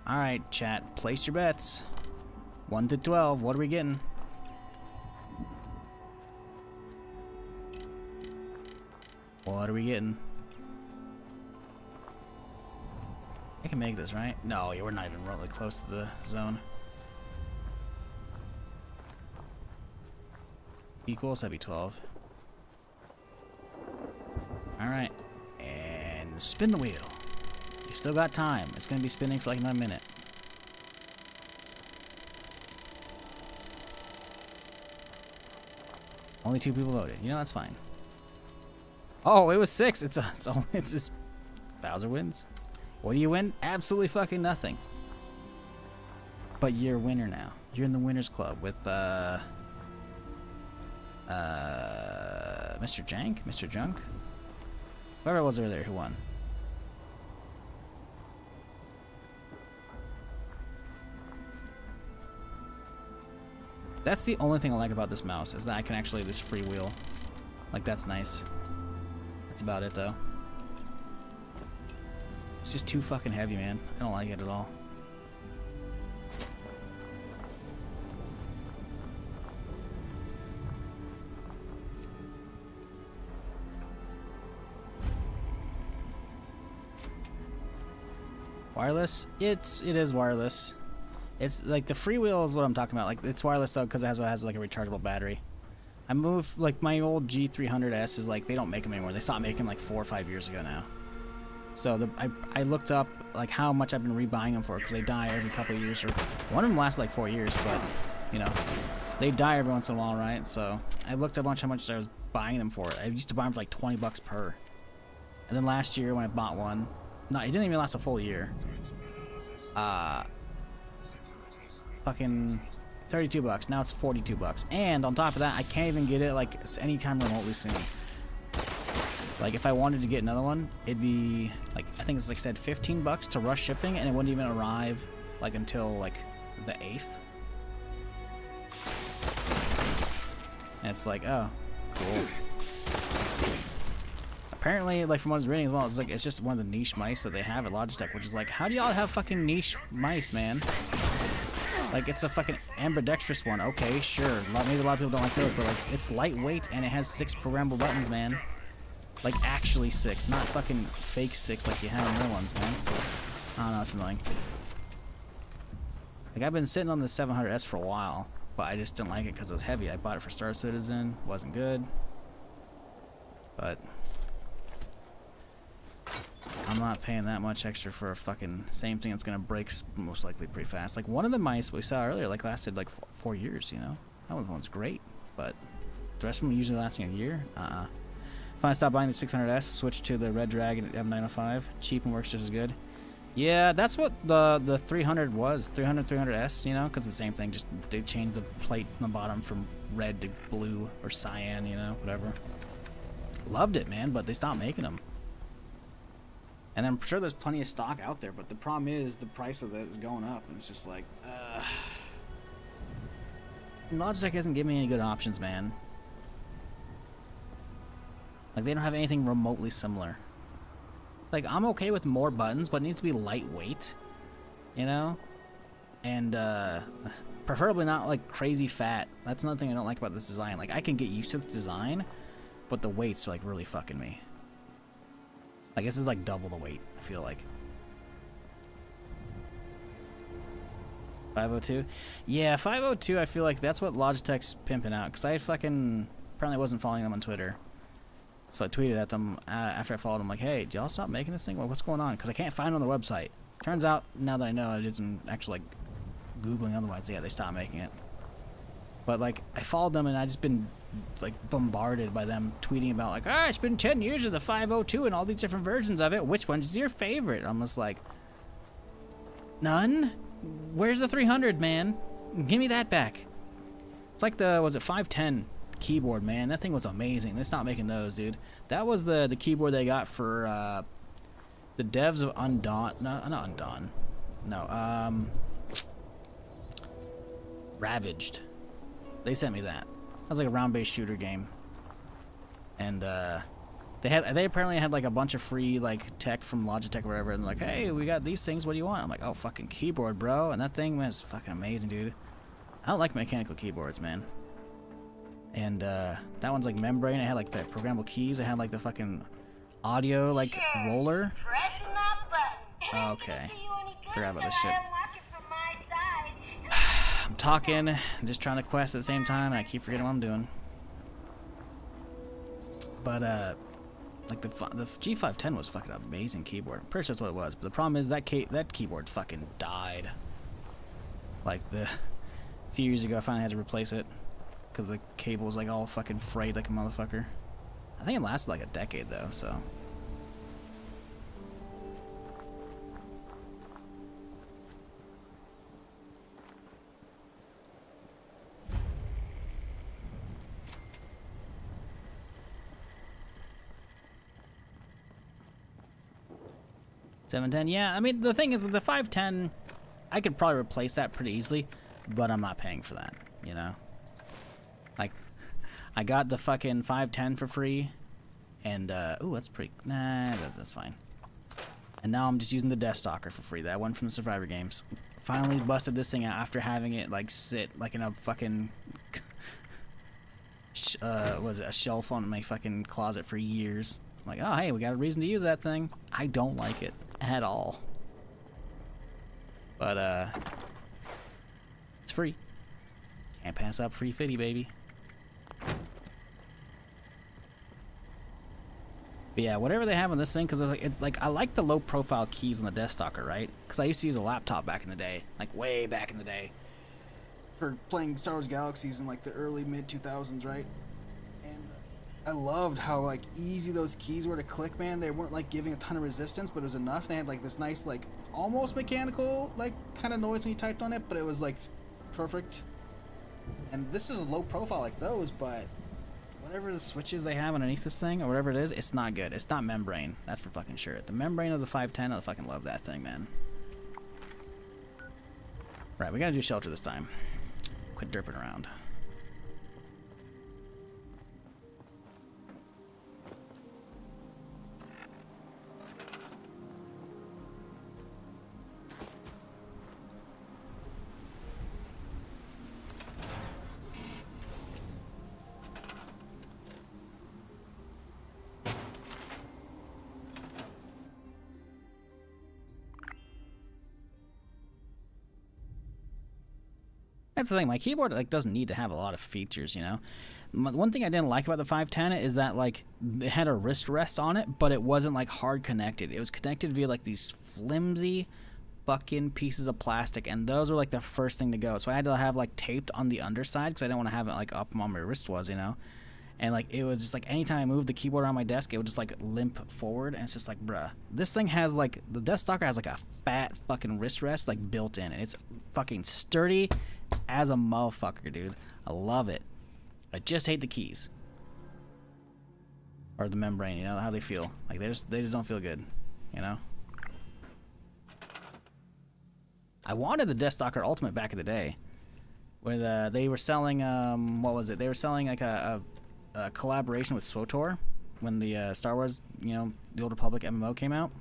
Alright, chat. Place your bets. 1 to 12. What are we getting? What are we getting? I can make this, right? No, yeah, we're not even remotely close to the zone. Equals, that'd be 12. Alright. And spin the wheel. You still got time. It's gonna be spinning for like another minute. Only 2 people voted. You know, that's fine. Oh, it was 6. It's just Bowser wins. What do you win? Absolutely fucking nothing. But you're a winner now. You're in the winners club with Mr. Jank, Mr. Junk, whoever it was earlier who won. That's the only thing I like about this mouse, is that I can actually just freewheel. Like, that's nice. That's about it, though. It's just too fucking heavy, man. I don't like it at all. Wireless? It is wireless. It's like the freewheel is what I'm talking about. Like, it's wireless though because it has like a rechargeable battery. I moved, like, my old G300S is like, they don't make them anymore. They stopped making them like 4 or 5 years ago now. So I looked up like how much I've been rebuying them for, because they die every couple of years. Or one of them lasts like 4 years, but you know, they die every once in a while, right? So I looked up how much I was buying them for. I used to buy them for like 20 bucks per. And then last year when I bought one, no, it didn't even last a full year. Fucking 32 bucks. Now it's 42 bucks. And on top of that, I can't even get it like anytime remotely soon. Like if I wanted to get another one, it'd be like, I think it's like said 15 bucks to rush shipping, and it wouldn't even arrive like until like the 8th. And it's like, oh, cool. Apparently, like from what I was reading as well, it's like it's just one of the niche mice that they have at Logitech, which is like, how do y'all have fucking niche mice, man? Like it's a fucking ambidextrous one. Okay, sure. Maybe a lot of people don't like those, but like it's lightweight and it has 6 programmable buttons, man. Like actually 6, not fucking fake 6 like you have in real ones, man. Oh no, that's annoying. Like I've been sitting on the 700S for a while, but I just didn't like it because it was heavy. I bought it for Star Citizen, wasn't good. But I'm not paying that much extra for a fucking same thing that's gonna break most likely pretty fast. Like one of the mice we saw earlier, like lasted like 4 years, you know? That one's great, but the rest of them are usually lasting a year. Finally stopped buying the 600S, switched to the Red Dragon M905. Cheap and works just as good. Yeah, that's what the 300 was. 300S, you know? Because the same thing, just they changed the plate on the bottom from red to blue or cyan, you know? Whatever. Loved it, man, but they stopped making them. And I'm sure there's plenty of stock out there, but the problem is the price of that is going up, and it's just like, Logitech hasn't given me any good options, man. Like, they don't have anything remotely similar. Like, I'm okay with more buttons, but it needs to be lightweight, you know? And, preferably not, like, crazy fat. That's another thing I don't like about this design. Like, I can get used to this design, but the weights are, like, really fucking me. Like, this is, like, double the weight, I feel like. 502? Yeah, 502, I feel like that's what Logitech's pimping out, because I fucking apparently wasn't following them on Twitter. So I tweeted at them after I followed them, like, hey, did y'all stop making this thing? Well, what's going on? Because I can't find it on the website. Turns out, now that I know, I did some actual, like, Googling otherwise, yeah, they stopped making it. But, like, I followed them, and I just been, like, bombarded by them tweeting about, like, it's been 10 years of the 502 and all these different versions of it. Which one's your favorite? I'm just like, none? Where's the 300, man? Give me that back. It's like the, was it 510? Keyboard, man, that thing was amazing. They stopped making those, dude. That was the keyboard they got for the devs of Undawn. No, not Undawn. No, Ravaged. They sent me that. That was like a round-based shooter game, and they apparently had like a bunch of free like tech from Logitech or whatever, and like, hey, we got these things. What do you want? I'm like, oh, fucking keyboard, bro. And that thing was fucking amazing, dude. I don't like mechanical keyboards, man. And that one's like membrane. It had like the programmable keys. It had like the fucking audio like roller. Okay, forgot about this shit. I'm talking, I'm just trying to quest at the same time, and I keep forgetting what I'm doing. But like the G510 was fucking amazing keyboard. I'm pretty sure that's what it was. But the problem is that keyboard fucking died. Like a few years ago, I finally had to replace it. Because the cable was like all fucking frayed like a motherfucker. I think it lasted like a decade though, so. $710, yeah. I mean, the thing is with the 510, I could probably replace that pretty easily, but I'm not paying for that, you know. Like, I got the fucking 510 for free, and, ooh, that's pretty, nah, that's fine. And now I'm just using the Death Stalker for free, that one from the Survivor games. Finally busted this thing out after having it, like, sit, like, in a fucking, was it a shelf on my fucking closet for years. I'm like, oh, hey, we got a reason to use that thing. I don't like it at all. But, it's free. Can't pass up free 50, baby. But yeah, whatever they have on this thing, because I like the low profile keys on the Deathstalker, right? Because I used to use a laptop back in the day, like way back in the day, for playing Star Wars Galaxies in like the early mid 2000s, right? And I loved how like easy those keys were to click, man. They weren't like giving a ton of resistance, but it was enough. They had like this nice like almost mechanical like kind of noise when you typed on it, but it was like perfect. And this is a low profile like those, but whatever the switches they have underneath this thing, or whatever it is, it's not good. It's not membrane. That's for fucking sure. The membrane of the 510, I fucking love that thing, man. Right, we gotta do shelter this time. Quit derping around. That's the thing, my keyboard like doesn't need to have a lot of features, you know. One thing I didn't like about the 510 is that like it had a wrist rest on it, but it wasn't like hard connected. It was connected via like these flimsy fucking pieces of plastic, and those were like the first thing to go. So I had to have like taped on the underside because I didn't want to have it like up on my wrist was, you know. And like it was just like anytime I moved the keyboard around my desk, it would just like limp forward, and it's just like, bruh, this thing has like the Deathstalker has like a fat fucking wrist rest like built in, and it's fucking sturdy as a motherfucker, dude. I love it. I just hate the keys or the membrane. You know how they feel? Like they just don't feel good. You know. I wanted the Deathstalker Ultimate back in the day, where they were selling what was it? They were selling like a collaboration with SWTOR when the Star Wars, you know, the Old Republic MMO came out.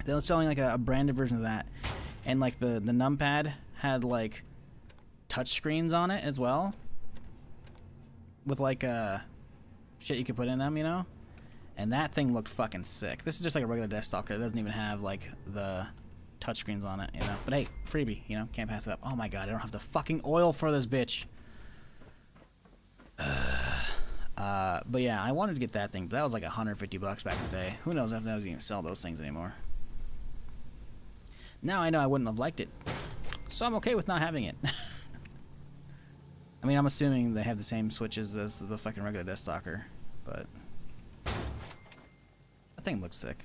They were selling like a branded version of that, and like the numpad had like touch screens on it as well, with like shit you could put in them, you know. And that thing looked fucking sick. This is just like a regular Deathstalker. It doesn't even have like the touchscreens on it, you know. But hey, freebie, you know, can't pass it up. Oh my god, I don't have the fucking oil for this bitch. But yeah, I wanted to get that thing, but that was like $150 back in the day. Who knows if they even sell those things anymore. Now I know I wouldn't have liked it, so I'm okay with not having it. I mean, I'm assuming they have the same switches as the fucking regular Deathstalker, but that thing looks sick.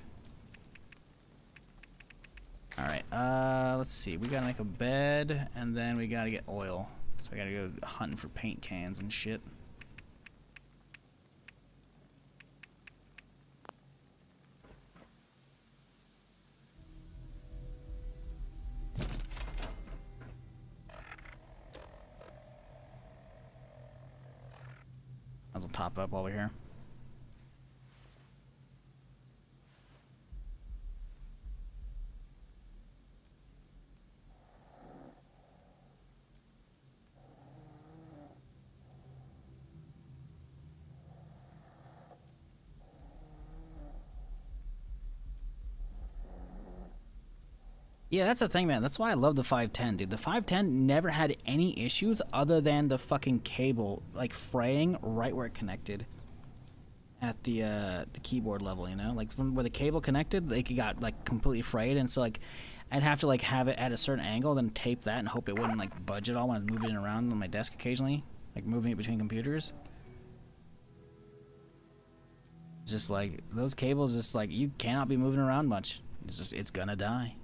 Alright, let's see. We gotta make a bed, and then we gotta get oil. So we gotta go hunting for paint cans and shit. Might as well top up while we're here. Yeah, that's the thing, man. That's why I love the 510, dude. The 510 never had any issues other than the fucking cable, like, fraying right where it connected at the keyboard level, you know? Like, from where the cable connected, like, it got, like, completely frayed, and so, like, I'd have to, like, have it at a certain angle, then tape that and hope it wouldn't, like, budge at all when I was moving it around on my desk occasionally, like, moving it between computers. Just, like, those cables, just, like, you cannot be moving around much. It's just, it's gonna die.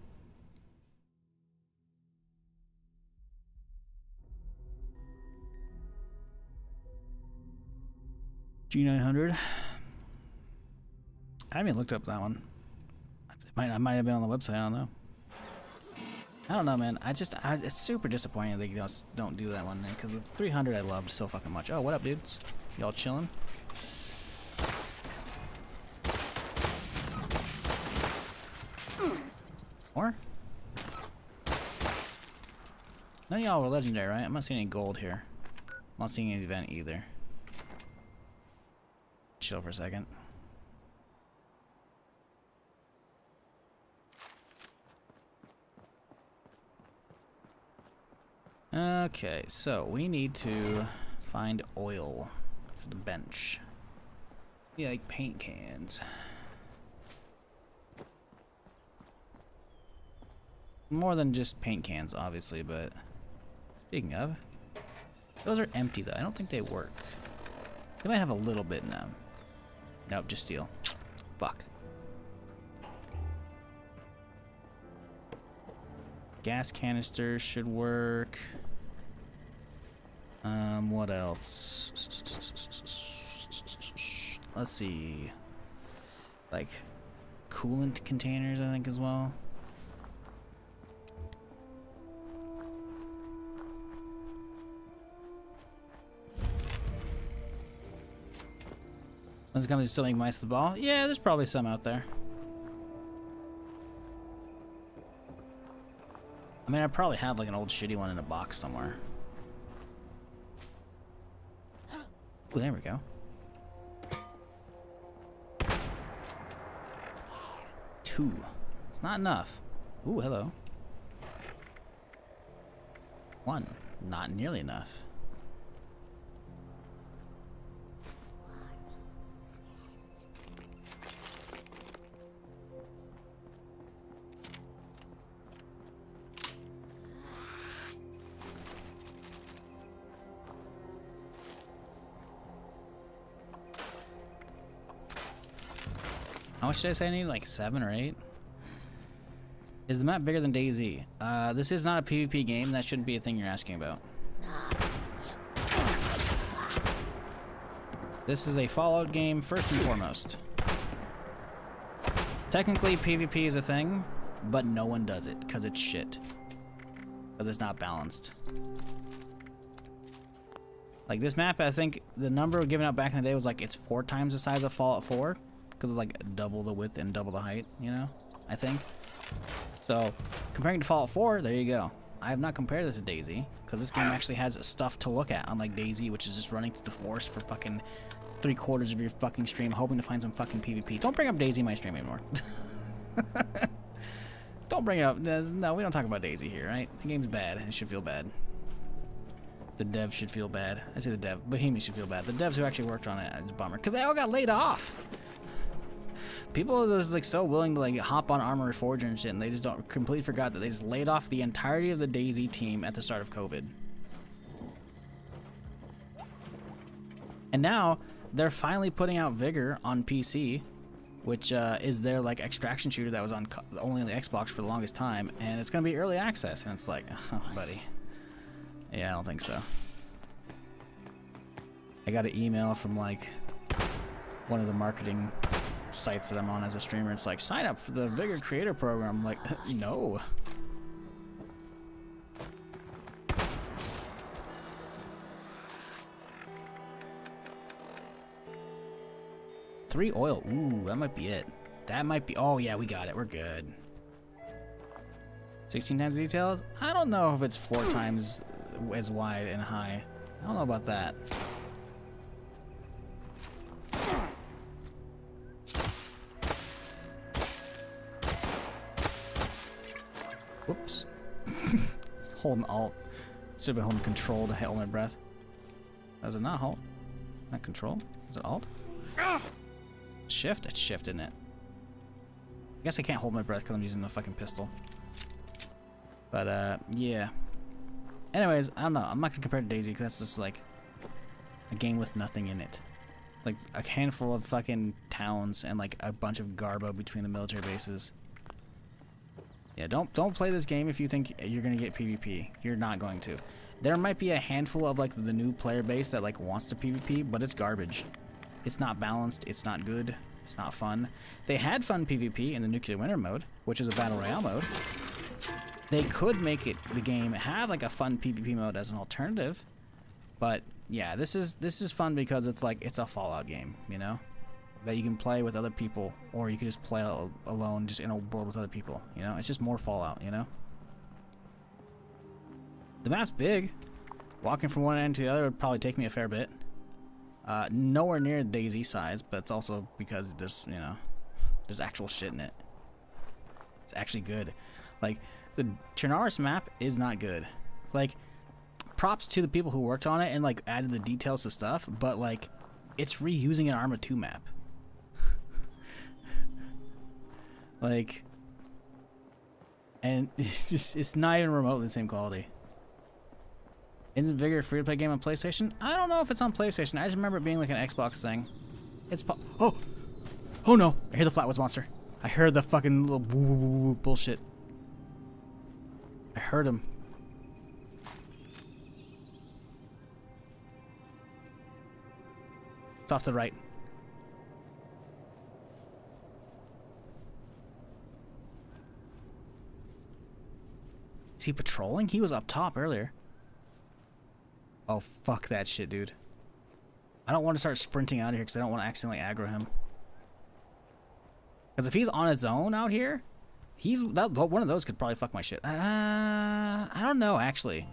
G900. I haven't looked up that one. I might have been on the website. I don't know. I don't know, man. It's super disappointing they don't do that one, because the 300 I loved so fucking much. Oh, what up, dudes? Y'all chilling? More? None of y'all were legendary, right? I'm not seeing any gold here. I'm not seeing any event either. Chill for a second. Okay, so we need to find oil for the bench. Yeah, like paint cans. More than just paint cans, obviously, but speaking of, those are empty though. I don't think they work. They might have a little bit in them. Nope, just steel. Fuck. Gas canisters should work. What else? Let's see. Like coolant containers, I think, as well. One's gonna still make mice the ball. Yeah, there's probably some out there. I mean, I probably have like an old shitty one in a box somewhere. Ooh, there we go. Two. It's not enough. Ooh, hello. One. Not nearly enough. How much did I say I need? Like 7 or 8? Is the map bigger than DayZ? This is not a PvP game. That shouldn't be a thing you're asking about. This is a Fallout game first and foremost. Technically, PvP is a thing, but no one does it because it's shit. Because it's not balanced. Like this map, I think the number given out back in the day was like it's 4 times the size of Fallout 4. Because it's like double the width and double the height, you know, I think. So, comparing to Fallout 4, there you go. I have not compared this to DayZ, because this game actually has stuff to look at, unlike DayZ, which is just running through the forest for fucking 3/4 of your fucking stream, hoping to find some fucking PvP. Don't bring up DayZ in my stream anymore. Don't bring it up. No, we don't talk about DayZ here, right? The game's bad. It should feel bad. The dev should feel bad. I say the dev. Bohemia should feel bad. The devs who actually worked on it, it's a bummer, because they all got laid off. People are just like so willing to like hop on Armory Forger and shit, and they just don't completely forgot that they just laid off the entirety of the DayZ team at the start of COVID. And now they're finally putting out Vigor on PC, which is their like extraction shooter that was on only on the Xbox for the longest time, and it's gonna be early access. And it's like, oh, buddy, yeah, I don't think so. I got an email from like one of the marketing sites that I'm on as a streamer. It's like, sign up for the Vigor Creator Program. I'm like, no. Three oil. Ooh, that might be it. That might be. Oh yeah, we got it. We're good. 16 times details. I don't know if it's 4 times as wide and high. I don't know about that. Whoops. Holding Alt. Should have been holding Control to hold my breath. Was it not Alt? Not Control? Is it Alt? Shift? It's Shift, isn't it? I guess I can't hold my breath because I'm using the fucking pistol. But, yeah. Anyways, I don't know. I'm not going to compare to DayZ because that's just like a game with nothing in it. Like a handful of fucking towns and like a bunch of garbo between the military bases. Yeah, don't play this game if you think you're gonna get PvP. You're not going to. There might be a handful of like the new player base that like wants to PvP, but it's garbage. It's not balanced. It's not good. It's not fun. They had fun PvP in the Nuclear Winter mode, which is a battle royale mode. They could make it the game have like a fun PvP mode as an alternative, but yeah, this is fun because it's like it's a Fallout game, you know, that you can play with other people, or you can just play alone, just in a world with other people. You know, it's just more Fallout. You know, the map's big. Walking from one end to the other would probably take me a fair bit. Nowhere near DayZ size, but it's also because there's, you know, there's actual shit in it. It's actually good. Like the Chernarus map is not good. Like, props to the people who worked on it and like added the details to stuff, but like it's reusing an Arma 2 map. Like, and it's not even remotely the same quality. Isn't Vigor a free-to-play game on PlayStation? I don't know if it's on PlayStation. I just remember it being like an Xbox thing. It's oh no! I hear the Flatwoods monster. I heard the fucking little woo bullshit. I heard him. It's off to the right. Is he patrolling? He was up top earlier. Oh, fuck that shit, dude. I don't want to start sprinting out of here because I don't want to accidentally aggro him. Because if he's on its own out here, one of those could probably fuck my shit. I don't know, actually.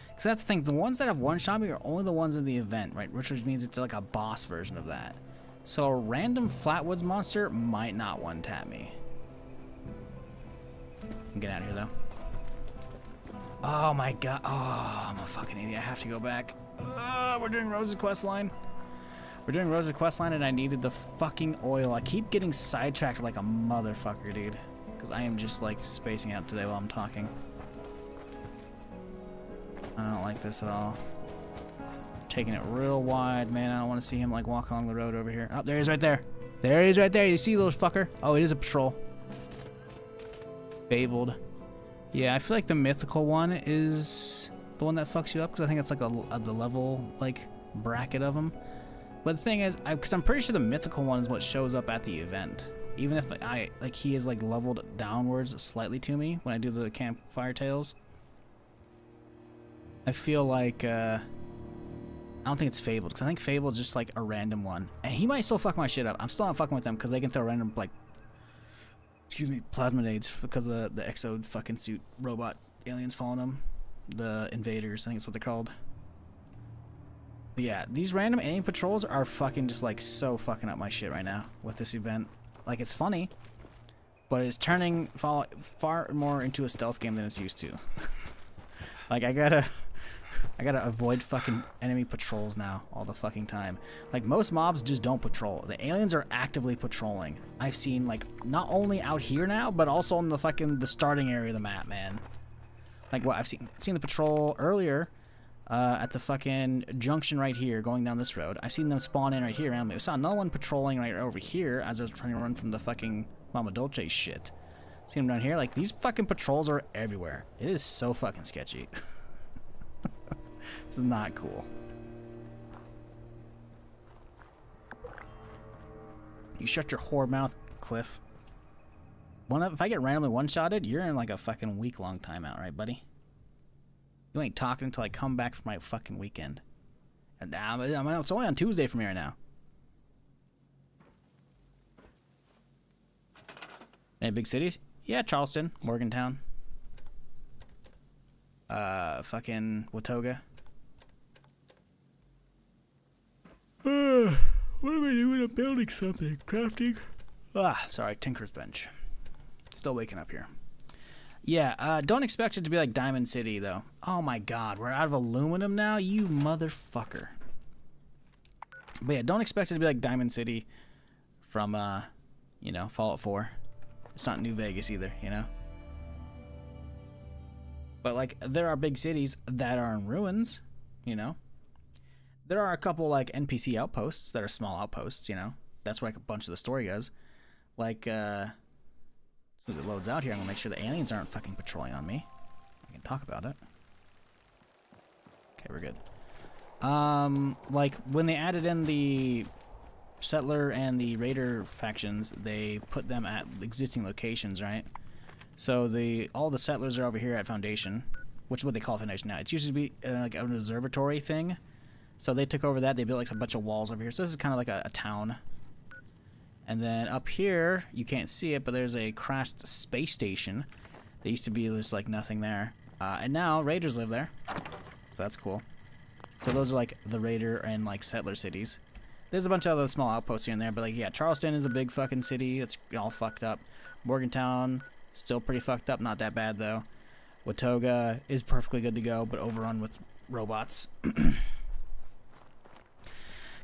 Because that's the thing. The ones that have one-shot me are only the ones in the event, right? Which means it's like a boss version of that. So a random Flatwoods monster might not one-tap me. Get out of here, though. Oh my god. Oh, I'm a fucking idiot. I have to go back. We're doing Rose's questline. We're doing Rose's questline and I needed the fucking oil. I keep getting sidetracked like a motherfucker, dude. Because I am just like spacing out today while I'm talking. I don't like this at all. Taking it real wide, man. I don't want to see him like walking along the road over here. Oh, there he is right there. There he is right there. You see little fucker? Oh, it is a patrol. Fabled. Yeah, I feel like the mythical one is the one that fucks you up because I think it's like the level like bracket of them. But the thing is, because I'm pretty sure the mythical one is what shows up at the event. Even if he is like leveled downwards slightly to me when I do the campfire tales. I feel like I don't think it's Fabled because I think Fabled is just like a random one, and he might still fuck my shit up. I'm still not fucking with them because they can throw random like. Excuse me, plasma nades because of the exo fucking suit robot aliens following them. The invaders, I think that's what they're called. But yeah, these random alien patrols are fucking just like so fucking up my shit right now with this event. Like, it's funny, but it's turning far more into a stealth game than it's used to. Like, I gotta avoid fucking enemy patrols now all the fucking time. Like, most mobs just don't patrol. The aliens are actively patrolling. I've seen, like, not only out here now, but also in the starting area of the map, man. Like, what, I've seen the patrol earlier at the fucking junction right here going down this road. I've seen them spawn in right here around me. I saw another one patrolling right over here as I was trying to run from the fucking Mama Dolce shit. See them down here? Like, these fucking patrols are everywhere. It is so fucking sketchy. This is not cool. You shut your whore mouth, Cliff. If I get randomly one-shotted, you're in like a fucking week-long timeout, right, buddy? You ain't talking until I come back from my fucking weekend. And it's only on Tuesday from here now. Any big cities? Yeah, Charleston, Morgantown. Fucking Watoga. What am I doing? I'm building something. Crafting? Sorry, Tinker's Bench. Still waking up here. Yeah, don't expect it to be like Diamond City, though. Oh my god, we're out of aluminum now? You motherfucker. But yeah, don't expect it to be like Diamond City from, you know, Fallout 4. It's not New Vegas either, you know? But, like, there are big cities that are in ruins, you know? There are a couple, like, NPC outposts that are small outposts, you know? That's where, like, a bunch of the story goes. Like, as soon as it loads out here, I'm gonna make sure the aliens aren't fucking patrolling on me. I can talk about it. Okay, we're good. Like, when they added in the Settler and the Raider factions, they put them at existing locations, right? So all the Settlers are over here at Foundation, which is what they call Foundation now. It's used to be like an observatory thing. So they took over that. They built like a bunch of walls over here. So this is kind of like a town. And then up here, you can't see it, but there's a crashed space station. There used to be just like nothing there. And now Raiders live there. So that's cool. So those are like the Raider and like Settler cities. There's a bunch of other small outposts here and there, but like, yeah, Charleston is a big fucking city. It's all fucked up. Morgantown, still pretty fucked up. Not that bad though. Watoga is perfectly good to go, but overrun with robots.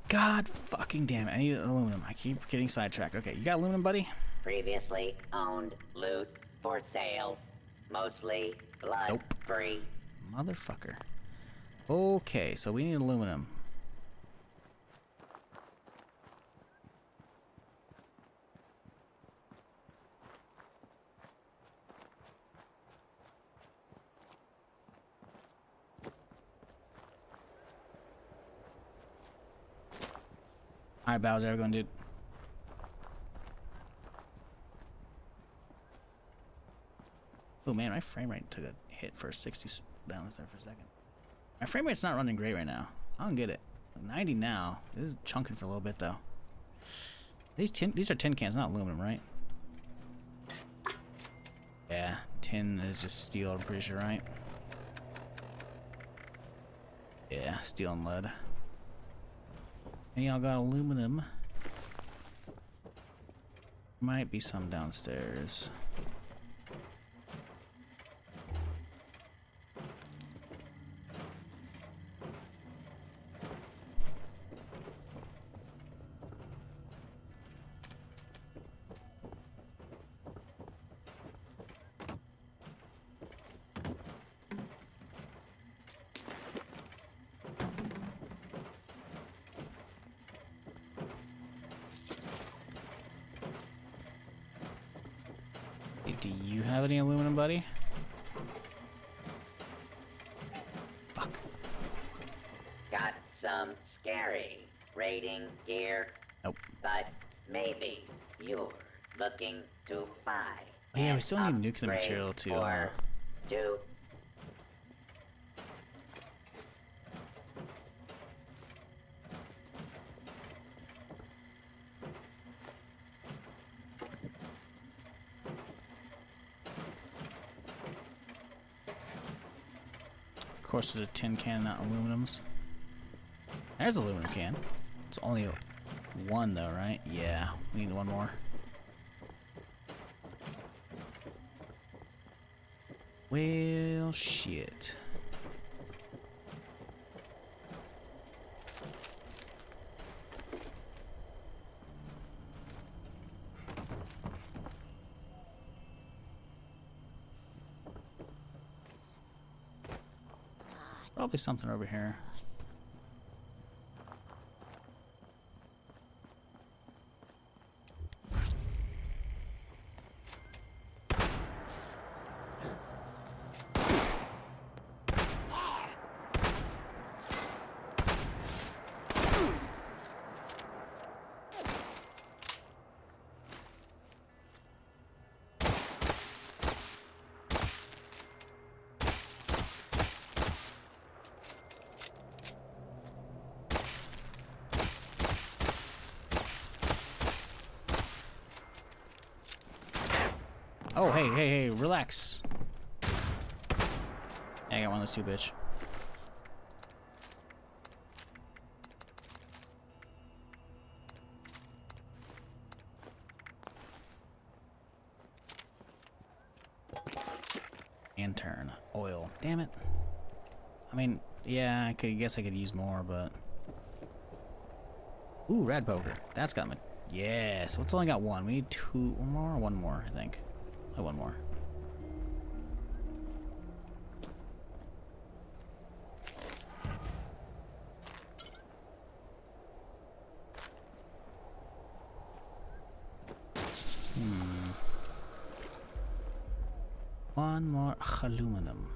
God fucking damn it. I need aluminum. I keep getting sidetracked. Okay, you got aluminum, buddy? previously owned loot for sale. Mostly blood-free. Motherfucker. Okay, so we need aluminum. Alright, Bowser, we're going to do. Oh man, my frame rate took a hit for 60 down there for a second. My frame rate's not running great right now. I don't get it. 90 now. This is chunking for a little bit though. These are tin cans, not aluminum, right? Yeah, tin is just steel, I'm pretty sure, right? Yeah, steel and lead. And y'all got aluminum. Might be some downstairs. Do you have any aluminum, buddy? Fuck. Got some scary raiding gear. Nope. But maybe you're looking to buy. Oh, yeah, we still need nuclear material to. To Of course, there's a tin can, not aluminums. There's an aluminum can. It's only one though, right? Yeah, we need one more. Well, shit. Probably something over here. Oh, hey, relax. Yeah, I got one of those too, bitch. And turn. Oil. Damn it. I mean, yeah, I guess I could use more, but... Ooh, rad poker. That's got me. Yeah, so it's only got one. We need two more or one more, I think. One more. One more aluminum.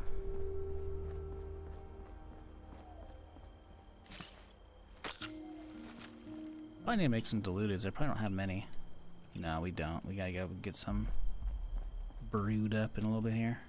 I need to make some diluteds. I probably don't have many. No, we don't. We gotta go get some brewed up in a little bit here.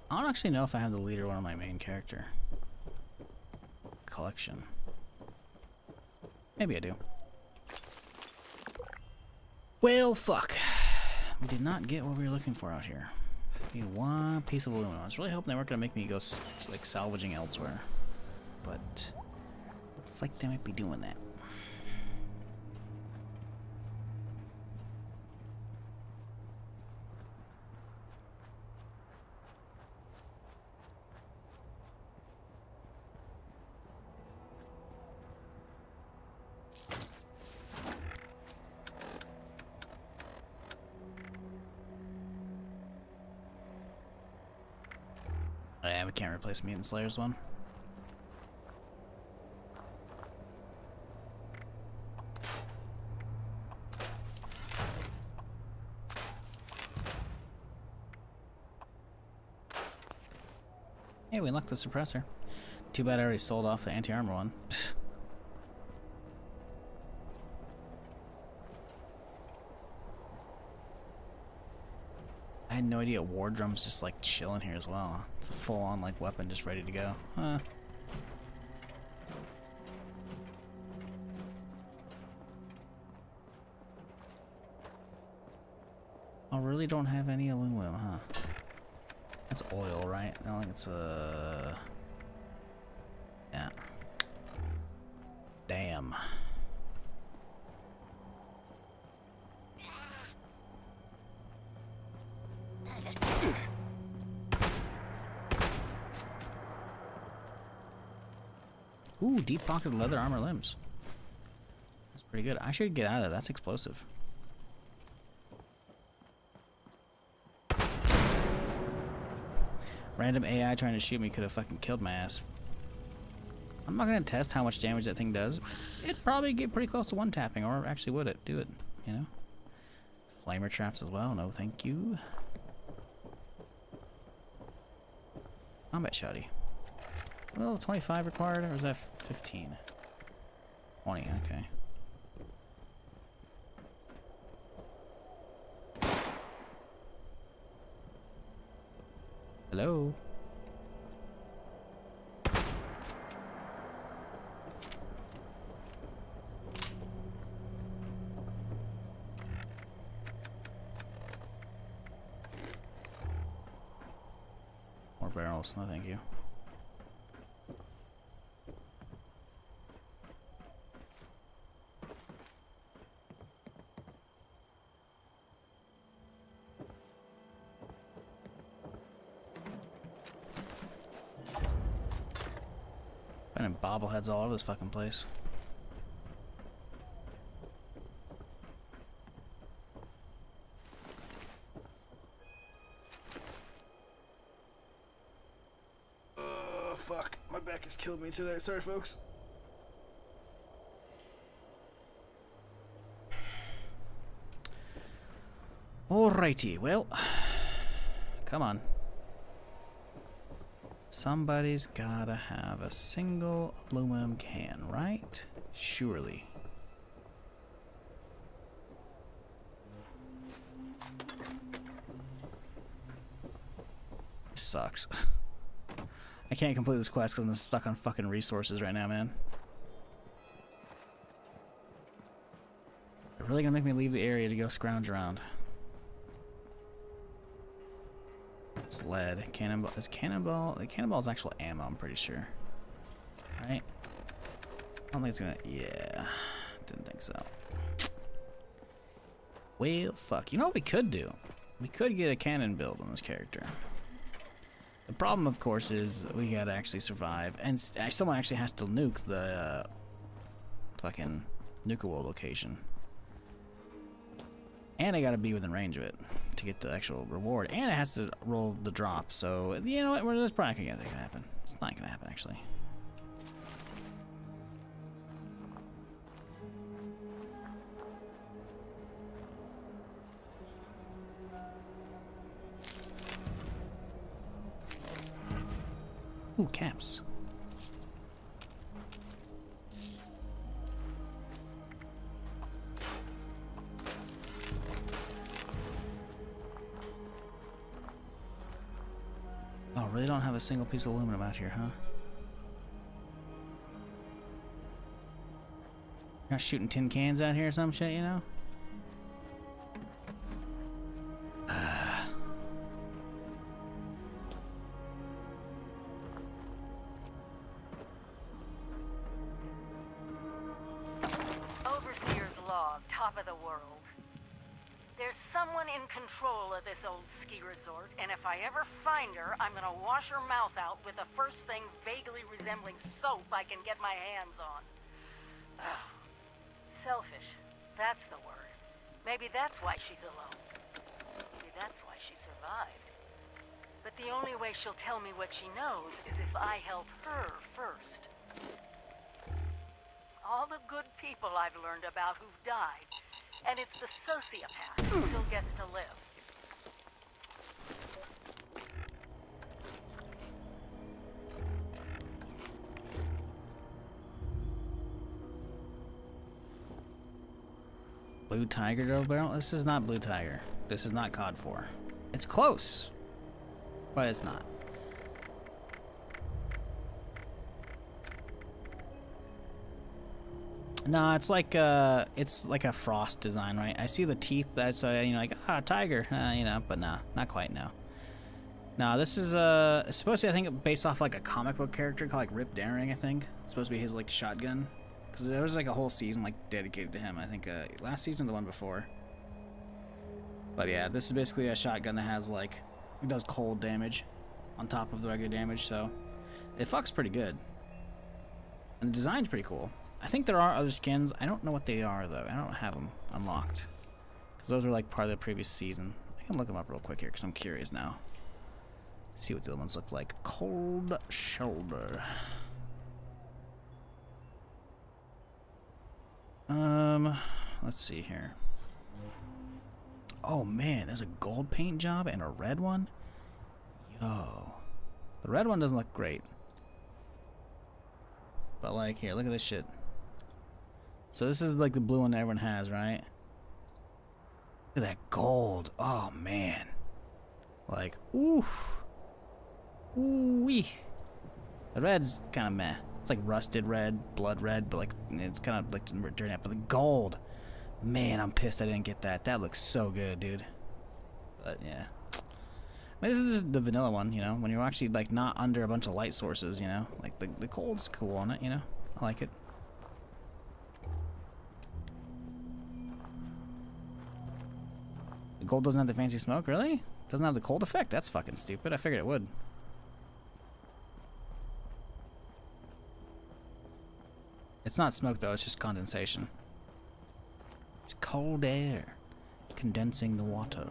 I don't actually know if I have the leader one of my main character collection. Maybe I do. Well, fuck. We did not get what we were looking for out here. We need one piece of aluminum. I was really hoping they weren't going to make me go like salvaging elsewhere. But looks like they might be doing that. Yeah, we can't replace Mutant Slayer's one. Hey, we unlocked the suppressor. Too bad I already sold off the anti-armor one. I had no idea War Drum's just like chilling here as well. It's a full-on like weapon just ready to go. Huh. I really don't have any aluminum, huh? That's oil, right? I don't think it's yeah. Damn. Ooh, deep-pocketed leather armor limbs. That's pretty good. I should get out of there. That's explosive. Random AI trying to shoot me could have fucking killed my ass. I'm not gonna test how much damage that thing does. It'd probably get pretty close to one tapping, or actually would it? Do it, you know? Flamer traps as well. No, thank you. Combat shoddy. Well, 25 required, or is that 15? 20, okay. Hello? More barrels, no thank you. Finding bobbleheads all over this fucking place. Fuck. My back has killed me today. Sorry, folks. Alrighty, well. Come on. Somebody's gotta have a single aluminum can, right? Surely. This sucks. I can't complete this quest because I'm stuck on fucking resources right now, man. They're really gonna make me leave the area to go scrounge around. It's lead. Cannonball. Is cannonball? The cannonball's actual ammo, I'm pretty sure. Right? I don't think it's gonna. Yeah. Didn't think so. Well, fuck. You know what we could do? We could get a cannon build on this character. The problem, of course, is we gotta actually survive, and someone actually has to nuke the fucking nuke world location, and I gotta be within range of it to get the actual reward, and it has to roll the drop. So you know what? That's probably not gonna happen. It's not gonna happen actually. Ooh, caps. Oh, really don't have a single piece of aluminum out here, huh? You're not shooting tin cans out here or some shit, you know? Overseer's log, top of the world. There's someone in control of this old ski resort, and if I ever find her, I'm gonna wash her mouth out with the first thing vaguely resembling soap I can get my hands on. Ugh. Selfish. That's the word. Maybe that's why she's alone. Maybe that's why she survived. But the only way she'll tell me what she knows is if I help her first. All the good people I've learned about who've died, and it's the sociopath who still gets to live. Blue Tiger Double Barrel? This is not Blue Tiger. This is not COD 4. It's close, but it's not. No, it's like a frost design, right? I see the teeth. That's like tiger, you know, but nah, not quite. No. No, this is supposed to be, I think, based off like a comic book character called like Rip Daring. I think it's supposed to be his like shotgun, because there was like a whole season like dedicated to him. I think last season or the one before. But yeah, this is basically a shotgun that has like it does cold damage on top of the regular damage, so it fucks pretty good. And the design's pretty cool. I think there are other skins. I don't know what they are though. I don't have them unlocked because those were like part of the previous season. I can look them up real quick here because I'm curious now. See what the other ones look like. Cold Shoulder. Let's see here. Oh man, there's a gold paint job and a red one. Yo, the red one doesn't look great. But like here, look at this shit. So this is like the blue one that everyone has, right? Look at that gold. Oh man. Like, oof. Ooh-wee. The red's kind of meh. It's like rusted red, blood red, but like it's kind of like dirty. But the gold, man, I'm pissed I didn't get that. That looks so good, dude. But yeah. This is the vanilla one, you know, when you're actually like not under a bunch of light sources, you know, like the gold's cool on it, you know. I like it. The gold doesn't have the fancy smoke, really? Doesn't have the cold effect? That's fucking stupid. I figured it would. It's not smoke though, it's just condensation. It's cold air condensing the water.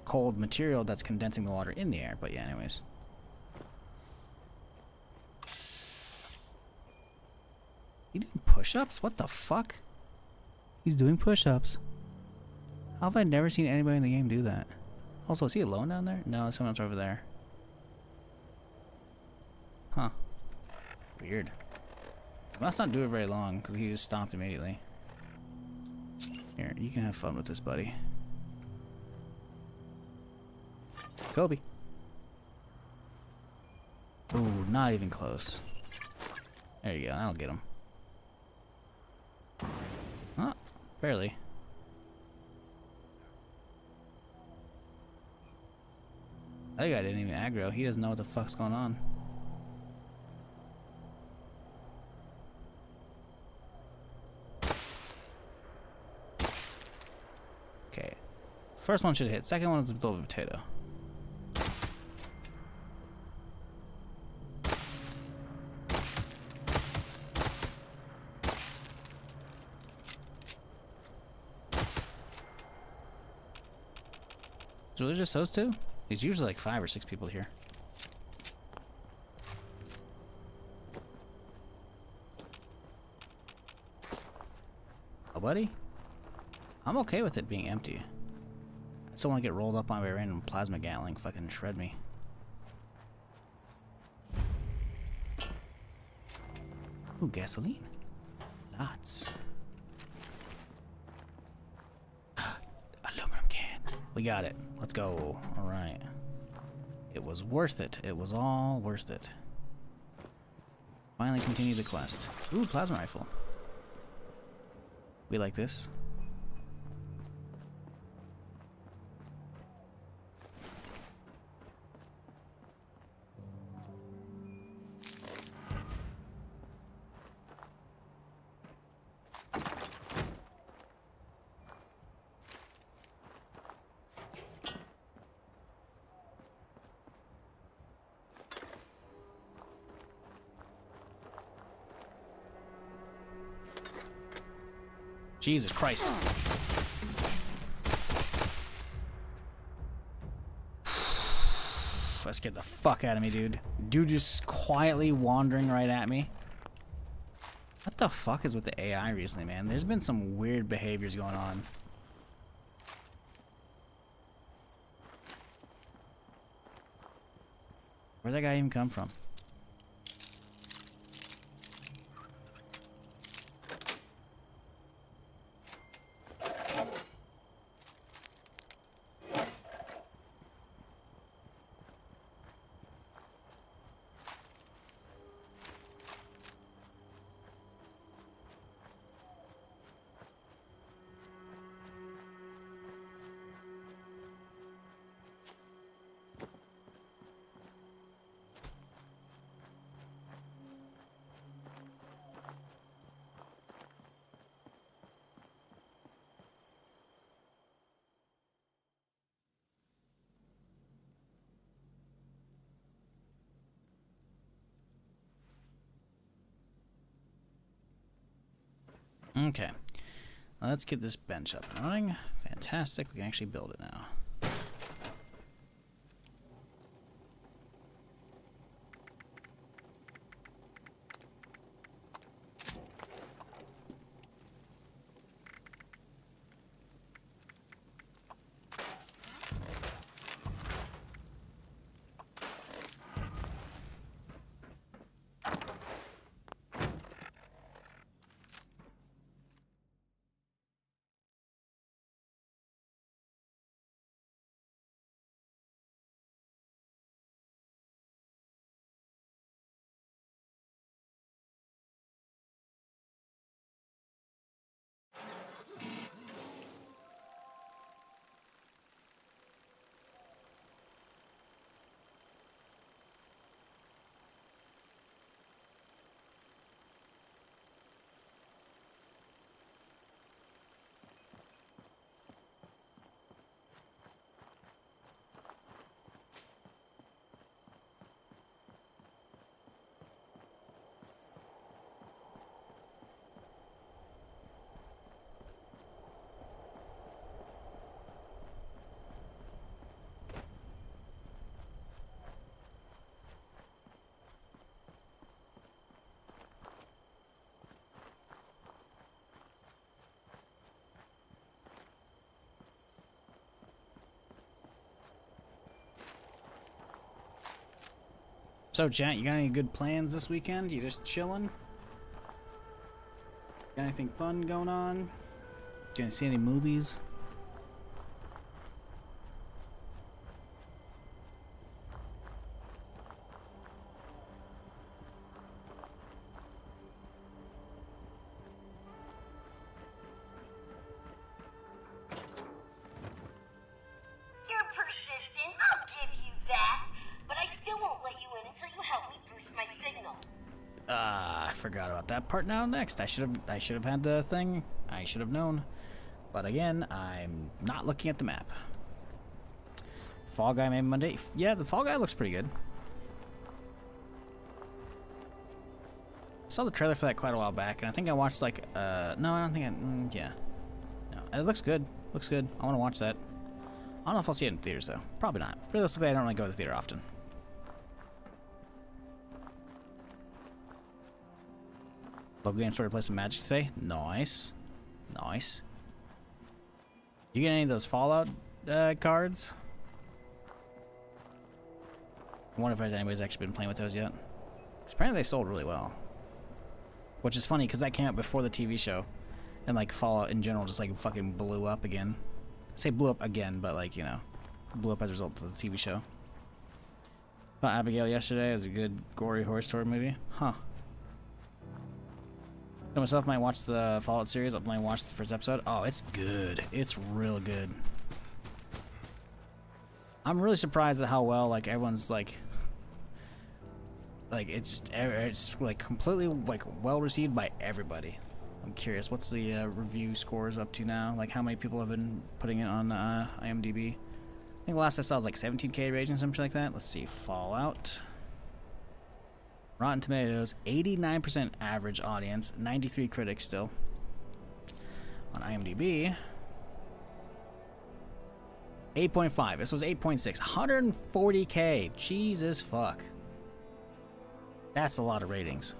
Cold material that's condensing the water in the air, but yeah, anyways. You doing push-ups? What the fuck? He's doing push-ups. How have I never seen anybody in the game do that? Also, is he alone down there? No, someone else over there. Huh. Weird. He must not do it very long, because he just stopped immediately. Here, you can have fun with this, buddy. Kobe. Ooh, not even close. There you go, that'll get him. Oh, barely. That guy didn't even aggro. He doesn't know what the fuck's going on. Okay. First one should hit. Second one is a little potato. Is it really just those two? There's usually like 5 or 6 people here. Oh, buddy? I'm okay with it being empty. I just don't want to get rolled up by a random plasma gatling fucking shred me. Ooh, gasoline. Lots. Aluminum can. We got it. Let's go. Alright. It was worth it. It was all worth it. Finally continue the quest. Ooh, plasma rifle. We like this. Jesus Christ. That scared the fuck out of me, dude. Dude just quietly wandering right at me. What the fuck is with the AI recently, man? There's been some weird behaviors going on. Where'd that guy even come from? Okay, let's get this bench up and running. Fantastic, we can actually build it now. So, chat, you got any good plans this weekend? You just chilling? Got anything fun going on? Gonna see any movies? You're persistent, I'll give you that. But I still won't let you in until you help me boost my signal. I forgot about that part now. Next, I should have had the thing. I should have known. But again, I'm not looking at the map. Fall Guy maybe Monday. Yeah, the Fall Guy looks pretty good. I saw the trailer for that quite a while back, and I think I watched like no, I don't think yeah. No, it looks good. Looks good. I want to watch that. I don't know if I'll see it in theaters though. Probably not. Realistically, I don't really go to the theater often. Local game store to play some Magic today. Nice. Nice. You get any of those Fallout cards? I wonder if anybody's actually been playing with those yet. Apparently they sold really well. Which is funny because that came out before the TV show. And like Fallout in general just like fucking blew up again. I say blew up again, but like, you know, blew up as a result of the TV show. Saw Abigail yesterday as a good gory horror story movie. Huh. I myself might watch the Fallout series. I might watch the first episode. Oh, it's good. It's real good. I'm really surprised at how well like everyone's like it's like completely like well received by everybody. I'm curious, what's the review scores up to now? Like how many people have been putting it on IMDb? I think the last I saw was like 17K rating, something like that. Let's see, Fallout. Rotten Tomatoes, 89% average audience, 93 critics still. On IMDb, 8.5. This was 8.6. 140K. Jesus fuck. That's a lot of ratings.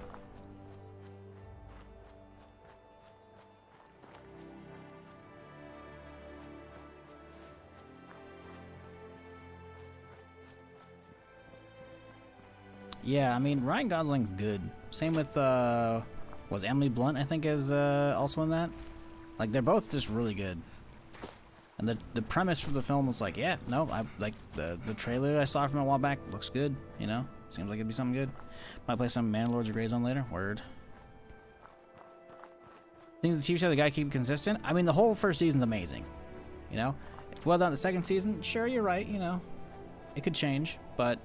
Yeah, I mean, Ryan Gosling's good. Same with, was Emily Blunt, I think, is also in that. Like, they're both just really good. And the premise for the film was like, yeah, no, I like the trailer I saw from a while back looks good, you know? Seems like it'd be something good. Might play some Mandalorian or Grey Zone later. Word. Things the TV show, the guy keep consistent. I mean, the whole first season's amazing. You know? It's well done the second season. Sure, you're right, you know. It could change, but...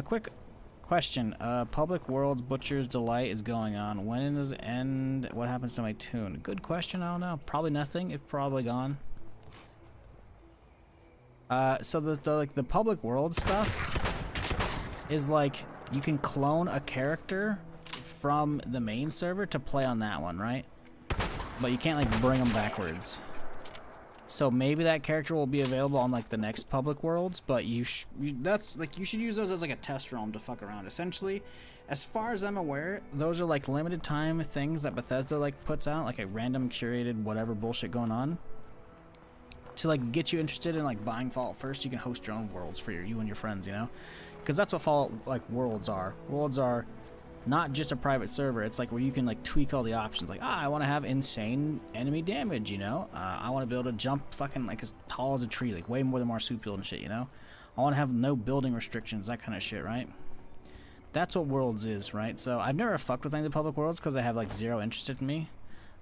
quick question. Public World's Butcher's Delight is going on. When does it end? What happens to my tune? Good question. I don't know. Probably nothing. It's probably gone. So the Public World stuff is like you can clone a character from the main server to play on that one, right? But you can't like bring them backwards. So maybe that character will be available on like the next Public Worlds, but that's like you should use those as like a test realm to fuck around. Essentially, as far as I'm aware, those are like limited time things that Bethesda like puts out, like a random curated whatever bullshit going on, to like get you interested in like buying Fallout first. You can host your own worlds for you and your friends, you know, because that's what Fallout like worlds are. Worlds are not just a private server. It's like where you can like tweak all the options. Like, I want to have insane enemy damage, you know. I want to be able to jump fucking like as tall as a tree, like way more than marsupial and shit, you know. I want to have no building restrictions, that kind of shit, right? That's what Worlds is, right? So I've never fucked with any of the Public Worlds because they have like zero interest in me.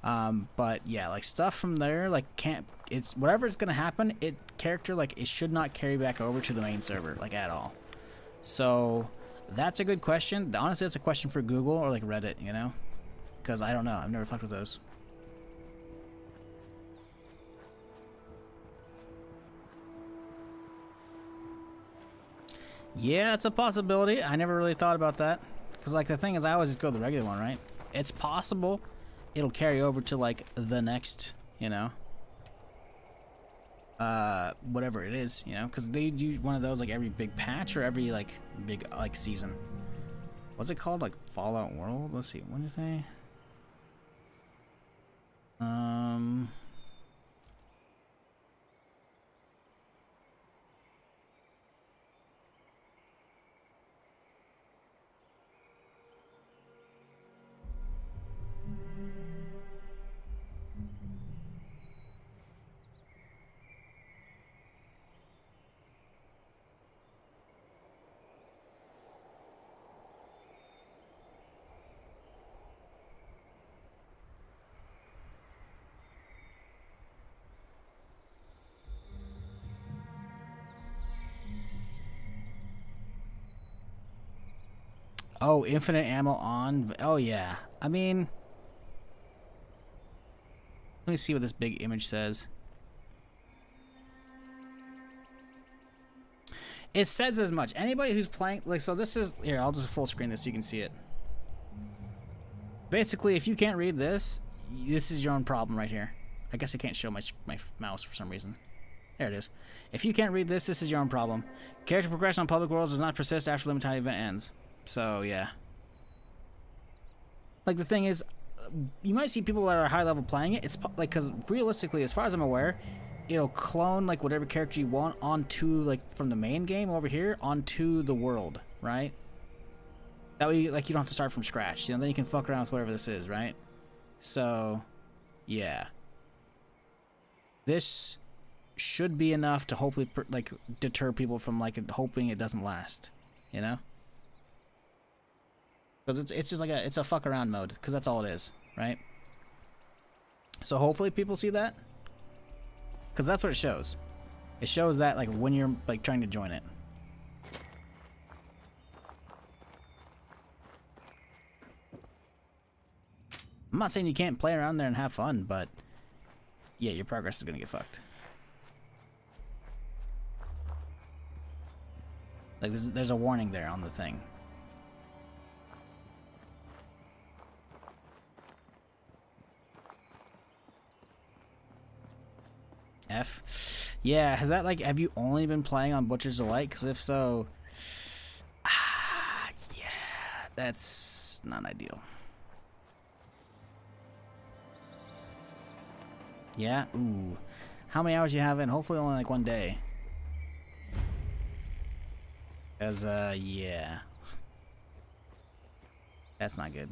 But yeah, like stuff from there, like it's whatever's gonna happen, character like it should not carry back over to the main server, like at all. So that's a good question. Honestly, that's a question for Google or like Reddit, you know? Because I don't know. I've never fucked with those. Yeah, it's a possibility. I never really thought about that. Because like the thing is, I always just go the regular one, right? It's possible it'll carry over to like the next, you know? Whatever it is, you know, because they do one of those like every big patch or every like big like season. What's it called? Like Fallout World? Let's see. What did it say? Oh, infinite ammo on. Oh, yeah. I mean, let me see what this big image says. It says as much. Anybody who's playing, like, so this is, here, I'll just full screen this so you can see it. Basically, if you can't read this, this is your own problem right here. I guess I can't show my mouse for some reason. There it is. If you can't read this, this is your own problem. Character progression on Public Worlds does not persist after limited time event ends. So, yeah. Like, the thing is, you might see people that are high level playing it. It's like, because realistically, as far as I'm aware, it'll clone, like, whatever character you want onto, like, from the main game over here onto the world, right? That way, like, you don't have to start from scratch. You know, then you can fuck around with whatever this is, right? So, yeah. This should be enough to hopefully like deter people from like hoping it doesn't last, you know? Because it's just like it's a fuck around mode, because that's all it is, right? So hopefully people see that, because that's what it shows. It shows that like when you're like trying to join it. I'm not saying you can't play around there and have fun, but yeah, your progress is gonna get fucked. Like there's a warning there on the thing. F. Yeah, has that like, have you only been playing on Butcher's Delight? Because if so, yeah, that's not ideal. Yeah, ooh. How many hours you have in? Hopefully only like 1 day. Because, yeah. That's not good.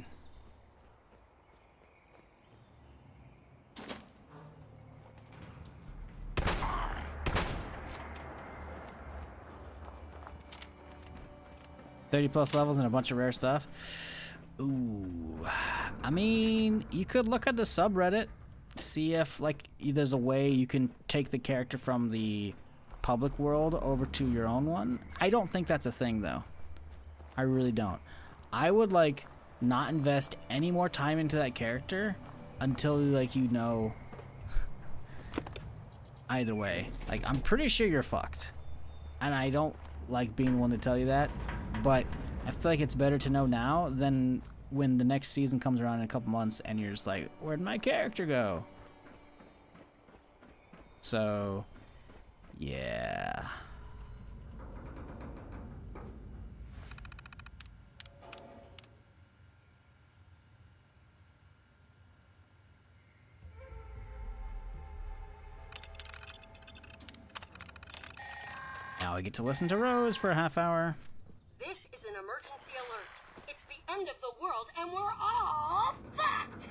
+30 levels and a bunch of rare stuff. Ooh. I mean, you could look at the subreddit. See if, like, there's a way you can take the character from the public world over to your own one. I don't think that's a thing, though. I really don't. I would, like, not invest any more time into that character until, like, you know... Either way. Like, I'm pretty sure you're fucked. And I don't like being the one to tell you that, but I feel like it's better to know now than when the next season comes around in a couple months and you're just like, where'd my character go? So, yeah. Now I get to listen to Rose for a half hour. This is an emergency alert. It's the end of the world and we're all fucked!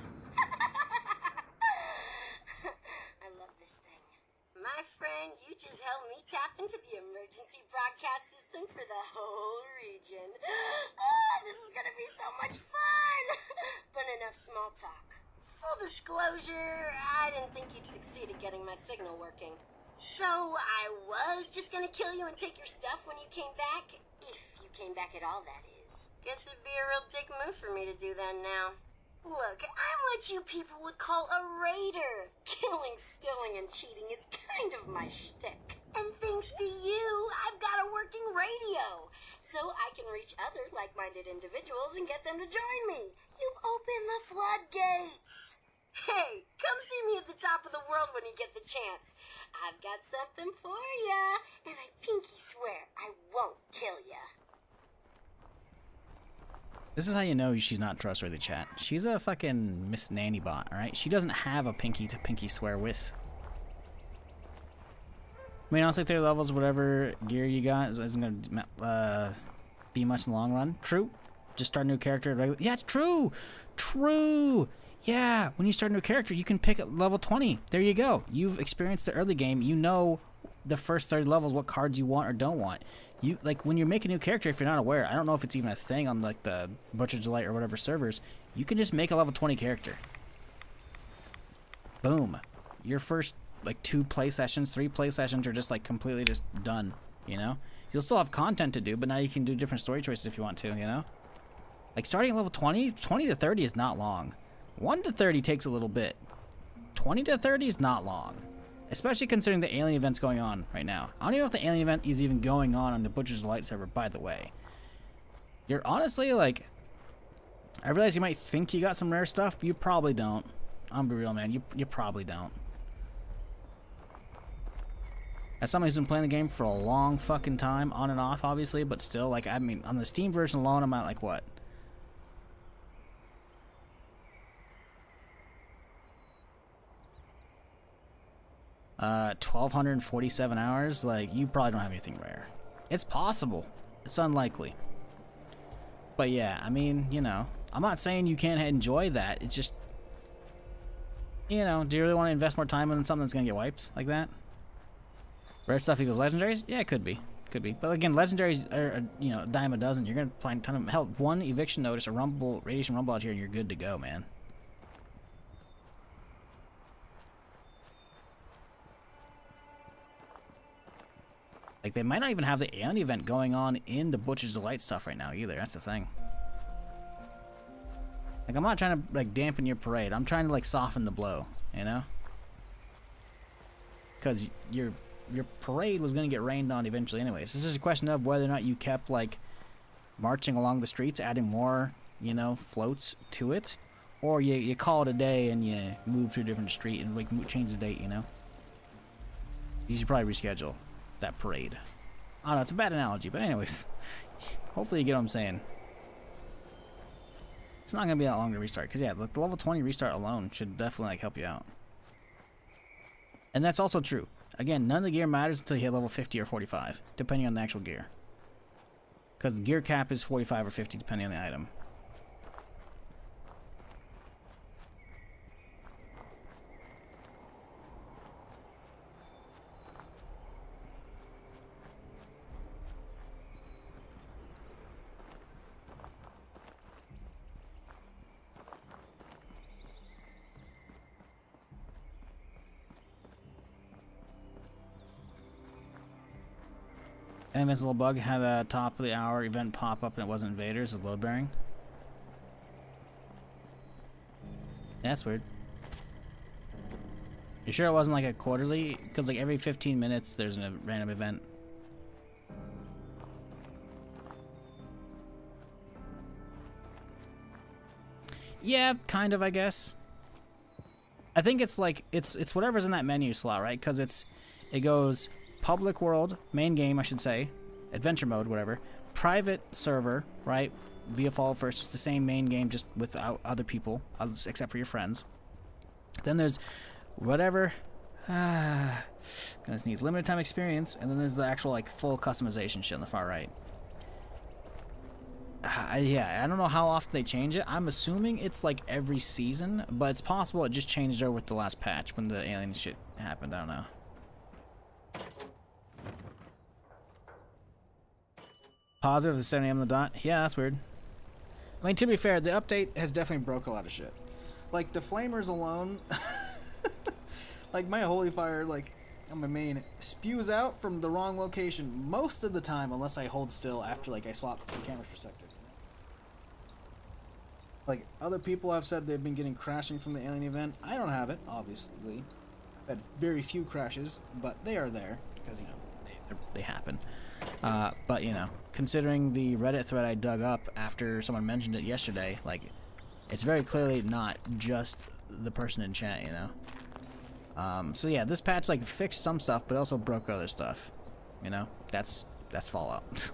I love this thing. My friend, you just helped me tap into the emergency broadcast system for the whole region. Oh, this is gonna be so much fun! But enough small talk. Full disclosure, I didn't think you'd succeed at getting my signal working. So, I was just gonna kill you and take your stuff when you came back? If you came back at all, that is. Guess it'd be a real dick move for me to do that now. Look, I'm what you people would call a raider. Killing, stealing, and cheating is kind of my shtick. And thanks to you, I've got a working radio. So I can reach other like-minded individuals and get them to join me. You've opened the floodgates. Hey, come see me at the top of the world when you get the chance. I've got something for ya, and I pinky swear I won't kill ya. This is how you know she's not trustworthy, chat. She's a fucking Miss Nanny bot, alright? She doesn't have a pinky to pinky swear with. I mean, honestly, 30 levels, whatever gear you got isn't gonna be much in the long run. True. Just start a new character. Yeah, it's true! True! Yeah, when you start a new character, you can pick at level 20. There you go. You've experienced the early game. You know the first 30 levels, what cards you want or don't want. You like when you make a new character, if you're not aware, I don't know if it's even a thing on like the Butcher's Delight or whatever servers, you can just make a level 20 character. Boom. Your first like 2 play sessions, 3 play sessions are just like completely just done, you know? You'll still have content to do, but now you can do different story choices if you want to, you know? Like starting at level 20 to 30 is not long. 1 to 30 takes a little bit. 20 to 30 is not long. Especially considering the alien event's going on right now. I don't even know if the alien event is even going on the Butcher's Delight server, by the way. You're honestly, like... I realize you might think you got some rare stuff, but you probably don't. I'm gonna be real, man. You probably don't. As somebody who's been playing the game for a long fucking time, on and off, obviously, but still, like, I mean, on the Steam version alone, I'm at, like, what? 1,247 hours, like, you probably don't have anything rare. It's possible. It's unlikely. But yeah, I mean, you know, I'm not saying you can't enjoy that. It's just, you know, do you really want to invest more time in something that's going to get wiped like that? Rare stuff equals legendaries? Yeah, it could be. Could be. But again, legendaries are, you know, a dime a dozen. You're going to find a ton of them. Hell, one eviction notice, a rumble, radiation rumble out here, and you're good to go, man. Like, they might not even have the alien event going on in the Butcher's Delight stuff right now either. That's the thing. Like, I'm not trying to, like, dampen your parade. I'm trying to, like, soften the blow, you know? Because your parade was going to get rained on eventually anyways. It's just a question of whether or not you kept, like, marching along the streets, adding more, you know, floats to it. Or you call it a day and you move to a different street and, like, change the date, you know? You should probably reschedule that parade. I don't know, it's a bad analogy, but anyways. Hopefully you get what I'm saying. It's not going to be that long to restart, because yeah, the level 20 restart alone should definitely like help you out. And that's also true. Again, none of the gear matters until you hit level 50 or 45, depending on the actual gear. Because the gear cap is 45 or 50 depending on the item. And this little bug had a top of the hour event pop up and it wasn't invaders, it's load bearing. Yeah, that's weird. You sure it wasn't like a quarterly? Because like every 15 minutes there's a random event. Yeah, kind of, I guess. I think it's like it's whatever's in that menu slot, right? Because it goes public world, main game, I should say, adventure mode, whatever, private server, right, via Fall First, just the same main game, just without other people, except for your friends. Then there's whatever, gonna sneeze, limited time experience, and then there's the actual, like, full customization shit on the far right. Yeah, I don't know how often they change it. I'm assuming it's, like, every season, but it's possible it just changed over with the last patch when the alien shit happened, I don't know. Positive is 7 a.m. on the dot. Yeah, that's weird. I mean, to be fair, the update has definitely broke a lot of shit. Like, the flamers alone, like, my holy fire, like, on my main, spews out from the wrong location most of the time, unless I hold still after, like, I swap the camera's perspective. Like, other people have said they've been getting crashing from the alien event. I don't have it, obviously. I've had very few crashes, but they are there, because, you know, they happen. But, you know, considering the Reddit thread I dug up after someone mentioned it yesterday, like, it's very clearly not just the person in chat, you know? So yeah, this patch, like, fixed some stuff, but also broke other stuff. You know? That's Fallout.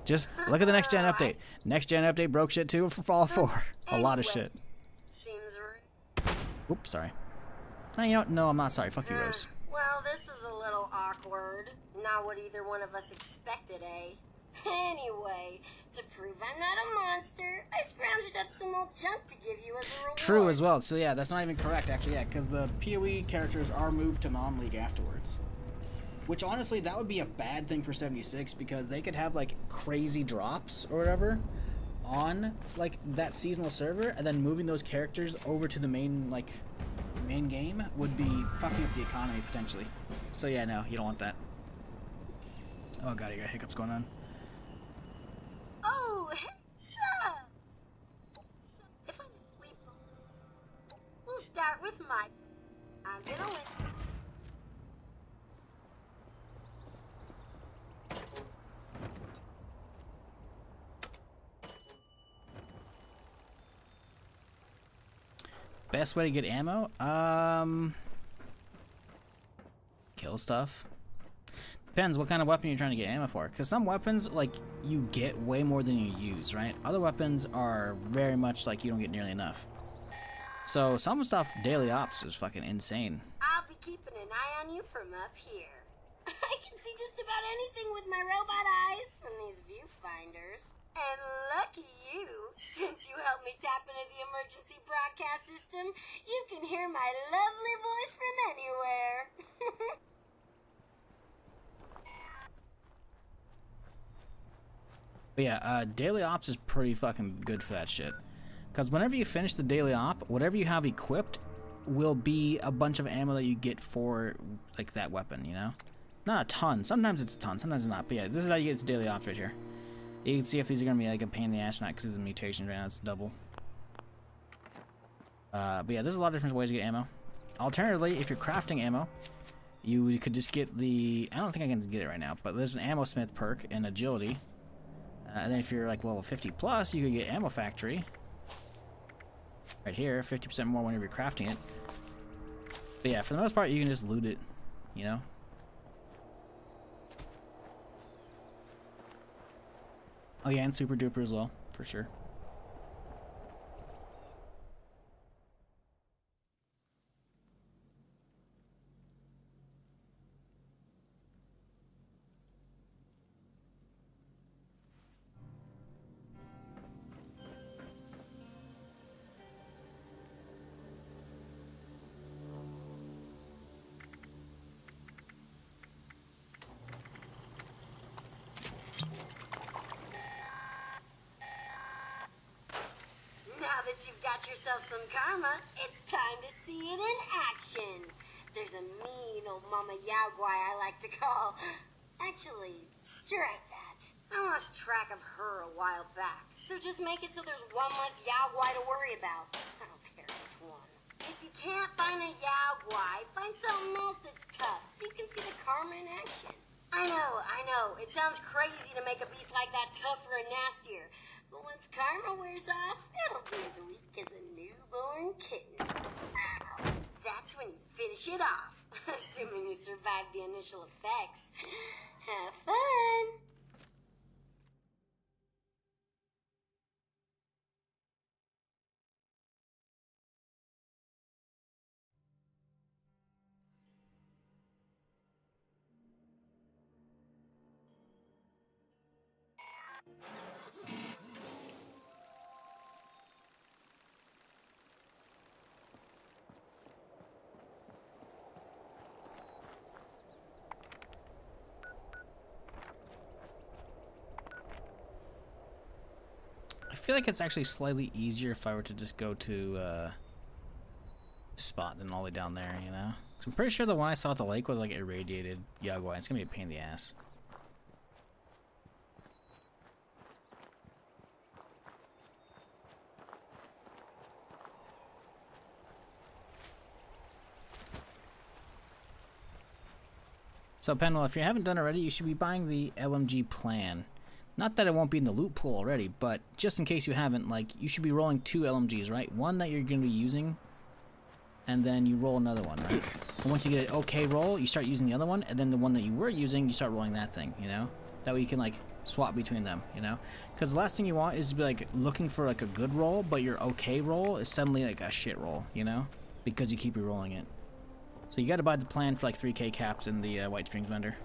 Just look at the next gen update. Next gen update broke shit too for Fallout 4. A lot of shit. Seems right. Oops, sorry. No, you know what? No, I'm not sorry. Fuck you, Rose. Well, this is a little awkward. Not what either one of us expected, eh? Anyway, to prove I'm not a monster, I scrounged up some old junk to give you as a reward. True as well. So yeah, that's not even correct, actually. Yeah, because the PoE characters are moved to non-league afterwards. Which, honestly, that would be a bad thing for 76, because they could have, like, crazy drops or whatever on, like, that seasonal server, and then moving those characters over to the main, like, main game would be fucking up the economy, potentially. So yeah, no, you don't want that. Oh god, you got hiccups going on. Oh, hey, sir! If we'll start with Mike. I'm gonna win. Best way to get ammo? Kill stuff. Depends what kind of weapon you're trying to get ammo for. Because some weapons, like, you get way more than you use, right? Other weapons are very much like you don't get nearly enough. So some stuff, daily ops, is fucking insane. I'll be keeping an eye on you from up here. I can see just about anything with my robot eyes from these viewfinders. And lucky you, since you helped me tap into the emergency broadcast system, you can hear my lovely voice from anywhere. But yeah, daily ops is pretty fucking good for that shit. Because whenever you finish the daily op, whatever you have equipped will be a bunch of ammo that you get for, like, that weapon, you know? Not a ton. Sometimes it's a ton, sometimes it's not. But yeah, this is how you get to daily ops right here. You can see if these are going to be, like, a pain in the ass or not, because it's a mutation right now. It's double. But yeah, there's a lot of different ways to get ammo. Alternatively, if you're crafting ammo, you could just get the... I don't think I can get it right now, but there's an ammo smith perk and agility. And then if you're like level 50 plus, you could get ammo factory. Right here, 50% more whenever you're crafting it. But yeah, for the most part, you can just loot it, you know? Oh yeah, and super duper as well, for sure. Now that you've got yourself some karma, it's time to see it in action. There's a mean old Mama Yaguai I like to call. Actually, strike that. I lost track of her a while back, so just make it so there's one less Yaguai to worry about. I don't care which one. If you can't find a Yaguai, find something else that's tough so you can see the karma in action. I know, it sounds crazy to make a beast like that tougher and nastier. But once karma wears off, it'll be as weak as a newborn kitten. That's when you finish it off, assuming you survive the initial effects. Have fun! I feel like it's actually slightly easier if I were to just go to this spot than all the way down there, you know? 'Cause I'm pretty sure the one I saw at the lake was like irradiated Yaguai. It's gonna be a pain in the ass. So Penwell, if you haven't done already, you should be buying the LMG plan. Not that it won't be in the loot pool already, but just in case you haven't, like, you should be rolling 2 LMGs, right? One that you're going to be using, and then you roll another one, right? And once you get an okay roll, you start using the other one, and then the one that you were using, you start rolling that thing, you know? That way you can, like, swap between them, you know? Because the last thing you want is to be, like, looking for, like, a good roll, but your okay roll is suddenly, like, a shit roll, you know? Because you keep re-rolling it. So you got to buy the plan for, like, 3k caps in the White Springs vendor.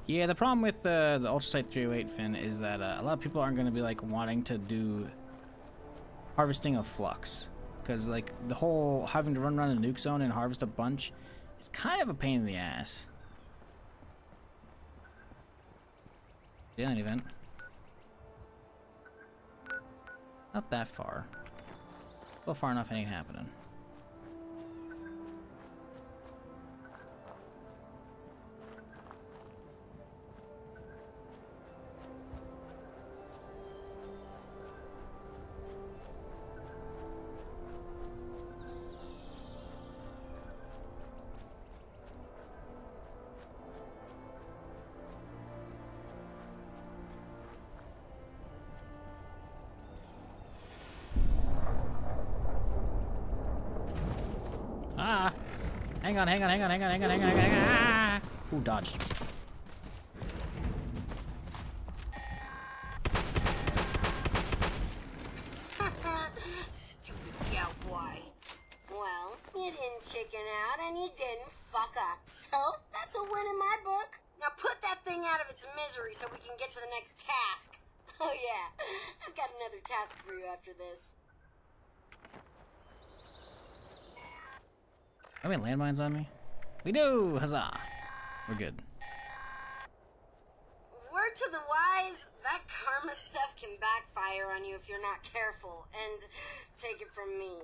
Yeah, the problem with the Ultrasight 308 Finn is that a lot of people aren't going to be like wanting to do harvesting of flux, because like the whole having to run around the nuke zone and harvest a bunch is kind of a pain in the ass. Yeah, an event. Not that far. Go far enough, it ain't happening. Ah! Hang on. Ah! Ooh, dodged. Stupid cowboy. Well, you didn't chicken out and you didn't fuck up. So, that's a win in my book. Now put that thing out of its misery so we can get to the next task. Oh yeah, I've got another task for you after this. Have any landmines on me? We do! Huzzah! We're good. Word to the wise, that karma stuff can backfire on you if you're not careful. And take it from me,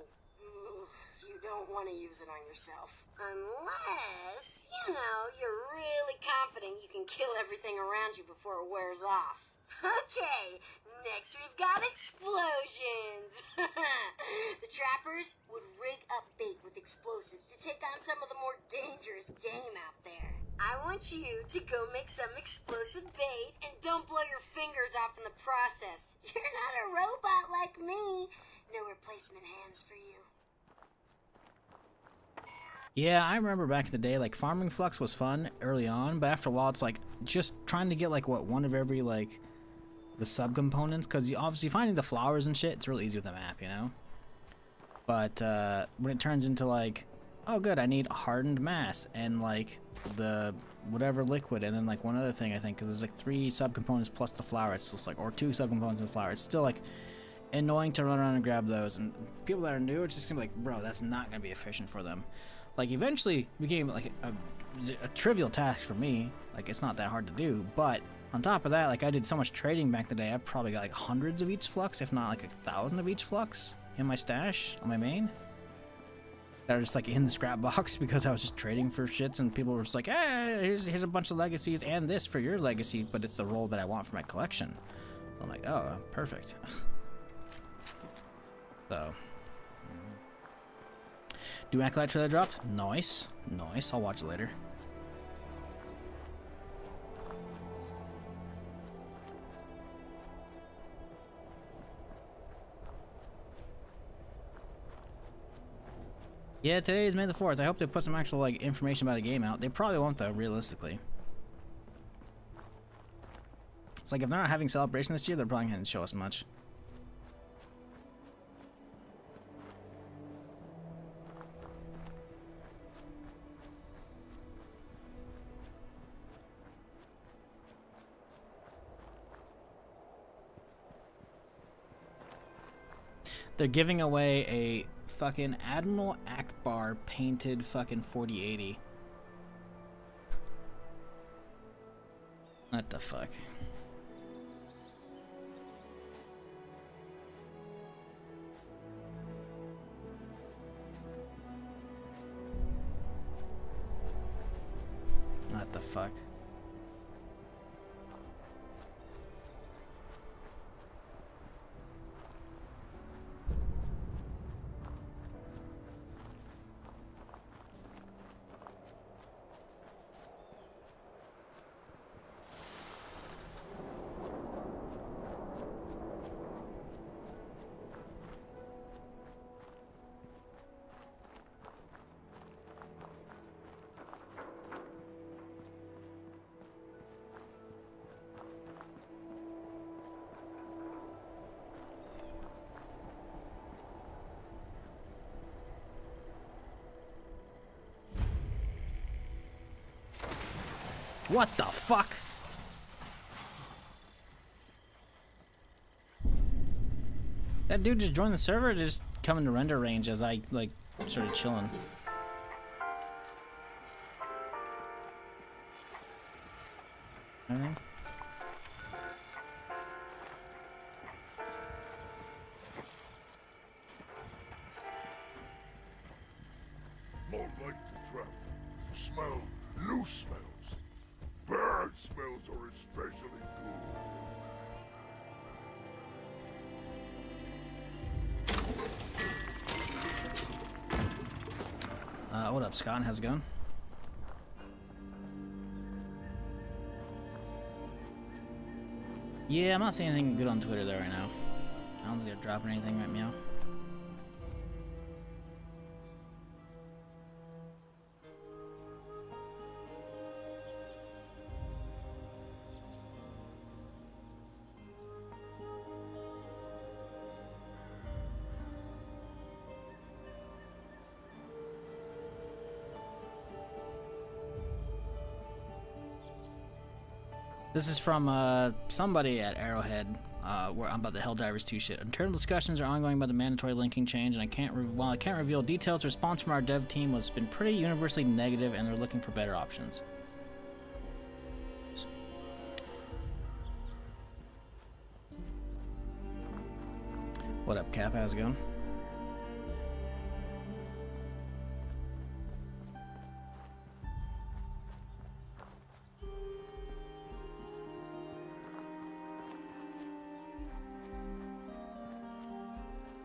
you don't want to use it on yourself. Unless, you know, you're really confident you can kill everything around you before it wears off. Okay, next we've got explosions. The trappers would rig up bait with explosives to take on some of the more dangerous game out there. I want you to go make some explosive bait and don't blow your fingers off in the process. You're not a robot like me. No replacement hands for you. Yeah, I remember back in the day, like, farming flux was fun early on, but after a while it's like, just trying to get, like, what, one of every, like, the subcomponents, because obviously finding the flowers and shit, it's really easy with the map, you know? But, when it turns into, like, oh good, I need hardened mass, and, like, the whatever liquid, and then, like, one other thing, I think, because there's, like, 3 subcomponents plus the flower, it's just, like, or 2 subcomponents of the flower, it's still, like, annoying to run around and grab those, and people that are new, it's just gonna be like, bro, that's not gonna be efficient for them. Like, eventually it became like a trivial task for me. Like, it's not that hard to do, but on top of that, like, I did so much trading back in the day, I've probably got like hundreds of each flux, if not like 1,000 of each flux in my stash on my main that are just like in the scrap box because I was just trading for shits, and people were just like, hey, here's a bunch of legacies and this for your legacy, but it's the role that I want for my collection. So I'm like, oh, perfect. So, do Acolyte trailer dropped? Nice. Nice. I'll watch it later. Yeah, today is May the 4th. I hope they put some actual, like, information about a game out. They probably won't, though, realistically. It's like, if they're not having celebration this year, they're probably going to show us much. They're giving away a fucking Admiral Akbar painted fucking 4080. What the fuck? What the fuck? What the fuck? That dude just joined the server, just come into render range as I, like, started chilling. Anything? More light to travel. Smell new smells. Bad smells are especially good. What up, Scott? How's it going? Yeah, I'm not seeing anything good on Twitter there right now. I don't think they're dropping anything right now. This is from somebody at Arrowhead. where I'm about the Helldivers 2 shit. Internal discussions are ongoing about the mandatory linking change, and while I can't reveal details, the response from our dev team has been pretty universally negative, and they're looking for better options. What up, Cap? How's it going?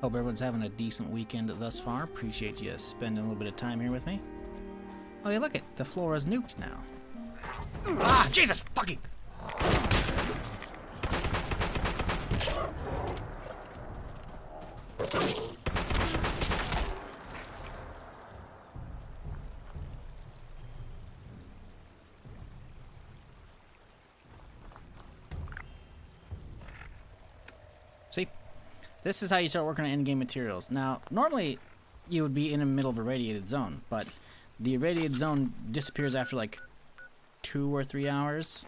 Hope everyone's having a decent weekend thus far. Appreciate you spending a little bit of time here with me. Oh, yeah, look it. The floor is nuked now. Ah, Jesus fucking! See? This is how you start working on in-game materials. Now, normally you would be in the middle of a irradiated zone, but the irradiated zone disappears after like 2 or 3 hours.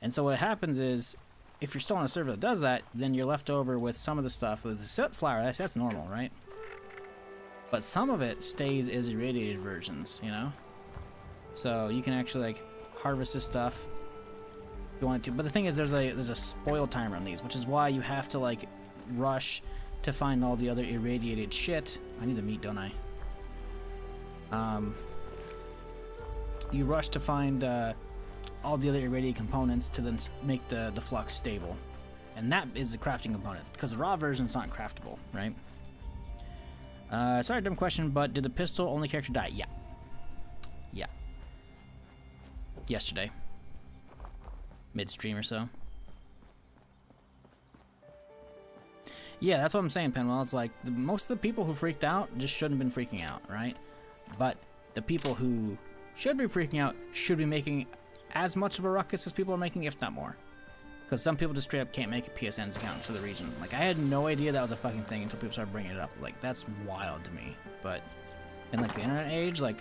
And so what happens is, if you're still on a server that does that, then you're left over with some of the stuff. The soot flower, that's normal, right? But some of it stays as irradiated versions, you know? So you can actually like harvest this stuff if you wanted to. But the thing is, there's a spoil timer on these, which is why you have to like rush to find all the other irradiated shit. I need the meat, don't I? You rush to find all the other irradiated components to then make the flux stable, and that is the crafting component, because the raw version's not craftable, right? Sorry, dumb question, but did the pistol only character die? Yeah. Yesterday, midstream or so. Yeah, that's what I'm saying, Penwell. It's like most of the people who freaked out just shouldn't have been freaking out, right? But the people who should be freaking out should be making as much of a ruckus as people are making, if not more. Because some people just straight up can't make a PSN's account for the region. Like, I had no idea that was a fucking thing until people started bringing it up. Like, that's wild to me. But in, like, the internet age, like,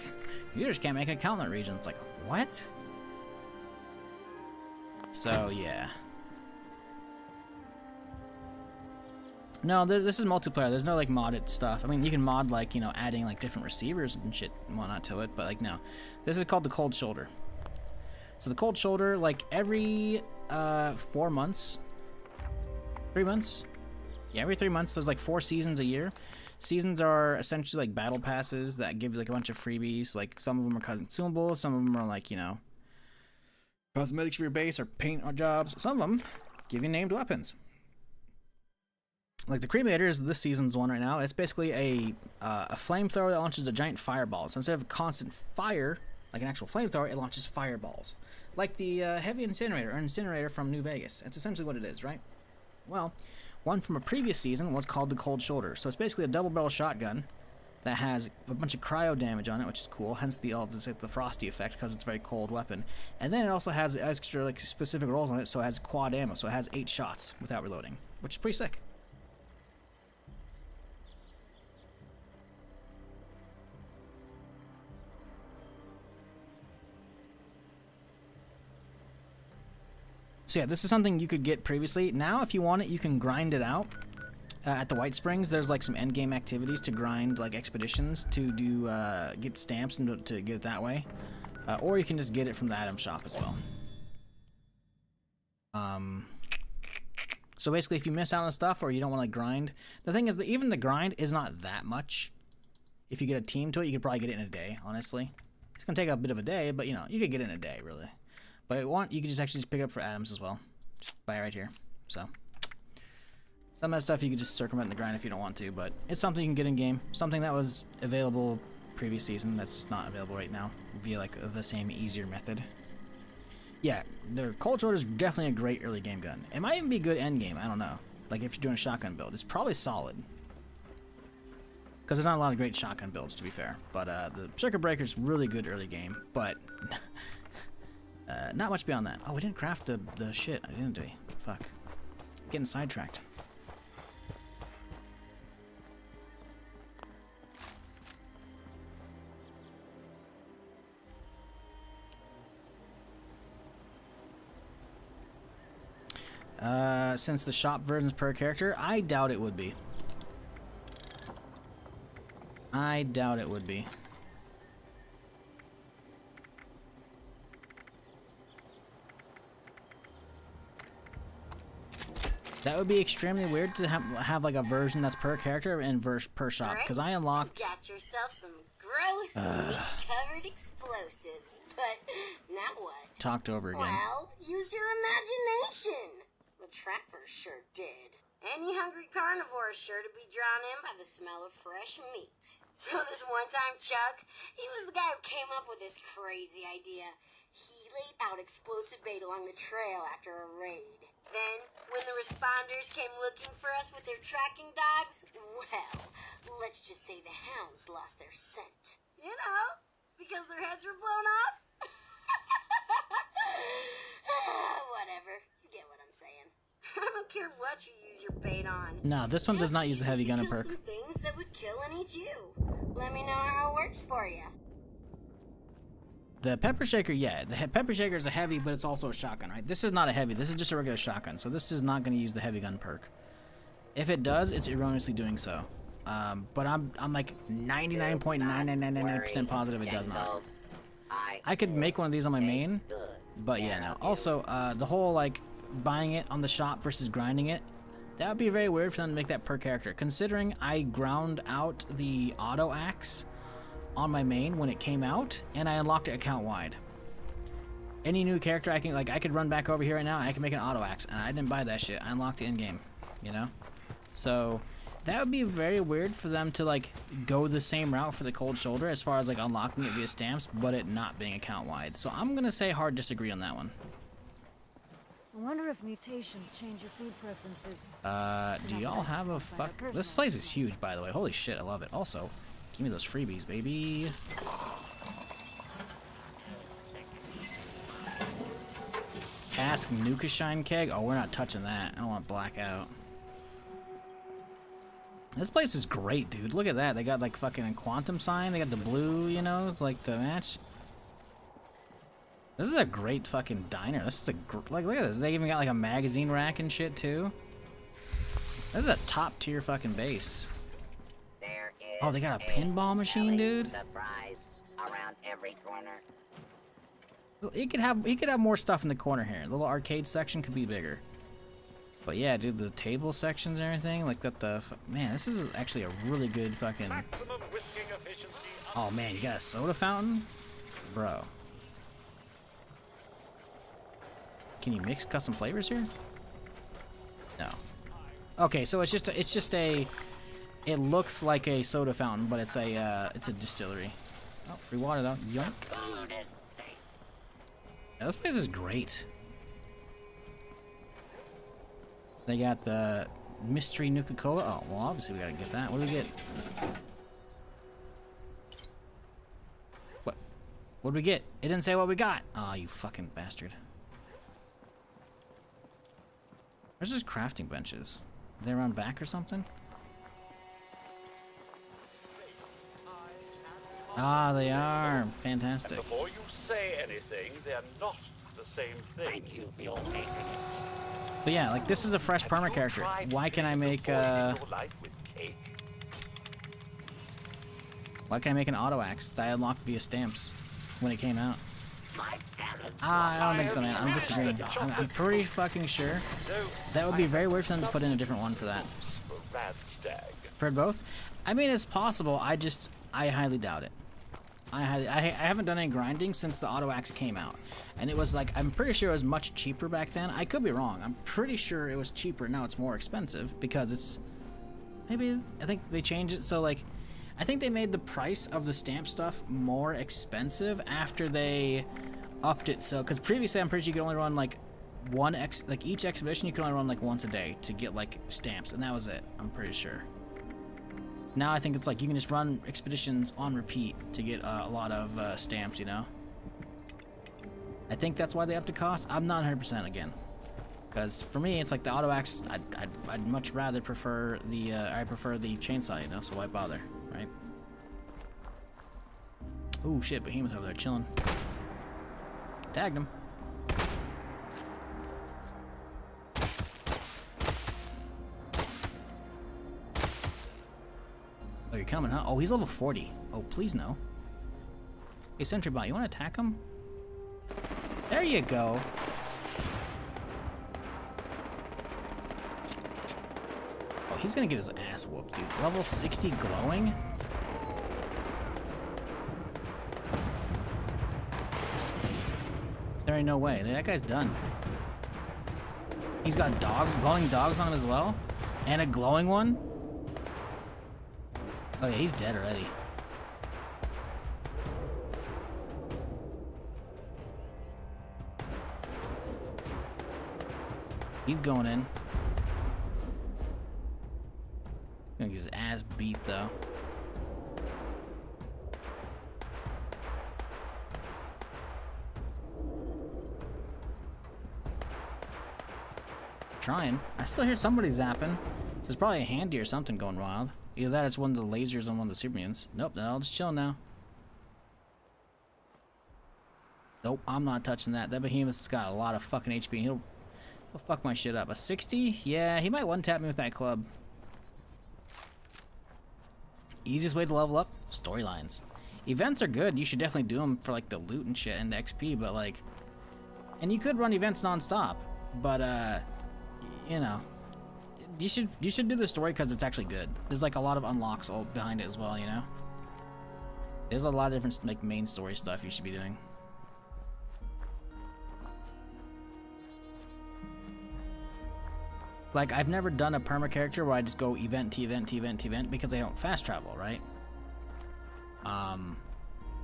you just can't make an account in that region. It's like, what? So, yeah. No, this is multiplayer. There's no, like, modded stuff. I mean, you can mod, like, you know, adding, like, different receivers and shit and whatnot to it. But, like, no. This is called the Cold Shoulder. So the Cold Shoulder, like, every 4 months, 3 months, yeah, every 3 months, there's like 4 seasons a year. Seasons are essentially like battle passes that give you like a bunch of freebies. Like, some of them are consumables, some of them are like, you know, cosmetics for your base or paint jobs. Some of them give you named weapons. Like the Cremator is this season's one right now. It's basically a flamethrower that launches a giant fireball. So instead of a constant fire, like an actual flamethrower, it launches fireballs. Like the Heavy Incinerator, or Incinerator from New Vegas. That's essentially what it is, right? Well, one from a previous season was called the Cold Shoulder. So it's basically a double-barrel shotgun that has a bunch of cryo damage on it, which is cool. Hence the frosty effect, because it's a very cold weapon. And then it also has extra like specific rolls on it, so it has quad ammo. So it has 8 shots without reloading, which is pretty sick. So yeah, this is something you could get previously. Now, if you want it, you can grind it out. At the White Springs, there's like some endgame activities to grind, like expeditions to do get stamps and to get it that way, or you can just get it from the item shop as well. So basically, if you miss out on stuff or you don't want to like grind, the thing is that even the grind is not that much. If you get a team to it, you could probably get it in a day. Honestly, it's gonna take a bit of a day, but you know you could get it in a day really. But if you want, you can just actually pick it up for atoms as well. Just buy it right here. So some of that stuff you can just circumvent the grind if you don't want to, but it's something you can get in game. Something that was available previous season that's not available right now via like the same easier method. Yeah, the Cold Shoulder is definitely a great early game gun. It might even be good end game. I don't know. Like if you're doing a shotgun build, it's probably solid. Because there's not a lot of great shotgun builds, to be fair. But the Circuit Breaker is really good early game, but not much beyond that. Oh, we didn't craft the shit, didn't we? Fuck. I'm getting sidetracked. Since the shop version's per character, I doubt it would be. I doubt it would be. That would be extremely weird to have like a version that's per character and per shop, because I unlocked. You got yourself some gross meat-covered explosives, but now what? Talked over again. Well, use your imagination. The trappers sure did. Any hungry carnivore is sure to be drawn in by the smell of fresh meat. So this one time, Chuck, he was the guy who came up with this crazy idea. He laid out explosive bait along the trail after a raid. Then, when the responders came looking for us with their tracking dogs, well, let's just say the hounds lost their scent. You know, because their heads were blown off. Whatever. You get what I'm saying. I don't care what you use your bait on. No, this one does not use the heavy gunner perk. Some things that would kill and eat you. Let me know how it works for you. The pepper shaker, yeah, the pepper shaker is a heavy, but it's also a shotgun, right? This is not a heavy. This is just a regular shotgun, so this is not going to use the heavy gun perk. If it does, it's erroneously doing so. But I'm like 99.9999% positive it does not. I could make one of these on my main, but yeah, no. Also, the whole like buying it on the shop versus grinding it, that would be very weird for them to make that per character. Considering I ground out the auto axe on my main when it came out, and I unlocked it account wide. Any new character I could run back over here right now, I can make an auto axe, and I didn't buy that shit. I unlocked it in game, you know. So that would be very weird for them to like go the same route for the cold shoulder as far as like unlocking it via stamps, but it not being account wide. So I'm gonna say hard disagree on that one. I wonder if mutations change your food preferences. Do y'all have a fuck? This place is huge, by the way. Holy shit, I love it. Also, give me those freebies, baby. Cask Nuka Shine Keg? Oh, we're not touching that. I don't want blackout. This place is great, dude. Look at that. They got like fucking quantum sign. They got the blue, you know, it's like the match. This is a great fucking diner. This is a like, look at this. They even got like a magazine rack and shit too. This is a top tier fucking base. Oh, they got a pinball machine, dude. Surprise around every corner. He could have more stuff in the corner here. The little arcade section could be bigger. But yeah, dude, the table sections and everything, like that. Man, this is actually a really good fucking. Oh man, you got a soda fountain, bro. Can you mix custom flavors here? No. Okay, so it's just a. It looks like a soda fountain, but it's a distillery. Oh, free water though. Yoink. Yeah, this place is great. They got the mystery Nuka-Cola. Oh, well, obviously we gotta get that. What do we get? What? What did we get? It didn't say what we got. Oh, you fucking bastard. Where's those crafting benches? Are they around back or something? Ah, they are. Fantastic. And before you say anything, they're not the same thing. Thank you for your patronage. But yeah, like this is a fresh perma character. Why can I make why can't I make an auto axe that I unlocked via stamps when it came out? I don't think so, man. I'm disagreeing. I'm pretty fucking sure that would be very weird for them to put in a different one for that. For both? I mean, it's possible. I highly doubt it. I haven't done any grinding since the auto axe came out, and it was like, I'm pretty sure it was much cheaper back then. I could be wrong. I'm pretty sure it was cheaper. Now it's more expensive because it's I think they changed it so like I think they made the price of the stamp stuff more expensive after they upped it. So because previously I'm pretty sure you could only run like each exhibition you could only run like once a day to get like stamps, and that was it. I'm pretty sure. Now I think it's like you can just run expeditions on repeat to get a lot of stamps, you know? I think that's why they upped the cost. I'm not 100% again. Because for me, it's like the auto axe, I'd much rather prefer the, I prefer the chainsaw, you know? So why bother, right? Ooh, shit, Behemoth over there chilling. Tagged him. you're coming, huh? Oh, he's level 40. Oh, please no. Hey, Sentry Bot, you want to attack him? There you go. Oh, he's gonna get his ass whooped, dude. Level 60 glowing? There ain't no way. That guy's done. He's got dogs, glowing dogs on him as well? And a glowing one? Oh yeah, he's dead already. He's going in. Gonna get his ass beat though. Trying. I still hear somebody zapping. So it's probably a handy or something going wild. Either that or it's one of the lasers on one of the super mutants. Nope, they're all just chilling now. Nope, I'm not touching that. That behemoth's got a lot of fucking HP. He'll fuck my shit up. A 60? Yeah, he might one-tap me with that club. Easiest way to level up? Storylines. Events are good. You should definitely do them for like the loot and shit and the XP, but like... And you could run events non-stop, but you know, you should do the story because it's actually good. There's like a lot of unlocks all behind it as well, you know. There's a lot of different like main story stuff you should be doing. Like I've never done a perma character where I just go event to event to event to event because I don't fast travel, right?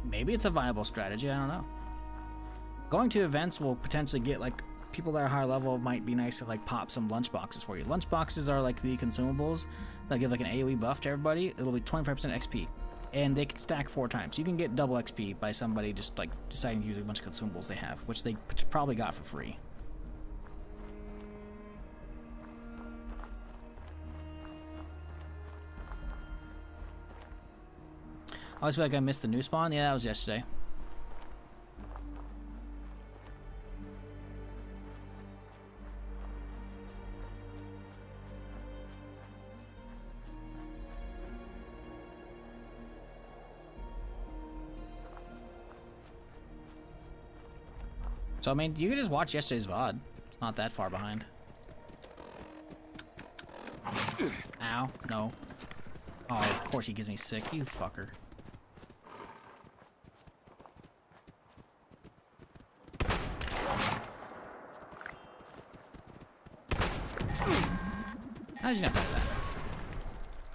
Maybe it's a viable strategy. I don't know. Going to events will potentially get like people that are higher level might be nice to like pop some lunch boxes for you. Lunch boxes are like the consumables that give like an AoE buff to everybody. It'll be 25% XP, and they can stack 4 times. You can get double XP by somebody just like deciding to use a bunch of consumables they have, which they probably got for free. I always feel like I missed the new spawn. Yeah, that was yesterday. So, I mean, you could just watch yesterday's VOD. It's not that far behind. Ow. No. Oh, of course he gives me sick. You fucker. How did you not do that?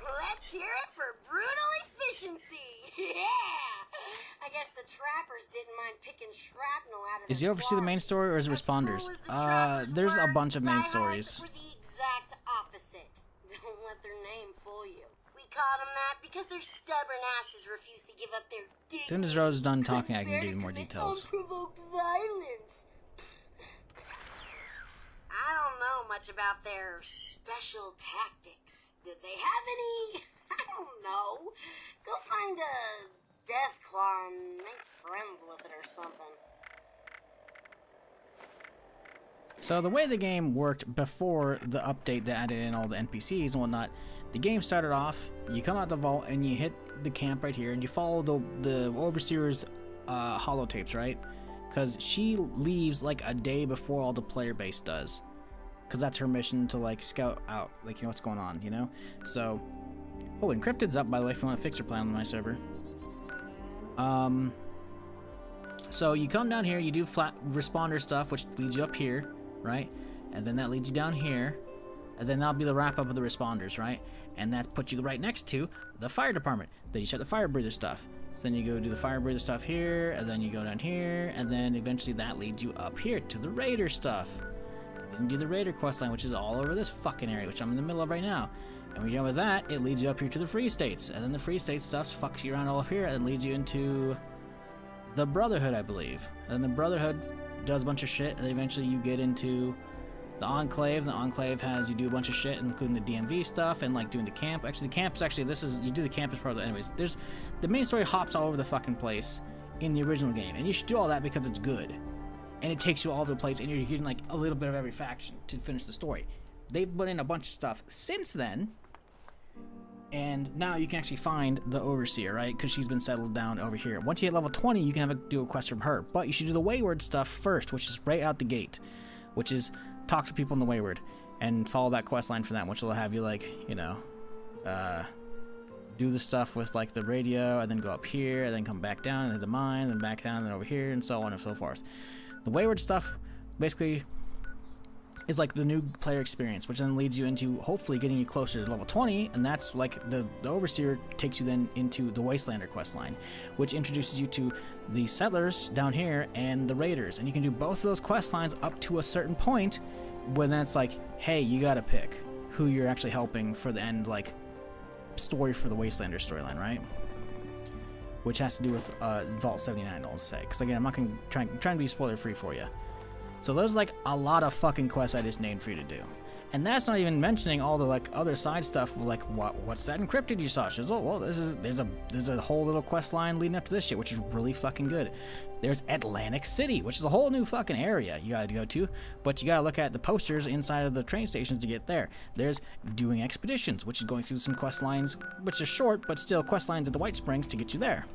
Let's hear it for brutal efficiency. Yeah. I guess the trappers didn't mind picking shrapnel out of Is he oversee the main story or is it responders? There's a bunch of main stories. For the exact opposite. Don't let their name fool you. We called them that because their stubborn asses refuse to give up their dignity. As soon as Rose is done talking, I can give you more details. Unprovoked violence. I don't know much about their special tactics. Did they have any? I don't know. Go find a death claw and make friends with it or something. So the way the game worked before the update that added in all the NPCs and whatnot, the game started off, you come out the vault and you hit the camp right here and you follow the Overseer's holotapes, right? Because she leaves like a day before all the player base does. Because that's her mission to like scout out, like, you know, what's going on, you know? So, oh, Encrypted's up, by the way, if you want to fix your plan on my server. So you come down here, you do flat responder stuff, which leads you up here, right? And then that leads you down here, and then that'll be the wrap up of the responders, right? And that puts you right next to the fire department. Then you start the fire breather stuff. So then you go do the fire breather stuff here, and then you go down here, and then eventually that leads you up here to the raider stuff. And then you do the raider questline, which is all over this fucking area, which I'm in the middle of right now. And when you're done with that, it leads you up here to the Free States. And then the Free State stuff fucks you around all up here and leads you into the Brotherhood, I believe. And the Brotherhood does a bunch of shit, and eventually you get into the Enclave. The Enclave has you do a bunch of shit, including the DMV stuff and like doing the camp. Actually, the camp is actually, you do the camp as part of the, anyways. There's, the main story hops all over the fucking place in the original game. And you should do all that because it's good. And it takes you all over the place, and you're getting like a little bit of every faction to finish the story. They've put in a bunch of stuff since then. And now you can actually find the Overseer, right? Because she's been settled down over here. Once you hit level 20, you can do a quest from her. But you should do the Wayward stuff first, which is right out the gate. Which is talk to people in the Wayward. And follow that quest line for that, which will have you, like, you know, do the stuff with, like, the radio, and then go up here, and then come back down, and hit the mine, and then back down, and then over here, and so on and so forth. The Wayward stuff, basically, is like the new player experience, which then leads you into hopefully getting you closer to level 20, and that's like the Overseer takes you then into the Wastelander quest line, which introduces you to the Settlers down here and the Raiders, and you can do both of those quest lines up to a certain point, where then it's like, hey, you gotta pick who you're actually helping for the end, like, story for the Wastelander storyline, right? Which has to do with Vault 79, I'll say, because again, I'm not gonna try to be spoiler free for you. So there's like a lot of fucking quests I just named for you to do. And that's not even mentioning all the like other side stuff, like what's that encrypted you saw? She's, oh, well, there's a whole little quest line leading up to this shit, which is really fucking good. There's Atlantic City, which is a whole new fucking area you gotta go to, but you gotta look at the posters inside of the train stations to get there. There's doing expeditions, which is going through some quest lines, which are short, but still quest lines at the White Springs to get you there.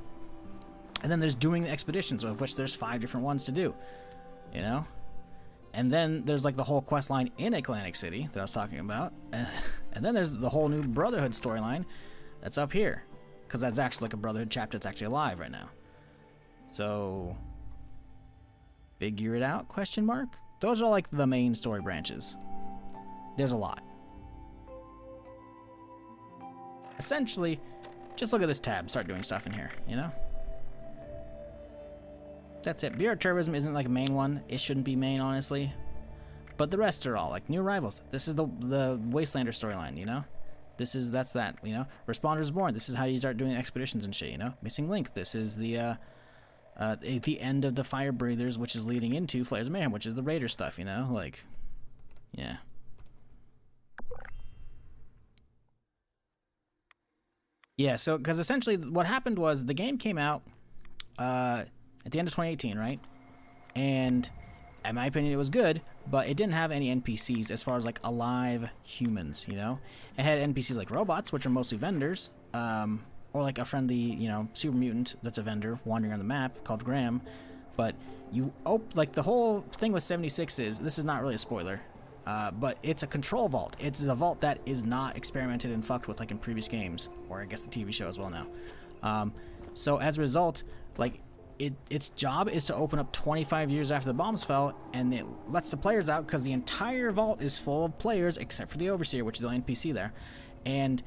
And then there's doing the expeditions, of which there's 5 different ones to do, you know? And then there's like the whole quest line in Atlantic City that I was talking about. And then there's the whole new Brotherhood storyline that's up here. Because that's actually like a Brotherhood chapter that's actually alive right now. So, figure it out, question mark? Those are like the main story branches. There's a lot. Essentially, just look at this tab, start doing stuff in here, you know? That's it. Bureau Tourism isn't like a main one. It shouldn't be main, honestly. But the rest are all like new arrivals. This is the Wastelander storyline, you know? That's that, you know? Responders Born. This is how you start doing expeditions and shit, you know? Missing Link. This is the end of the Fire Breathers, which is leading into Flares of Mayhem, which is the Raider stuff, you know? Like, yeah. Yeah, so, because essentially what happened was the game came out, at the end of 2018, right? And in my opinion, it was good, but it didn't have any NPCs as far as like alive humans, you know? It had NPCs like robots, which are mostly vendors, or like a friendly, you know, super mutant that's a vendor wandering on the map called Graham. But like the whole thing with 76 is, this is not really a spoiler, but it's a control vault. It's a vault that is not experimented and fucked with like in previous games, or I guess the TV show as well now. So as a result, like, its job is to open up 25 years after the bombs fell, and it lets the players out because the entire vault is full of players except for the Overseer, which is the NPC there, and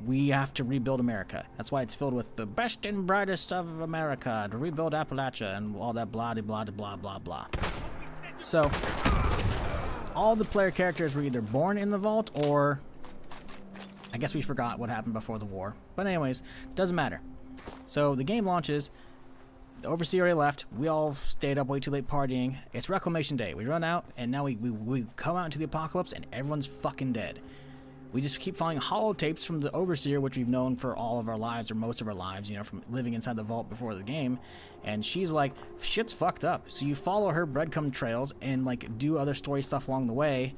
we have to rebuild America. That's why it's filled with the best and brightest of America to rebuild Appalachia and all that blah blah blah blah blah. So all the player characters were either born in the vault, or I guess we forgot what happened before the war. But anyways, doesn't matter. So the game launches. The Overseer already left. We all stayed up way too late partying. It's Reclamation Day. We run out, and now we come out into the apocalypse, and everyone's fucking dead. We just keep finding holotapes from the Overseer, which we've known for all of our lives, or most of our lives, you know, from living inside the vault before the game. And she's like, shit's fucked up. So you follow her breadcrumb trails and like do other story stuff along the way,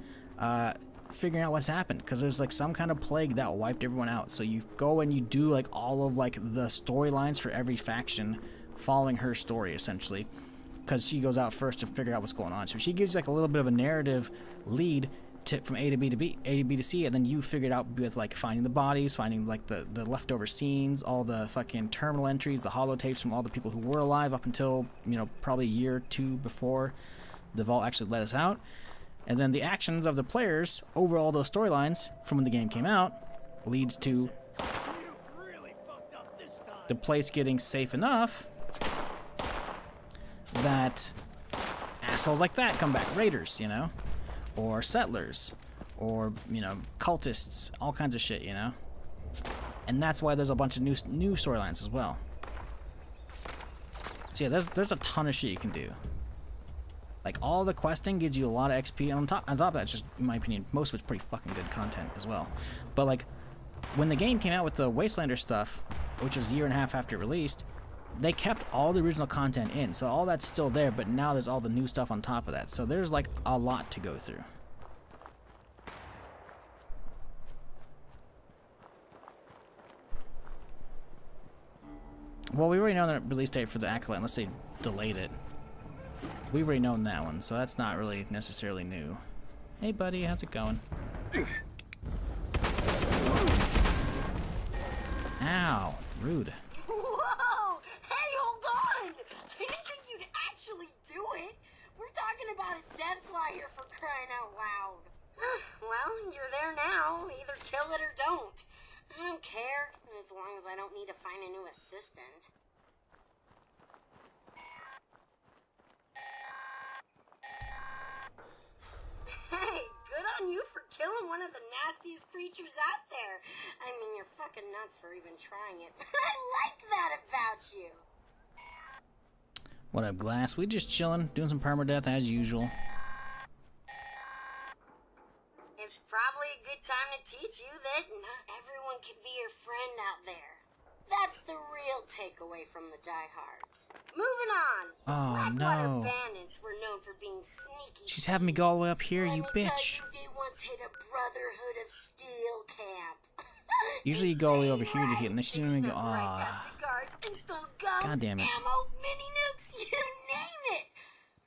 figuring out what's happened, because there's like some kind of plague that wiped everyone out. So you go and you do like all of like the storylines for every faction, following her story essentially, because she goes out first to figure out what's going on. So she gives like a little bit of a narrative lead from A to B to C, and then you figure it out with like finding the bodies, finding like the leftover scenes, all the fucking terminal entries, the holotapes from all the people who were alive up until, you know, probably a year or two before the vault actually let us out, and then the actions of the players over all those storylines from when the game came out leads to the place getting safe enough that assholes like that come back. Raiders, you know? Or settlers. Or, you know, cultists. All kinds of shit, you know? And that's why there's a bunch of new storylines as well. So yeah, there's a ton of shit you can do. Like, all the questing gives you a lot of XP. And on top of that, it's just, in my opinion, most of it's pretty fucking good content as well. But, like, when the game came out with the Wastelander stuff, which was a year and a half after it released, they kept all the original content in, so all that's still there, but now there's all the new stuff on top of that, so there's like a lot to go through. Well, we already know the release date for the Acolyte, unless they delayed it. We've already known that one, so that's not really necessarily new. Hey, buddy, how's it going? Ow, rude. Whoa! Hey, hold on! I didn't think you'd actually do it. We're talking about a deathfly here for crying out loud. Well, you're there now. Either kill it or don't. I don't care, as long as I don't need to find a new assistant. Hey, good on you for killing one of the nastiest creatures out there. I mean, you're fucking nuts for even trying it, but I like that about you. What up, Glass? We just chilling, doing some permadeath as usual. It's probably a good time to teach you that not everyone can be your friend out there. That's the real takeaway from the diehards. Moving on. Oh, Blackwater no. bandits were known for being sneaky. She's having me go all the way up here, you Let me tell bitch. you, they once hit a Brotherhood of Steel camp. Usually you go all the way over here to hit, and then she's gonna go, ah. Guards and stole guns, God damn it. ammo, mini nukes, you name it.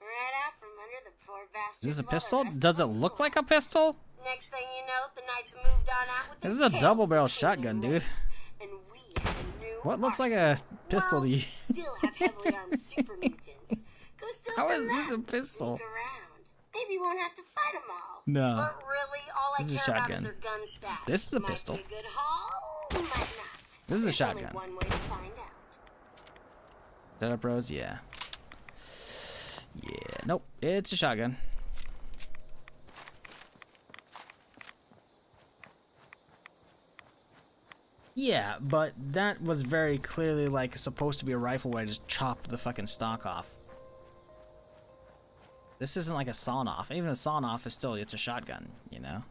Right out from under the poor bastard. Is this a pistol? Does it look like a pistol? Next thing you know, the knights moved on out with This is their a tails double barrel between shotgun, their dude. legs. And we have a new What looks like a pistol to you? still have heavily armed super mutants. Go still How for is this a them. pistol? Sneak around. Maybe you won't have to fight them all. No. But really, all This I is a care about shotgun. is their gun stash. This is a Might pistol. Be a good haul, might not. This is a There's shotgun. only one way to find out. That up, Rose? Yeah. Yeah. Nope. It's a shotgun. Yeah, but that was very clearly like supposed to be a rifle where I just chopped the fucking stock off. This isn't like a sawn off. Even a sawn off is still, it's a shotgun, you know?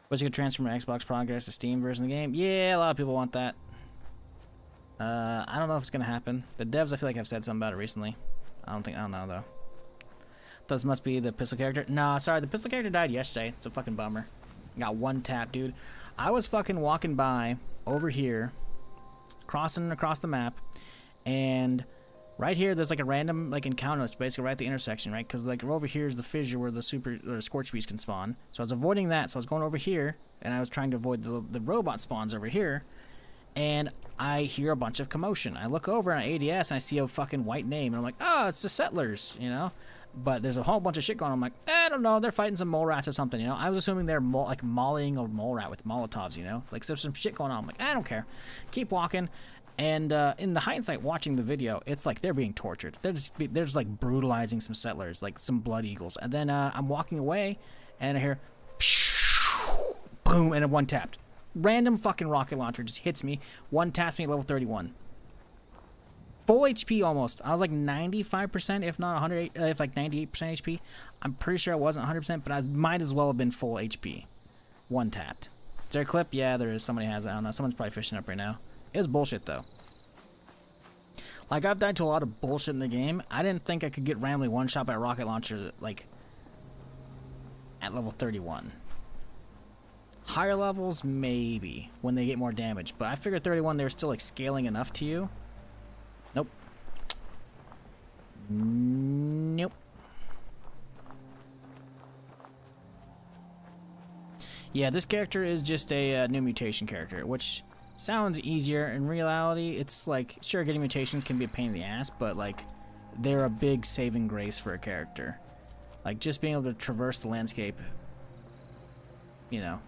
But you could transfer from Xbox Progress to Steam version of the game. Yeah, a lot of people want that. I don't know if it's gonna happen. The devs, I feel like, have said something about it recently. I don't know though. This must be the pistol character. Nah, sorry, the pistol character died yesterday. It's a fucking bummer. Got one tap, dude. I was fucking walking by over here, crossing across the map, and right here there's like a random like encounter that's basically right at the intersection, right? Because like over here is the fissure where the scorch beast can spawn. So I was avoiding that. So I was going over here, and I was trying to avoid the robot spawns over here. And I hear a bunch of commotion. I look over on ADS and I see a fucking white name, and I'm like, oh, it's the settlers, you know? But there's a whole bunch of shit going on. I'm like, I don't know, they're fighting some mole rats or something, you know? I was assuming they're like mauling a mole rat with Molotovs, you know? Like, there's some shit going on. I'm like, I don't care. Keep walking. And in the hindsight, watching the video, it's like they're being tortured. They're just like brutalizing some settlers, like some blood eagles. And then I'm walking away, and I hear, boom, and a one tapped. Random fucking rocket launcher just hits me. One taps me at level 31. Full HP almost. I was like 95%, if not 100, if like 98% HP. I'm pretty sure I wasn't 100%, but I might as well have been full HP. One tapped. Is there a clip? Yeah, there is. Somebody has it. I don't know. Someone's probably fishing up right now. It was bullshit though. Like, I've died to a lot of bullshit in the game. I didn't think I could get randomly one shot by a rocket launcher like at level 31. Higher levels, maybe, when they get more damage. But I figured 31, they were still, like, scaling enough to you. Nope. Nope. Yeah, this character is just a new mutation character, which sounds easier. In reality, it's like, sure, getting mutations can be a pain in the ass, but, like, they're a big saving grace for a character. Like, just being able to traverse the landscape, you know,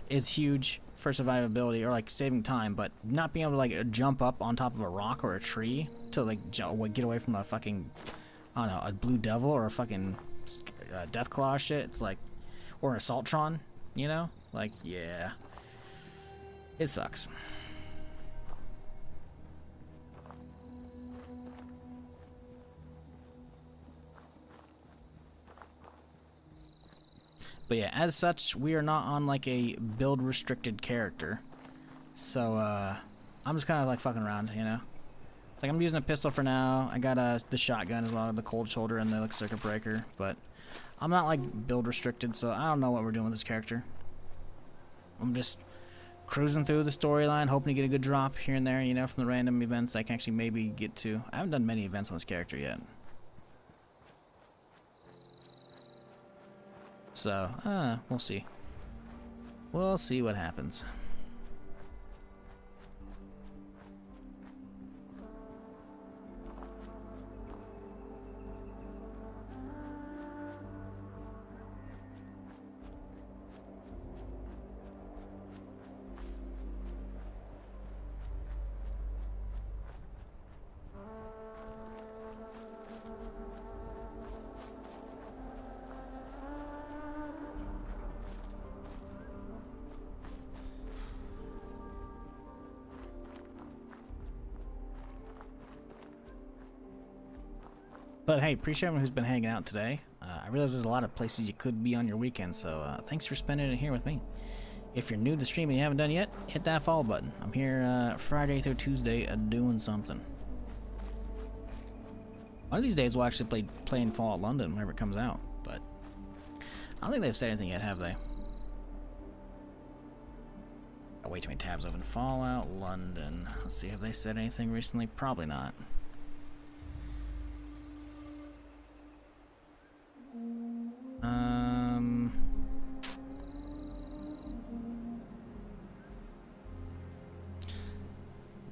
is huge for survivability or like saving time, but not being able to like jump up on top of a rock or a tree to like get away from a fucking, I don't know, a blue devil or a fucking deathclaw shit. It's like, or an assaultron, you know? Like, yeah, it sucks. But yeah, as such, we are not on like a build restricted character. So I'm just kind of like fucking around, you know? It's like I'm using a pistol for now. I got the shotgun as well, the cold shoulder and the like circuit breaker, but I'm not like build restricted, so I don't know what we're doing with this character. I'm just cruising through the storyline, hoping to get a good drop here and there, you know, from the random events I can actually maybe get to. I haven't done many events on this character yet. So, we'll see. We'll see what happens. But hey, appreciate everyone who's been hanging out today. I realize there's a lot of places you could be on your weekend, so thanks for spending it here with me. If you're new to the stream and you haven't done yet, hit that follow button. I'm here Friday through Tuesday doing something. One of these days we'll actually play in Fallout London whenever it comes out, but I don't think they've said anything yet, have they? Oh, way too many tabs open. Fallout London. Let's see, have they said anything recently? Probably not.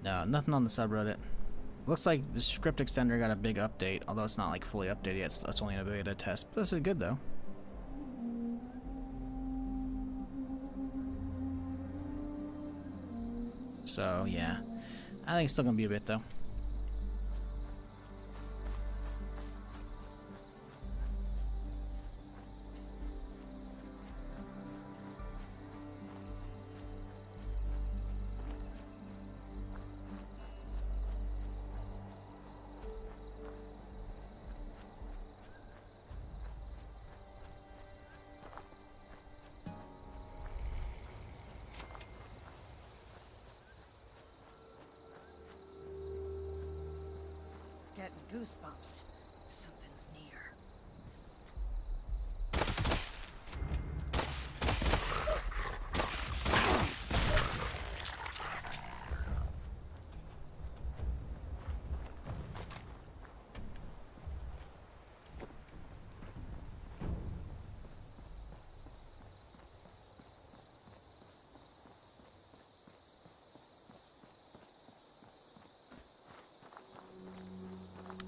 No, nothing on the subreddit. Looks like the script extender got a big update, although it's not like fully updated yet. It's only a beta test. But this is good though. So yeah, I think it's still gonna be a bit though. Getting goosebumps. Something's near.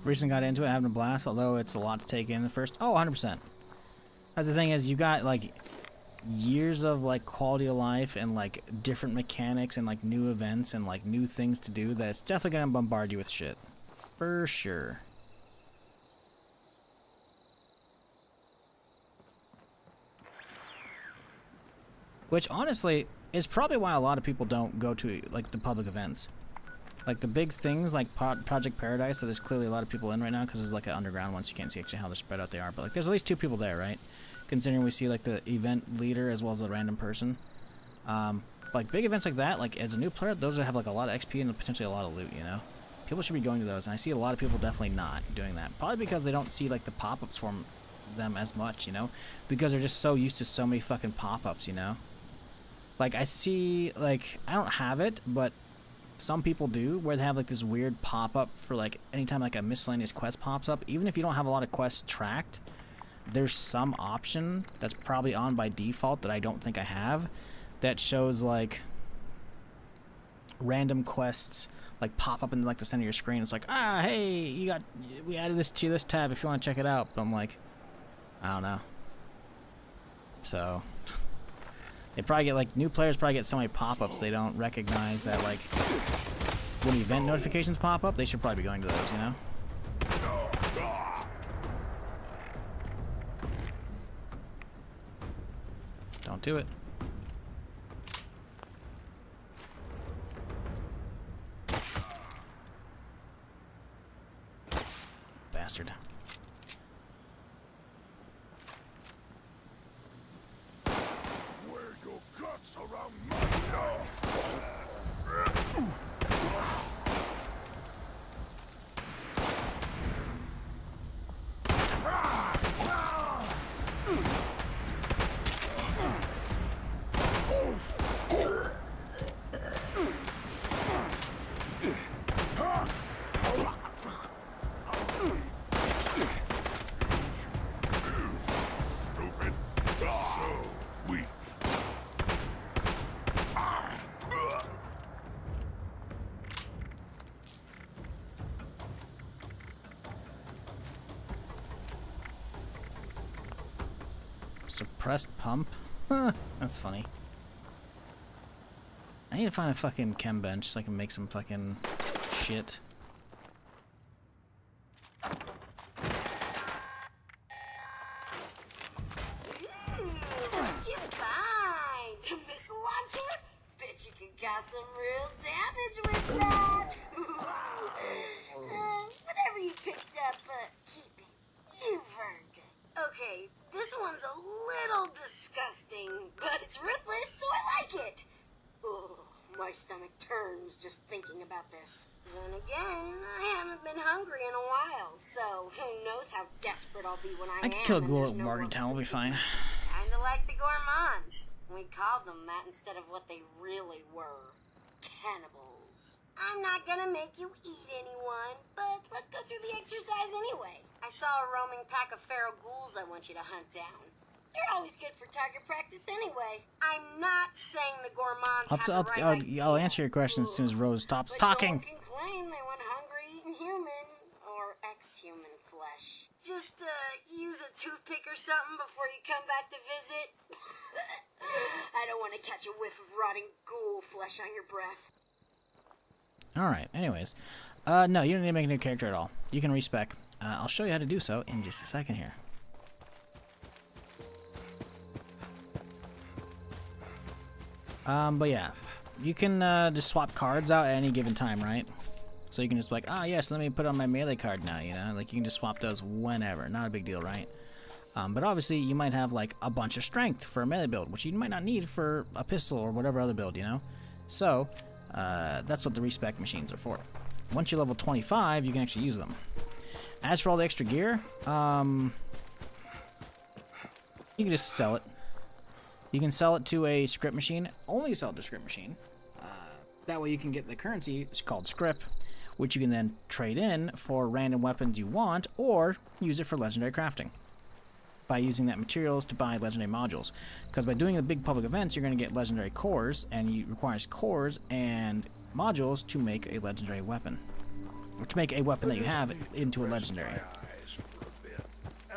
Recently got into it, having a blast, although it's a lot to take in at first. Oh, 100%. That's the thing is, you got like years of like quality of life and like different mechanics and like new events and like new things to do that's definitely gonna bombard you with shit. For sure. Which honestly is probably why a lot of people don't go to like the public events. Like the big things like Project Paradise, so there's clearly a lot of people in right now because it's like an underground one, so you can't see actually how they're spread out they are. But like there's at least 2 people there, right? Considering we see like the event leader as well as a random person. Like big events like that, like as a new player, those have like a lot of XP and potentially a lot of loot, you know? People should be going to those, and I see a lot of people definitely not doing that. Probably because they don't see like the pop-ups from them as much, you know? Because they're just so used to so many fucking pop-ups, you know? Like I see, like, I don't have it, but some people do, where they have like this weird pop-up for like anytime like a miscellaneous quest pops up. Even if you don't have a lot of quests tracked, there's some option that's probably on by default that I don't think I have, that shows like random quests like pop up in like the center of your screen. It's like, ah, hey, we added this to this tab if you want to check it out. But I'm like, I don't know. So they probably get like, new players probably get so many pop-ups they don't recognize that like when event notifications pop up, they should probably be going to those, you know? Don't do it. Bastard. Around my nose. weak. Suppressed pump? Huh, that's funny. I need to find a fucking chem bench so I can make some fucking shit. What'd you find? A missile launcher? Bet you could got some real damage with that. Whatever you picked up, keep it. You've earned it. Okay, this one's a little disgusting, but it's ruthless, so I like it. Ugh, my stomach turns just thinking about this. Then again, I haven't been hungry in a while, so who knows how desperate I'll be when I I am. can kill a and ghoul there's at no Morgantown, we'll be fine. Kinda like the gourmands. We called them that instead of what they really were. Cannibals. I'm not gonna make you eat anyone, but let's go through the exercise anyway. I saw a roaming pack of feral ghouls I want you to hunt down. They're always good for target practice anyway. I'm not saying the gourmands have the right idea. I'll answer your question as soon as Rose stops talking. No one can claim they went hungry eating human or ex-human flesh. Just use a toothpick or something before you come back to visit. I don't want to catch a whiff of rotting ghoul flesh on your breath. Alright, anyways. No, you don't need to make a new character at all. You can respec. I'll show you how to do so in just a second here. But yeah, you can just swap cards out at any given time, right? So you can just be like, ah, yes, let me put on my melee card now, you know? Like, you can just swap those whenever. Not a big deal, right? But obviously, you might have, like, a bunch of strength for a melee build, which you might not need for a pistol or whatever other build, you know? So, that's what the respec machines are for. Once you level 25, you can actually use them. As for all the extra gear, you can just sell it. You can sell it to a script machine. Only sell it to a script machine. That way you can get the currency, it's called script, which you can then trade in for random weapons you want, or use it for legendary crafting by using that materials to buy legendary modules. Because by doing the big public events, you're going to get legendary cores, and it requires cores and modules to make a legendary weapon. Or to make a weapon that you have into a legendary.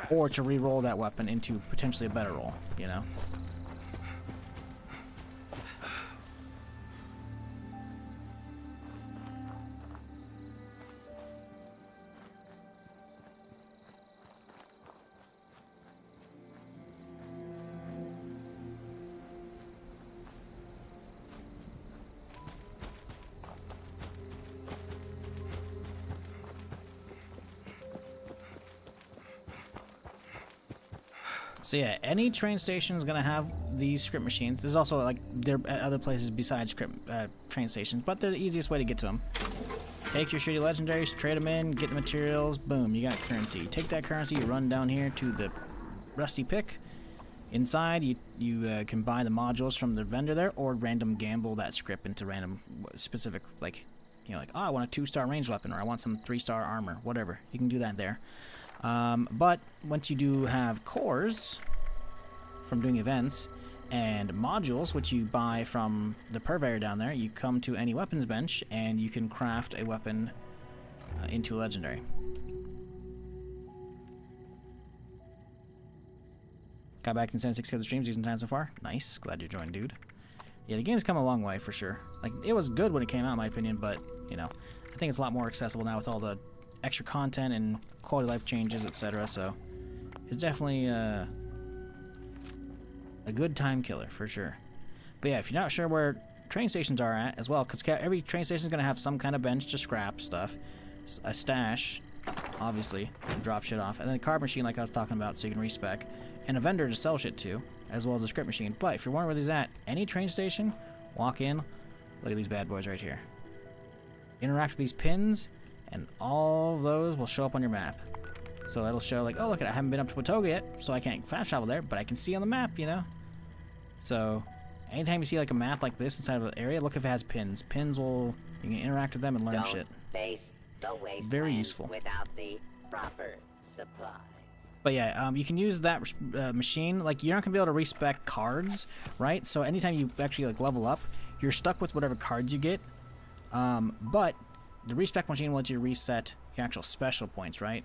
Or to re-roll that weapon into potentially a better roll, you know? So yeah, any train station is going to have these script machines. There's also like there are other places besides script train stations, but they're the easiest way to get to them. Take your shitty legendaries, trade them in, get the materials, boom, you got currency. You take that currency, you run down here to the rusty pick. Inside, you can buy the modules from the vendor there, or random gamble that script into random specific, like, you know, like, oh, I want a 2-star ranged weapon, or I want some 3-star armor, whatever. You can do that there. But once you do have cores from doing events and modules, which you buy from the purveyor down there, you come to any weapons bench and you can craft a weapon into a legendary. Got back in 76 of the streams using time so far. Nice. Glad you joined, dude. Yeah, the game's come a long way for sure. Like, it was good when it came out, in my opinion, but, you know, I think it's a lot more accessible now with all the extra content and quality of life changes, etc. So it's definitely a good time killer for sure. But yeah, if you're not sure where train stations are at as well, because every train station is going to have some kind of bench to scrap stuff, a stash, obviously, to drop shit off, and then a card machine like I was talking about so you can respec, and a vendor to sell shit to, as well as a script machine. But if you're wondering where these at, any train station, walk in, look at these bad boys right here. Interact with these pins, and all of those will show up on your map. So it'll show like, oh look, I haven't been up to Watoga yet, so I can't fast travel there, but I can see on the map, you know? So anytime you see like a map like this inside of an area, look if it has pins. Pins will, you can interact with them and learn Don't shit. face the wasteland Very useful. without the proper supplies. But yeah, you can use that machine. Like, you're not gonna be able to respec cards, right? So anytime you actually like level up, you're stuck with whatever cards you get. But the respec machine will let you reset your actual special points, right?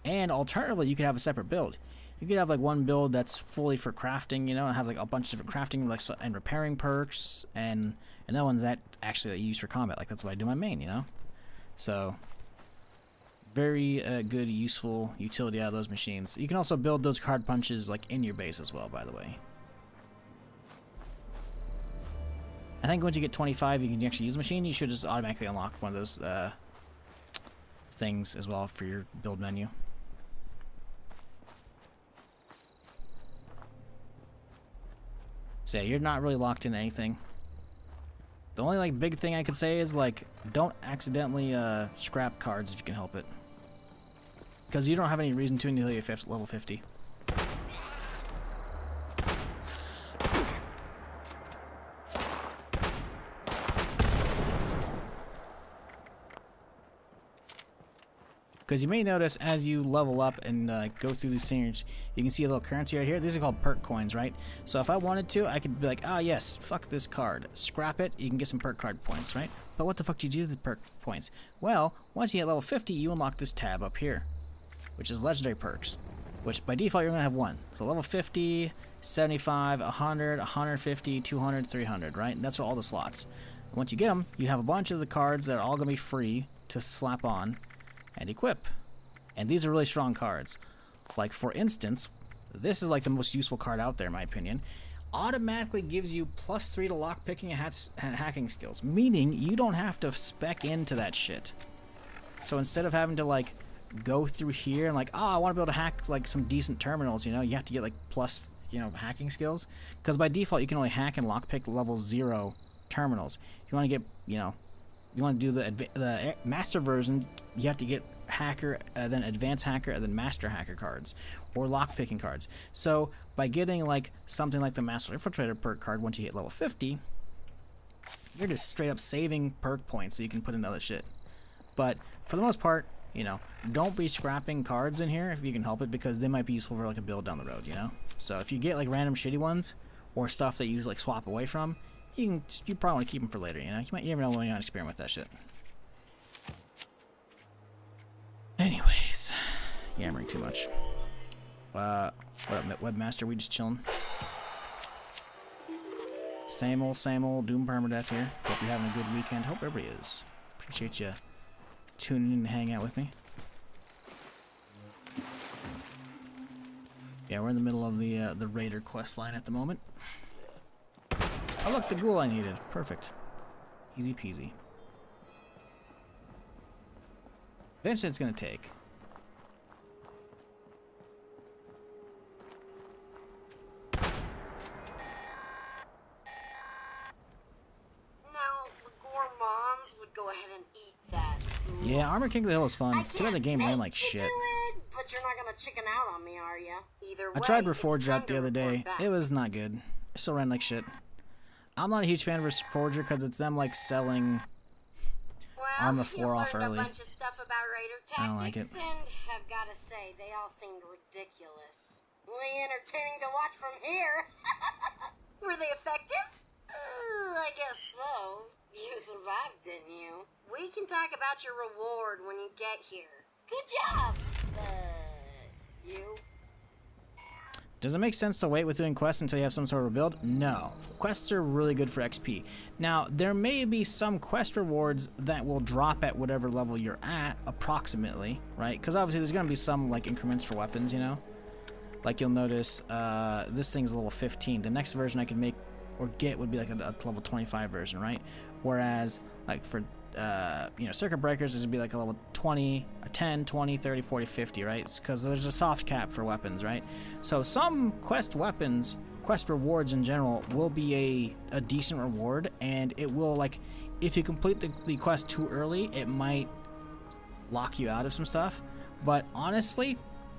And alternatively, you could have a separate build. You could have like one build that's fully for crafting, you know, and has like a bunch of different crafting like and repairing perks, and another one that actually that you use for combat. Like, that's what I do my main, you know. So very good, useful utility out of those machines. You can also build those card punches like in your base as well, by the way. I think once you get 25, you can actually use the machine. You should just automatically unlock one of those things as well for your build menu. So yeah, you're not really locked into anything. The only like big thing I could say is like, don't accidentally scrap cards if you can help it, because you don't have any reason to until you're level 50. Because you may notice as you level up and go through these scenes, you can see a little currency right here. These are called perk coins, right? So if I wanted to, I could be like, ah, yes, fuck this card. Scrap it, you can get some perk card points, right? But what the fuck do you do with the perk points? Well, once you hit level 50, you unlock this tab up here, which is legendary perks, which by default you're going to have one. So level 50, 75, 100, 150, 200, 300, right? And that's all the slots. And once you get them, you have a bunch of the cards that are all going to be free to slap on and equip. And these are really strong cards. Like, for instance, this is like the most useful card out there in my opinion. Automatically gives you +3 to lockpicking and hacking skills, meaning you don't have to spec into that shit. So instead of having to like go through here and like, oh, I want to be able to hack like some decent terminals, you know, you have to get like plus, you know, hacking skills, because by default you can only hack and lockpick level 0 terminals. If you want to get, you know, you want to do the master version, you have to get hacker, then advanced hacker, and then master hacker cards, or lockpicking cards. So by getting like something like the master infiltrator perk card, once you hit level 50, you're just straight up saving perk points so you can put in other shit. But for the most part, you know, don't be scrapping cards in here if you can help it, because they might be useful for like a build down the road, you know. So if you get like random shitty ones or stuff that you like swap away from, you probably want to keep them for later, you know. You never know when you want to experiment with that shit. Anyways, yammering too much. What up, Webmaster? We just chilling. Same old Doom Permadeath here. Hope you're having a good weekend. Hope everybody is. Appreciate you tuning in to hang out with me. Yeah, we're in the middle of the Raider quest line at the moment. Oh look, the ghoul I needed. Perfect. Easy peasy. Eventually it's gonna take. Now, the gourmands would go ahead and eat that. Yeah, Armor King of the Hill is fun. Too bad the game ran like shit. But you're not gonna chicken out on me, are you? Either way, I tried Reforger out the other day. It was not good. It still ran like shit. I'm not a huge fan of Reforger because it's them like selling Armor 4 off early. A bunch of stuff about Raider tactics, I don't like it. And have got to say, they all seemed ridiculous. Really entertaining to watch from here. Were they effective? I guess so. You survived, didn't you? We can talk about your reward when you get here. Good job. You? Does it make sense to wait with doing quests until you have some sort of build? No. Quests are really good for XP. Now, there may be some quest rewards that will drop at whatever level you're at, approximately, right? Because obviously there's going to be some like increments for weapons, you know? Like you'll notice, this thing's level 15. The next version I could make or get would be like a level 25 version, right? Whereas, like for you know, circuit breakers, this would be like a level 20, a 10, 20, 30, 40, 50, right? Because there's a soft cap for weapons, right? So some quest weapons, quest rewards in general, will be a decent reward, and it will, like, if you complete the quest too early, it might lock you out of some stuff. But honestly,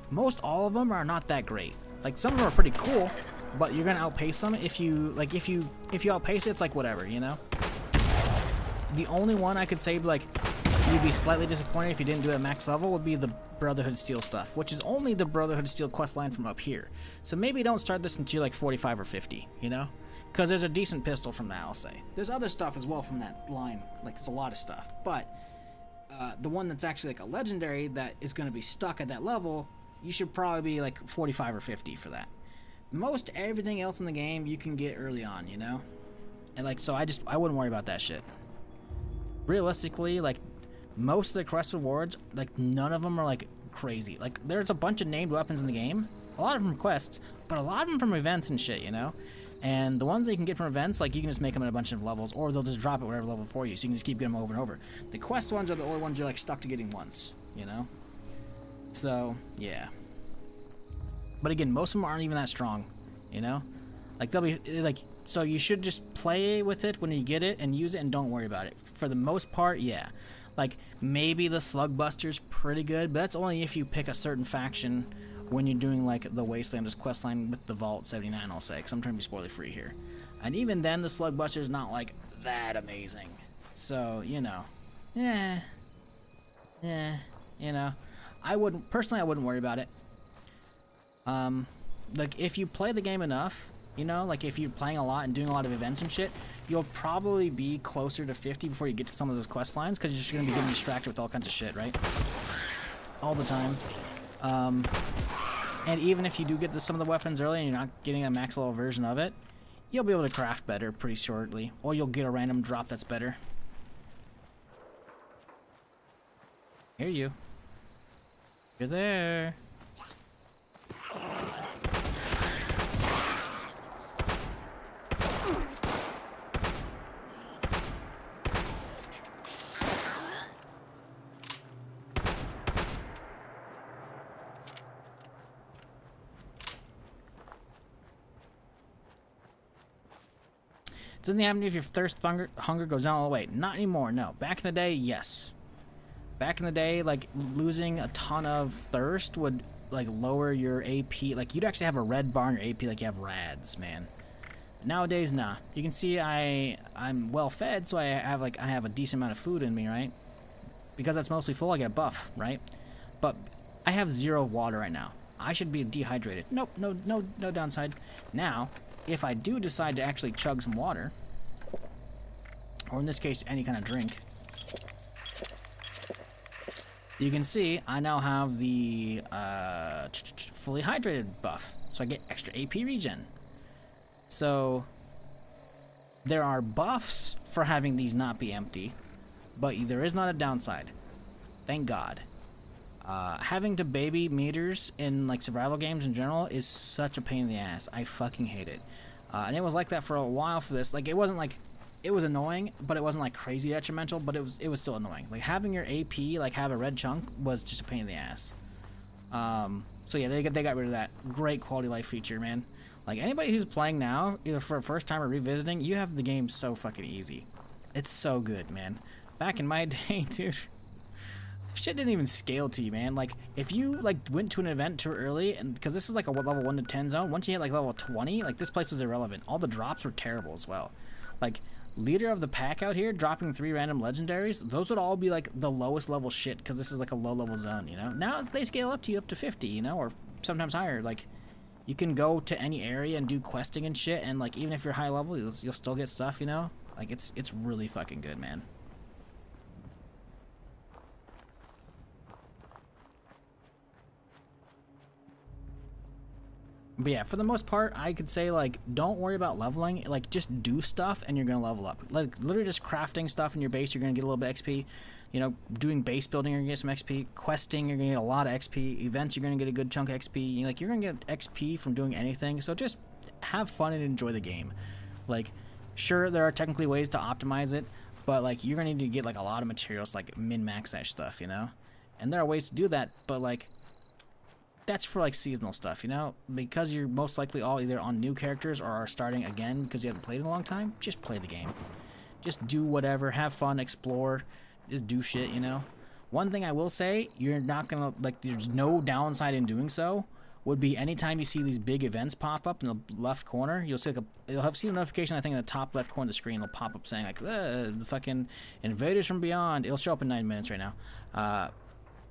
most all of them are not that great. Like, some of them are pretty cool, but you're gonna outpace them. If you outpace it, it's like whatever, you know? The only one I could say, like, you'd be slightly disappointed if you didn't do it at max level would be the Brotherhood Steel stuff, which is only the Brotherhood Steel quest line from up here. So maybe don't start this until you're like 45 or 50, you know? Because there's a decent pistol from that, I'll say. There's other stuff as well from that line, like there's a lot of stuff, but the one that's actually like a legendary that is going to be stuck at that level, you should probably be like 45 or 50 for that. Most everything else in the game you can get early on, you know? And like, so I wouldn't worry about that shit. Realistically, like, most of the quest rewards, like, none of them are like crazy. Like, there's a bunch of named weapons in the game, a lot of them from quests, but a lot of them from events and shit, you know? And the ones that you can get from events, like, you can just make them at a bunch of levels, or they'll just drop at whatever level for you, so you can just keep getting them over and over. The quest ones are the only ones you're like stuck to getting once, you know? So, yeah. But again, most of them aren't even that strong, you know? Like, they'll be, like, so you should just play with it when you get it and use it and don't worry about it. For the most part, yeah. Like, maybe the Slug Buster's pretty good, but that's only if you pick a certain faction when you're doing, like, the Wastelanders questline with the Vault 79, I'll say, because I'm trying to be spoiler free here. And even then, the Slug Buster's not, like, that amazing. So, you know. You know. Personally, I wouldn't worry about it. Like, if you play the game enough, you know, like if you're playing a lot and doing a lot of events and shit, you'll probably be closer to 50 before you get to some of those quest lines, because you're just going to be getting distracted with all kinds of shit, right? All the time. And even if you do get to some of the weapons early and you're not getting a max level version of it, you'll be able to craft better pretty shortly, or you'll get a random drop that's better. Hear you. You're there. Doesn't happen if your hunger goes down all the way. Not anymore, no. Back in the day, yes. Back in the day, like, losing a ton of thirst would, like, lower your AP. Like, you'd actually have a red bar in your AP like you have rads, man. But nowadays, nah. You can see I'm well fed, so I have a decent amount of food in me, right? Because that's mostly full, I get a buff, right? But I have 0 water right now. I should be dehydrated. Nope, no downside. Now, if I do decide to actually chug some water, or in this case, any kind of drink, you can see I now have the fully hydrated buff, so I get extra AP regen. So there are buffs for having these not be empty, but there is not a downside. Thank God. Having to baby meters in like survival games in general is such a pain in the ass. I fucking hate it. And it was like that for a while for this. Like, it wasn't like, it was annoying, but it wasn't like crazy detrimental, but it was still annoying. Like, having your AP like have a red chunk was just a pain in the ass. So yeah, they got rid of that. Great quality life feature, man. Like, anybody who's playing now, either for a first time or revisiting, you have the game so fucking easy. It's so good, man. Back in my day, dude, shit didn't even scale to you, man. Like, if you like went to an event too early, and because this is like a level 1 to 10 zone, once you hit like level 20, like, this place was irrelevant. All the drops were terrible as well. Like, leader of the pack out here dropping 3 random legendaries, those would all be like the lowest level shit, because this is like a low level zone, you know. Now they scale up to you up to 50, you know, or sometimes higher. Like, you can go to any area and do questing and shit, and like, even if you're high level, you'll still get stuff, you know. Like, it's really fucking good, man. But yeah, for the most part, I could say, like, don't worry about leveling. Like, just do stuff and you're going to level up. Like, literally just crafting stuff in your base, you're going to get a little bit XP. You know, doing base building, you're going to get some XP. Questing, you're going to get a lot of XP. Events, you're going to get a good chunk of XP. Like, you're going to get XP from doing anything. So just have fun and enjoy the game. Like, sure, there are technically ways to optimize it, but, like, you're going to need to get, like, a lot of materials, like, min-max that stuff, you know? And there are ways to do that, but, like, that's for like seasonal stuff, you know, because you're most likely all either on new characters or are starting again because you haven't played in a long time. Just play the game, just do whatever, have fun, explore, just do shit, you know. One thing I will say, you're not gonna, like, there's no downside in doing so would be anytime you see these big events pop up in the left corner, you'll see you'll have seen a notification, I think, in the top left corner of the screen will pop up saying like the fucking invaders from beyond. It'll show up in 9 minutes right now.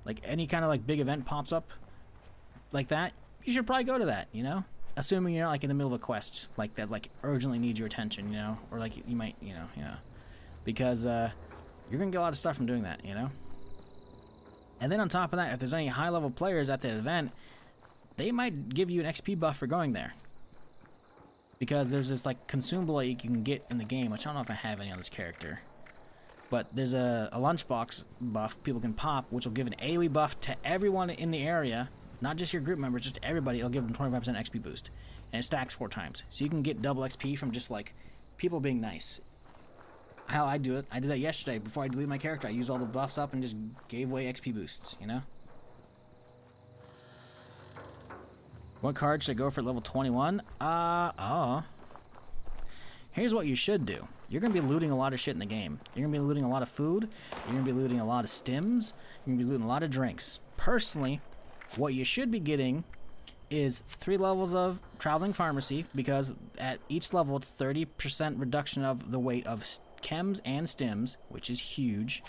Like any kind of like big event pops up like that, you should probably go to that, you know, assuming you're not like in the middle of a quest like that, like urgently needs your attention, you know, or like you might, you know, because you're gonna get a lot of stuff from doing that, you know. And then on top of that, if there's any high level players at that event, they might give you an XP buff for going there. Because there's this like consumable that you can get in the game, which I don't know if I have any on this character. But there's a lunchbox buff people can pop, which will give an AoE buff to everyone in the area, not just your group members, just everybody. It'll give them 25% XP boost. And it stacks 4 times. So you can get double XP from just like people being nice. How I do it, I did that yesterday before I deleted my character. I used all the buffs up and just gave away XP boosts, you know? What card should I go for at level 21? Here's what you should do. You're going to be looting a lot of shit in the game. You're going to be looting a lot of food. You're going to be looting a lot of stims. You're going to be looting a lot of drinks. Personally, what you should be getting is 3 levels of Traveling Pharmacy, because at each level it's 30% reduction of the weight of chems and stims, which is huge.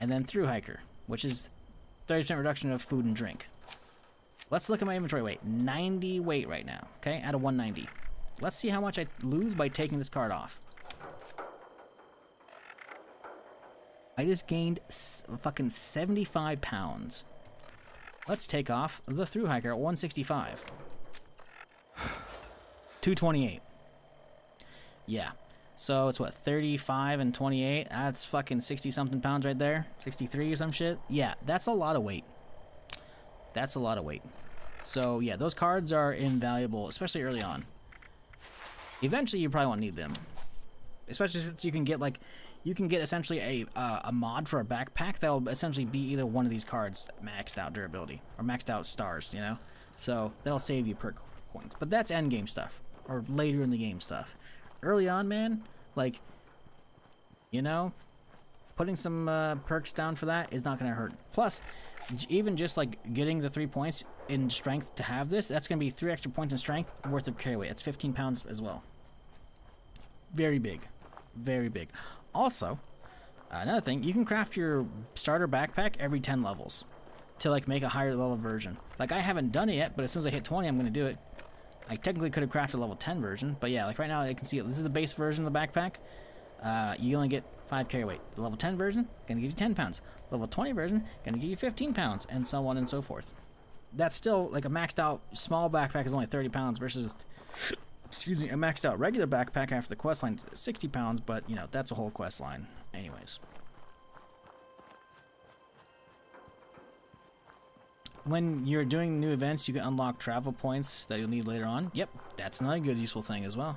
And then Through Hiker, which is 30% reduction of food and drink. Let's look at my inventory weight. 90 weight right now, okay, out of 190. Let's see how much I lose by taking this card off. I just gained fucking 75 pounds. Let's take off the Through Hiker at 165. 228. Yeah. So it's what, 35 and 28? That's fucking 60 something pounds right there. 63 or some shit. Yeah, that's a lot of weight. That's a lot of weight. So yeah, those cards are invaluable, especially early on. Eventually you probably won't need them. Especially since you can get like, you can get essentially a mod for a backpack that will essentially be either one of these cards maxed out durability or maxed out stars, you know? So that'll save you perk points. But that's end game stuff, or later in the game stuff. Early on, man, like, you know, putting some perks down for that is not going to hurt. Plus, even just like getting the 3 points in strength to have this, that's going to be 3 extra points in strength worth of carry weight. That's 15 pounds as well. Very big. Very big. Also, another thing, you can craft your starter backpack every 10 levels to like make a higher level version. Like I haven't done it yet, but as soon as I hit 20, I'm going to do it. I technically could have crafted a level 10 version, but yeah, like right now I can see it. This is the base version of the backpack. You only get 5 carry weight. The level 10 version, gonna give you 10 pounds. Level 20 version, gonna give you 15 pounds, and so on and so forth. That's still like a maxed out small backpack is only 30 pounds versus, excuse me, a maxed out regular backpack after the quest line is 60 pounds, but you know, that's a whole quest line. Anyways. When you're doing new events, you can unlock travel points that you'll need later on. Yep, that's another good useful thing as well.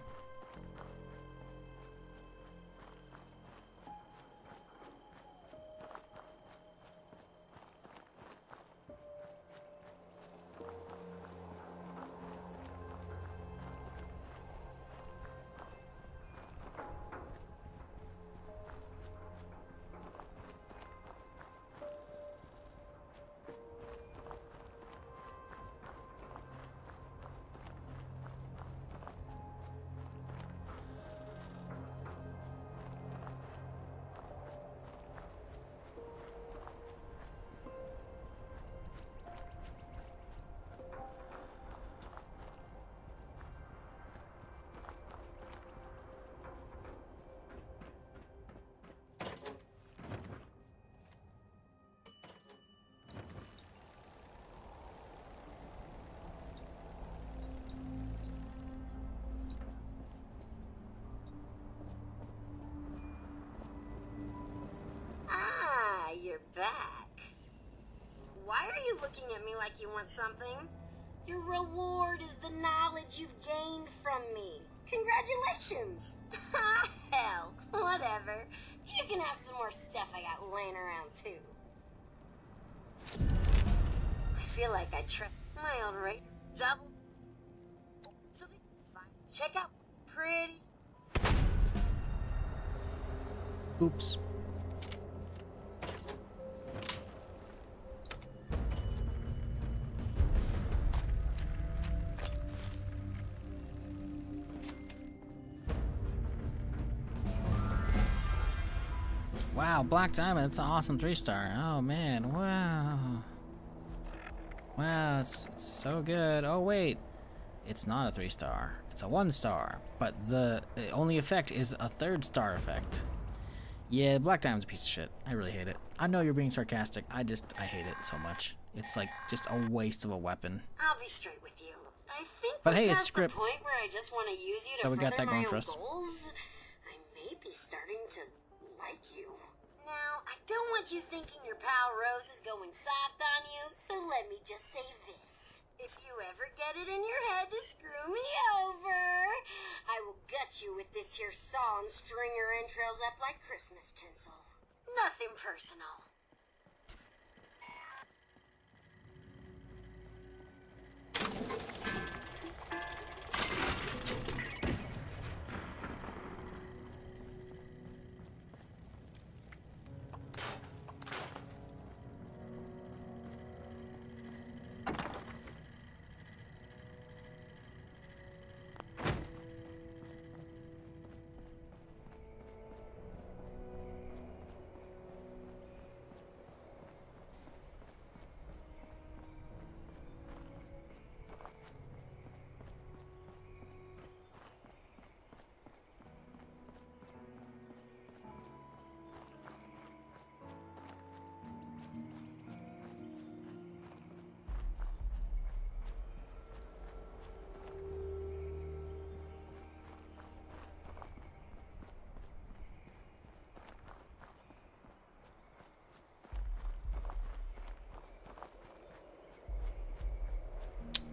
You're back. Why are you looking at me like you want something? Your reward is the knowledge you've gained from me. Congratulations! Hell, whatever. You can have some more stuff I got laying around too. I feel like I trust my old rate. Double. So fine. Check out pretty. Oops. Wow, Black Diamond, that's an awesome 3-star. Oh man, wow. Wow, it's so good. Oh wait, it's not a 3-star. It's a 1-star, but the only effect is a 3rd-star effect. Yeah, Black Diamond's a piece of shit. I really hate it. I know you're being sarcastic. I hate it so much. It's like just a waste of a weapon. I'll be straight with you. I think But we're hey, it's past script. the point where I just want to use you to So we got further that going my for own us. goals. I may be starting to like you. Now, I don't want you thinking your pal Rose is going soft on you, so let me just say this. If you ever get it in your head to screw me over, I will gut you with this here saw and string your entrails up like Christmas tinsel. Nothing personal.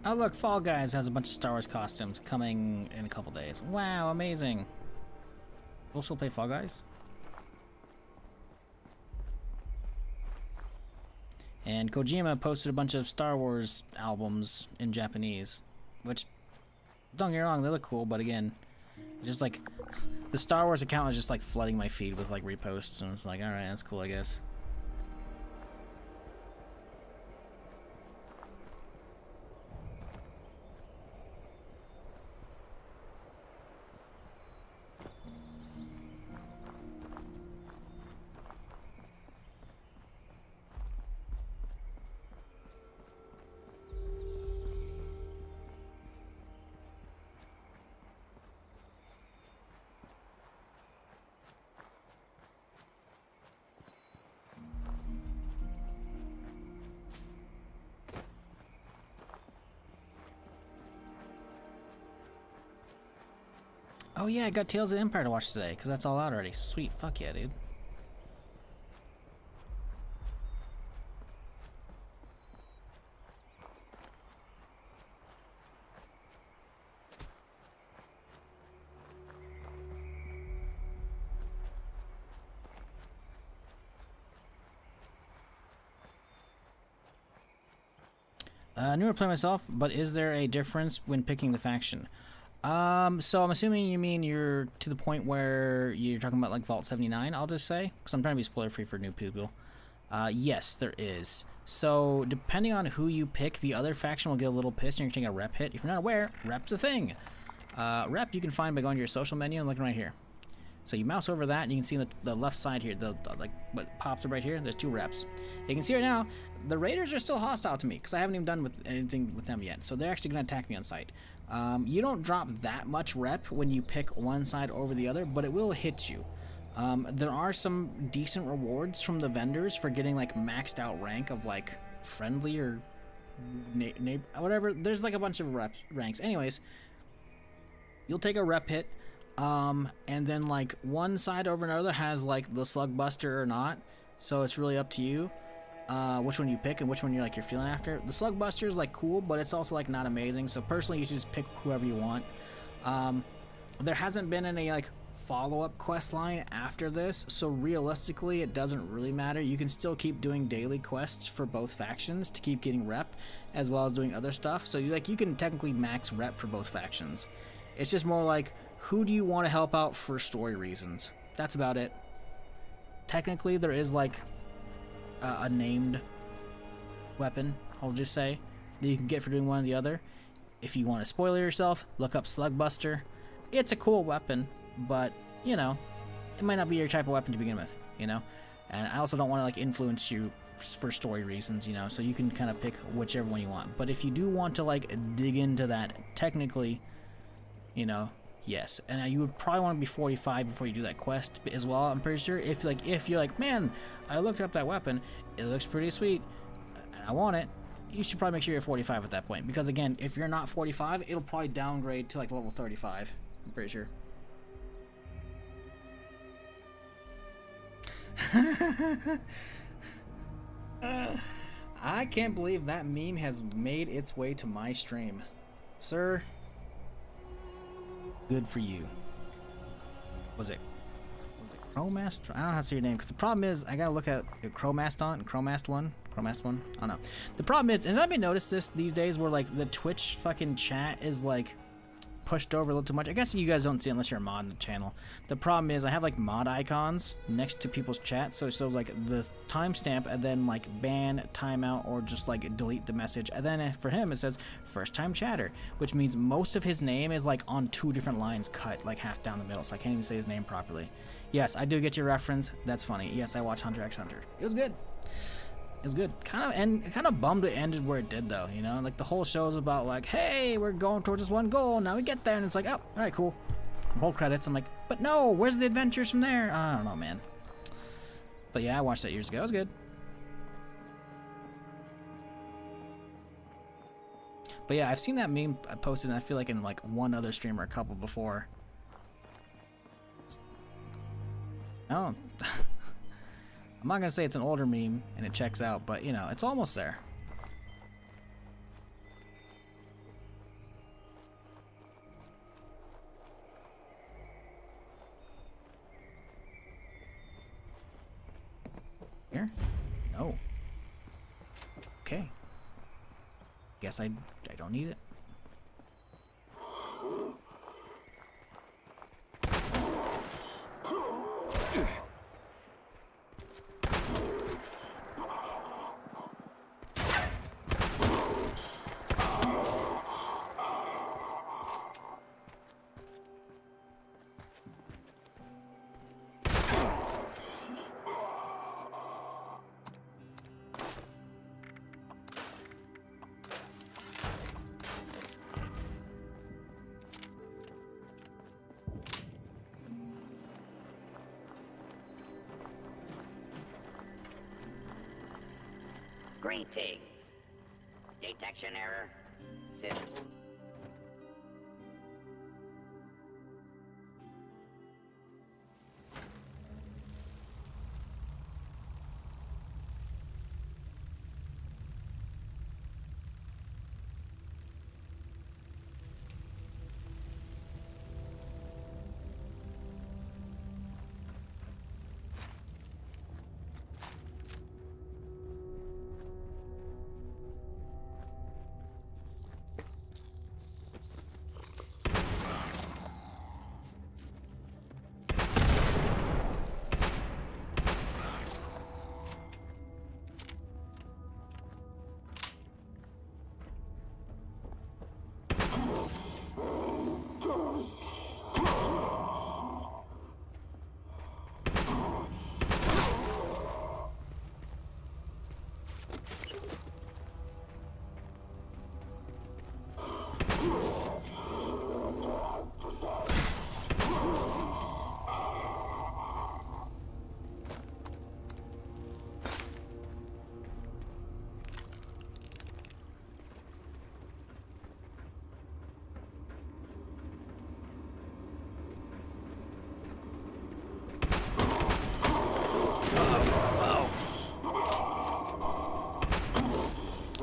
Oh look, Fall Guys has a bunch of Star Wars costumes coming in a couple days. Wow, amazing. We'll still play Fall Guys? And Kojima posted a bunch of Star Wars albums in Japanese, which, don't get me wrong, they look cool, but again, just like, the Star Wars account was just like flooding my feed with like reposts, and it's like, alright, that's cool, I guess. Oh yeah, I got Tales of the Empire to watch today, because that's all out already. Sweet, fuck yeah, dude. Newer play myself, but is there a difference when picking the faction? So I'm assuming you mean you're to the point where you're talking about like Vault 79, I'll just say, because I'm trying to be spoiler free for new people. Yes, there is. So depending on who you pick, the other faction will get a little pissed and you're taking a rep hit. If you're not aware, rep's a thing. Rep you can find by going to your social menu and looking right here. So you mouse over that and you can see the left side here, the like what pops up right here, there's 2 reps. You can see right now, the Raiders are still hostile to me because I haven't even done with anything with them yet. So they're actually going to attack me on sight. You don't drop that much rep when you pick one side over the other, but it will hit you. There are some decent rewards from the vendors for getting like maxed out rank of like friendly or whatever. There's like a bunch of ranks. Anyways, you'll take a rep hit, and then like one side over another has like the slug buster or not. So it's really up to you. Which one you pick and which one you're feeling after. The slug buster is like cool, but it's also like not amazing. So personally, you should just pick whoever you want. There hasn't been any like follow-up quest line after this, so realistically, it doesn't really matter. You can still keep doing daily quests for both factions to keep getting rep, as well as doing other stuff. So you can technically max rep for both factions. It's just more like, who do you want to help out for story reasons? That's about it. Technically, there is like a named weapon, I'll just say, that you can get for doing one or the other. If you want to spoiler yourself, look up Slugbuster. It's a cool weapon, but, you know, it might not be your type of weapon to begin with, you know? And I also don't want to like influence you for story reasons, you know, so you can kind of pick whichever one you want. But if you do want to like dig into that technically, you know, yes. And you would probably want to be 45 before you do that quest as well, I'm pretty sure. If you're like, man, I looked up that weapon, it looks pretty sweet, and I want it, you should probably make sure you're 45 at that point. Because again, if you're not 45, it'll probably downgrade to like level 35, I'm pretty sure. I can't believe that meme has made its way to my stream. Sir, good for you. Was it Chromast? I don't know how to say your name, because the problem is I gotta look at Chromast 1. I don't know. The problem is, has anybody noticed this these days where like the Twitch fucking chat is like pushed over a little too much? I guess you guys don't see it unless you're a mod in the channel. The problem is I have like mod icons next to people's chat, so like the timestamp and then like ban, timeout, or just like delete the message, and then for him it says first time chatter, which means most of his name is like on 2 different lines cut like half down the middle, so I can't even say his name properly. Yes, I do get your reference. That's funny. Yes, I watch Hunter x Hunter. It was good. It was good. Kind of bummed it ended where it did, though. You know, like the whole show is about like, hey, we're going towards this one goal. Now we get there, and it's like, oh, all right, cool. Roll credits. I'm like, but no, where's the adventures from there? I don't know, man. But yeah, I watched that years ago. It was good. But yeah, I've seen that meme posted, and I feel like in like one other stream or a couple before. Oh. I'm not gonna say it's an older meme and it checks out, but you know, it's almost there. Here? No. Okay. Guess I don't need it. Greetings. Detection error. System.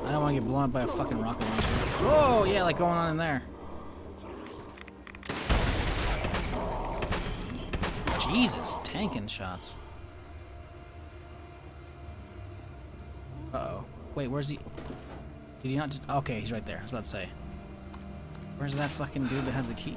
I don't want to get blown up by a fucking rocket launcher. Whoa, yeah, like going on in there. Jesus, tanking shots. Uh-oh. Wait, where's he? Did he not just... Okay, he's right there. I was about to say. Where's that fucking dude that has the key?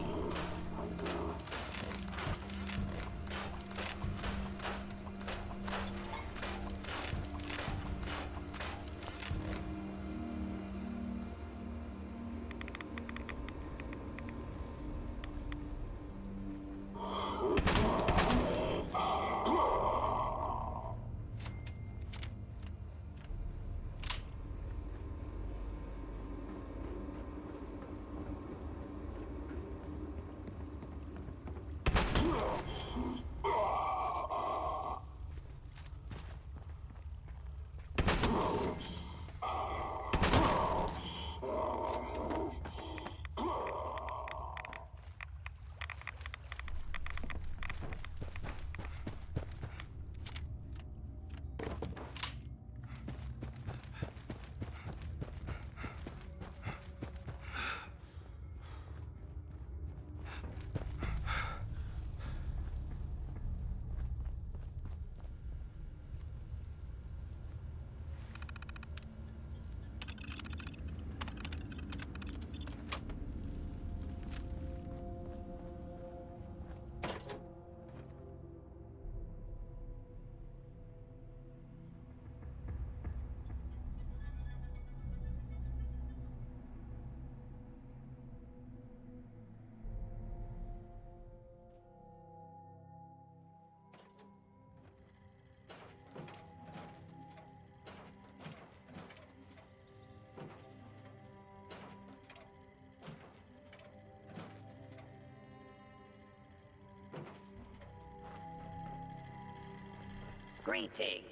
Greetings.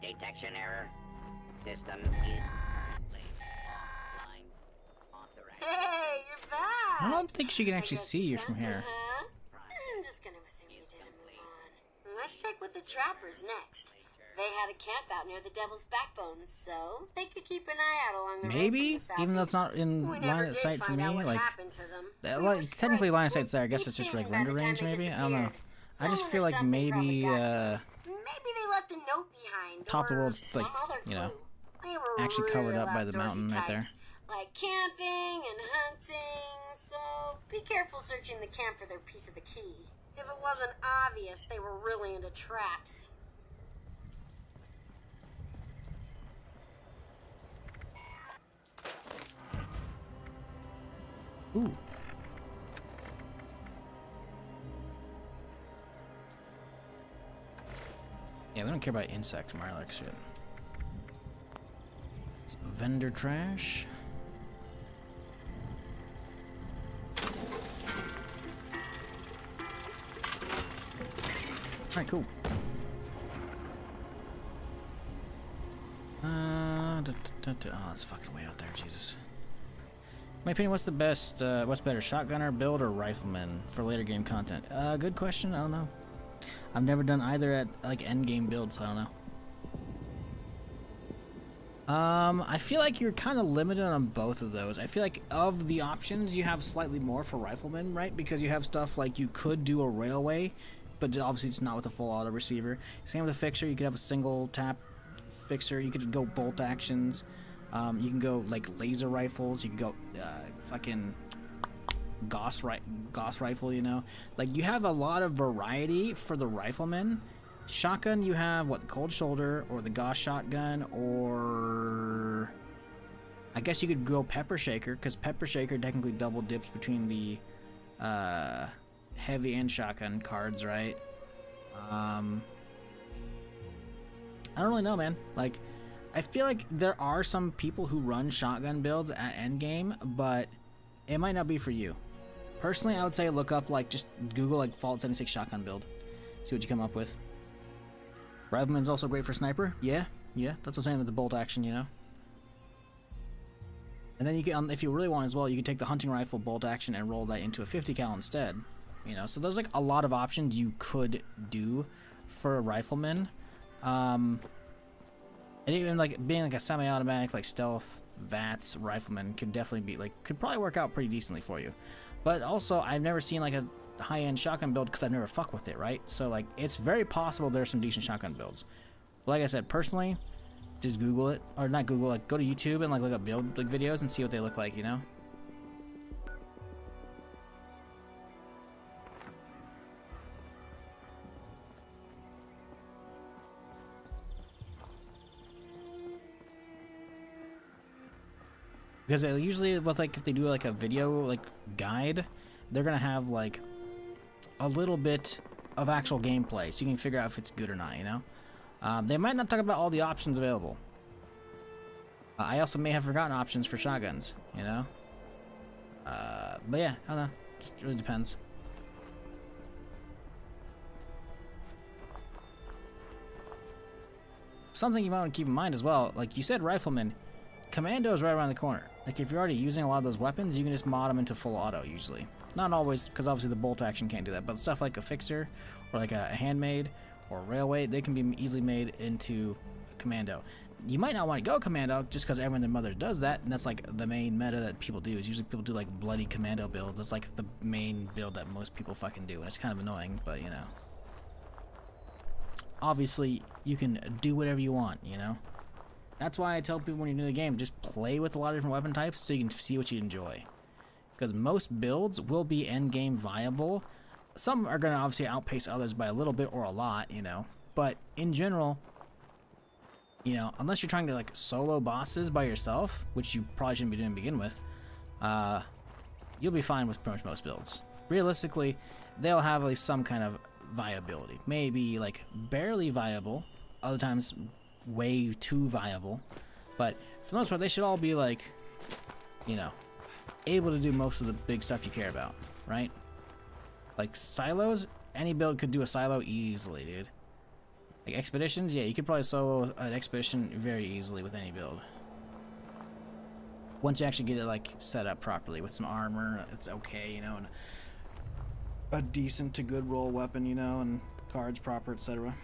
Detection error. System is currently offline. Authorized. Hey, you're back! I don't think she can actually see you from here. Huh? I'm just gonna assume you didn't move on. Let's check with the trappers next. They had a camp out near the Devil's Backbone, so they could keep an eye out along the road Maybe, from the even though it's not in We line never of did sight for find me. out what Like, happened to them. like technically line of sight's there. I guess it's just like render range, maybe. I don't know. I just feel like maybe Maybe they left a note behind. top of the or world's some like, other you know, clue. They were actually covered real up by the outdoorsy mountain right there. types, like camping and hunting, so be careful searching the camp for their piece of the key. If it wasn't obvious, they were really into traps. Ooh. Yeah, we don't care about insect Marlick shit. It's vendor trash. Alright, cool. Oh, it's fucking way out there, Jesus. In my opinion, what's the best, what's better, shotgunner build or rifleman for later game content? Good question, I don't know. I've never done either at, like, end game builds, so I don't know. I feel like you're kind of limited on both of those. I feel like of the options, you have slightly more for rifleman, right? Because you have stuff like you could do a railway, but obviously it's not with a full auto receiver. Same with a fixer, you could have a single tap fixer, you could go bolt actions, you can go like laser rifles, you can go fucking Gauss rifle, you know? Like you have a lot of variety for the rifleman. Shotgun, you have what, the cold shoulder or the Gauss shotgun, or I guess you could go pepper shaker, because pepper shaker technically double dips between the heavy and shotgun cards, right? I don't really know, man. Like, I feel like there are some people who run shotgun builds at endgame, but it might not be for you. Personally, I would say look up, like, just Google, like, Fallout 76 shotgun build. See what you come up with. Rifleman's also great for sniper. Yeah, that's what I'm saying with the bolt action, you know? And then you can, if you really want as well, you can take the hunting rifle bolt action and roll that into a 50 cal instead. You know, so there's, like, a lot of options you could do for a rifleman. And even, like, being, like, a semi-automatic, like, stealth VATS rifleman could definitely be, like, could probably work out pretty decently for you. But also, I've never seen, like, a high-end shotgun build because I've never fucked with it, right? So, like, it's very possible there's some decent shotgun builds. But like I said, personally, just Google it. Or not Google, like, go to YouTube and, like, look up build, like, videos and see what they look like, you know? Because usually with, like, if they do like a video like guide, they're gonna have like a little bit of actual gameplay, so you can figure out if it's good or not, you know? They might not talk about all the options available. I also may have forgotten options for shotguns, you know? But yeah, I don't know. Just really depends. Something you might want to keep in mind as well, like you said, rifleman. Commando is right around the corner. Like, if you're already using a lot of those weapons, you can just mod them into full auto, usually. Not always, because obviously the bolt action can't do that, but stuff like a fixer, or like a handmade, or a railway, they can be easily made into a commando. You might not want to go commando, just because everyone and their mother does that, and that's like the main meta that people do, is usually people do like bloody commando build. That's like the main build that most people fucking do, and it's kind of annoying, but you know. Obviously, you can do whatever you want, you know? That's why I tell people when you're new to the game, just play with a lot of different weapon types so you can see what you enjoy. Because most builds will be endgame viable. Some are going to obviously outpace others by a little bit or a lot, you know. But in general, you know, unless you're trying to like solo bosses by yourself, which you probably shouldn't be doing to begin with, you'll be fine with pretty much most builds. Realistically, they'll have at least some kind of viability. Maybe like barely viable, other times way too viable, but for the most part they should all be like, you know, able to do most of the big stuff you care about, right? Like silos, any build could do a silo easily, dude. Like expeditions, yeah, you could probably solo an expedition very easily with any build. Once you actually get it like set up properly with some armor, it's okay, you know, and a decent to good roll weapon, you know, and cards proper, etc.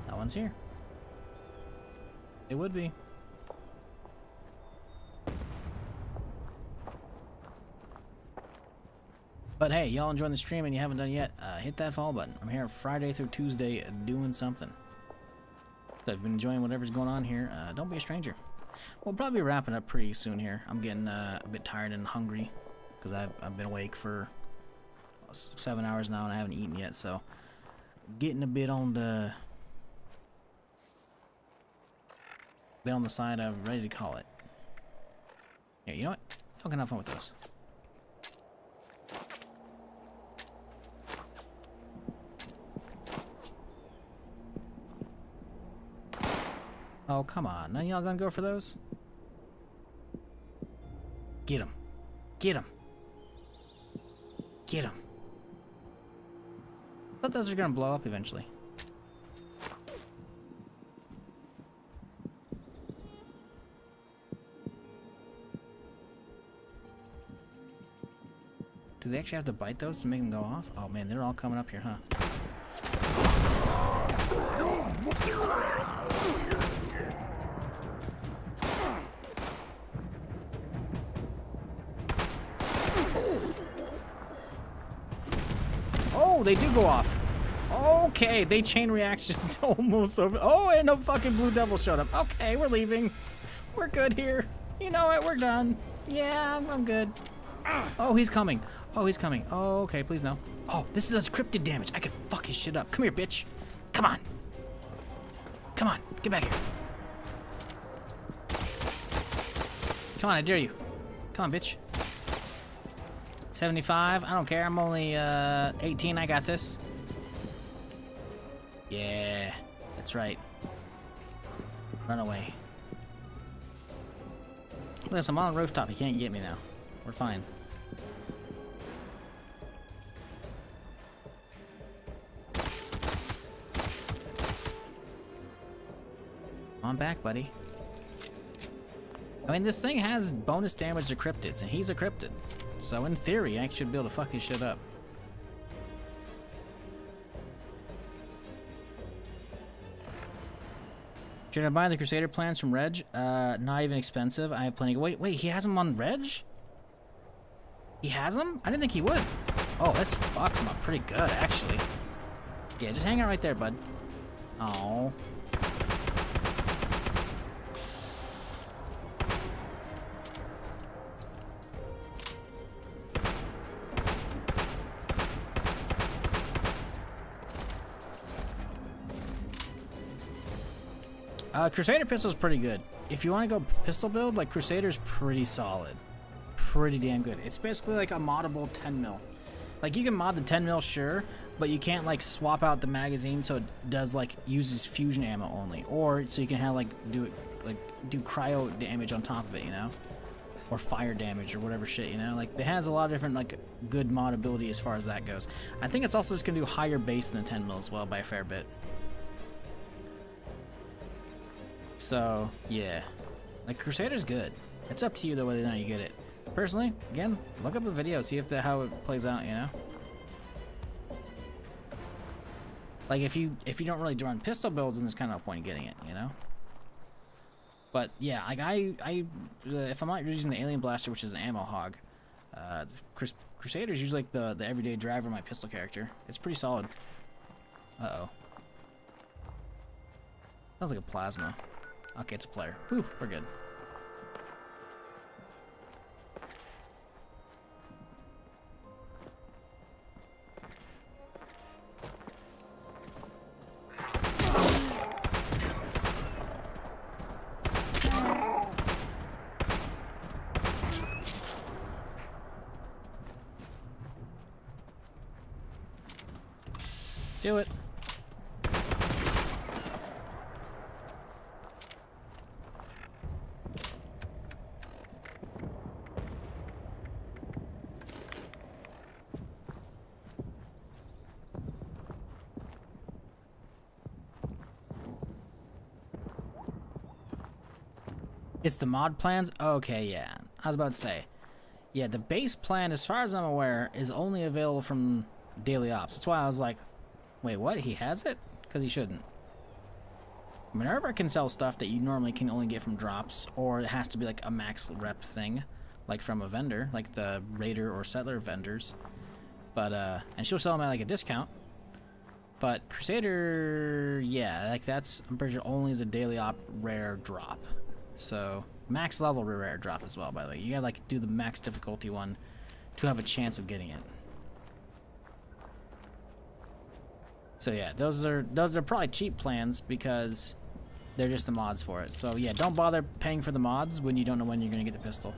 That one's here. It would be. But hey, y'all enjoying the stream and you haven't done it yet, hit that follow button. I'm here Friday through Tuesday doing something. So if you've been enjoying whatever's going on here, don't be a stranger. We'll probably be wrapping up pretty soon here. I'm getting a bit tired and hungry because I've been awake for 7 hours now and I haven't eaten yet, so getting a bit on the side of ready to call it. Yeah, you know what? Y'all can have fun with those. Oh, come on. None of y'all gonna go for those? Get him. Get him. Get him. I thought those are gonna blow up eventually. Do they actually have to bite those to make them go off? Oh man, they're all coming up here, huh? Oh, they do go off. Okay, they chain reactions almost over. Oh, and no fucking blue devil showed up. Okay, we're leaving. We're good here. You know what? We're done. Yeah, I'm good. Oh, he's coming. Oh, he's coming. Oh, okay, please no. Oh, this does cryptid damage. I could fuck his shit up. Come here, bitch. Come on. Come on, get back here. Come on, I dare you. Come on, bitch. 75. I don't care. I'm only 18. I got this. Yeah, that's right. Run away. Listen, I'm on a rooftop. You can't get me now. We're fine. Come on back, buddy. I mean, this thing has bonus damage to cryptids, and he's a cryptid. So in theory, I should be able to fuck his shit up. Should I buy the Crusader plans from Reg? Not even expensive. I have plenty. Wait, he has them on Reg? He has them? I didn't think he would. Oh, this fucks him up pretty good, actually. Yeah, just hang out right there, bud. Oh. Crusader pistol's pretty good. If you want to go pistol build, like Crusader's pretty solid. Pretty damn good. It's basically like a moddable 10 mil. Like you can mod the 10 mil, sure, but you can't like swap out the magazine so it does like uses fusion ammo only, or so you can have like do cryo damage on top of it, you know, or fire damage or whatever shit, you know. Like it has a lot of different like good mod ability as far as that goes. I think it's also just gonna do higher base than the 10 mil as well by a fair bit. So, yeah. Like, Crusader's good. It's up to you, though, whether or not you get it. Personally, again, look up the video, see if how it plays out, you know? Like, if you don't really run pistol builds, then there's kind of no point in getting it, you know? But, yeah, like, if I'm not using the Alien Blaster, which is an ammo hog, Crusader's usually, like, the everyday driver of my pistol character. It's pretty solid. Uh-oh. Sounds like a plasma. Okay, it's a player. Whew, we're good. Do it. It's the mod plans? Okay, yeah. I was about to say. Yeah, the base plan, as far as I'm aware, is only available from Daily Ops. That's why I was like, wait, what? He has it? Because he shouldn't. Minerva can sell stuff that you normally can only get from drops, or it has to be like a max rep thing, like from a vendor, like the Raider or Settler vendors. But, and she'll sell them at like a discount. But Crusader, yeah, like that's, I'm pretty sure only is a Daily Op rare drop. So, max level rare drop as well, by the way. You gotta like do the max difficulty one to have a chance of getting it. So yeah, those are probably cheap plans because they're just the mods for it. So yeah, don't bother paying for the mods when you don't know when you're gonna get the pistol.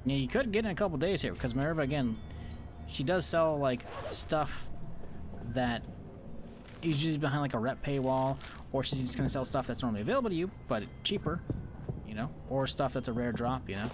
Yeah, you could get in a couple days here because Minerva, again, she does sell like stuff that is usually behind like a rep paywall, or she's just gonna sell stuff that's normally available to you but cheaper, you know, or stuff that's a rare drop, you know.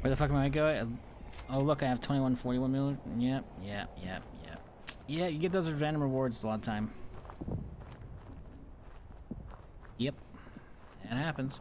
Where the fuck am I going? Oh, look, I have 2141 miller. Yep. Yeah, you get those as random rewards a lot of time. Yep. That happens.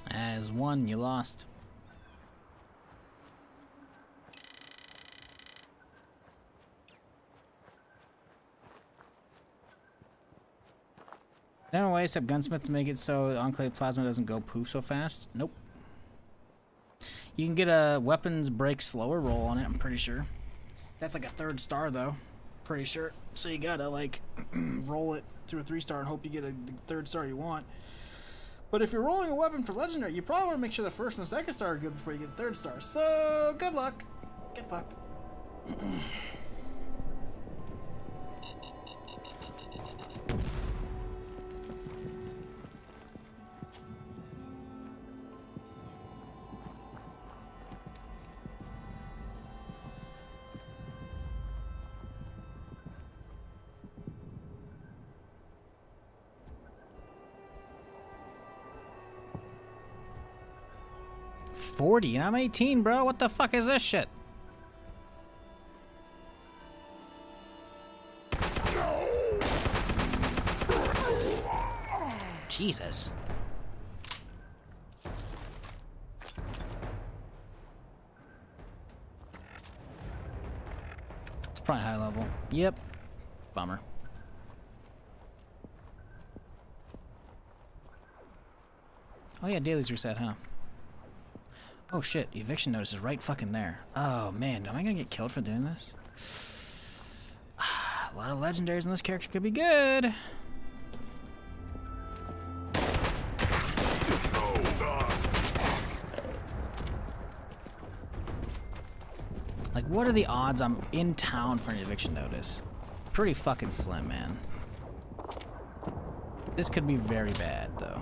As one, you lost. No way except Gunsmith to make it so the Enclave Plasma doesn't go poof so fast. Nope. You can get a weapons break slower roll on it, I'm pretty sure. That's like a 3rd star though. Pretty sure. So you gotta like roll it through a 3-star and hope you get the 3rd star you want. But if you're rolling a weapon for Legendary, you probably want to make sure the 1st and the 2nd star are good before you get the 3rd star. So, good luck. Get fucked. $40 and I'm 18, bro. What the fuck is this shit? Jesus. It's probably high level. Yep. Bummer. Oh yeah, dailies reset, huh? Oh shit, eviction notice is right fucking there. Oh man, am I gonna get killed for doing this? A lot of legendaries in this character could be good. Like, what are the odds I'm in town for an eviction notice? Pretty fucking slim, man. This could be very bad, though.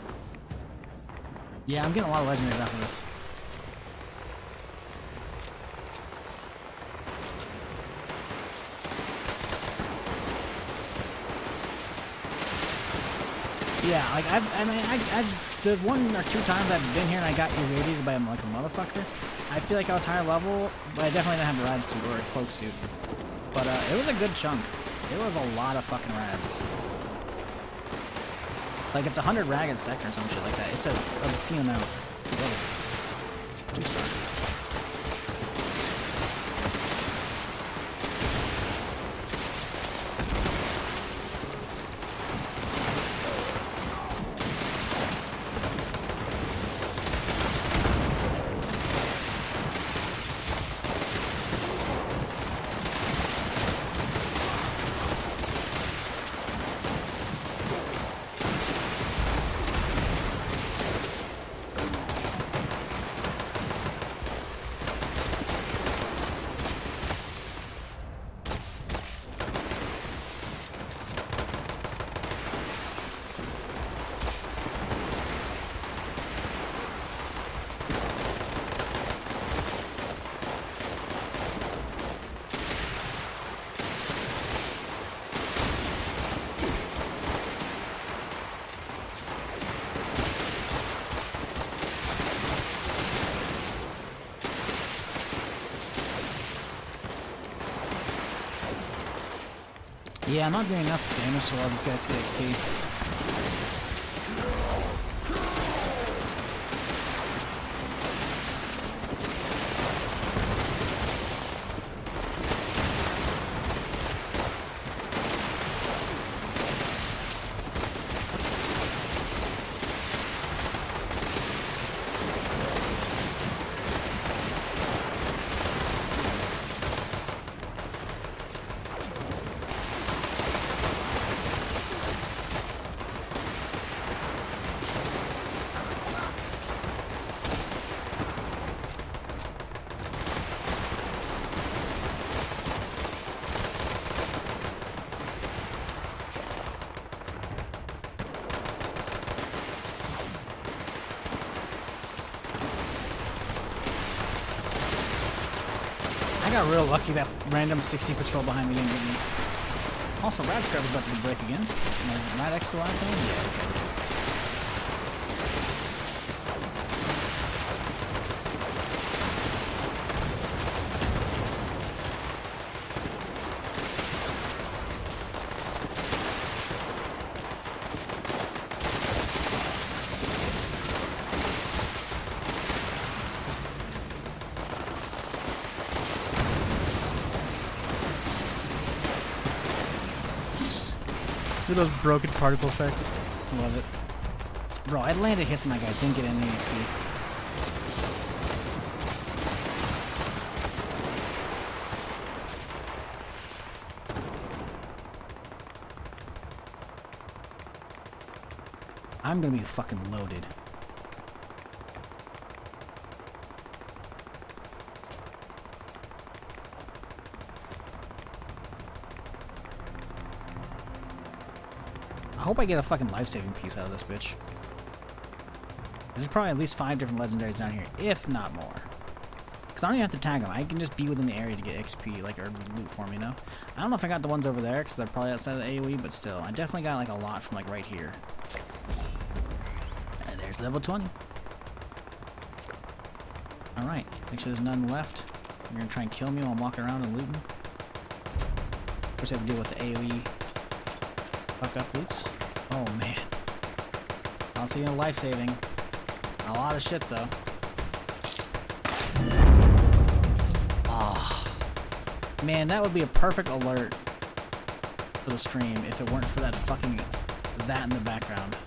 Yeah, I'm getting a lot of legendaries after this. Yeah, like I've the one or two times I've been here and I got irradiated by like a motherfucker. I feel like I was higher level, but I definitely didn't have a rad suit or a cloak suit. But it was a good chunk. It was a lot of fucking rads. Like it's 100 ragged sector or some shit like that. It's an obscene amount. Whoa. 2-star. Yeah, I'm not doing enough damage to allow these guys to get XP. I got real lucky that random 60 patrol behind me didn't get me. Also, Rad Scrub is about to break again. Is Rad X still out there? Yeah, okay. Look at those broken particle effects. I love it. Bro, I landed hits on that guy, didn't get any XP. I'm gonna be fucking loaded. I hope I get a fucking life-saving piece out of this bitch. There's probably at least 5 different legendaries down here, if not more. Because I don't even have to tag them. I can just be within the area to get XP, like, or loot for me, you know? I don't know if I got the ones over there, because they're probably outside of the AoE, but still. I definitely got, like, a lot from, like, right here. And there's level 20. Alright, make sure there's none left. You're gonna try and kill me while I'm walking around and looting. First I have to deal with the AoE fuck up loots. Oh man. I don't see no life saving. A lot of shit though. Ah. Oh. Man, that would be a perfect alert for the stream if it weren't for that fucking that in the background.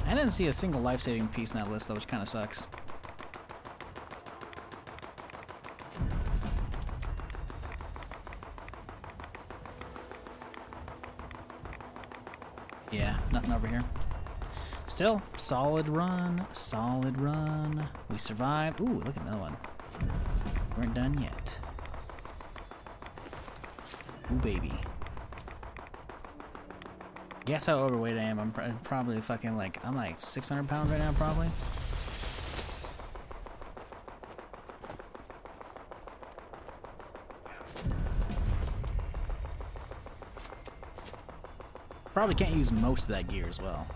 I didn't see a single life-saving piece in that list though, which kind of sucks. Yeah, nothing over here. still, solid run, solid run. We survived. Ooh, look at another one. Weren't done yet. Ooh, baby. Guess how overweight I am. I'm probably fucking like, I'm like 600 pounds right now, probably. Probably can't use most of that gear as well.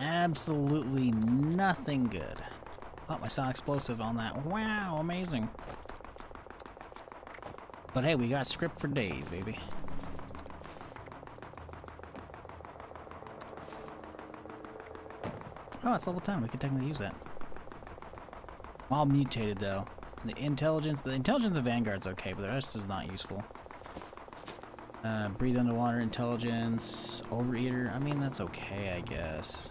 Absolutely nothing good. Oh, I saw explosive on that. Wow, amazing. But hey, we got script for days, baby. Oh, it's level 10. We could technically use that. While mutated, though. The intelligence of Vanguard's okay, but the rest is not useful. Breathe underwater, intelligence, overeater. I mean, that's okay, I guess.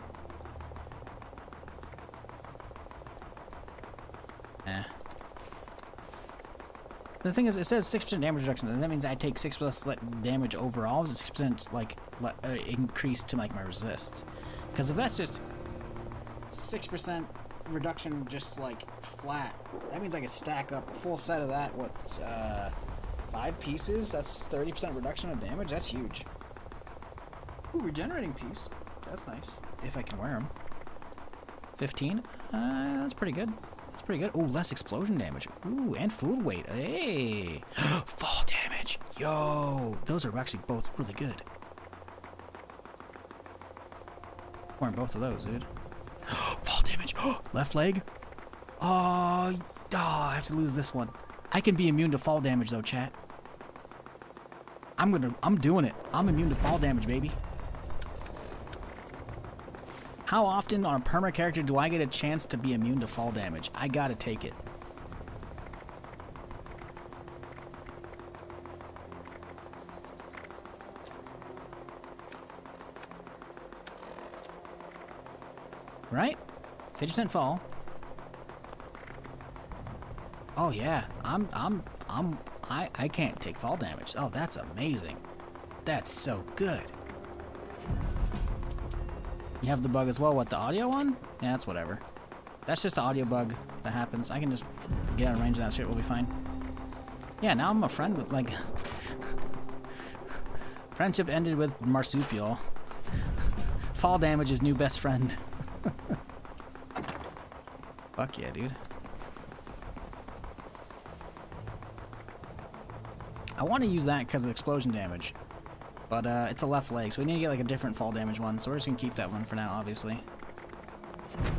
The thing is, it says 6% damage reduction, and that means I take 6% less damage overall. Is it 6% like increase to like my resists? Because if that's just 6% reduction, just like flat, that means I could stack up a full set of that. What's 5 pieces? That's 30% reduction of damage. That's huge. Ooh, regenerating piece. That's nice. If I can wear them. 15. That's pretty good. That's pretty good. Ooh, less explosion damage. Ooh, and food weight. Hey! Fall damage. Yo! Those are actually both really good. Wearing both of those, dude. Fall damage. Left leg. Oh, I have to lose this one. I can be immune to fall damage, though, chat. I'm doing it. I'm immune to fall damage, baby. How often on a perma character do I get a chance to be immune to fall damage? I gotta take it. Right? 50% fall. Oh yeah, I can't take fall damage. Oh, that's amazing. That's so good. You have the bug as well. What, the audio one? Yeah, that's whatever. That's just the audio bug that happens. I can just get out of range of that shit. We'll be fine. Yeah, now I'm a friend with, like... Friendship ended with marsupial. Fall damage is new best friend. Fuck yeah, dude. I want to use that because of the explosion damage. But it's a left leg, so we need to get like a different fall damage one. So we're just gonna keep that one for now, obviously.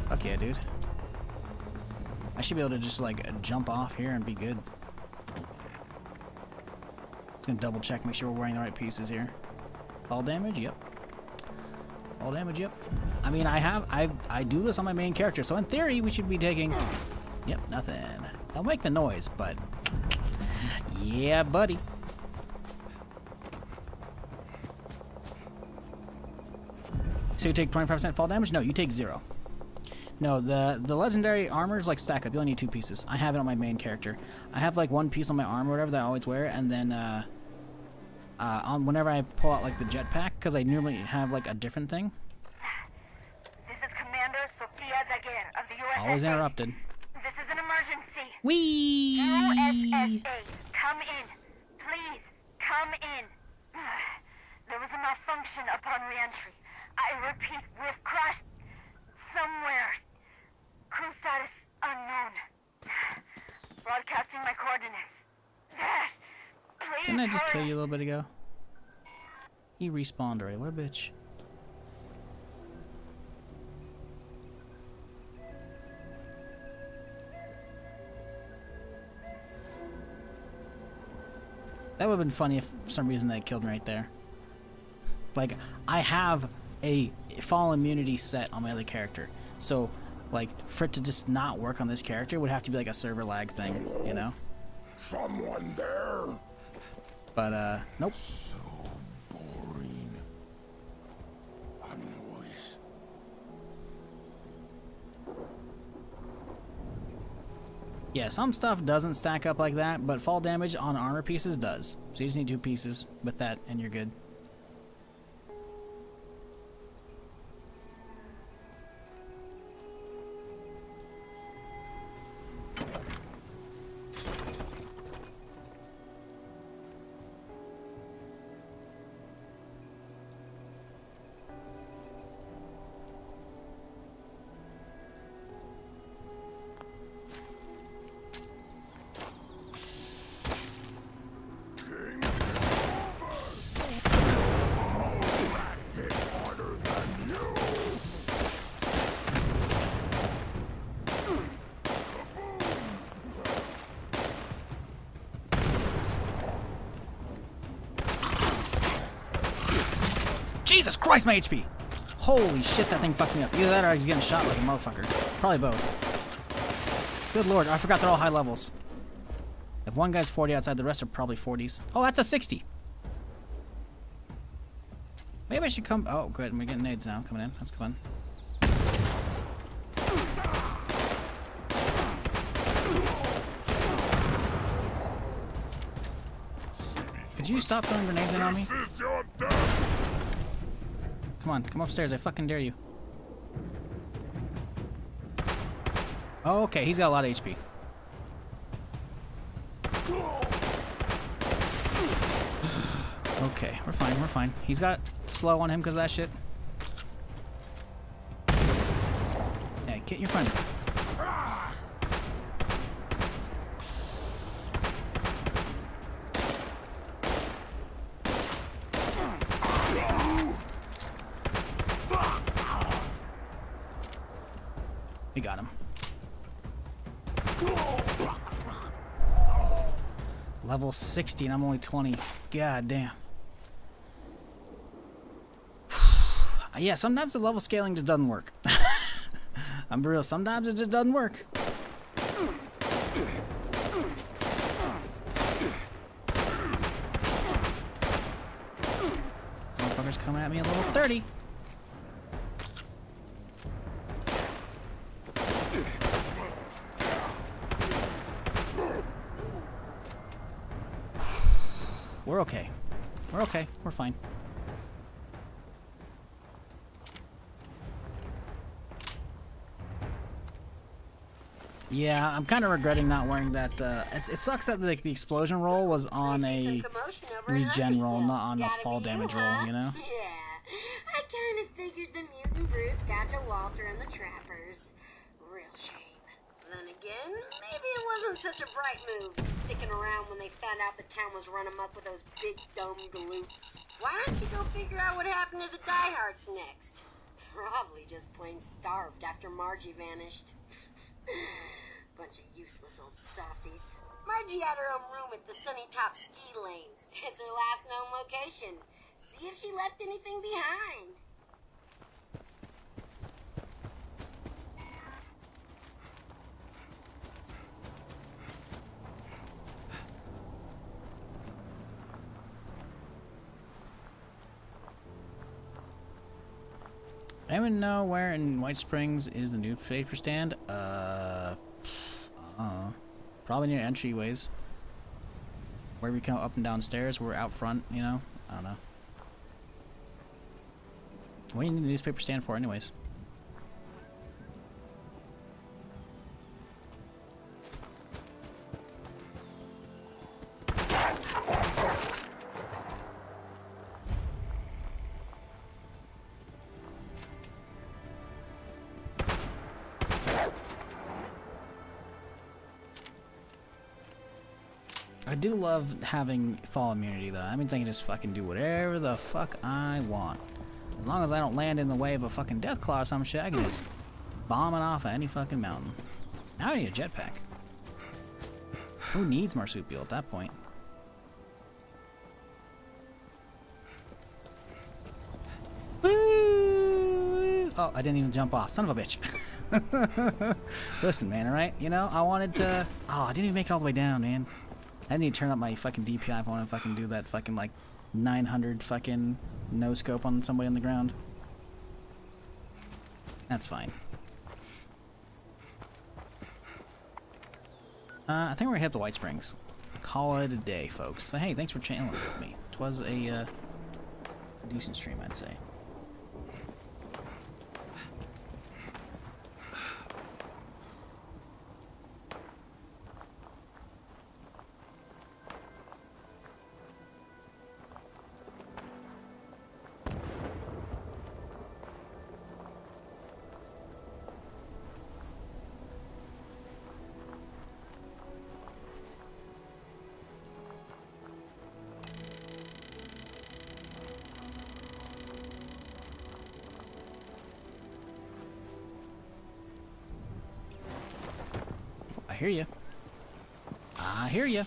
Fuck yeah, dude. I should be able to just like jump off here and be good. Just gonna double check, make sure we're wearing the right pieces here. Fall damage, yep. Fall damage, yep. I mean, I do this on my main character, so in theory we should be taking. Yep, nothing. I'll make the noise, but yeah, buddy. So you take 25% fall damage? No, you take 0. No, the legendary armors like stack up. You only need 2 pieces. I have it on my main character. I have like 1 piece on my arm or whatever that I always wear, and then on whenever I pull out like the jetpack, because I normally have like a different thing. This is Commander Sofia Daguerre of the USSA. Always interrupted. This is an emergency. Whee! USSA, come in. Please, come in. There was a malfunction upon re-entry. I repeat, we've crashed somewhere. Crew status unknown. Broadcasting my coordinates. Please Didn't I just hurry. kill you a little bit ago? He respawned already. What a bitch. That would have been funny if for some reason they killed me right there. Like, I have a fall immunity set on my other character. So, like, for it to just not work on this character would have to be like a server lag thing, you know? Someone there? But, nope. So boring. A noise. Yeah, some stuff doesn't stack up like that, but fall damage on armor pieces does. So you just need 2 pieces with that, and you're good. Jesus Christ, my HP! Holy shit, that thing fucked me up. Either that or I was getting shot like a motherfucker. Probably both. Good lord, I forgot they're all high levels. If one guy's 40 outside, the rest are probably 40s. Oh, that's a 60! Maybe I should come... Oh, good, we're getting nades now coming in. That's fun. Could you stop throwing grenades in on me? Come on, come upstairs. I fucking dare you. Oh, okay, he's got a lot of HP. Okay, we're fine, we're fine. He's got slow on him because of that shit. Yeah, get your friend. We got him. Level 60 and I'm only 20. God damn. Yeah, sometimes the level scaling just doesn't work. I'm real, sometimes it just doesn't work. Motherfuckers coming at me at level 30. We're okay. We're okay. We're fine. Yeah, I'm kind of regretting not wearing that. It sucks that like the explosion roll was on a regen roll, not on a fall damage roll. You know? Yeah, I kind of figured the mutant brutes got to Walter and the trappers. Real shame. Then again, maybe it wasn't such a bright move sticking around when they found out the town was run amok with those big dumb galoots. Why don't you go figure out what happened to the diehards next? Probably just plain starved after Margie vanished. Bunch of useless old softies. Margie had her own room at the Sunny Top ski lanes. It's her last known location. See if she left anything behind. Anyone know where in White Springs is the newspaper stand? Probably near entryways. Where we come up and down stairs, we're out front, you know? I don't know. What do you need the newspaper stand for anyways? I do love having fall immunity though. That means I can just fucking do whatever the fuck I want. As long as I don't land in the way of a fucking death claw or some shit, I can just bomb it off of any fucking mountain. Now I need a jetpack. Who needs marsupial at that point? Woo! Oh, I didn't even jump off. Son of a bitch. Listen, man, alright? You know, I wanted to... Oh, I didn't even make it all the way down, man. I need to turn up my fucking DPI if I want to fucking do that fucking like 900 fucking no scope on somebody on the ground. That's fine. I think we're gonna hit the White Springs. Call it a day, folks. So hey, thanks for channeling with me. It was a decent stream, I'd say. I hear you. I hear you.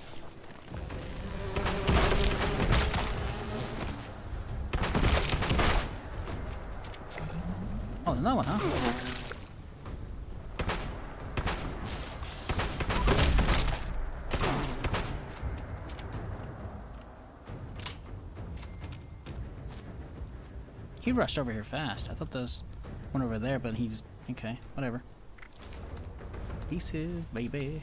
Oh, another one, huh? He rushed over here fast. I thought those went over there, but he's... Okay, whatever. He's here, baby.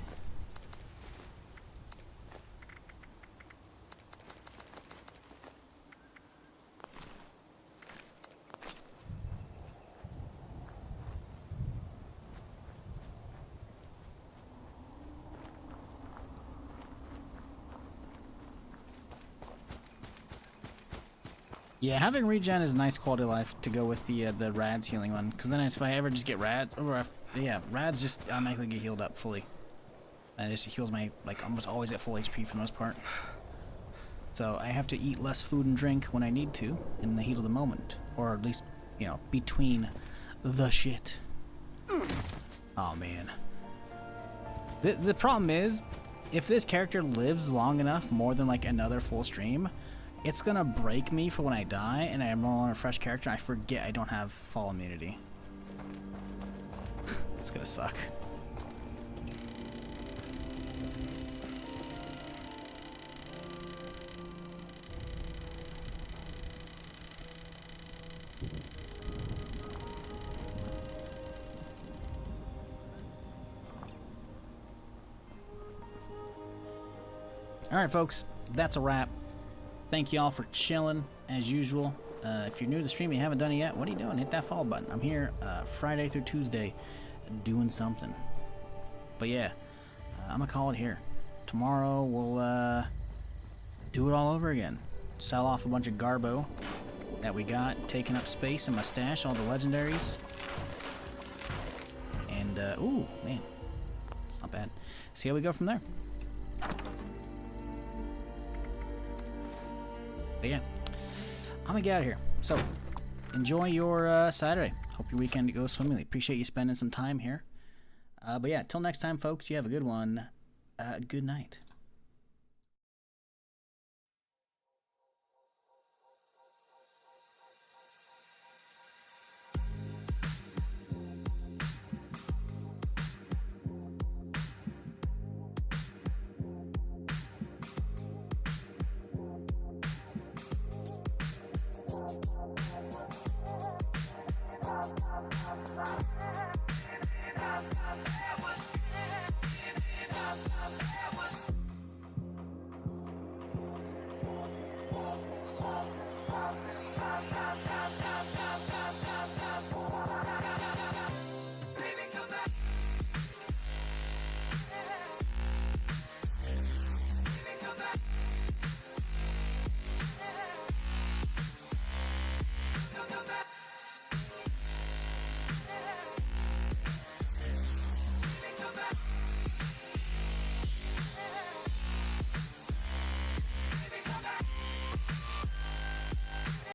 Yeah, having regen is a nice quality of life to go with the rads healing one, because then if I ever just get rads, or if, yeah, rads just automatically get healed up fully, and it just heals my, like, almost always at full HP for the most part. So I have to eat less food and drink when I need to in the heat of the moment, or at least, you know, between the shit. Oh man, the problem is, if this character lives long enough, more than like another full stream, it's gonna break me for when I die and I'm rolling a fresh character and I forget I don't have fall immunity. It's gonna suck. Alright folks, that's a wrap. Thank you all for chilling, as usual. If you're new to the stream and you haven't done it yet, what are you doing? Hit that follow button. I'm here Friday through Tuesday doing something. But yeah, I'm going to call it here. Tomorrow we'll do it all over again. Sell off a bunch of garbo that we got, taking up space in my stash, all the legendaries. And, ooh, man, it's not bad. See how we go from there. But yeah, I'm gonna get out of here. So, enjoy your Saturday. Hope your weekend goes swimmingly. Appreciate you spending some time here. But yeah, till next time, folks, you have a good one. Good night. Wow. Up, up,